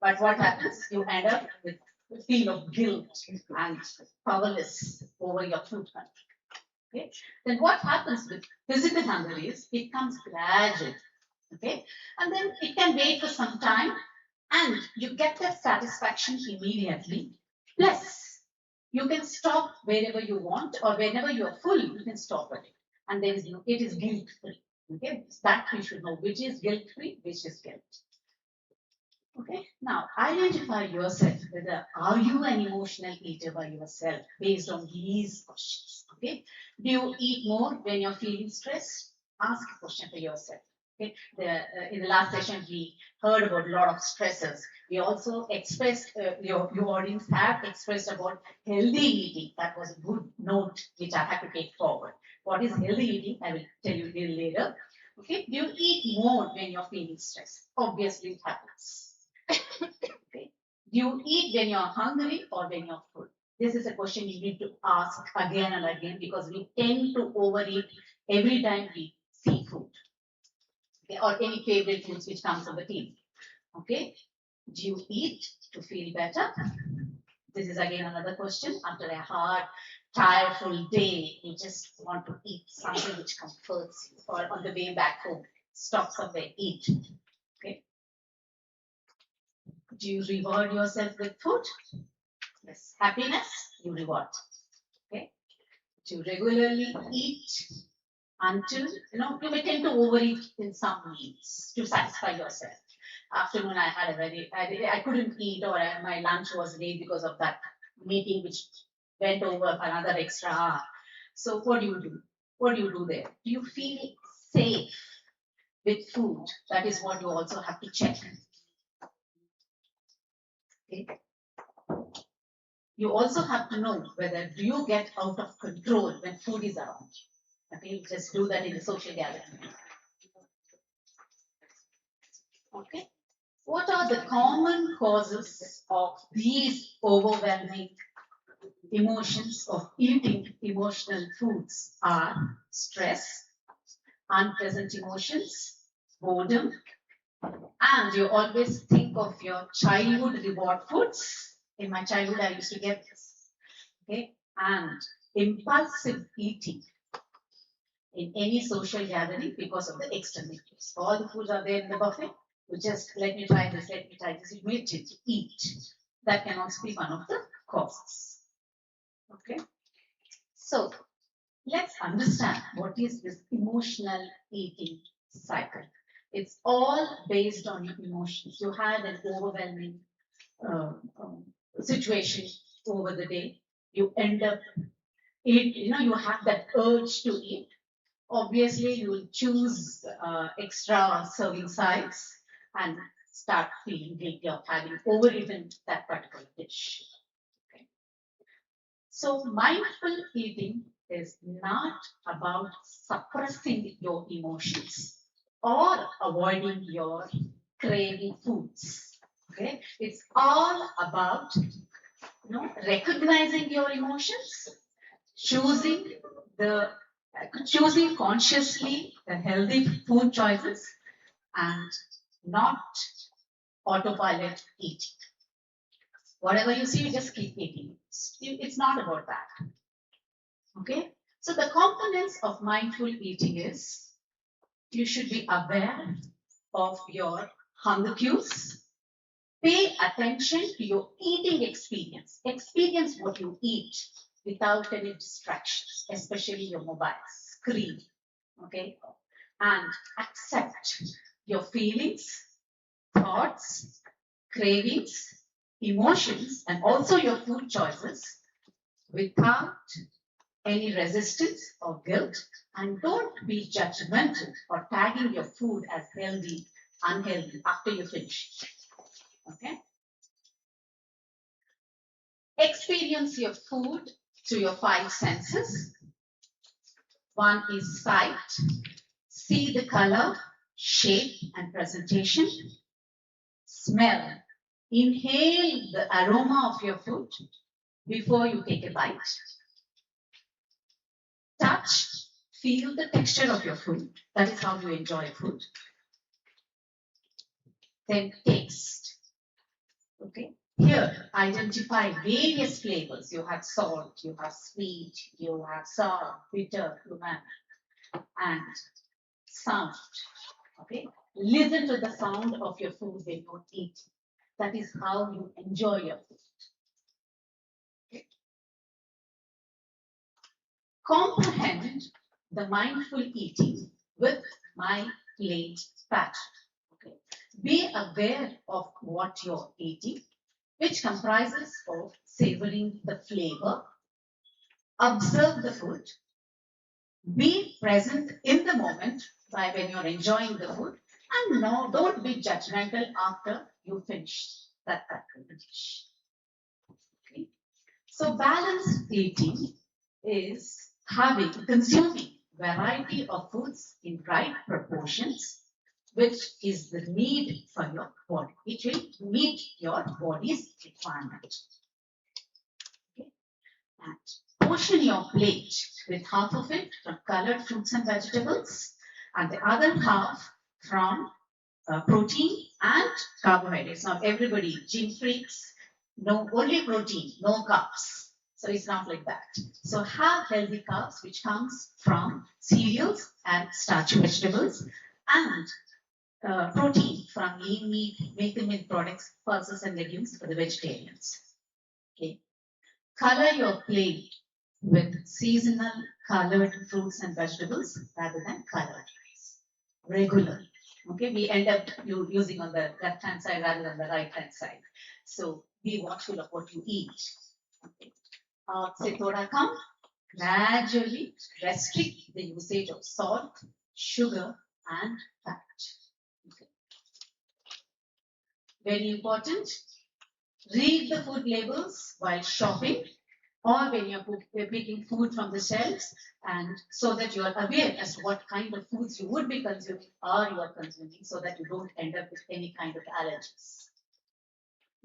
But what happens? You end up with a feel of guilt and powerless over your food hunger. Okay, then what happens with physical hunger is it comes gradually. Okay, and then it can wait for some time and you get that satisfaction immediately. Plus, you can stop wherever you want or whenever you are full, you can stop it. And there is no, it is guilt free. Okay, that you should know which is guilt free, which is guilt. Okay, now identify yourself whether are you an emotional eater by yourself based on these questions. Okay, do you eat more when you're feeling stressed? Ask a question for yourself. Okay, in the last session we heard about a lot of stresses. We also expressed, your audience have expressed about healthy eating. That was a good note which I have to take forward. What is healthy eating? I will tell you a little later. Okay, do you eat more when you're feeling stressed? Obviously it happens. Okay. Do you eat when you're hungry or when you're full? This is a question you need to ask again and again because we tend to overeat every time we see food. Okay, or any favorite foods which comes on the table. Okay. Do you eat to feel better? This is again another question. After a hard, tireful day, you just want to eat something which comforts you, or on the way back home, stop somewhere, eat. Okay. Do you reward yourself with food? Yes. Happiness, you reward. Okay. Do you regularly eat until, you may tend to overeat in some meals to satisfy yourself. Afternoon, I had I couldn't eat or my lunch was late because of that meeting which went over another extra hour. So what do you do? What do you do there? Do you feel safe with food? That is what you also have to check. Okay. You also have to know whether do you get out of control when food is around. Okay, just do that in the social gathering. Okay. What are the common causes of these overwhelming emotions of eating emotional foods? Are stress, unpleasant emotions, boredom, and you always think of your childhood reward foods. In my childhood, I used to get this. Okay, and impulsive eating in any social gathering because of the external cues. All the foods are there in the buffet. You just let me try this, you immediately eat. That can also be one of the causes. Okay. So let's understand what is this emotional eating cycle. It's all based on your emotions. You had an overwhelming situation over the day. You end up you have that urge to eat. Obviously, you will choose extra serving size and start feeling guilty of having overeaten that particular dish. Okay. So, mindful eating is not about suppressing your emotions or avoiding your craving foods. Okay, it's all about recognizing your emotions, choosing consciously the healthy food choices, and not autopilot eating. Whatever you see, you just keep eating. It's not about that. Okay? So the components of mindful eating is you should be aware of your hunger cues. Pay attention to your eating experience. Experience what you eat without any distractions, especially your mobile screen. Okay? And accept your feelings, thoughts, cravings, emotions, and also your food choices without any resistance or guilt. And don't be judgmental or tagging your food as healthy, unhealthy after you finish. Okay? Experience your food through your 5 senses. One is sight. See the color, shape, and presentation. Smell. Inhale the aroma of your food before you take a bite. Touch. Feel the texture of your food. That is how you enjoy food. Then taste. Okay. Here, identify various flavors. You have salt, you have sweet, you have sour, bitter, umami, and sound. Okay, listen to the sound of your food when you eat. That is how you enjoy your food. Okay. Comprehend the mindful eating with my plate pattern. Okay. Be aware of what you're eating, which comprises of savoring the flavor. Observe the food. Be present in the moment by when you're enjoying the food, and no, don't be judgmental after you finish that particular dish. Okay. So balanced eating is consuming variety of foods in right proportions, which is the need for your body. It will meet your body's requirement. Okay. And portion your plate with half of it from colored fruits and vegetables, and the other half from protein and carbohydrates. Now, everybody, gym freaks, no, only protein, no carbs. So it's not like that. So have healthy carbs, which comes from cereals and starchy vegetables, and protein from lean meat, milk and milk products, pulses and legumes for the vegetarians. Okay. Color your plate with seasonal colored fruits and vegetables rather than colored rice regularly. Okay, we end up using on the left hand side rather than the right hand side. So be watchful of what you eat. Okay. Se thoda kam, gradually restrict the usage of salt, sugar, and fat. Okay. Very important. Read the food labels while shopping or when you're picking food from the shelves, and so that you are aware as to what kind of foods you would be consuming or you are consuming, so that you don't end up with any kind of allergies.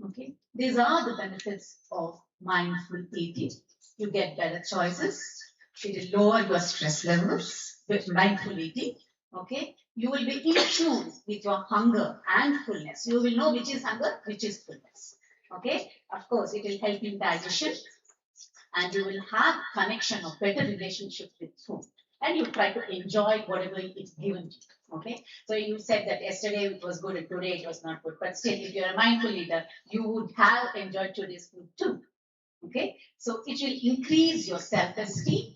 Okay, these are the benefits of mindful eating. You get better choices. It will lower your stress levels with mindful eating. Okay, you will be in tune with your hunger and fullness. You will know which is hunger, which is fullness. Okay, of course, it will help in digestion, and you will have connection or better relationship with food, and you try to enjoy whatever is given to you. Okay, so you said that yesterday it was good and today it was not good, but still, if you're a mindful eater, you would have enjoyed today's food too. Okay, so it will increase your self-esteem,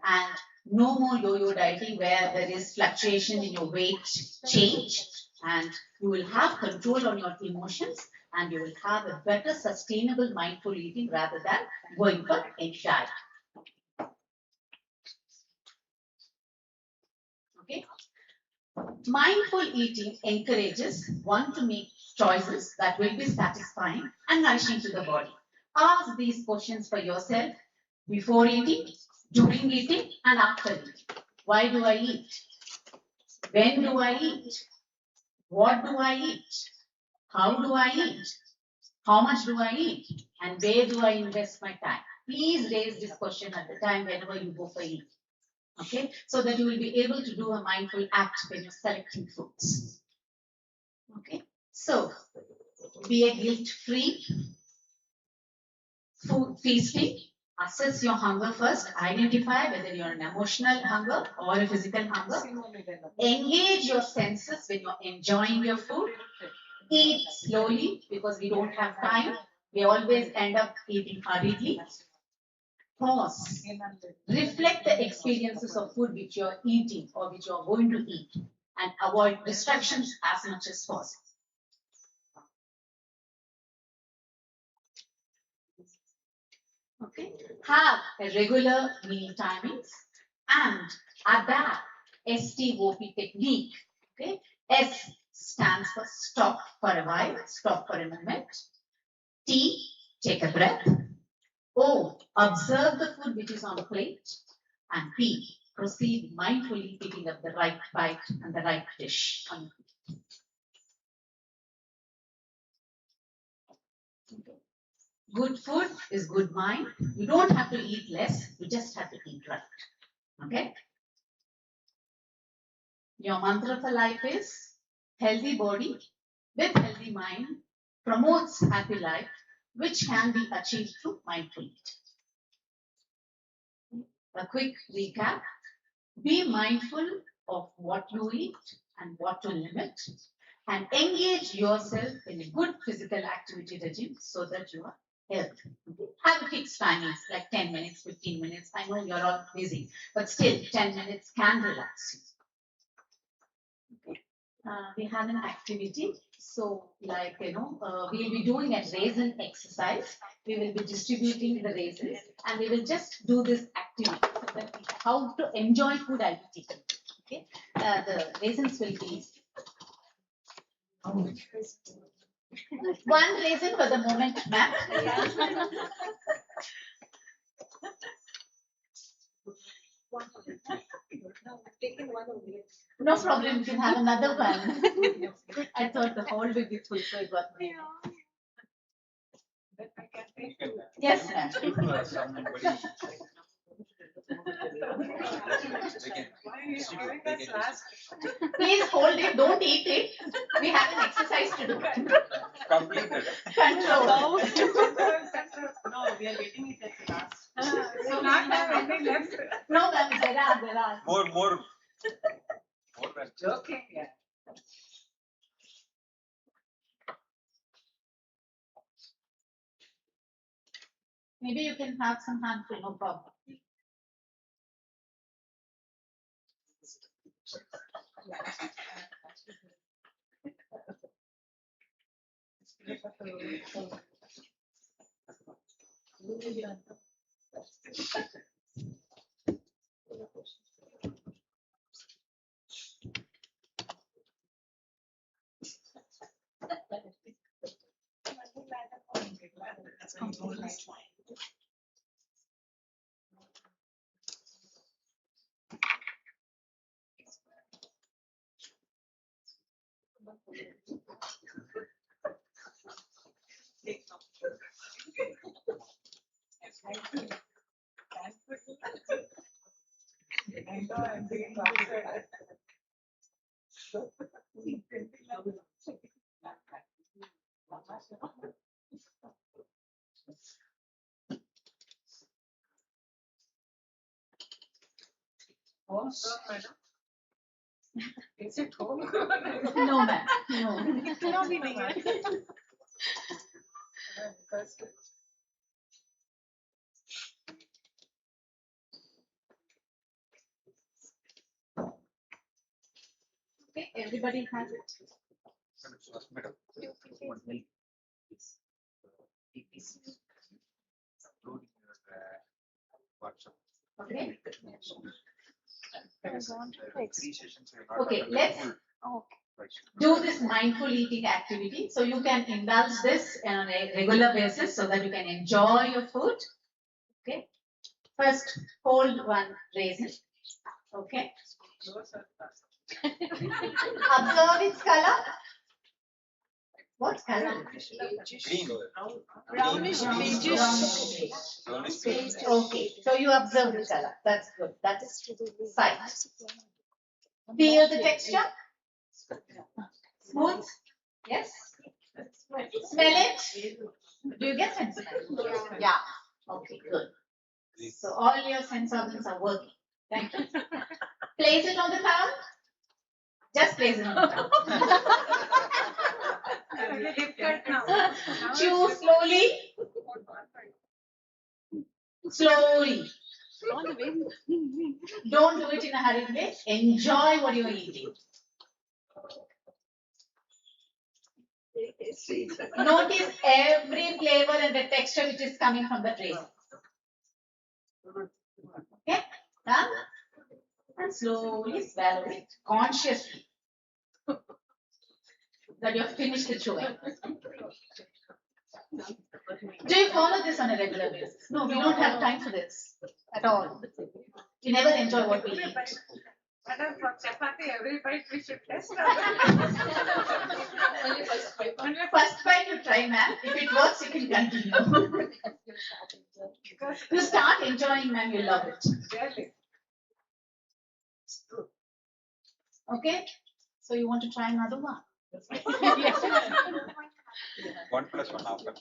and no more yo-yo dieting where there is fluctuation in your weight change, and you will have control on your emotions, and you will have a better sustainable mindful eating rather than going for any diet. Okay. Mindful eating encourages one to make choices that will be satisfying and nourishing to the body. Ask these questions for yourself before eating, during eating, and after eating. Why do I eat? When do I eat? What do I eat? How do I eat? How much do I eat? And where do I invest my time? Please raise this question at the time whenever you go for eating. Okay, so that you will be able to do a mindful act when you're selecting foods. Okay, so be a guilt-free food feasting. Assess your hunger first. Identify whether you're an emotional hunger or a physical hunger. Engage your senses when you're enjoying your food. Eat slowly because we don't have time. We always end up eating hurriedly. Pause. Reflect the experiences of food which you're eating or which you're going to eat, and avoid distractions as much as possible. Okay. Have a regular meal timings and adapt STOP technique. Okay. S stands for stop for a while, stop for a moment. T, take a breath. O, observe the food which is on the plate. And P, proceed mindfully picking up the right bite and the right dish. Good food is good mind. You don't have to eat less, you just have to eat right. Okay? Your mantra for life is healthy body with healthy mind promotes happy life, which can be achieved through mindful eating. A quick recap. Be mindful of what you eat and what to limit, and engage yourself in a good physical activity regime so that you are healthy. Okay? Have fixed timings like 10 minutes, 15 minutes. I know you're all busy, but still 10 minutes can relax you. Okay. We have an activity. So like, we'll be doing a raisin exercise. We will be distributing the raisins and we will just do this activity. So that how to enjoy food I'll be teaching. Okay. The raisins will be one raisin for the moment, ma'am. No problem, you can have another one. I thought the whole will be full, so it was me. Yes, ma'am. Please hold it, don't eat it. We have an exercise to do. Completed. Control. No, we are getting it at last. So not have any left. No, ma'am, there are. More than Okay, yeah. Maybe you can have some handful, no problem. Is it home? No, ma'am. No. Cannot be there. Okay, everybody has it. Okay. Okay, let's do this mindful eating activity. So you can indulge this on a regular basis so that you can enjoy your food. Okay. First, hold one raisin. Okay. Observe its color. What color? green. Brownish, Okay, so you observe the color. That's good. That is sight. Feel the texture. Smooth. Yes. Smell it. Do you get sense? Yeah. Okay, good. So all your sense organs are working. Thank you. Place it on the tongue. Just place it on the tongue. Chew slowly. Slowly. Don't do it in a hurried way. Enjoy what you're eating. Notice every flavor and the texture which is coming from the raisin. Okay? Done? And slowly swallow it consciously. That you have finished the chewing. Do you follow this on a regular basis? No, we don't have time for this at all. We never enjoy what we eat. Madam, for chapati, every bite we should test. Only first bite. First bite you try, ma'am. If it works, you can continue. You start enjoying, ma'am, you love it. Really? Okay? So you want to try another one? One plus one after.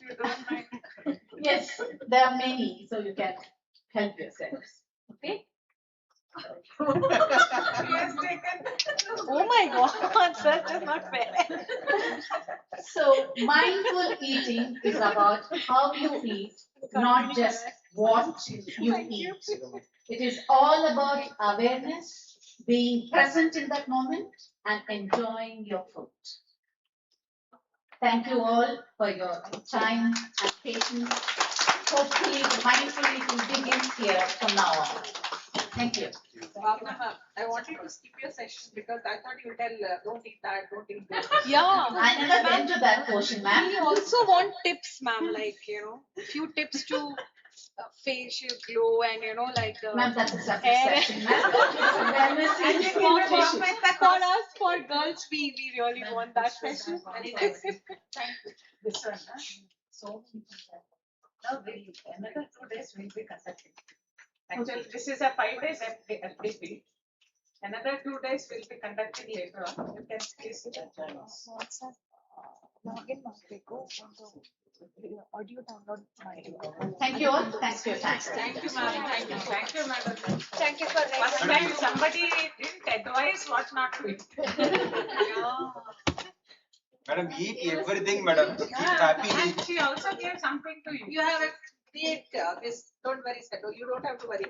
Yes, there are many, so you can help yourselves. Okay? He has taken. Oh my my God, sir, that's not fair. So mindful eating is about how you eat, not just what you eat. It is all about awareness, being present in that moment, and enjoying your food. Thank you all for your time and patience. Hopefully, the mindful eating begins here from now on. Thank you. I wanted to skip your session because I thought you would tell, don't eat that, don't eat this. Yeah. I never went to that portion, ma'am. We also want tips, ma'am, like, few tips to facial glow and, Ma'am, that's a separate hair. session, ma'am. Wellness And is for important. us, for girls, we really want that session. Very nice. Thank you. This one, huh? So now another 2 days will be conducted. Actually, this is a 5 days FDP. Another 2 days will be conducted later on. You can please join us. Login ಮಾಡಬೇಕು ಒಂದು audio download ಮಾಡಿ. Thank you all. Thanks for your time. Thank you, ma'am. Thank you, madam. Thank you for First time somebody didn't advise what not to eat. Madam, eat everything, madam. Keep happy. And she also gave something to you. You have a create this. Don't worry, sir. You don't have to worry.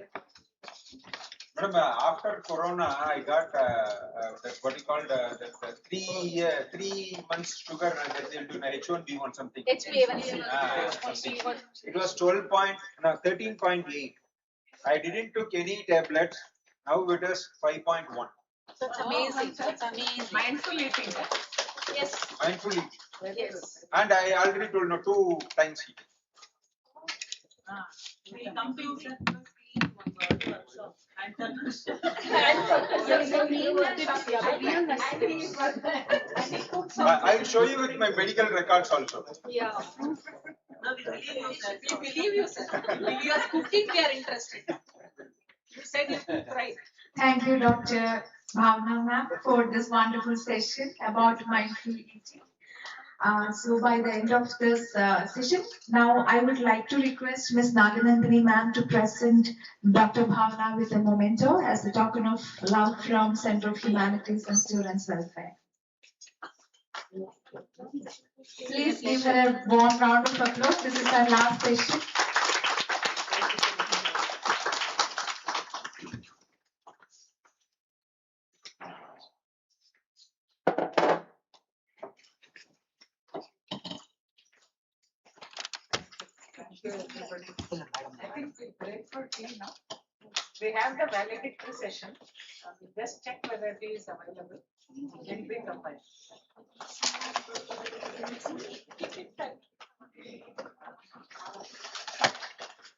Madam, after Corona, I got that what you called the 3 months sugar H1B1 something. HbA1c. Something. It was 13.8. I didn't took any tablets. Now it is 5.1. That's amazing. That's amazing. Mindful eating. Yes. Mindful eating. Yes. And I already told no 2 times eating. We come to you, sir. I will show you with my medical records also. Yeah. No, we believe you, sir. We believe you, sir. You are cooking, we are interested. You said you cook right. Thank you, Dr. Bhavna ma'am, for this wonderful session about mindful eating. So by the end of this session, now I would like to request Ms. Naganandini ma'am to present Dr. Bhavna with a memento as a token of love from Center of Humanities and Students Welfare. Please give her a warm round of applause. This is our last session. I think we break for tea now. We have the valedictory session. Just check whether tea is available. Then we combine.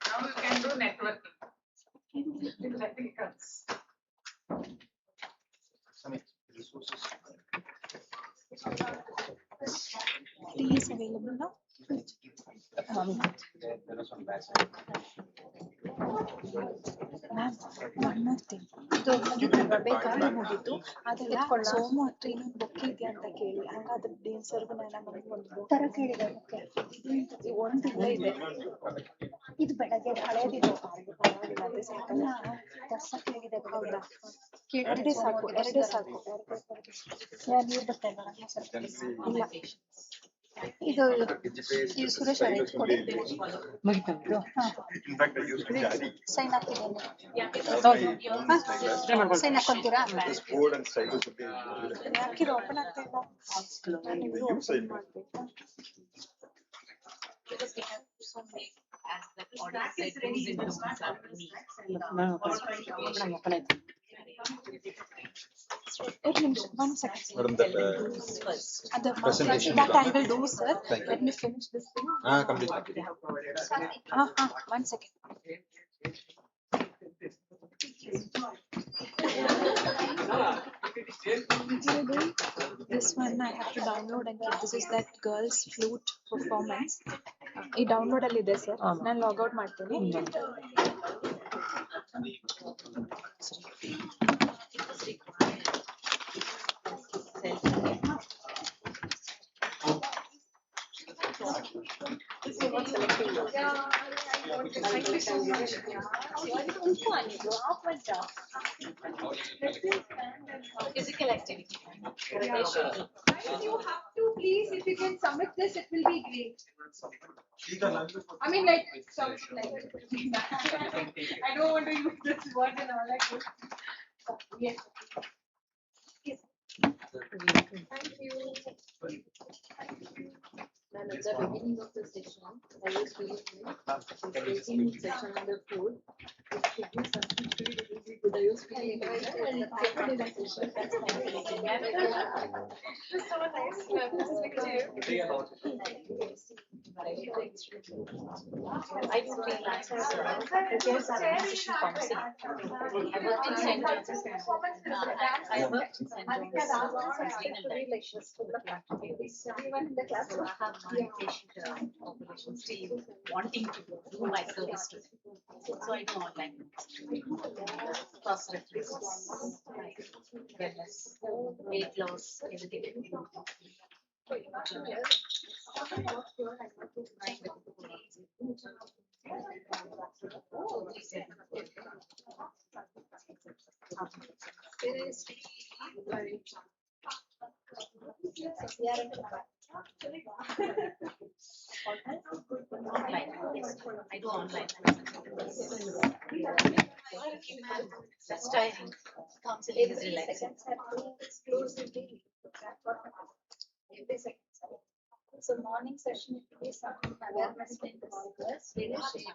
Now you can do networking. Nothing comes. Tea is available now. Ma'am one more thing ಇದು ಮುಗಿತಲ್ವಾ ಬೇಕಾದ್ರೆ ಮುಗೀತು ಅದೆಲ್ಲ ಸೋಮು ಹತ್ರ ಇನ್ನೊಂದು book ಇದೆಯಾ ಅಂತ ಕೇಳಿ ಹಂಗ ಅದ್ರ ಡೀನ್ ಸರ್ಗು ಒಂದು ತರ ಕೇಳಿದೆ ಬುಕ್ಕೆ ಒಂದು ಇಲ್ಲೇ ಇದೆ ಇದು ಬೆಳಗ್ಗೆ ಹಳೇದಿದೆ ಪರವಾಗಿಲ್ಲ ಅಂದ್ರೆ ಸಾಕಲ್ಲ ತರ್ಸಕ್ ಹೇಳಿದೆ ಹೌದಾ ಎರಡೇ ಸಾಕು ಯಾರು ನೀರು ಬರ್ತಾ ಇಲ್ಲ ಇಲ್ಲ ಇದು ಸುರೇಶ್ ಅವರೇ ಕೊಡಿ ಸೈನ್ ಹಾಕ್ತಿದ್ದೇನೆ ಸೈನ್ ಹಾಕೊಂತೀರಾ ಯಾಕಿದು ಓಪನ್ ಆಗ್ತಾ ಇಲ್ಲ ನಿಮ್ದು ಓಪನ್ ಮಾಡ್ಬೇಕಾ one second. That I will do, sir. Let me finish this thing. Complete. One second. This one I have to download and keep. This is that girls flute performance. ಈ download ಅಲ್ಲಿ ಇದೆ sir ನಾನು logout ಮಾಡ್ತೀನಿ Thank you so much. Physical activity. You have to please, if you can submit this, it will be great. I mean, like, something like I don't want to use this word and all that. Yes. Yes. Thank you. And at the beginning of the session, I was feeling taking section on the food. It should be something really good. I was feeling like that, and it happened in the session. It's so nice. I do freelance because organization council. I worked in St. John's. I worked in St. John's Everyone in the class. So I have my patient population still wanting to do my service to them. So I do online cross references, wellness, weight loss, everything. Online, yes, I do online. That's tiring. Counseling is relaxing. So morning session it will be some awareness in this leadership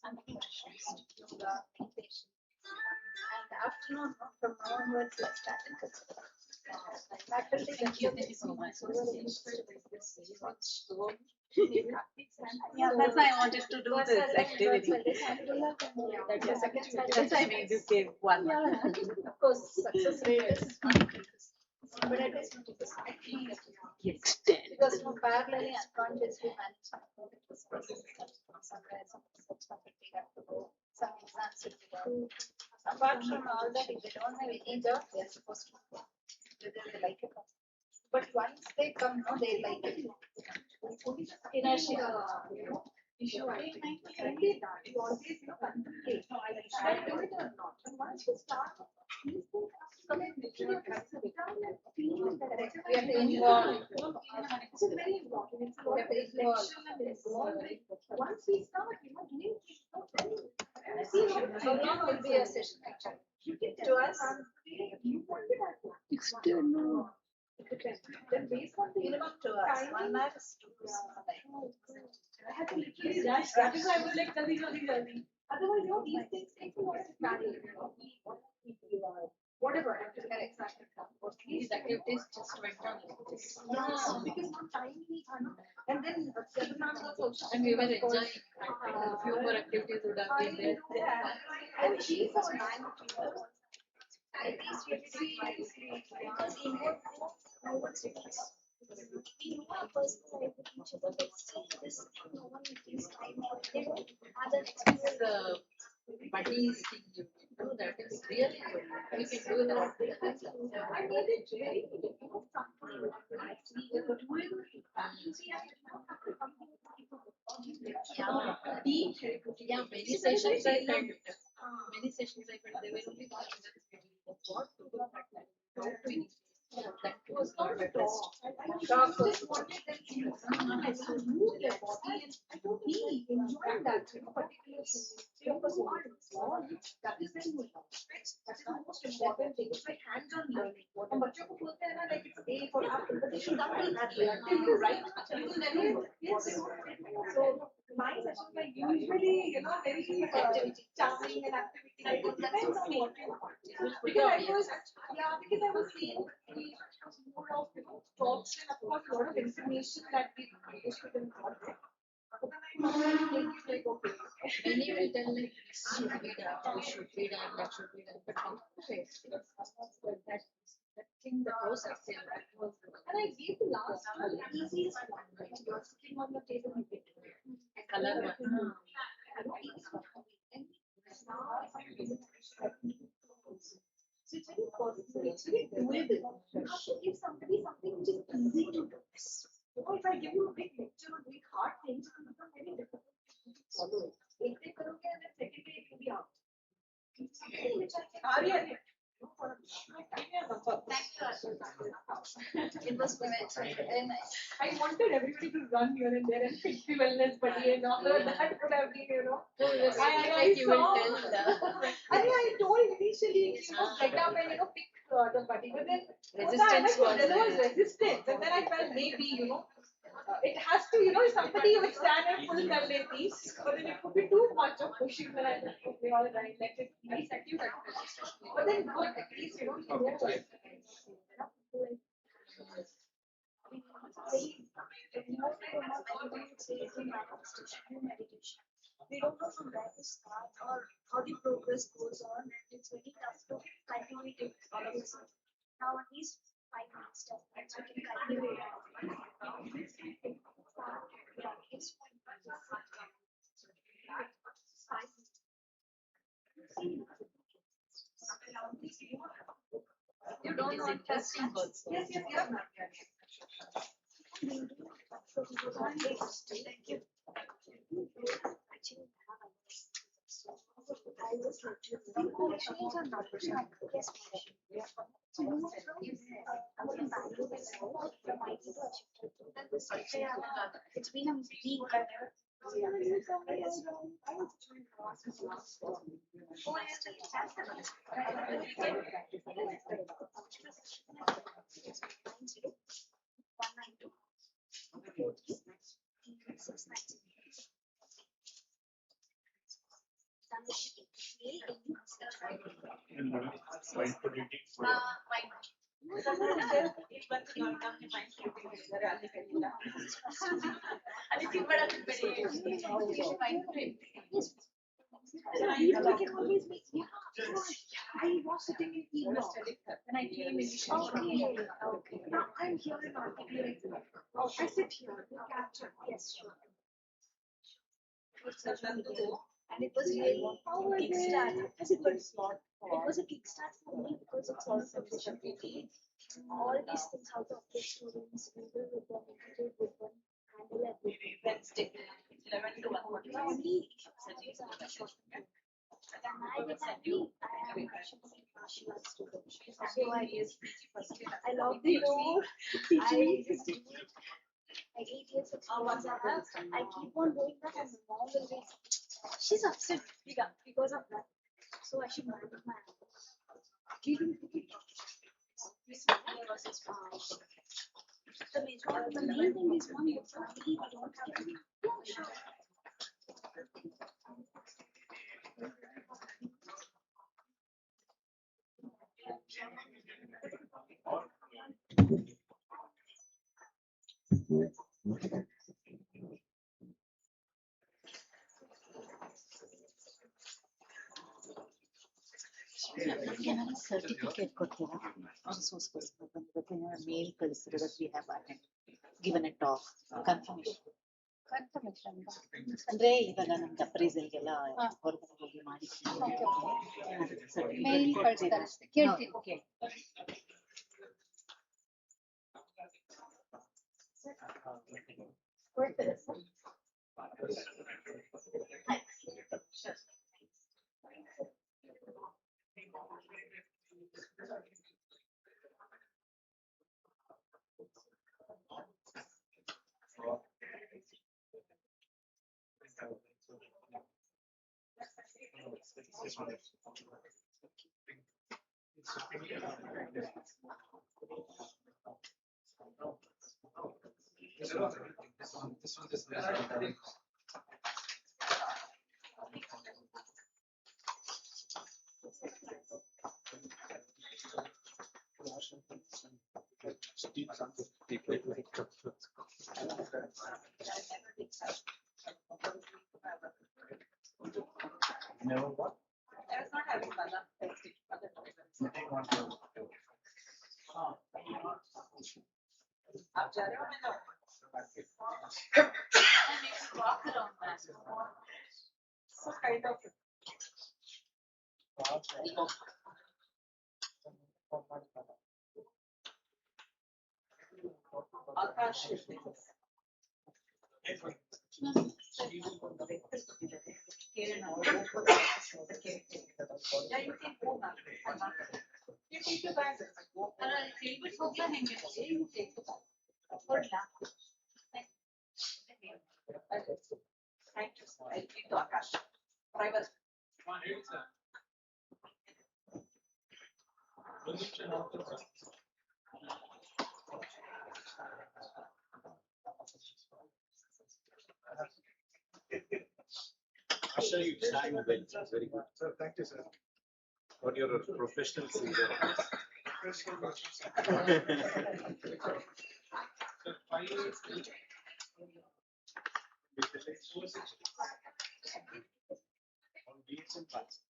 and yoga, meditation. And afternoon from now onwards let's start Thank you so much. Yeah, that's why I wanted to do this activity. That's why I made you give one. Yeah, of course, success rate is not increased. But at least because no parallelly unconsciously management this process somewhere some have to go, some exams will be done. Apart from all that, if they don't have any job, they are supposed to go. Whether they like it or not. But once they come, no, they like it. Inertia. Issue I think you always contemplate. Should I do it or not? And once you start, these things come in naturally. Sit down and feel that We have to involve. This is very important. It's a lot of reflection and involvement. Once we start, doing things, see How long will be a session actually? you can tell us you want it at what? External. Then based on the Minimum 2 hours. 1 hour is 2 hours. I have to literally rush. That is why I was like, jaldi. Otherwise, these things take a lot of planning. Whatever. Correct. These activities just went on like this. Yeah, because no time we and then seminars also. And we were enjoying. A few more activities would have been there. And she's a man. I seriously because in what no one serious. We know our personal life with each other, but still this no one gives time or they don't have that experience. The buddies thing you do that is really good. We can do that. I made it very Yeah, many sessions I felt. Many sessions I felt they were only what to do that time. How to initiate. That was not the best. Shock was wanted them to move their body and I don't really enjoy that particular thing. Of course, you are small. That is when you love. That is the most important thing. It's like hands-on learning. And बच्चों को बोलते हैं ना like it's A for apple, but they should not be that way until you write. You will never know. Yes. So my sessions are usually very charming and activity. It depends on what you want. Because I was seeing more of talks and of course a lot of information that we used to them out there. But then I like okay. Many will tell like this should be done, this should be done, that should be done. But that thing, the process there, that was. And I gave the last one, the easiest one, right? You're sitting on your table and you get A color one. So it's very possible, it's very doable. You have to give somebody something which is easy to do. If I give you a big lecture on big hard things, it will become very difficult to follow it. If they करोगे and then second day it will be out. Something which I can. It was very nice. I wanted everybody to run here and there and pick the wellness buddy and all of that could have been, you know. I saw. I told initially, get up and, pick the buddy, but then Resistance was there was there. resistance, and then I felt maybe, it has to, somebody would stand and pull that piece, but then it could be too much of pushing that I thought, okay, all right, let it be. But then good, at least, he knows. Meditation. We don't know from where to start or how the progress goes on, and it's very tough to continue it all of a sudden. Now at least 5 minutes, 10 minutes, we can continue it. Yeah, it's 5 minutes. You don't know interesting also. Yes, ma'am. Thank you. Questions are not questions. Yes, so you know from IT to it's been a week. I was sitting in E-Block when I came in. Okay. Now I'm here in articulate. I sit here to capture. Yes, sure. And it was really kickstart. It was a kickstart for me because it's also efficiency. All these things, how to update students, mingle with them, integrate with them, handle everything. Wednesday, 11 to 1:45. The only issues are the short term. And I get happy. I am actually a student. So I love the role. I just do it. Like 8 years experience I have. I keep on doing that, and my mom will be, she's upset because of that. So I should manage my anger. Leaving the main thing is one, you don't have to. Yeah, sure. ಏನಾದ್ರು certificate ಕೊಡ್ತೀರಾ ರಿಸೋರ್ಸ್ಗೋಸ್ಕರ ಬಂದಿರೋದು ಮೇಲ್ ಕಳಿಸಿರೋ that we have given a talk confirmation ಅಂದ್ರೆ ಇವಾಗ ನಮ್ದು ಅಪ್ರೈಸಲ್ಗೆಲ್ಲ ಹೊರಗಡೆ ಹೋಗಿ ಮಾಡಿ ಮೇಲ್ ಕಳಿಸ್ತಾರೆ ಕೇಳ್ತೀನಿ. Never what? I was not having Bala. आप जा रहे हो मैं जाऊँ? Walk around that. So kind of. Akash. Yeah, you can go now. You take your bag. बिल्कुल ठोकला हैंगे you take ಕೊಡ್ಲಾ Thank you, sir. I'll keep to Akash. Driver. Asha, you sang well. Very good. Sir, thank you, sir. But you're a professional singer. On beats and parts.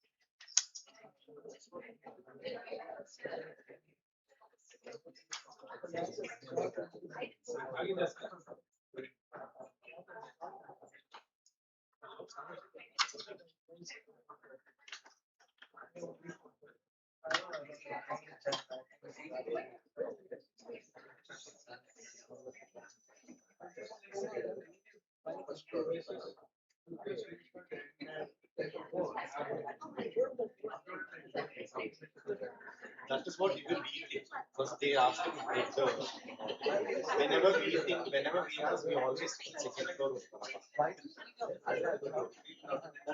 That is what even we think. Because they ask us to break the. Whenever we think, whenever we ask, we always think second floor. But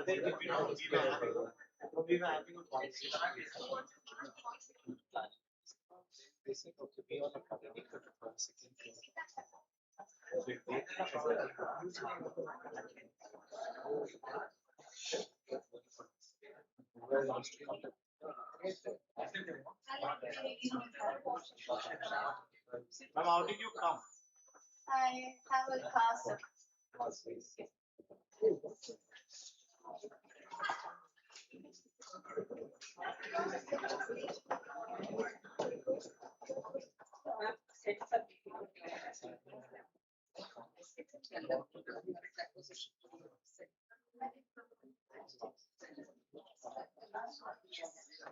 then we were having a conversation. They said, okay, we all have to take the second floor. So if they who wants to come? Ma'am, how did you come? I have a car.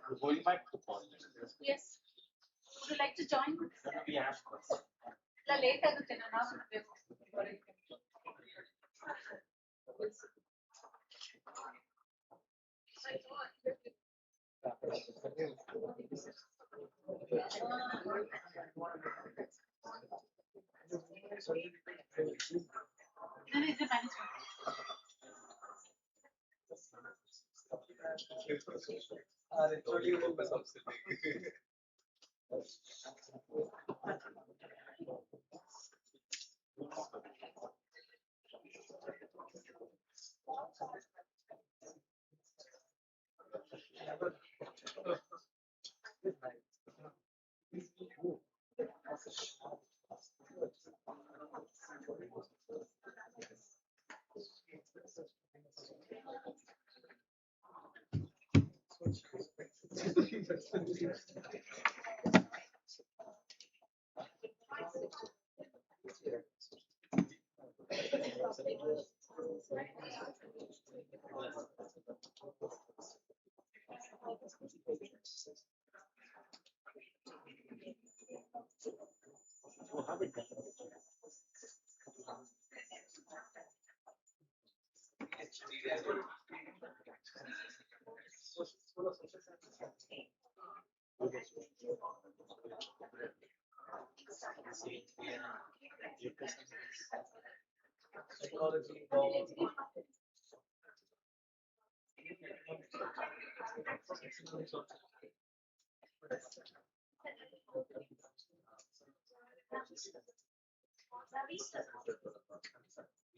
We're going back to college. Yes. Would you like to join? We have ಇಲ್ಲ late ಆಗುತ್ತೆ ನಾನು ಹಾಕ್ಬಿಡ್ಬೇಕು ನಾನು ಇದ್ರೆ manage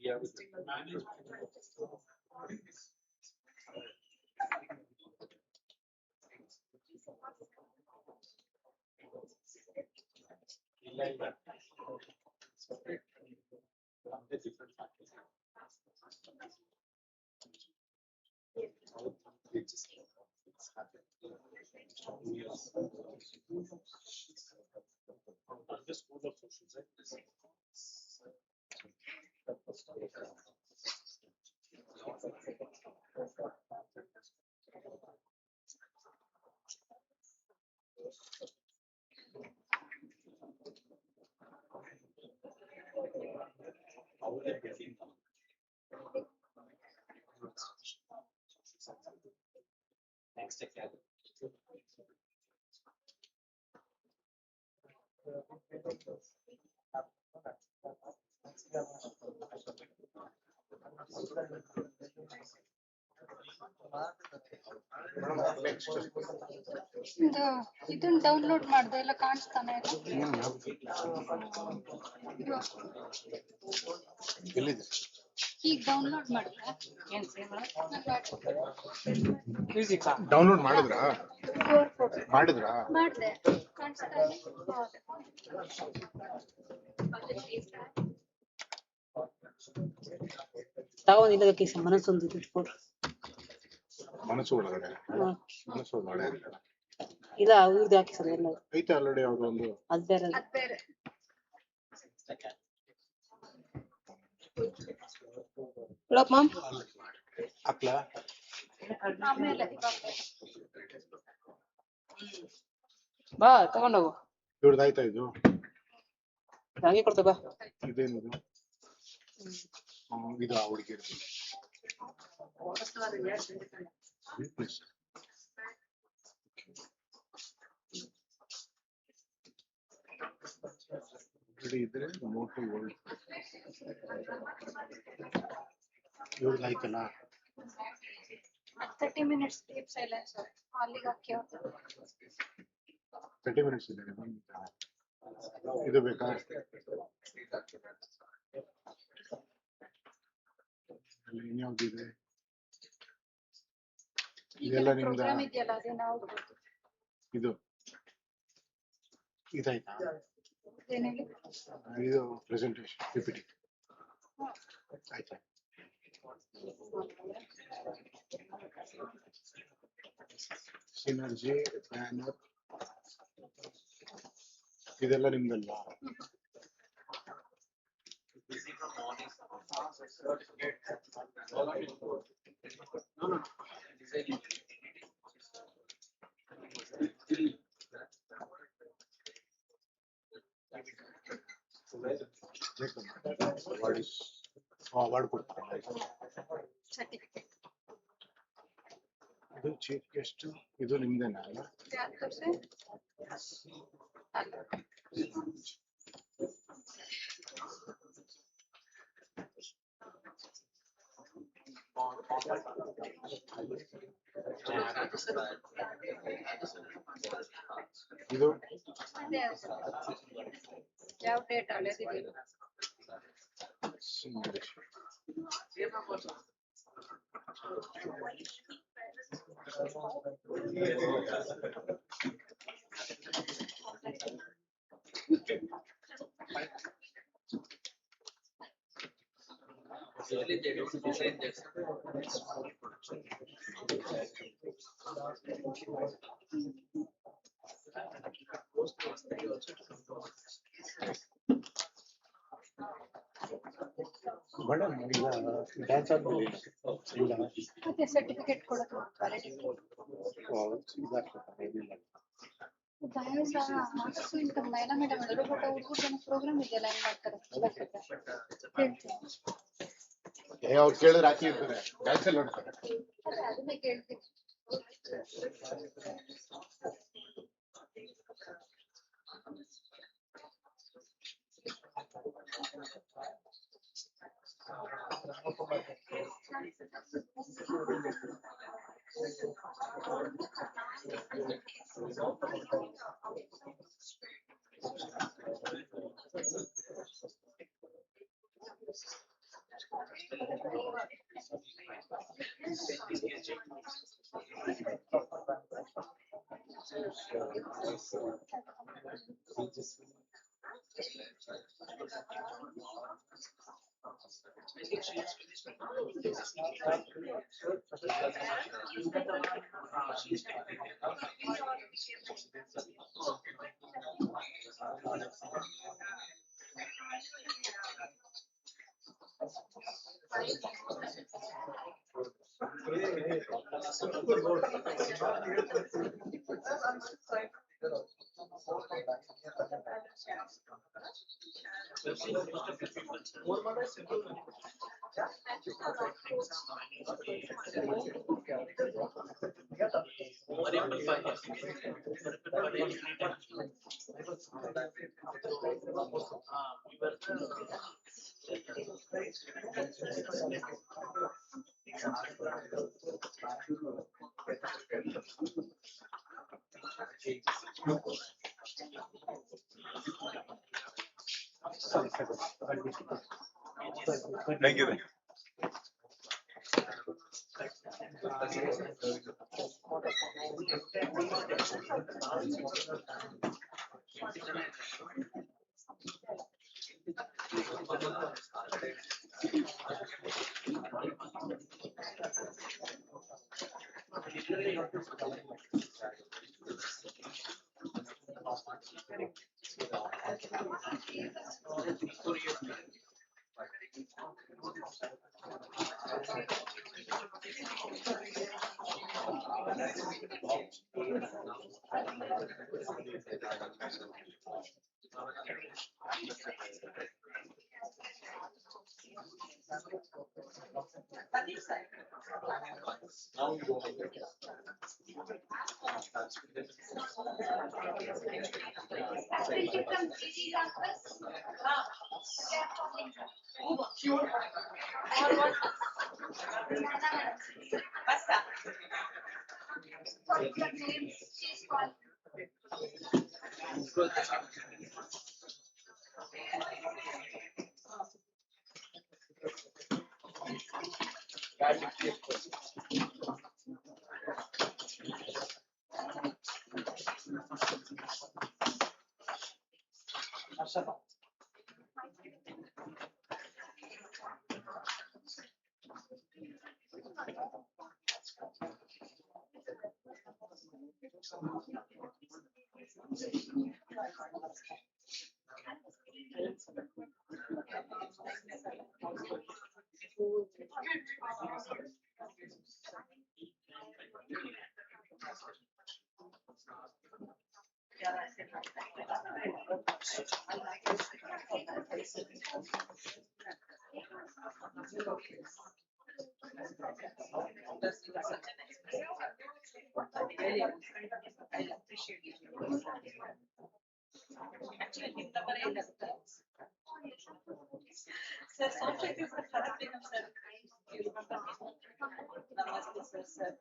Yeah, with the management. Different factors. It's happened. The School of Social Sciences. How would it be? Next academy. ಇದನ್ನ download ಮಾಡ್ದೆ ಎಲ್ಲ ಕಾಣಿಸ್ತಾನೆ ಎಲ್ಲಿದೆ ಈಗ ಡೌನ್ಲೋಡ್ ಮಾಡಿದ್ರೆ ಡೌನ್ಲೋಡ್ ಮಾಡಿದ್ರಾ ಮಾಡಿದ್ರಾ ಮಾಡಿದೆ ಕಾಣಿಸ್ತಾ ತಗೊಂಡಿಲ್ಲದಕ್ಕೆ ಮನಸ್ಸೊಂದು ಇಟ್ಕೊಡ್ರಿ ಮನಸ್ಸು ಒಳಗಡೆ ಮನಸ್ಸು ಒಳಗಡೆ ಇಲ್ಲ ಅವ್ರದ್ದು ಯಾಕೆ ಸರ್ ಎಲ್ಲ ಐತೆ ಆಲ್ರೆಡಿ ಯಾವ್ದೋ ಒಂದು ಅದ್ ಬೇರೆ ಬೇರೆ ಮ್ಯಾಮ್ ಹಾಕ್ಲ ಆಮೇಲೆ ಬಾ ತಗೊಂಡೋಗು ಇವ್ರದ್ದು ಆಯ್ತಾ ಇದು ಹಂಗೆ ಕೊಡ್ತೇ ಬಾ ಇದೇನಿದು ಇದು ಆ ಹುಡುಗಿರ್ದು ಇದ್ರೆ ಮೋಟು ಓಲ್ಡ್ ಇವ್ರದ್ದು ಆಯ್ತಲ್ಲ 30 minutes deep silence ಅಲ್ಲಿಗೆ ಹಾಕಿ 30 minutes ಇದೆ ಇದು ಬೇಕಾ ಇನ್ಯಾವ್ದಿದೆ ಇದೆಲ್ಲ ನಿಮ್ದ ಪ್ರೋಗ್ರಾಮ್ ಇದೆಯಲ್ಲ ಅದೇ ನಾವು ಇದು ಇದಾಯ್ತಾ ಏನೇಳಿ ಇದು ಪ್ರೆಸೆಂಟೇಶನ್ ಪಿಪಿಟಿ ಆಯ್ತಾ ಸಿನರ್ಜಿ ಬ್ಯಾನರ್ ಇದೆಲ್ಲ ನಿಮ್ದಲ್ವಾ ಅವಾರ್ಡ್ ಕೊಡ್ತಾರೆ ಸರ್ಟಿಫಿಕೇಟ್ ಇದು ಚೀಫ್ ಗೆಸ್ಟ್ ಇದು ನಿಮ್ದೇನಾ ಅಲ್ಲ ಯಾರು ತೋರ್ಸಿ ಅಲ್ಲ ಇದು ಅದೇ ಯಾವ ಡೇಟ್ ಹಳೆದಿದೆಯಲ್ಲ ಮೇಡಮ್ ಈಗ ಡ್ಯಾನ್ಸ್ ಆದ್ಮೇಲೆ ಇಲ್ಲ ಮತ್ತೆ ಸರ್ಟಿಫಿಕೇಟ್ ಕೊಡೋದು ವ್ಯಾಲಿಡಿಟಿ ಡ್ಯಾನ್ಸ್ ಮಾರ್ಕ್ಸ್ ಇಂತ ಮೈನಾ ಮೇಡಮ್ ಹೇಳಿದ್ರು ಬಟ್ ಹುಡುಗರು ಪ್ರೋಗ್ರಾಮ್ ಇದೆಯಲ್ಲ ಹೆಂಗ್ ಮಾಡ್ತಾರೆ ಹೇಳ್ತೀನಿ ಅವ್ರು ಕೇಳಿದ್ರೆ ಹಾಕಿ ಇರ್ತಾರೆ ಡ್ಯಾನ್ಸ್ ಅಲ್ಲಿ ನೋಡ್ತಾರೆ ಅದೇ ಅದನ್ನೇ ಕೇಳ್ತೀನಿ Thank you. Sir, software is the correct name, sir. You remember me? Namaste, sir.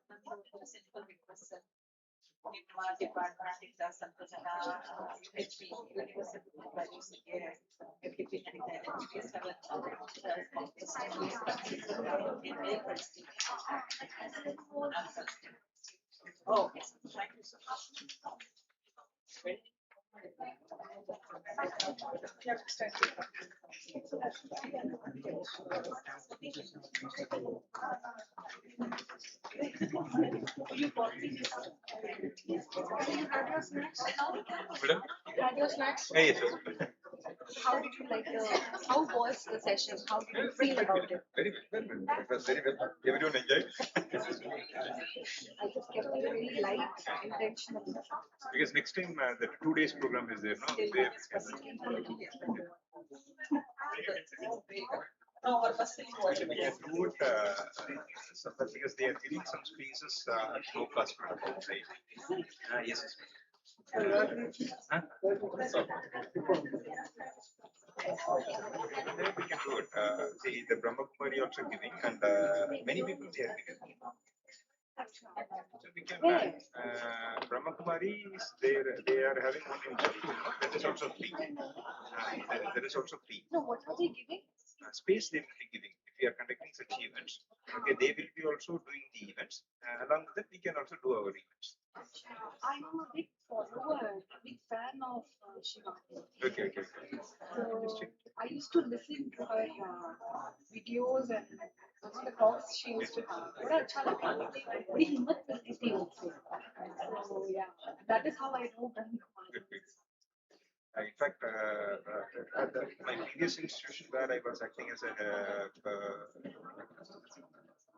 Simple request, sir. In my department, it does something HP, University of Values, FDP, and HPS have Oh, okay. Thank you so much. Madam? Your snacks. Yes, sir. How did you like how was the session? How did you feel about it? Very well. It was very well. Everyone enjoyed. I just kept it very light, intentional. Because next time the 2 days program is there, no? Where No, our first thing was we can do it sometimes because they are giving some spaces at low cost outside. Yes. Huh? So, then we can do it. See, the Brahma Kumari also giving, and many people they are giving. So we can Brahma Kumari is there. They are having one in Jaipur. That is also free. That is also free. No, what are they giving? Space they will be giving if we are conducting such events. Okay, they will be also doing the events. Along with that, we can also do our events. I'm a big follower, a big fan of Shivani. Okay. So I used to listen to her videos and the talks she used to have. बड़ा अच्छा लगा. बड़ी हिम्मत मिलती थी उससे. So yeah, that is how I know Brahma Kumari. In fact, at my previous institution where I was acting as a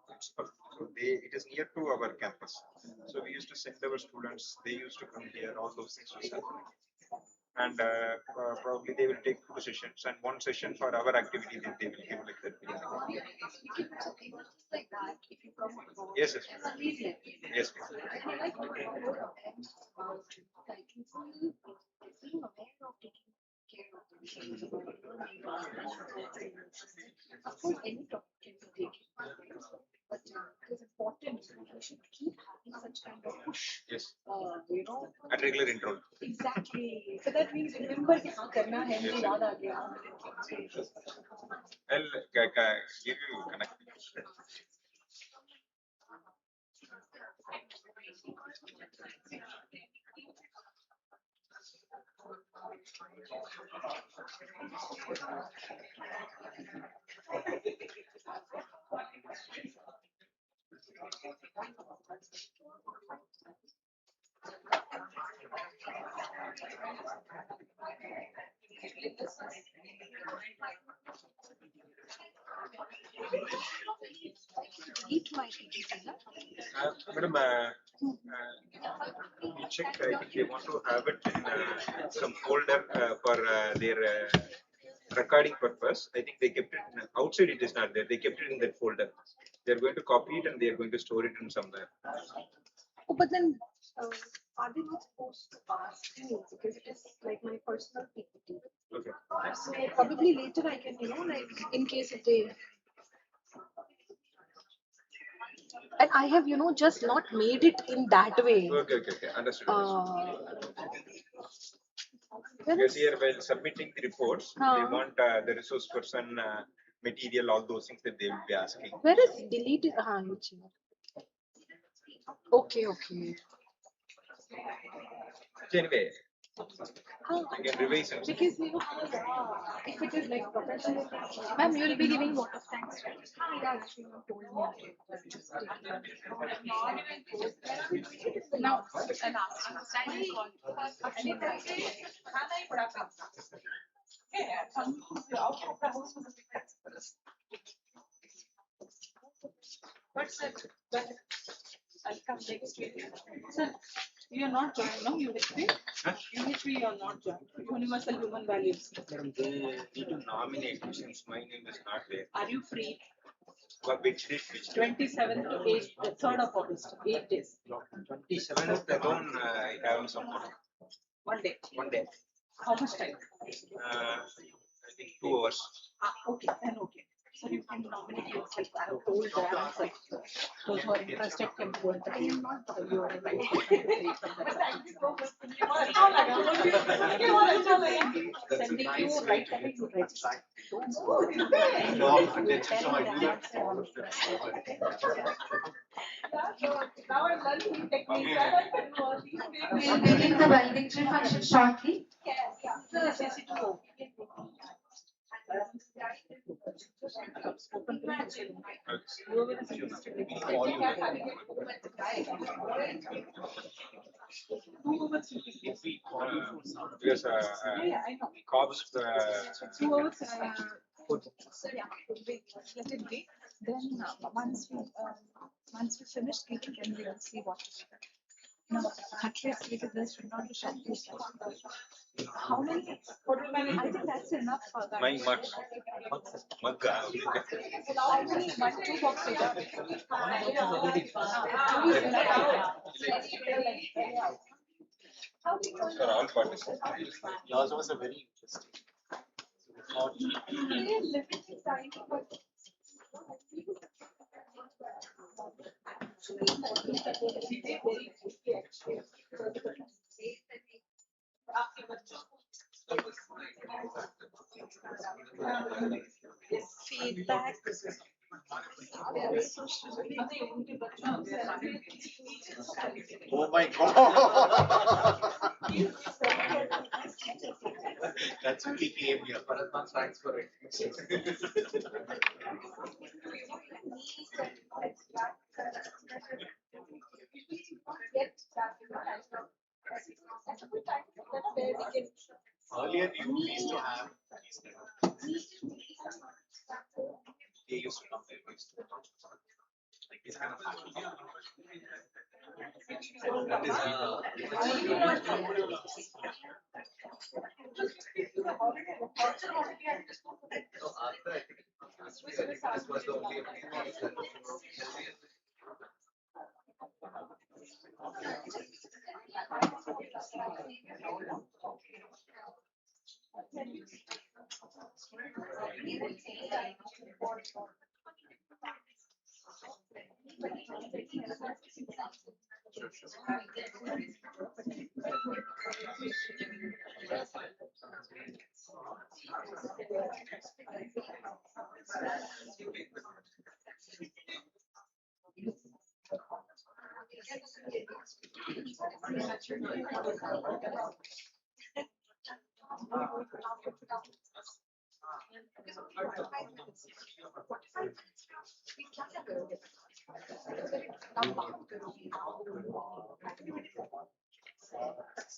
principal, so it is near to our campus. So we used to send our students. They used to come here. All those things was happening. and probably they will take 2 sessions and 1 session for our activity that they will give like that. Yes, yes. Yes. Of course, any topic can be taken, but it is important that we should keep having such kind of push. Yes. You know. At regular interval. Exactly. So that means remember कि हाँ करना है मुझे याद आ गया. I'll give you connect. Eat my PPT. Madam, you check if they want to have it in some folder for their recording purpose. I think they kept it outside. It is not there. They kept it in that folder. They are going to copy it and they are going to store it in somewhere. Oh, but then are they not supposed to ask me because it is like my personal PPT? Okay. So probably later I can, like in case if they. And I have, just not made it in that way. Okay. Understood. Because here while submitting the reports, they want the resource person material, all those things that they will be asking. Where is deleted? Okay. Anyway, you can revise it. Because if it is like professional, ma'am, you will be giving vote of thanks, right? Yeah, she told me. Now, an outstanding call. What's that? I'll come next week. Sir, you are not joined, no? UHP? UHP, you are not joined. Universal Human Values. Madam, they need to nominate since my name is not there. Are you free? Which date? 27th to 8th, 3rd of August, 8 days. 27th alone, I have some work. 1 day. 1 day. How much time? I think 2 hours. Okay, then okay. So you can nominate yourself. I have told them, those who are interested can go and you are invited. Sending you right away to register. Now I'm learning techniques. We'll begin the valedictory function shortly. Because cops 2 hours. Let it be. Then once we finish speaking, then we will see what to do. Now, at least because this should not be shut. How many? I think that's enough for that. my much. Only 1, 2 boxes. For all participants. Yours was a very interesting. Feedback. Oh my God. That's what he came here. Thanks for it. Earlier, you used to have these. They used to come there. Like this kind of that is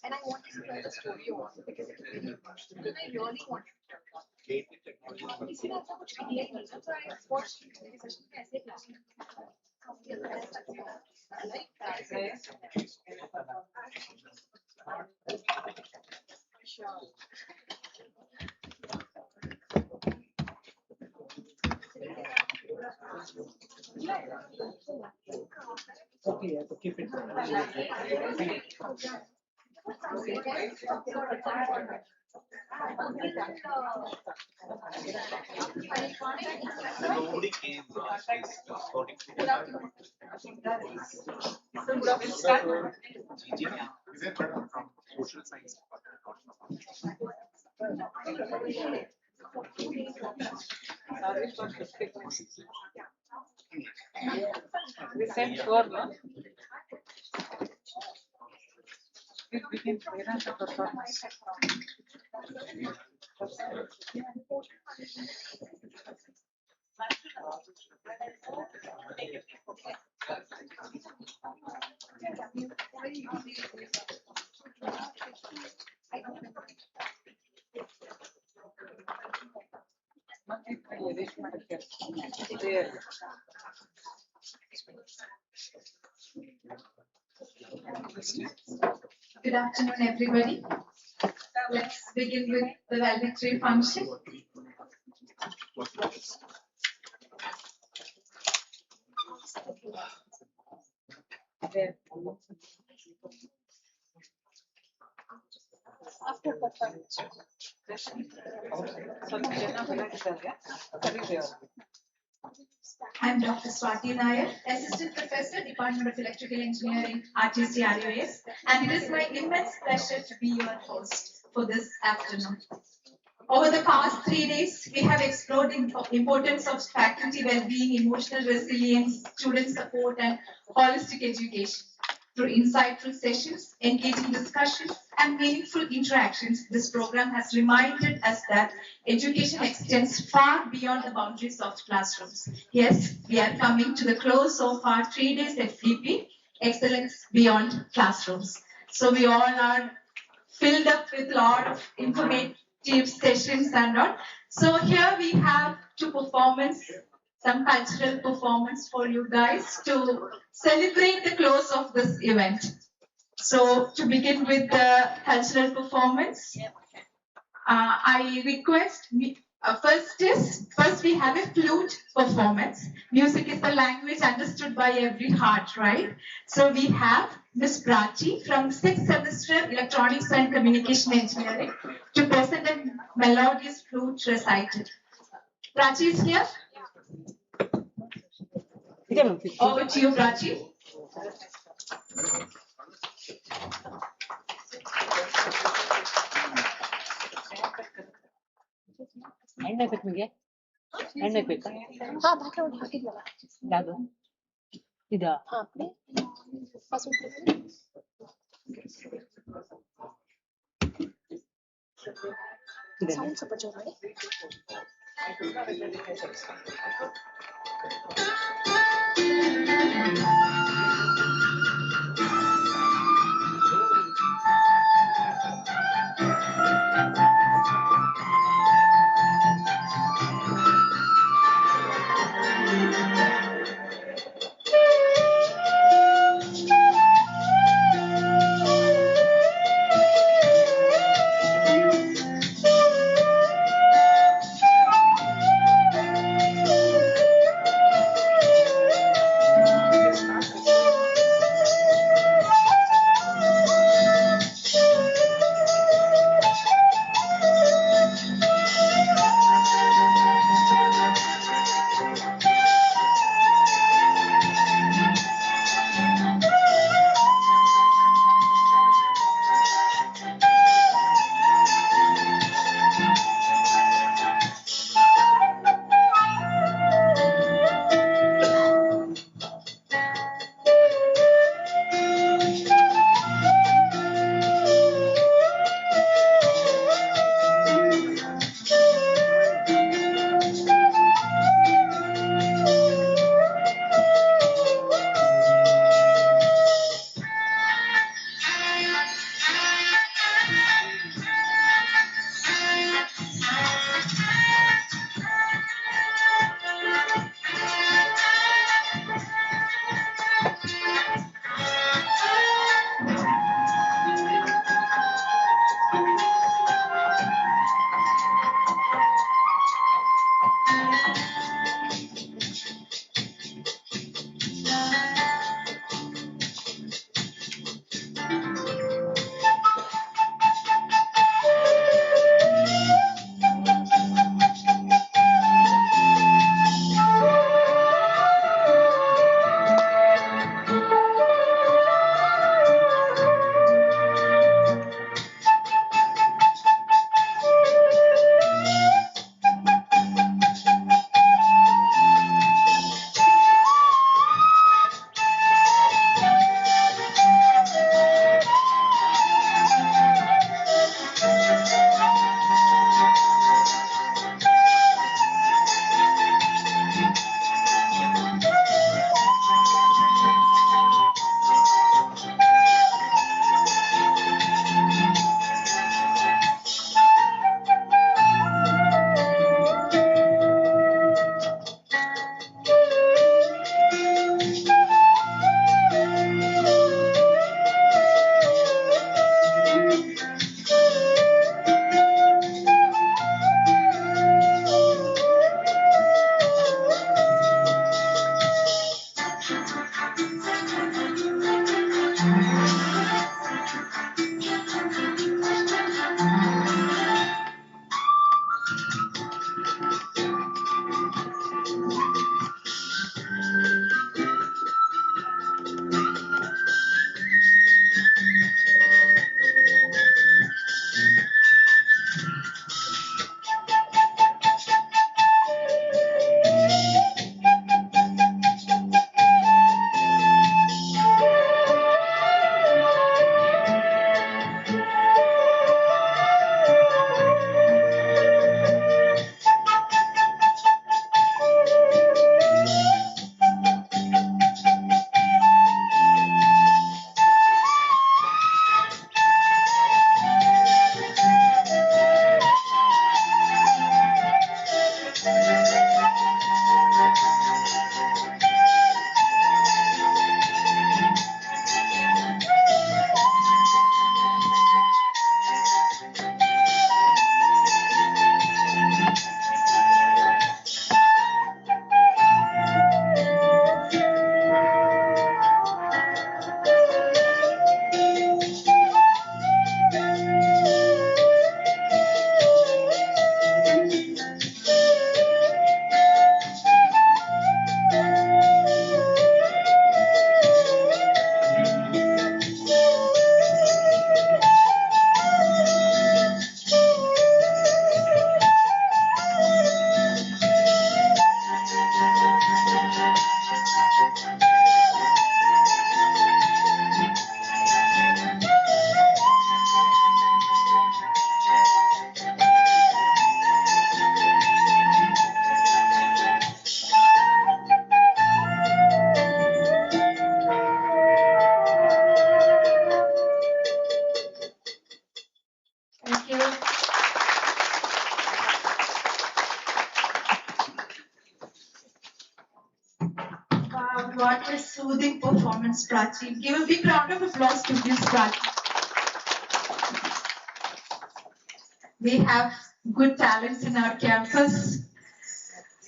And I wanted to tell the story also because it's very emotional and I really wanted to tell that. इसी में ऐसा कुछ किया ही नहीं था तो I watched मेरी session में ऐसे क्लास में काफी अच्छा लगा like sure. Okay, so keep it. Nobody came. Good afternoon. So we'll start. Is it better from social science? The same sure, no? It became clear the performance. There. Good afternoon, everybody. Let's begin with the valedictory function. After performance. I'm Dr. Swati Nair, Assistant Professor, Department of Electrical Engineering, RTC RUS, and it is my immense pleasure to be your host for this afternoon. Over the past 3 days, we have explored the importance of faculty well-being, emotional resilience, student support, and holistic education. Through insightful sessions, engaging discussions, and meaningful interactions, this program has reminded us that education extends far beyond the boundaries of classrooms. Yes, we are coming to the close of our 3 days FDP, Excellence Beyond Classrooms. So we all are filled up with a lot of informative sessions and all. So here we have some cultural performance for you guys to celebrate the close of this event. So to begin with the cultural performance, I request first we have a flute performance. Music is the language understood by every heart, right? So we have Miss Prachi from 6th semester Electronics and Communication Engineering to present a melodious flute recital. Prachi is here. Over to you, Prachi. Hand make me hand make हाँ background ಹಾಕಿದ್ವಲ್ಲ ಯಾವುದು ಇದಾ हाँ आपने sound ಸ್ವಲ್ಪ ಜೋರ್ ಮಾಡಿ What a soothing performance, Prachi. Give a big round of applause to this Prachi. We have good talents in our campus.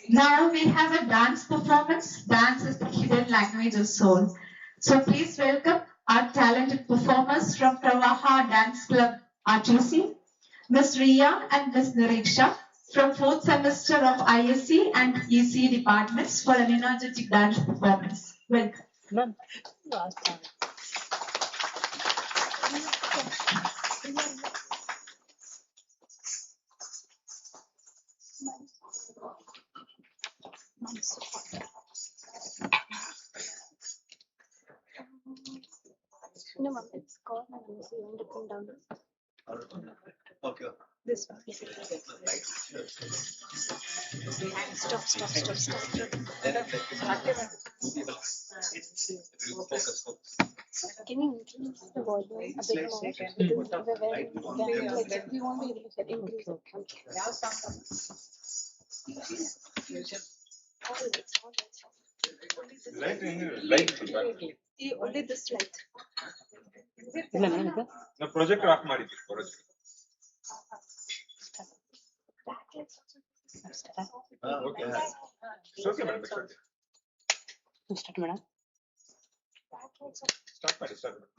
Now we have a dance performance. Dance is the hidden language of soul. So please welcome our talented performers from Pravaha Dance Club RTC, Ms. Riya and Ms. Niriksha from 4th semester of ISC and EC departments for an energetic dance performance. Welcome. Ma'am. No, ma'am, it's called and so you want to come down. Okay. This one. Stop. Can you increase the volume a bit more? Because we're very, like, we won't be able to increase it. Only this light. No, projector off ಮಾಡಿ projector. Okay. It's okay, madam. It's okay. Start, madam. Start ಮಾಡಿ.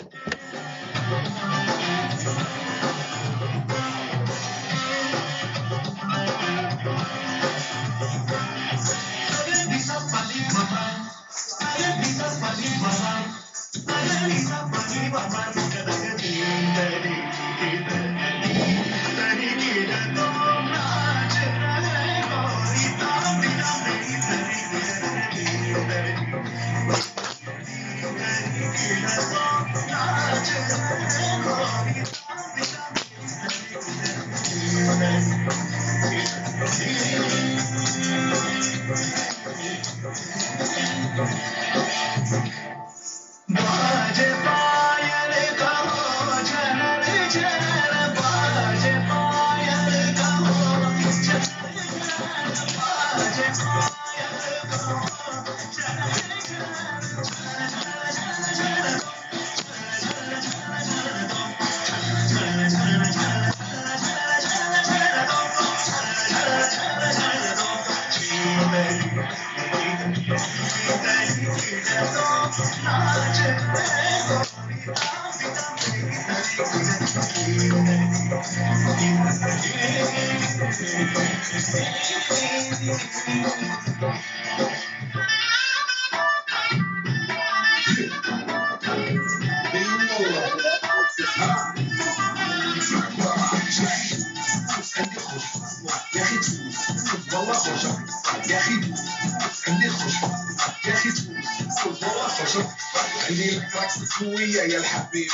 عندي الكراكس قوية يا الحبيب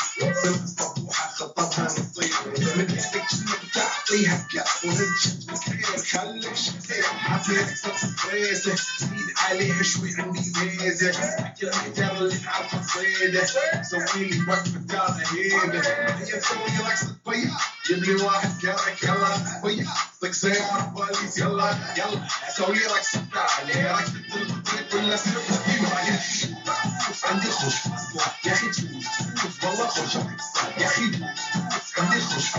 صبوحة خطبها نصيب مدينك جنة بتعطيها كاس ونمشي بالخير خليك شخصية حبيت صفيته زيد عليها شوي عندي ميزة احكي المثال اللي نعرف نصيده سوي لي وقفة دار هيبة هي تسوي رقصة بياض جيب لي واحد كرك يلا بياض طق سيارة بوليس يلا سوي لي رقصة عليه رقصة البطريق ولا سيرة فيها عندي خوش يا اخي تفوز والله خوش يا اخي عندي خوش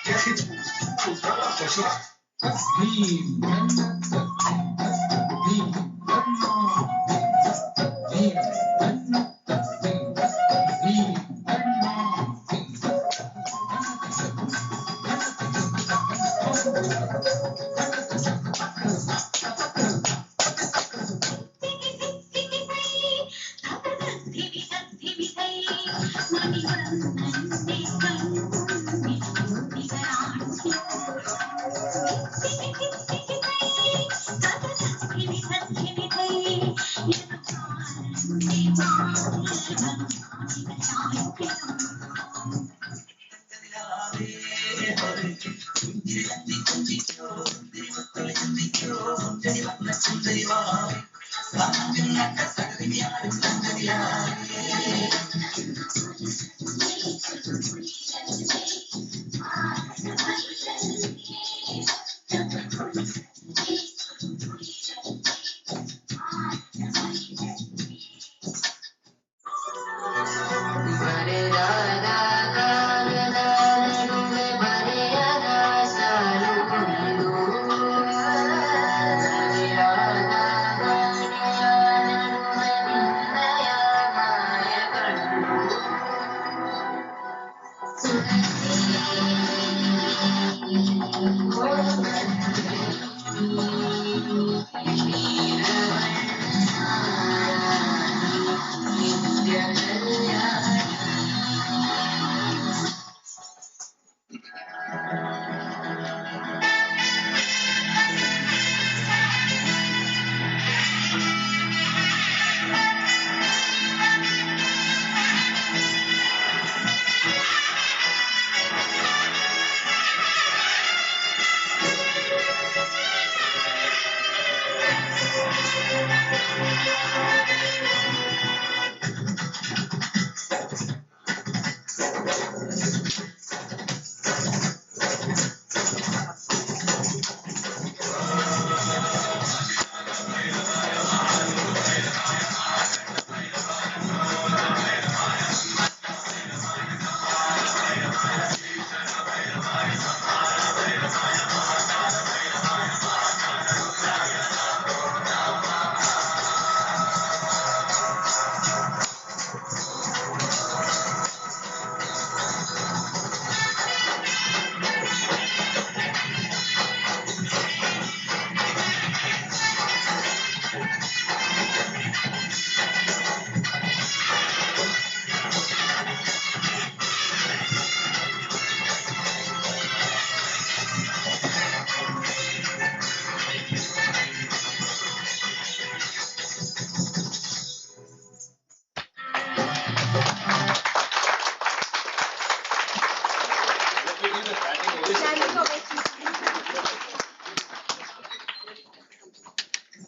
يا اخي تفوز والله خوش تسليم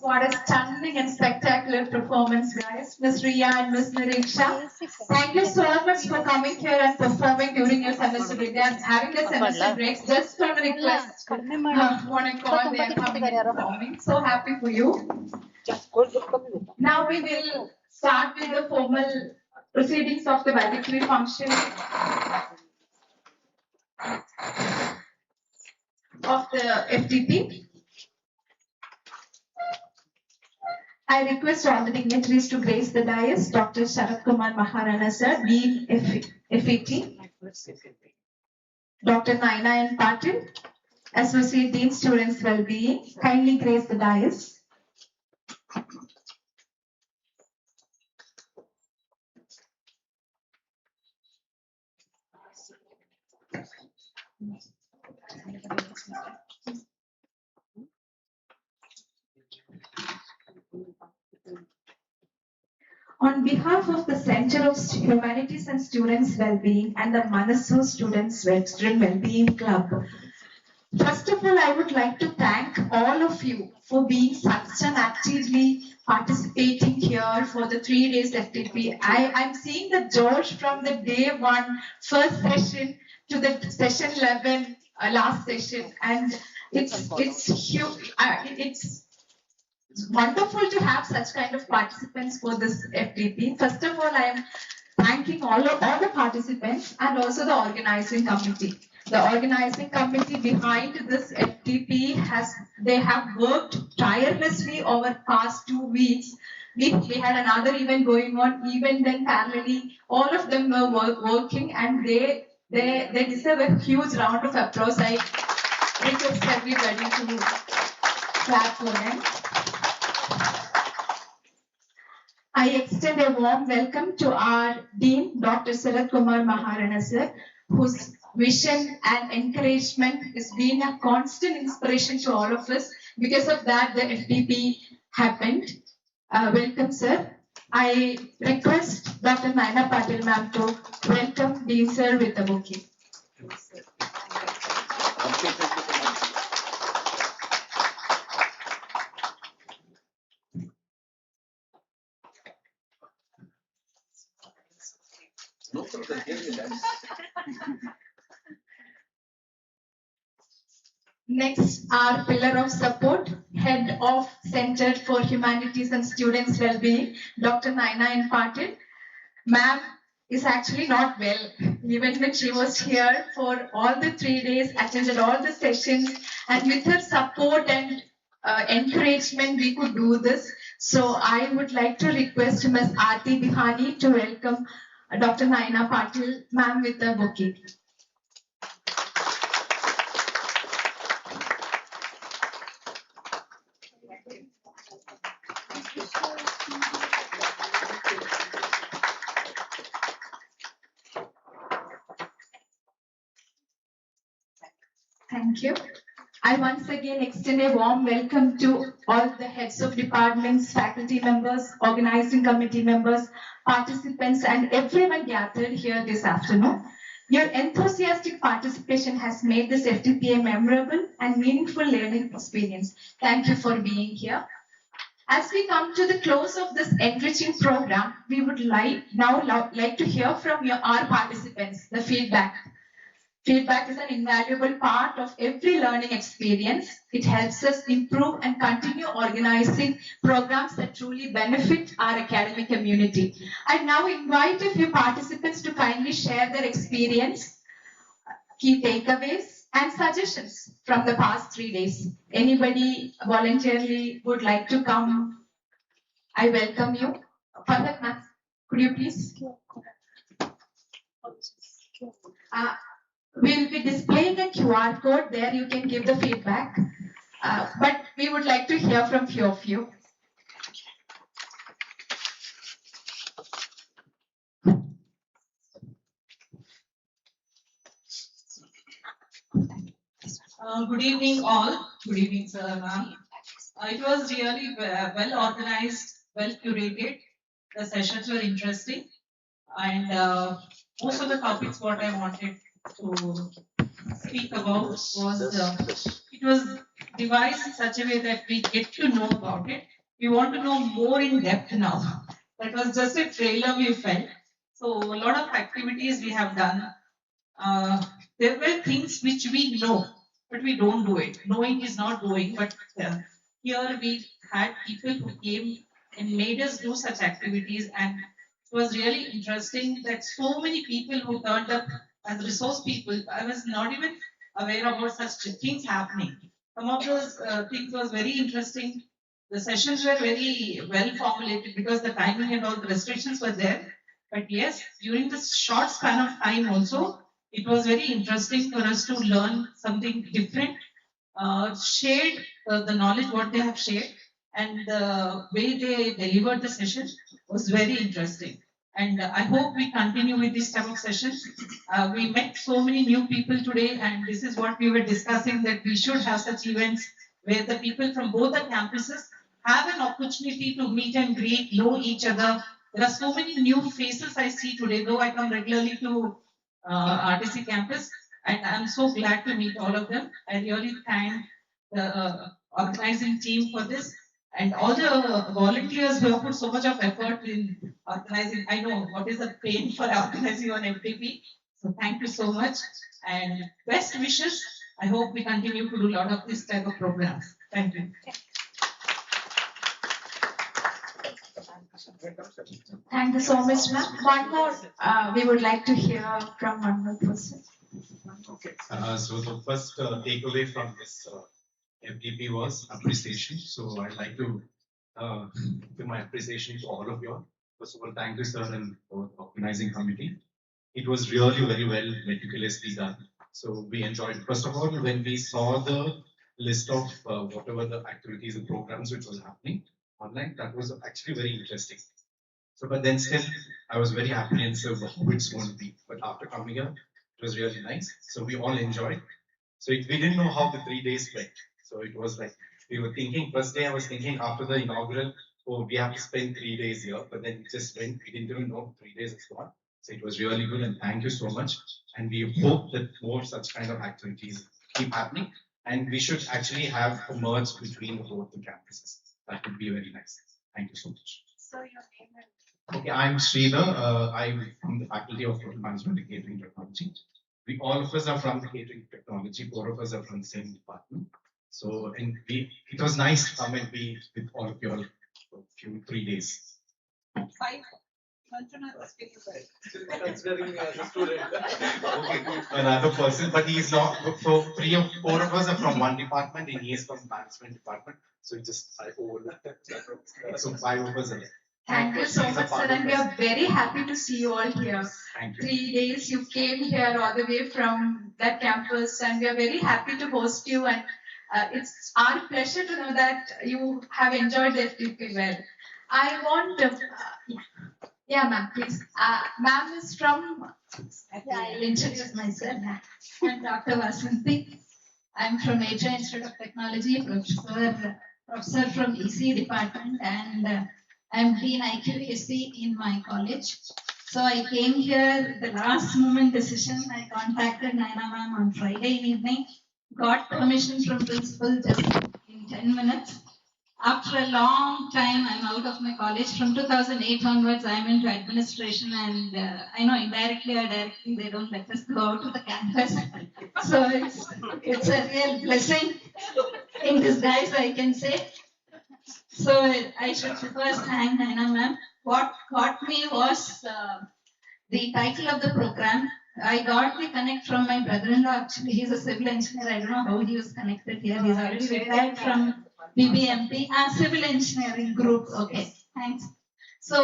What a stunning and spectacular performance, guys. Miss Ria and Miss Nireksha. Thank you so much for coming here and performing during your semester break. They are having the semester breaks just on request. Want to call, they are coming and performing. So happy for you. Now we will start with the formal proceedings of the valedictory function of the FDP. I request all the dignitaries to grace the dais. Dr. Sharat Kumar Maharana sir, Dean FET. Dr. Naina N. Patil, Associate Dean Students Wellbeing. Kindly grace the dais. On behalf of the Center of Humanities and Students Wellbeing and the Manasu Students Wellbeing Club, first of all, I would like to thank all of you for being such an actively participating here for the 3 days FTP. I'm seeing the George from the day one, first session to the session 11, last session, and it's huge. It's wonderful to have such kind of participants for this FTP. First of all, I am thanking all the participants and also the organizing committee. The organizing committee behind this FTP they have worked tirelessly over past 2 weeks. We had another event going on, even then parallelly, all of them were working, and they deserve a huge round of applause. I request everybody to clap for them. I extend a warm welcome to our Dean, Dr. Sharat Kumar Maharana sir, whose vision and encouragement has been a constant inspiration to all of us. Because of that, the FDP happened. Welcome, sir. I request Dr. Naina Patil ma'am to welcome Dean sir with a bouquet. Next, our pillar of support, Head of Center for Humanities and Students Wellbeing, Dr. Naina N. Patil. Ma'am is actually not well. Even when she was here for all the 3 days, attended all the sessions, and with her support and encouragement, we could do this. So I would like to request Ms. Aarti Bihani to welcome Dr. Naina Patil, ma'am, with a bouquet. Thank you. I once again extend a warm welcome to all the heads of departments, faculty members, organizing committee members, participants, and everyone gathered here this afternoon. Your enthusiastic participation has made this FTP a memorable and meaningful learning experience. Thank you for being here. As we come to the close of this enriching program, we would like to hear from our participants, the feedback. Feedback is an invaluable part of every learning experience. It helps us improve and continue organizing programs that truly benefit our academic community. I now invite a few participants to kindly share their experience, key takeaways, and suggestions from the past 3 days. Anybody voluntarily would like to come? I welcome you. Further, ma'am, could you please? We will be displaying a QR code there. You can give the feedback. But we would like to hear from few of you. Good evening, all. Good evening, sir, ma'am. It was really well organized, well curated. The sessions were interesting, and most of the topics what I wanted to speak about was it was devised in such a way that we get to know about it we want to know more in depth now. That was just a trailer we felt. So a lot of activities we have done. There were things which we know, but we don't do it. Knowing is not doing, but here we had people who came and made us do such activities, and it was really interesting that so many people who turned up as resource people. I was not even aware about such things happening. Some of those things was very interesting. The sessions were very well formulated because the timing and all the restrictions were there. But yes, during this short span of time also, it was very interesting for us to learn something different, shared the knowledge what they have shared, and the way they delivered the session was very interesting. And I hope we continue with this type of sessions. We met so many new people today, and this is what we were discussing, that we should have such events where the people from both the campuses have an opportunity to meet and greet, know each other. There are so many new faces I see today, though I come regularly to RTC campus, and I'm so glad to meet all of them. I really thank the organizing team for this, and all the volunteers who have put so much of effort in organizing. I know what is the pain for organizing on FDP, so thank you so much, and best wishes. I hope we continue to do a lot of this type of programs. Thank you. Thank you so much, ma'am. One more, we would like to hear from one more person. Okay. So the first takeaway from this FDP was appreciation. So I'd like to give my appreciation to all of you. First of all, thank you, sir, and for the organizing committee. It was really very well meticulously done. So we enjoyed. First of all, when we saw the list of whatever the activities and programs which was happening online, that was actually very interesting. So, but then still, I was very apprehensive of how it's going to be. But after coming here, it was really nice. So we all enjoyed. So we didn't know how the 3 days went. So it was like, we were thinking, first day I was thinking after the inaugural, oh, we have to spend 3 days here. But then it just went, we didn't even know 3 days is gone. So it was really good, and thank you so much. And we hope that more such kind of activities keep happening. And we should actually have a merge between both the campuses. That would be very nice. Thank you so much. So your name and Okay, I'm Sridhar. I'm from the Faculty of Hotel Management and Catering Technology. We all of us are from the catering technology. 4 of us are from the same department. So, and it was nice to come and be with all of you all for a 3 days. 5. Manjuna was Considering me as a student. Okay, another person, but he's not. So 4 of us are from one department, and he is from management department. So it's just I overlap. So 5 of us are there. thank you so much, sir, and we are very happy to see you all here. Thank you. 3 days you came here all the way from that campus, and we are very happy to host you, and it's our pleasure to know that you have enjoyed the FDP well. I want to, yeah, ma'am, please. Ma'am is from, I'll introduce myself. I'm Dr. Vasanthi. I'm from Asia Institute of Technology, professor from EC department, and I'm Dean IQAC in my college. So I came here, the last moment decision, I contacted Naina ma'am on Friday evening, got permission from principal just in 10 minutes. After a long time, I'm out of my college. From 2008 onwards, I'm into administration, and I know indirectly or directly they don't let us go out to the campus. So it's a real blessing in disguise, I can say. So I should first thank Naina ma'am. What got me was the title of the program. I got the connect from my brother-in-law. Actually, he's a civil engineer. I don't know how he was connected here. He's already retired from BBMP, civil engineering group. Okay, thanks. So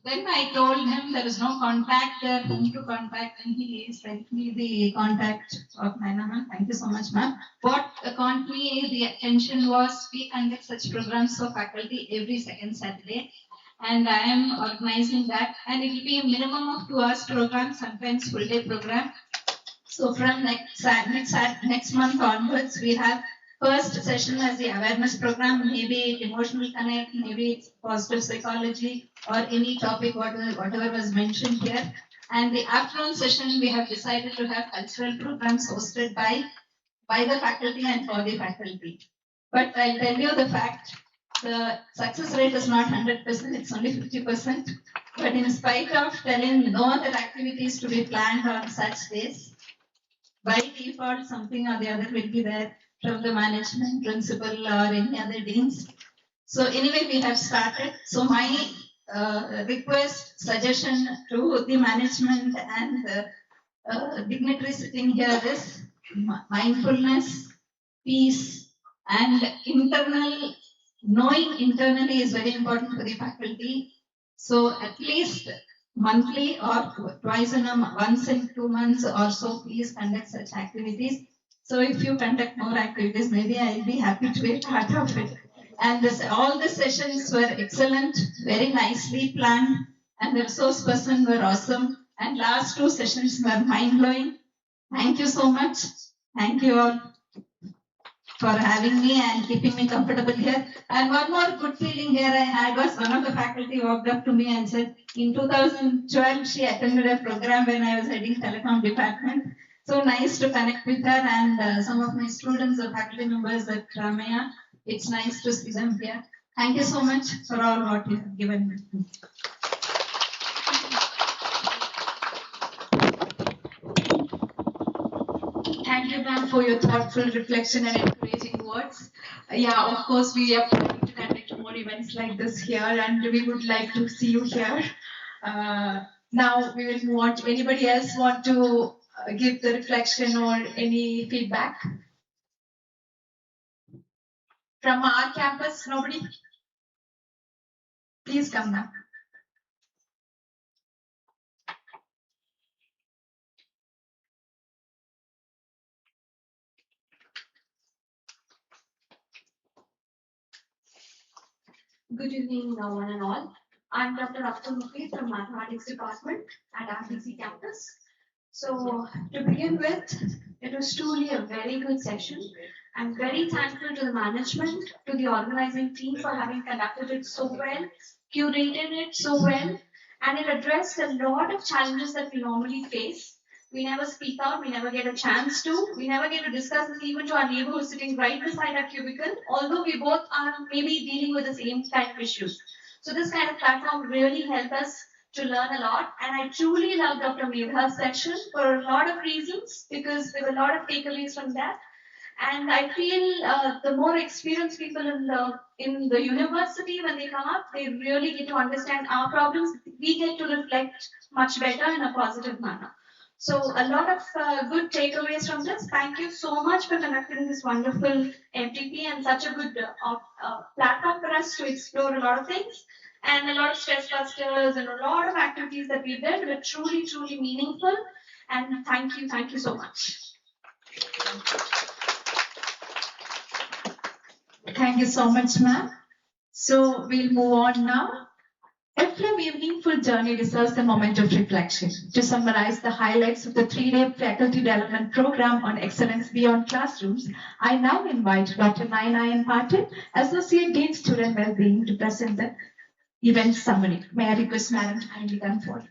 then I told him there is no contact there, whom to contact, and he sent me the contact of Naina ma'am. Thank you so much, ma'am. What caught me the attention was we conduct such programs for faculty every second Saturday, and I am organizing that, and it will be a minimum of 2 hours program, sometimes full day program. So from next month onwards, we have first session as the awareness program, maybe emotional connect, maybe it's positive psychology, or any topic, whatever was mentioned here. And the afternoon session, we have decided to have cultural programs hosted by the faculty and for the faculty. But I'll tell you the fact, the success rate is not 100%, it's only 50%. But in spite of telling no other activities to be planned on such days, by default, something or the other will be there from the management, principal, or any other deans. So anyway, we have started. So my request, suggestion to the management and dignitaries sitting here is mindfulness, peace, and knowing internally is very important for the faculty. So at least monthly or once in 2 months or so, please conduct such activities. So if you conduct more activities, maybe I'll be happy to be part of it. And all the sessions were excellent, very nicely planned, and the resource person were awesome. And last 2 sessions were mind-blowing. Thank you so much. Thank you all for having me and keeping me comfortable here. And one more good feeling here I had was one of the faculty walked up to me and said, in 2012, she attended a program when I was heading telecom department. So nice to connect with her and some of my students or faculty members at Ramaya. It's nice to see them here. Thank you so much for all what you have given me. Thank you, ma'am, for your thoughtful reflection and encouraging words. Yeah, of course, we are planning to conduct more events like this here, and we would like to see you here. Now we will move on to anybody else want to give the reflection or any feedback from our campus. Nobody? Please come now. Good evening, one and all. I'm Dr. Mukhi from Mathematics Department at RTC campus. So, to begin with, it was truly a very good session. I'm very thankful to the management, to the organizing team for having conducted it so well, curated it so well, and it addressed a lot of challenges that we normally face. We never speak out, we never get a chance to, we never get to discuss this even to our neighbor who's sitting right beside our cubicle, although we both are maybe dealing with the same kind of issues. So this kind of platform really helped us to learn a lot, and I truly love Dr. Medha's section for a lot of reasons, because there were a lot of takeaways from that. And I feel the more experienced people in the university, when they come up, they really get to understand our problems. We get to reflect much better in a positive manner. So a lot of good takeaways from this. Thank you so much for conducting this wonderful FDP and such a good platform for us to explore a lot of things. And a lot of stress busters and a lot of activities that we did were truly, truly meaningful. And thank you so much. Thank you so much, ma'am. So we'll move on now. Every meaningful journey deserves a moment of reflection. To summarize the highlights of the 3-day faculty development program on excellence beyond classrooms, I now invite Dr. Nayan Patil, Associate Dean Student Wellbeing, to present the event summary. May I request Madam to kindly come forward.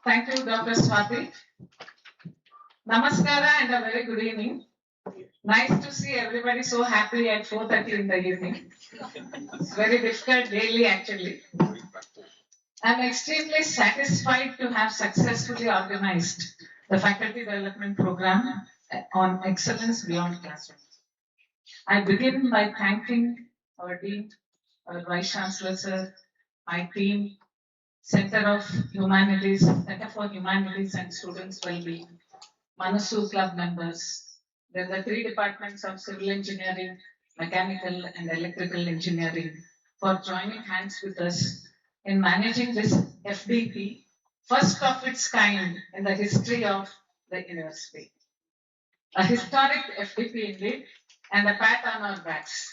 Thank you, Dr. Swati. Namaskara and a very good evening. Nice to see everybody so happy at 4:30 in the evening. It's very difficult daily actually. I'm extremely satisfied to have successfully organized the faculty development program on excellence beyond classrooms. I begin by thanking our Dean, our Vice Chancellor Sir, my team, Center for Humanities and Students Wellbeing, Manasu Club members. There are the 3 departments of Civil Engineering, Mechanical and Electrical Engineering for joining hands with us in managing this FDP, first of its kind in the history of the university. A historic FDP indeed, and a pat on our backs.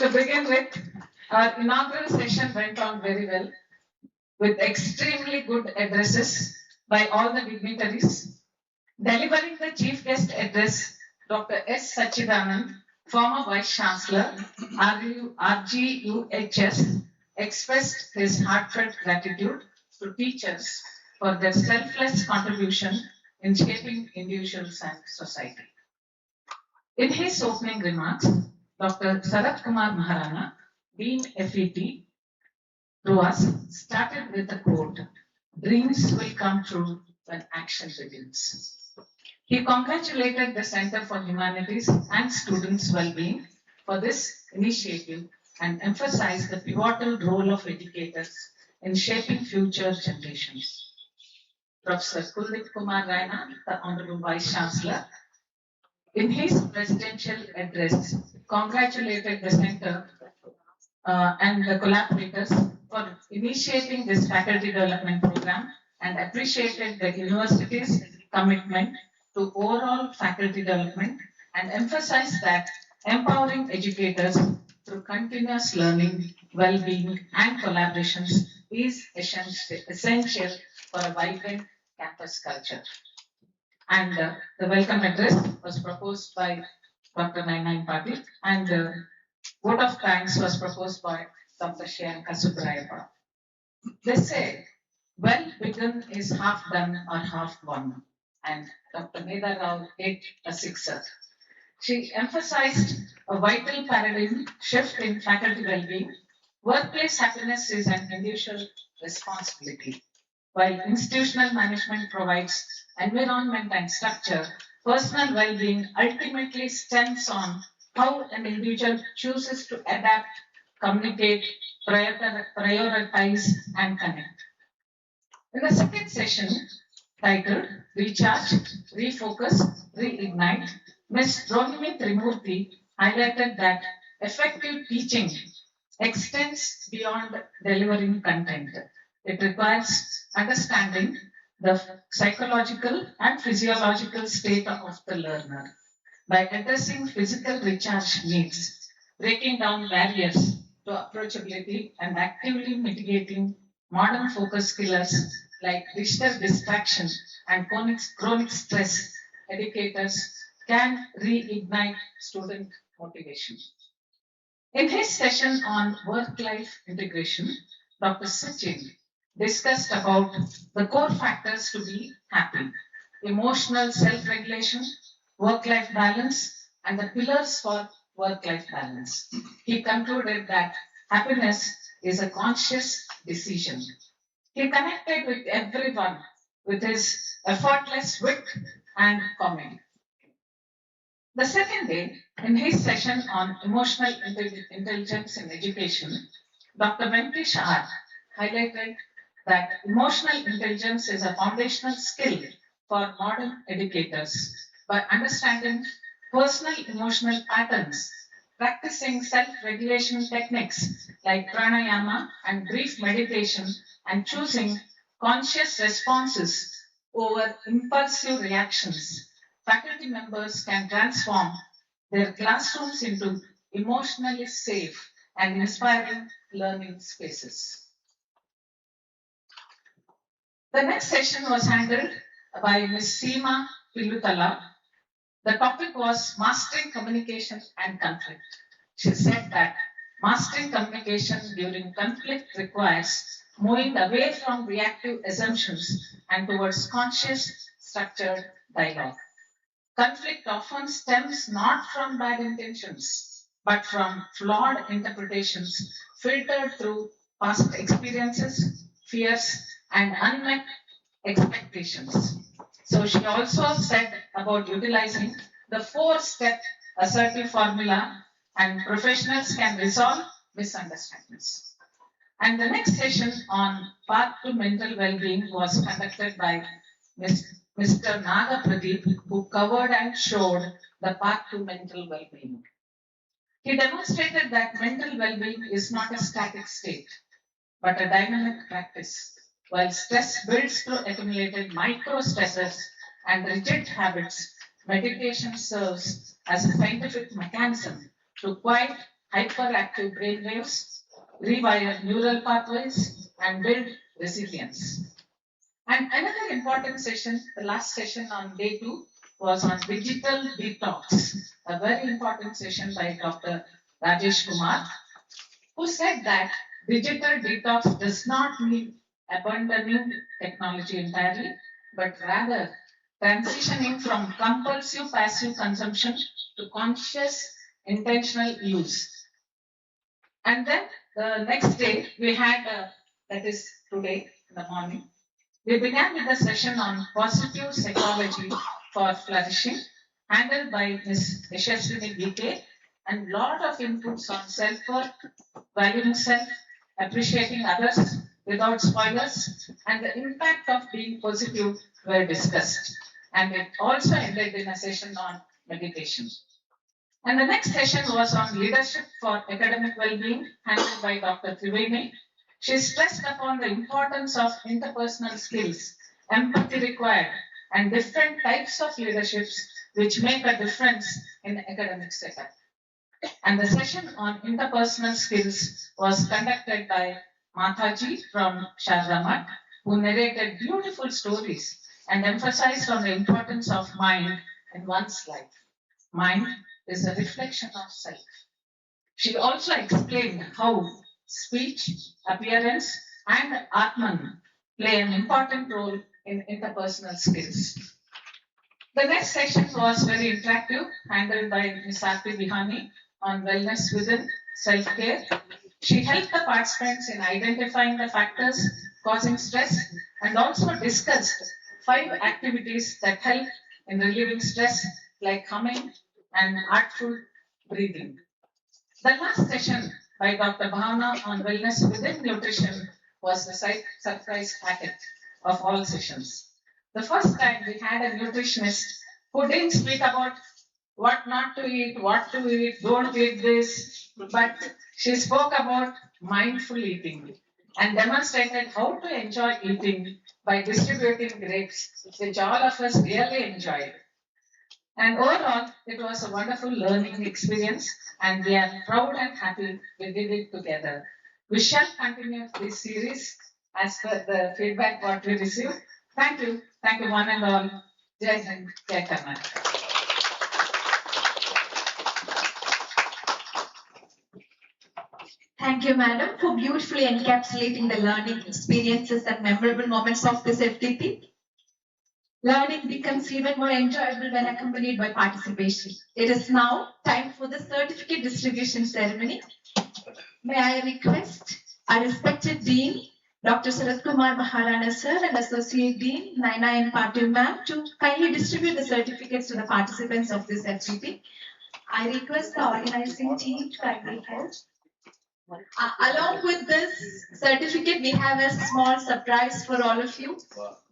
To begin with, our inaugural session went on very well, with extremely good addresses by all the dignitaries. Delivering the chief guest address, Dr. S. Sachidanand, former Vice Chancellor, RGUHS, expressed his heartfelt gratitude to teachers for their selfless contribution in shaping individuals and society. In his opening remarks, Dr. Sarat Kumar Maharana, Dean FET, to us, started with the quote, "Dreams will come true when action begins." He congratulated the Center for Humanities and Students' Wellbeing for this initiative and emphasized the pivotal role of educators in shaping future generations. Professor Kuldeep Kumar Raina, the Honorable Vice Chancellor, in his presidential address, congratulated the Center and the collaborators for initiating this faculty development program and appreciated the university's commitment to overall faculty development and emphasized that empowering educators through continuous learning, well-being, and collaborations is essential for a vibrant campus culture. And the welcome address was proposed by Dr. Nainai Patil, and vote of thanks was proposed by Dr. Shayanka Subrayappa. They say, well begun is half done or half won, and Dr. Neda Rao hit a sixer. She emphasized a vital paradigm shift in faculty well-being. Workplace happiness is an individual responsibility. While institutional management provides environment and structure, personal well-being ultimately stems on how an individual chooses to adapt, communicate, prioritize, and connect. In the second session, titled Recharge, Refocus, Reignite, Ms. Rohini Trimurthy highlighted that effective teaching extends beyond delivering content. It requires understanding the psychological and physiological state of the learner. By addressing physical recharge needs, breaking down barriers to approachability, and actively mitigating modern focus killers like digital distraction and chronic stress, educators can reignite student motivation. In his session on work-life integration, Dr. Sachin discussed about the core factors to be happy: emotional self-regulation, work-life balance, and the pillars for work-life balance. He concluded that happiness is a conscious decision. He connected with everyone with his effortless wit and comedy. The second day, in his session on emotional intelligence in education, Dr. Venkatesh R. highlighted that emotional intelligence is a foundational skill for modern educators. By understanding personal emotional patterns, practicing self-regulation techniques like pranayama and brief meditation, and choosing conscious responses over impulsive reactions, faculty members can transform their classrooms into emotionally safe and inspiring learning spaces. The next session was handled by Ms. Seema Pilutala. The topic was mastering communication and conflict. She said that mastering communication during conflict requires moving away from reactive assumptions and towards conscious, structured dialogue. Conflict often stems not from bad intentions, but from flawed interpretations filtered through past experiences, fears, and unmet expectations. So she also said about utilizing the 4-step assertive formula, and professionals can resolve misunderstandings. And the next session on path to mental well-being was conducted by Mr. Naga Pradeep, who covered and showed the path to mental well-being. He demonstrated that mental well-being is not a static state, but a dynamic practice. While stress builds through accumulated micro-stressors and rigid habits, meditation serves as a scientific mechanism to quiet hyperactive brainwaves, rewire neural pathways, and build resilience. And another important session, the last session on day 2, was on digital detox, a very important session by Dr. Rajesh Kumar, who said that digital detox does not mean abandoning technology entirely, but rather transitioning from compulsive passive consumption to conscious intentional use. And then the next day we had, that is today in the morning, we began with a session on positive psychology for flourishing, handled by Ms. Yashaswini BK, and lot of inputs on self-worth, valuing self, appreciating others without spoilers, and the impact of being positive were discussed. And it also ended in a session on meditation. And the next session was on leadership for academic well-being, handled by Dr. Triveni. She stressed upon the importance of interpersonal skills, empathy required, and different types of leaderships which make a difference in academic setup. And the session on interpersonal skills was conducted by Mataji from Shardamat, who narrated beautiful stories and emphasized on the importance of mind in one's life. Mind is a reflection of self. She also explained how speech, appearance, and Atman play an important role in interpersonal skills. The next session was very interactive, handled by Ms. Aarti Bihani on wellness within self-care. She helped the participants in identifying the factors causing stress and also discussed 5 activities that help in relieving stress, like humming and artful breathing. The last session by Dr. Bhavna on wellness within nutrition was the surprise packet of all sessions. The first time we had a nutritionist who didn't speak about what not to eat, what to eat, don't eat this, but she spoke about mindful eating and demonstrated how to enjoy eating by distributing grapes, which all of us really enjoyed. And overall, it was a wonderful learning experience, and we are proud and happy we did it together. We shall continue this series as per the feedback what we received. Thank you one and all. Jai Hind, Jai Karnataka. Thank you, madam, for beautifully encapsulating the learning experiences and memorable moments of this FDP. Learning becomes even more enjoyable when accompanied by participation. It is now time for the certificate distribution ceremony. May I request our respected Dean, Dr. Sarath Kumar Maharana sir and Associate Dean Naina and Patil ma'am to kindly distribute the certificates to the participants of this FDP. I request the organizing team to kindly help. Along with this certificate, we have a small surprise for all of you.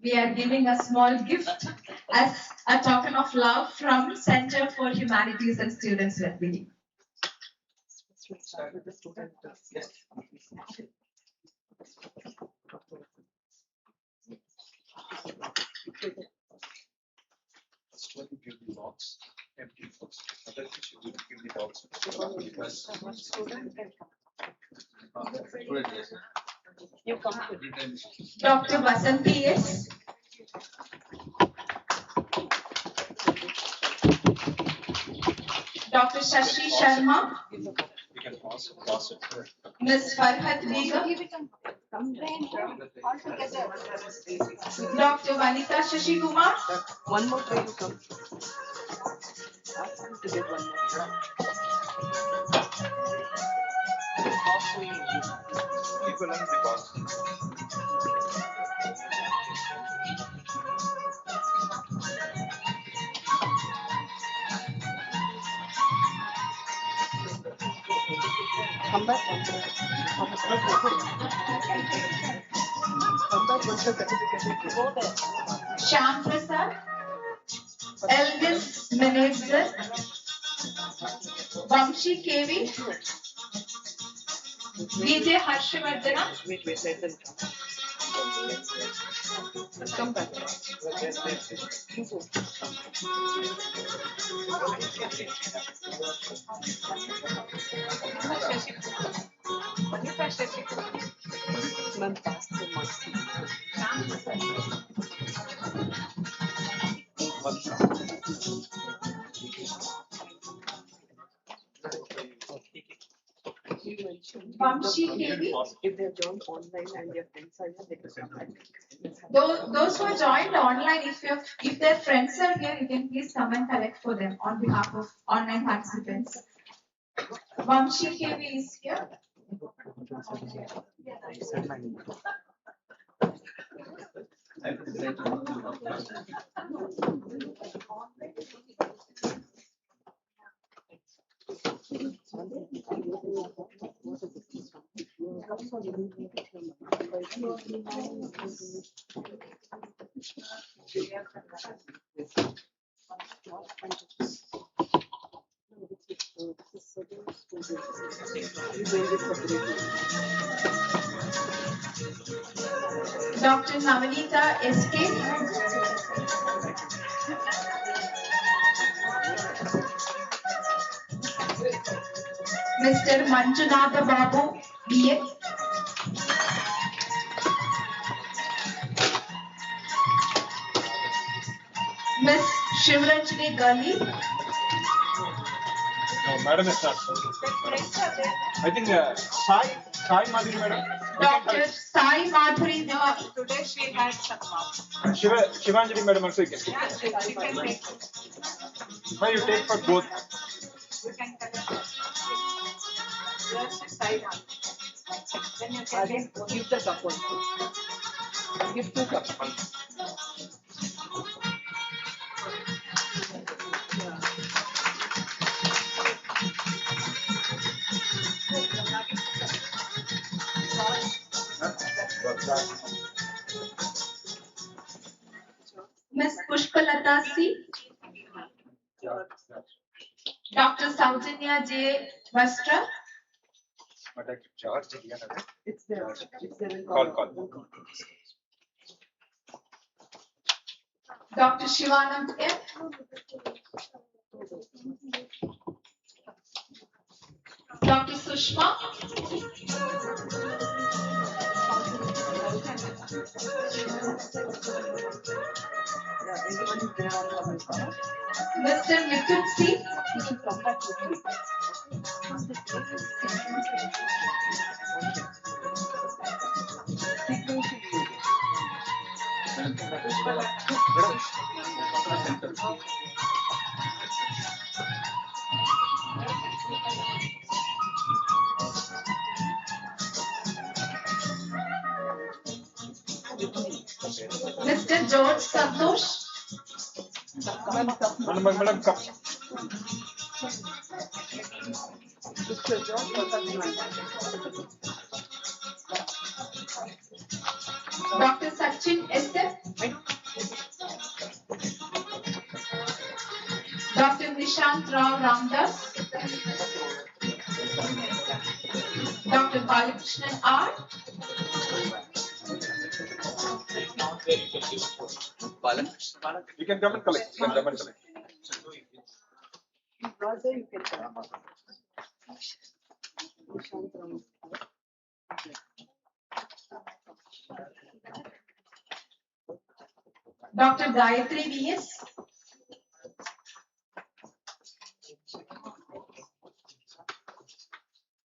We are giving a small gift as a token of love from Center for Humanities and Students Wellbeing. First one, give the box, empty box. Other things you give the box. You come. Dr. Vasanthi S. Dr. Shashi Sharma. You can pause it. Ms. Farhat Begum. Dr. Vanita Shashi Kumar. One more try to come. Ask them to get one more. People in the box. Come back one more. Come back one certificate. Go there. Shyam Prasad. Elvis Menezar. Vamshi KV. VJ Harshvardhana. Wait, let them come. Come back. Ma'am, pass the Vamshi KV. If they have joined online and their friends are here, they can come back. Those who are joined online, if their friends are here, you can please come and collect for them on behalf of online participants. Vamshi KV is here. Dr. Navanita SK. Mr. Manjunatha Babu BA. Miss Shivranjani Gali. No, madam is not. I think Sai Madhuri madam. Dr. Sai Madhuri. Today she had some marks. Shivanjali madam also you can. Yeah, she can take. Why you take for both? You can collect. Just side one. Then you can Give the cup one. Give 2 cups. Miss Pushpalata C. Dr. Saujanya J. Vastra. George, It's there. It's there. Call. Dr. Shivanand M. Dr. Sushma. Mr. Mithun C. Mr. George Santosh. Madam, cup. Dr. Sachin S.M. Dr. Nishant Rao Ramdas. Dr. Balakrishnan R. You can come and collect. Brother, you can come. Dr. Gayatri V.S.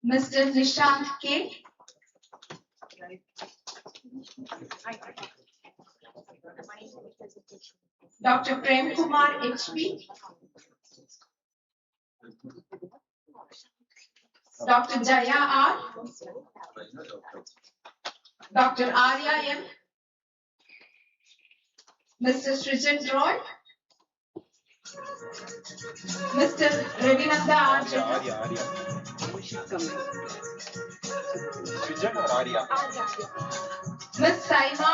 Mr. Nishant K. Dr. Prem Kumar H.P. Dr. Jaya R. Dr. Arya M. Mr. Srijan Roy. Mr. Ravinanda Arya. Arya. Srijan or Arya? Miss Saima.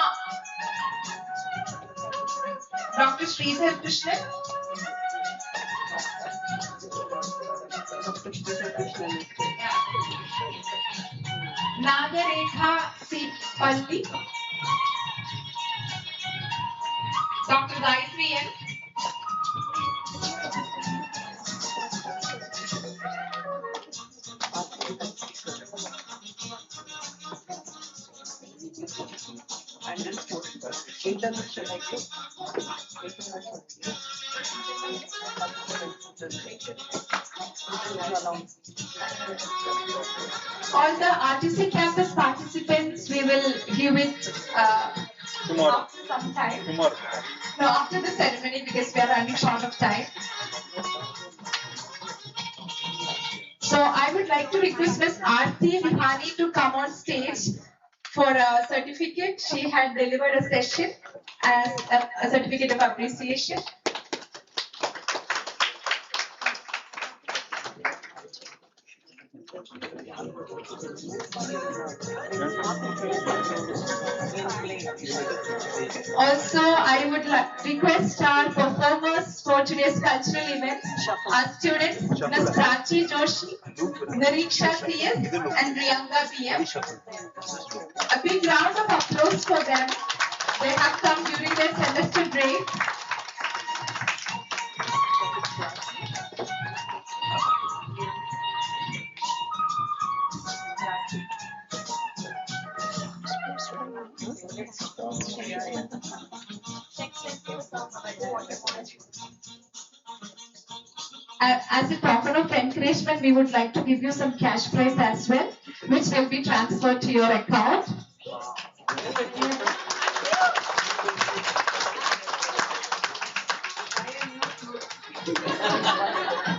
Dr. Sridhar Krishnan. Nagarekha C. Palvi. Dr. Gayatri M. And then international, like this. All the RTC campus participants, we will give it Tomorrow. after some time. Tomorrow. No, after the ceremony because we are running short of time. So I would like to request Ms. Aarti Vihani to come on stage for a certificate. She had delivered a session as a certificate of appreciation. Also, I would request our performers for today's cultural event, our students, Ms. Prachi Joshi, Nariksha CS, and Priyanka PM. A big round of applause for them. They have come during their semester break. As a token of encouragement, we would like to give you some cash prize as well, which will be transferred to your account.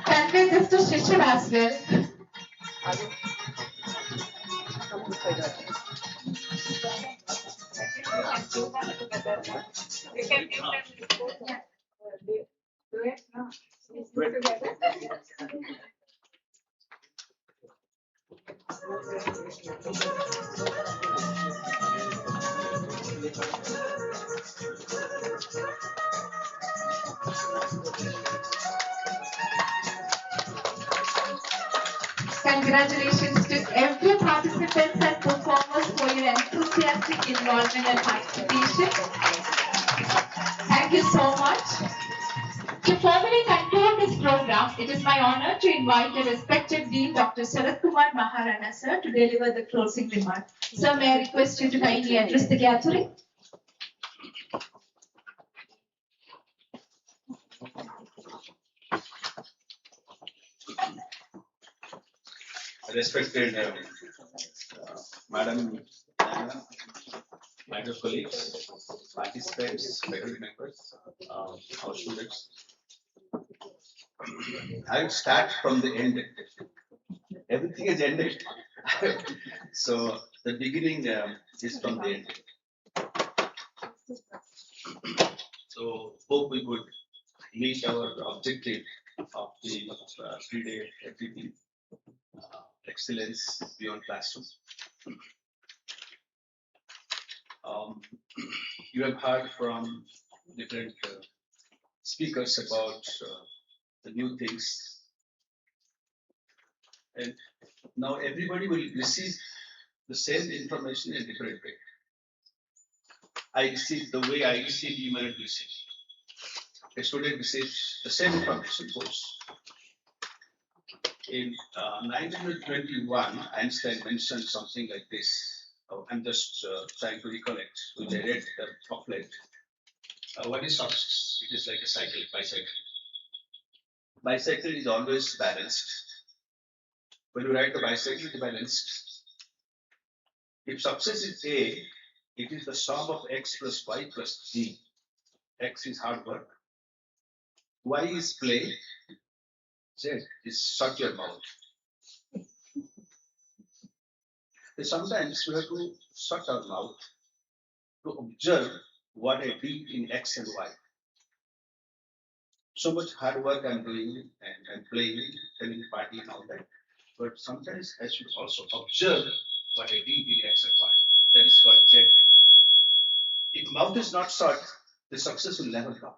Convey this to Shishir as well. Congratulations to every participant and performers for your enthusiastic involvement and participation. Thank you so much. To formally conclude this program, it is my honor to invite the respected Dean Dr. Sarath Kumar Maharana sir to deliver the closing remark. Sir, may I request you to kindly address the gathering? Respected Madam Diana, my dear colleagues, participants, faculty members, our students. I will start from the end. Everything is ended. So the beginning is from the end. So hope we could meet our objective of the 3-day FDP. Excellence beyond classroom. You have heard from different speakers about the new things, and now everybody will receive the same information in different way. I receive the way I receive, you may not receive. A student receives the same information course. In 1921, Einstein mentioned something like this. I'm just trying to recollect, which I read the booklet. What is success? It is like a cycle, bicycle. Bicycle is always balanced. When you ride the bicycle, it is balanced. If success is A, it is the sum of x plus y plus z. X is hard work. Y is play. Z is shut your mouth. Sometimes we have to shut our mouth to observe what I did in X and Y. So much hard work I'm doing and playing, telling party and all that. But sometimes I should also observe what I did in X and Y. That is called Z. If mouth is not shut, the success will never come.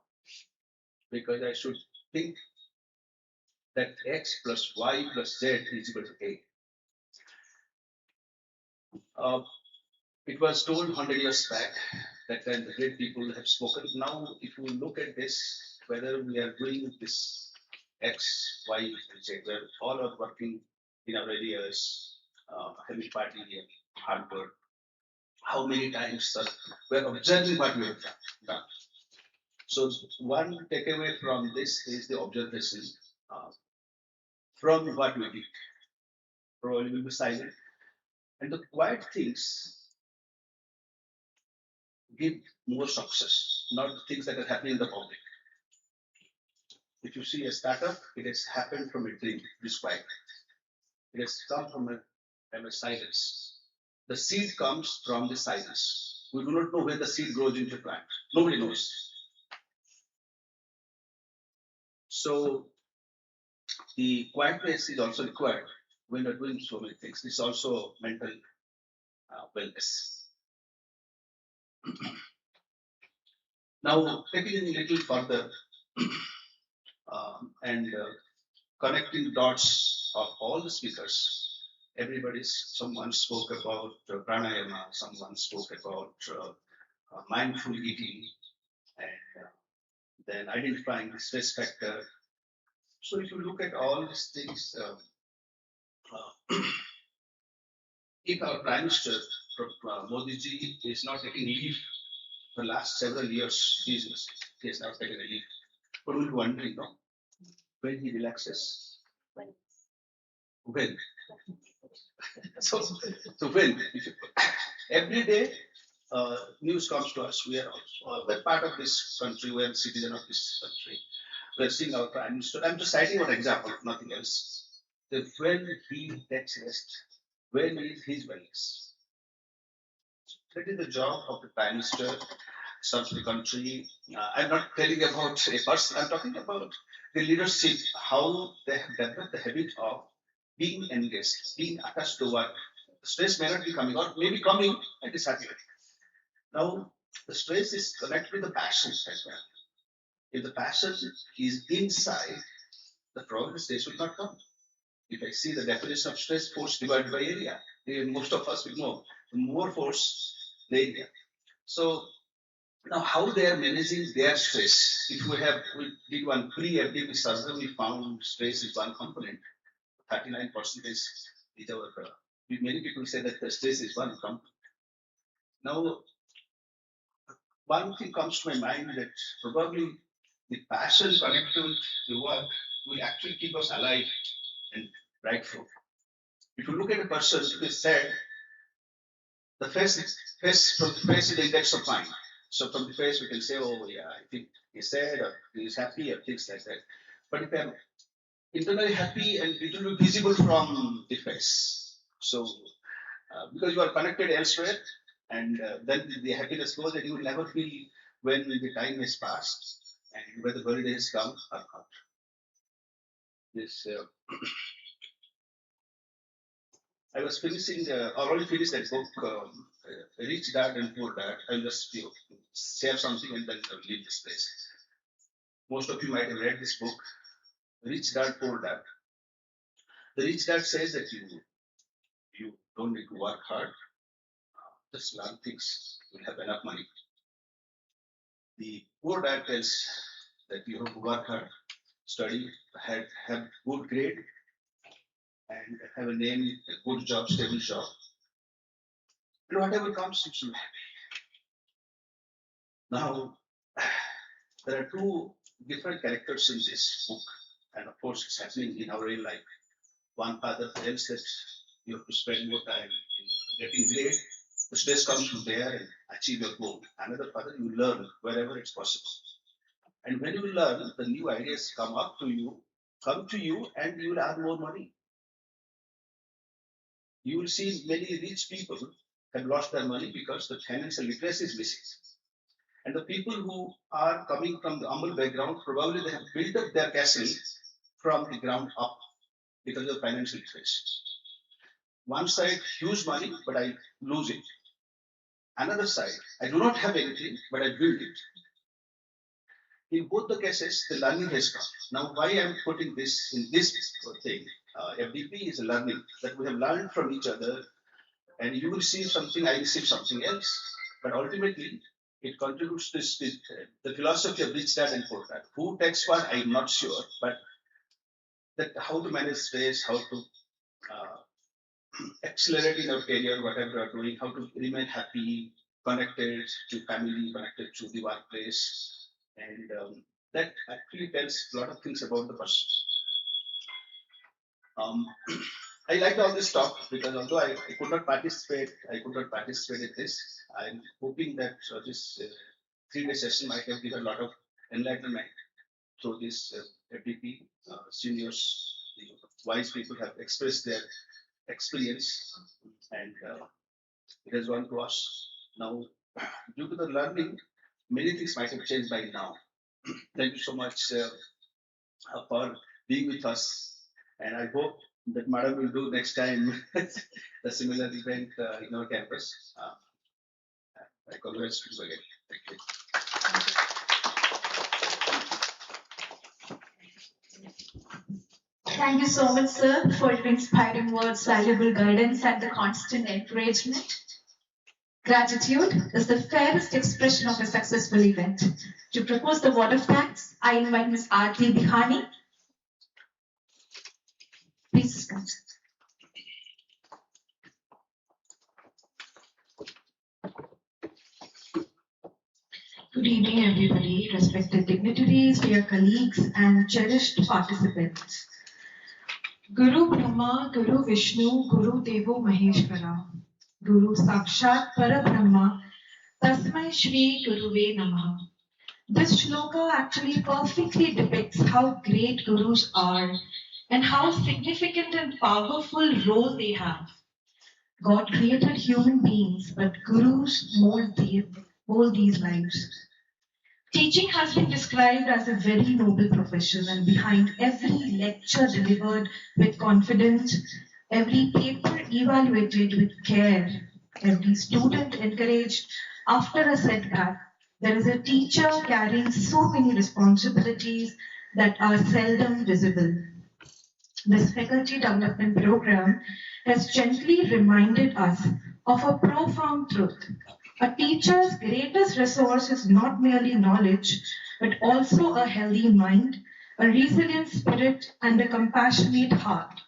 Because I should think that X plus Y plus Z is equal to A. It was told 100 years back that time the great people have spoken. Now, if you look at this, whether we are doing this X, Y, and Z, we're all are working in our areas, heavy party and hard work. How many times we're observing what we have done. So one takeaway from this is the observation from what we did. Probably will be silent. And the quiet things give more success, not the things that are happening in the public. If you see a startup, it has happened from a dream, this quiet. It has come from a silence. The seed comes from the silence. We do not know where the seed grows into a plant. Nobody knows. So the quietness is also required when you're doing so many things. It's also mental wellness. Now, taking it a little further and connecting dots of all the speakers. Someone spoke about pranayama, someone spoke about mindful eating, and then identifying the stress factor. So if you look at all these things, if our Prime Minister, Modi ji, is not taking leave for the last several years, he has not taken a leave. But we'll be wondering, no, when he relaxes. When? So when? Every day, news comes to us. We are also we're part of this country. We are a citizen of this country. We are seeing our Prime Minister. I'm just citing one example, nothing else. That when he takes rest, when is his wellness? That is the job of the Prime Minister, serves the country. I'm not telling about a person. I'm talking about the leadership, how they have developed the habit of being engaged, being attached to work. Stress may not be coming or maybe coming and disappearing. Now, the stress is connected with the passion as well. If the passion is inside, the problem stress will not come. If I see the definition of stress, force divided by area, most of us will know the more force, the area. So now how they are managing their stress. If we did one pre-FDP survey, we found stress is one component. 39% is our, many people say that the stress is one component. Now, one thing comes to my mind that probably the passion connected with the work will actually keep us alive and rightful. If you look at a person who is sad, the face from the face is the index of mind. So from the face we can say, oh yeah, I think he's sad or he's happy or things like that. But if I'm internally happy and it will be visible from the face. So because you are connected elsewhere, and then the happiness goes, and you will never feel when the time has passed and whether the holiday has come or not. This I was finishing, already finished that book, Rich Dad and Poor Dad. I'll just share something and then I'll leave this place. Most of you might have read this book, Rich Dad, Poor Dad. The rich dad says that you don't need to work hard, just learn things, you'll have enough money. The poor dad tells that you have to work hard, study, have good grade, and have a name, a good job, stable job. And whatever comes, you should be happy. Now, there are two different characters in this book, and of course, it's happening in our real life. One father tells that you have to spend more time in getting grade. The stress comes from there and achieve your goal. Another father, you learn wherever it's possible. And when you learn, the new ideas come to you, and you will earn more money. You will see many rich people have lost their money because the financial literacy is missing. And the people who are coming from the humble background, probably they have built up their castle from the ground up because of financial literacy. One side, huge money, but I lose it. Another side, I do not have anything, but I build it. In both the cases, the learning has come. Now, why I am putting this in this thing? FDP is learning that we have learned from each other, and you will see something, I receive something else. But ultimately, it contributes to the philosophy of rich dad and poor dad. Who takes what, I'm not sure, but that how to manage stress, how to accelerate in our career, whatever we are doing, how to remain happy, connected to family, connected to the workplace, And that actually tells a lot of things about the person. I liked all this talk because although I could not participate in this. I'm hoping that this 3-day session might have given a lot of enlightenment through this FDP seniors, the wise people have expressed their experience, and it has gone to us. Now, due to the learning, many things might have changed by now. Thank you so much for being with us, and I hope that Madam will do next time a similar event in our campus. I congratulate you again. Thank you. Thank you so much, sir, for your inspiring words, valuable guidance, and the constant encouragement. Gratitude is the fairest expression of a successful event. To propose the word of thanks, I invite Ms. Aarti Bihani. Please come. Good evening, everybody, respected dignitaries, dear colleagues, and cherished participants. Guru Brahma, Guru Vishnu, Guru Devo Maheshwara, Guru Sakshat Parabrahma, Tasmai Shri Guruve Namaha. This shloka actually perfectly depicts how great gurus are and how significant and powerful role they have. God created human beings, but gurus mold these lives. Teaching has been described as a very noble profession, and behind every lecture delivered with confidence, every paper evaluated with care, every student encouraged after a setback, there is a teacher carrying so many responsibilities that are seldom visible. This faculty development program has gently reminded us of a profound truth. A teacher's greatest resource is not merely knowledge, but also a healthy mind, a resilient spirit, and a compassionate heart.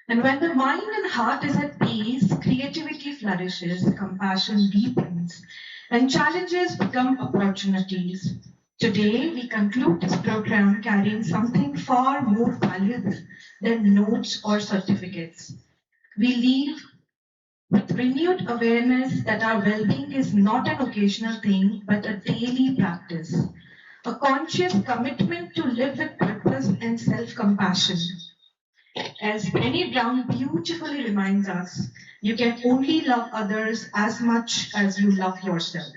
And when the mind and heart is at peace, creativity flourishes, compassion deepens, and challenges become opportunities. Today, we conclude this program carrying something far more valuable than notes or certificates. We leave with renewed awareness that our well-being is not an occasional thing, but a daily practice, a conscious commitment to live with purpose and self-compassion. As Brené Brown beautifully reminds us, you can only love others as much as you love yourself.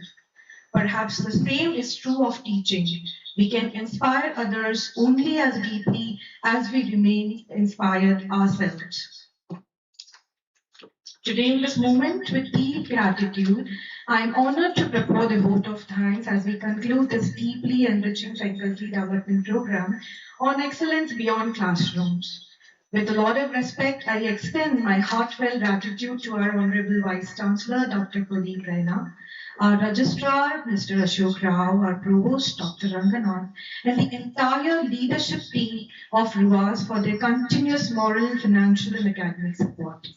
Perhaps the same is true of teaching. We can inspire others only as deeply as we remain inspired ourselves. Today, in this moment, with deep gratitude, I am honored to propose a vote of thanks as we conclude this deeply enriching faculty development program on excellence beyond classrooms. With a lot of respect, I extend my heartfelt gratitude to our Honorable Vice Chancellor, Dr. Kuldeep Raina, our Registrar, Mr. Ashok Rao, our Provost, Dr. Ranganath, and the entire leadership team of RUAS for their continuous moral, financial, and academic support.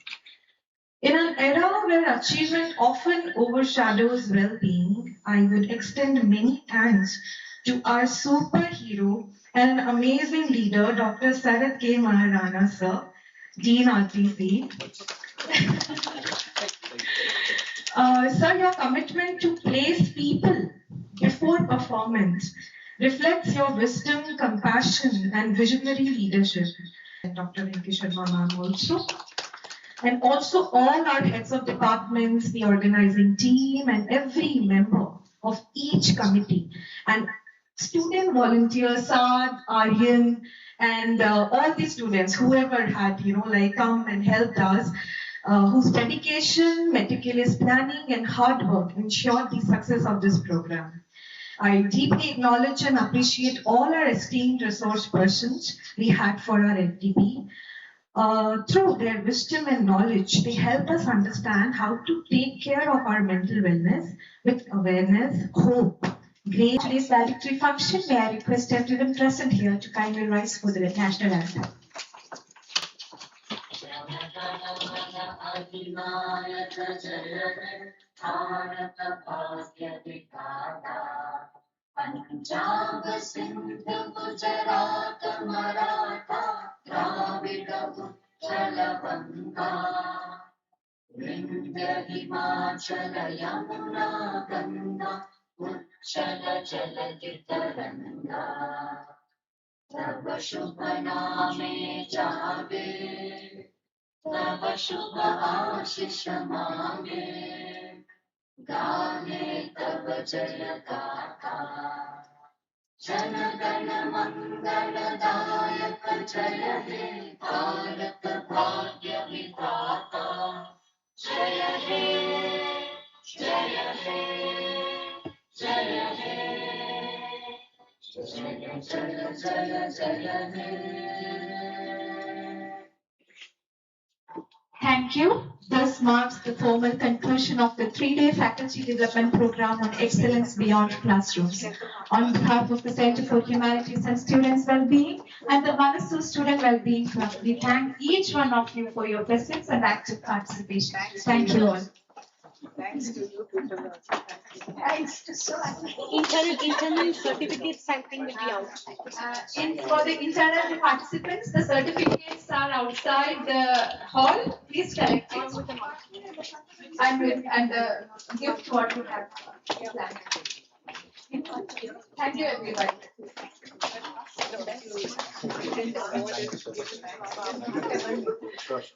In an era where achievement often overshadows well-being, I would extend many thanks to our superhero and amazing leader, Dr. Sarath K. Maharana, sir, Dean RTC. Sir, your commitment to place people before performance reflects your wisdom, compassion, and visionary leadership. And Dr. Rinki Sharma ma'am also. And also all our heads of departments, the organizing team, and every member of each committee. And student volunteers, Saad, Aryan, and all the students, whoever had, come and helped us, whose dedication, meticulous planning, and hard work ensured the success of this program. I deeply acknowledge and appreciate all our esteemed resource persons we had for our FDP. Through their wisdom and knowledge, they help us understand how to take care of our mental wellness with awareness, hope. Great today's valedictory function. May I request everyone present here to kindly rise for the national anthem. Bharat भाग्य विधाता पंजाब सिंध गुजरात मराठा द्राविड उत्कल गंगा विंध्य हिमाचल यमुना गंगा उच्चल जलधि तरंगा तब शुभ नामे जागे तब शुभ आशीष मांगे गाने तब जय गाथा जन गण मंगल दायक जय हे भारत भाग्य विधाता जय हे जय हे जय हे जय जय जय जय हे Thank you. Thus marks the formal conclusion of the 3-day faculty development program on excellence beyond classrooms. On behalf of the Center for Humanities and Students' Wellbeing and the Manasu Student Wellbeing Club, we thank each one of you for your presence and active participation. Thank you all. Thanks to you people also. Thanks to so Internal certificates I think will be out. For the internal participants, the certificates are outside the hall. Please collect it. And the gift what you have planned. Thank you everybody. First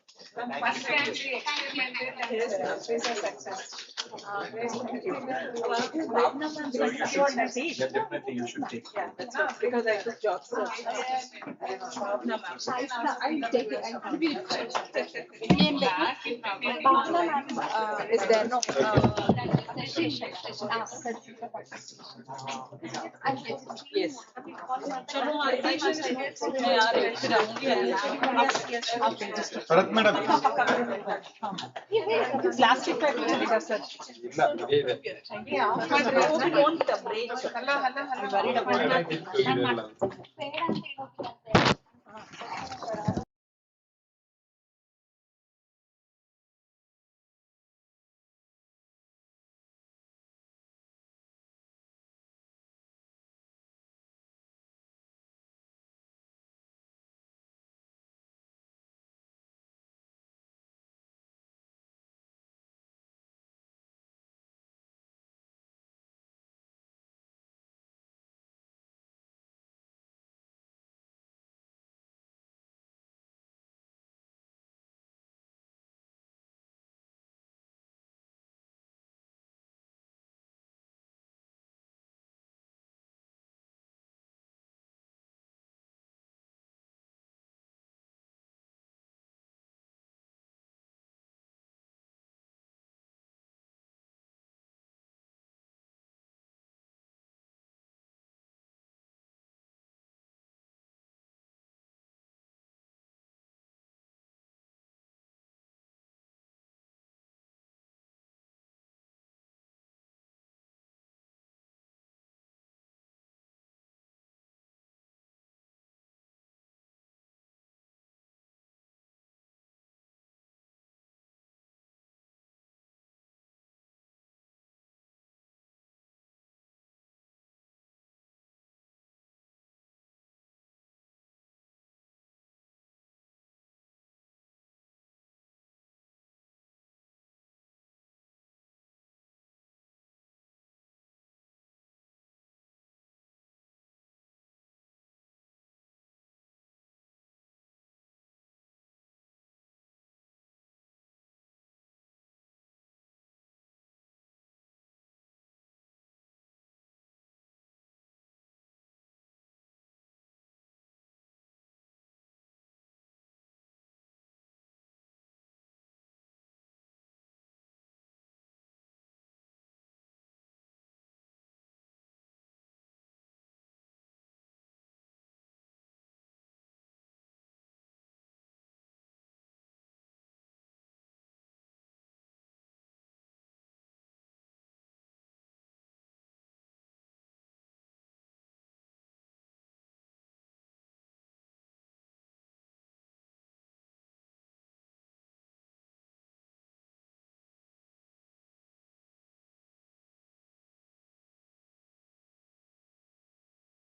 rank we experimented and his is a success. Definitely you should take. Yeah, that's right. Because I took jobs. So. I'll take it. I'll give you Bhavna ma'am is there? No. Yes. Bharat madam. Plastic bag will sir. Yeah, but we won't break. I'm worried about that.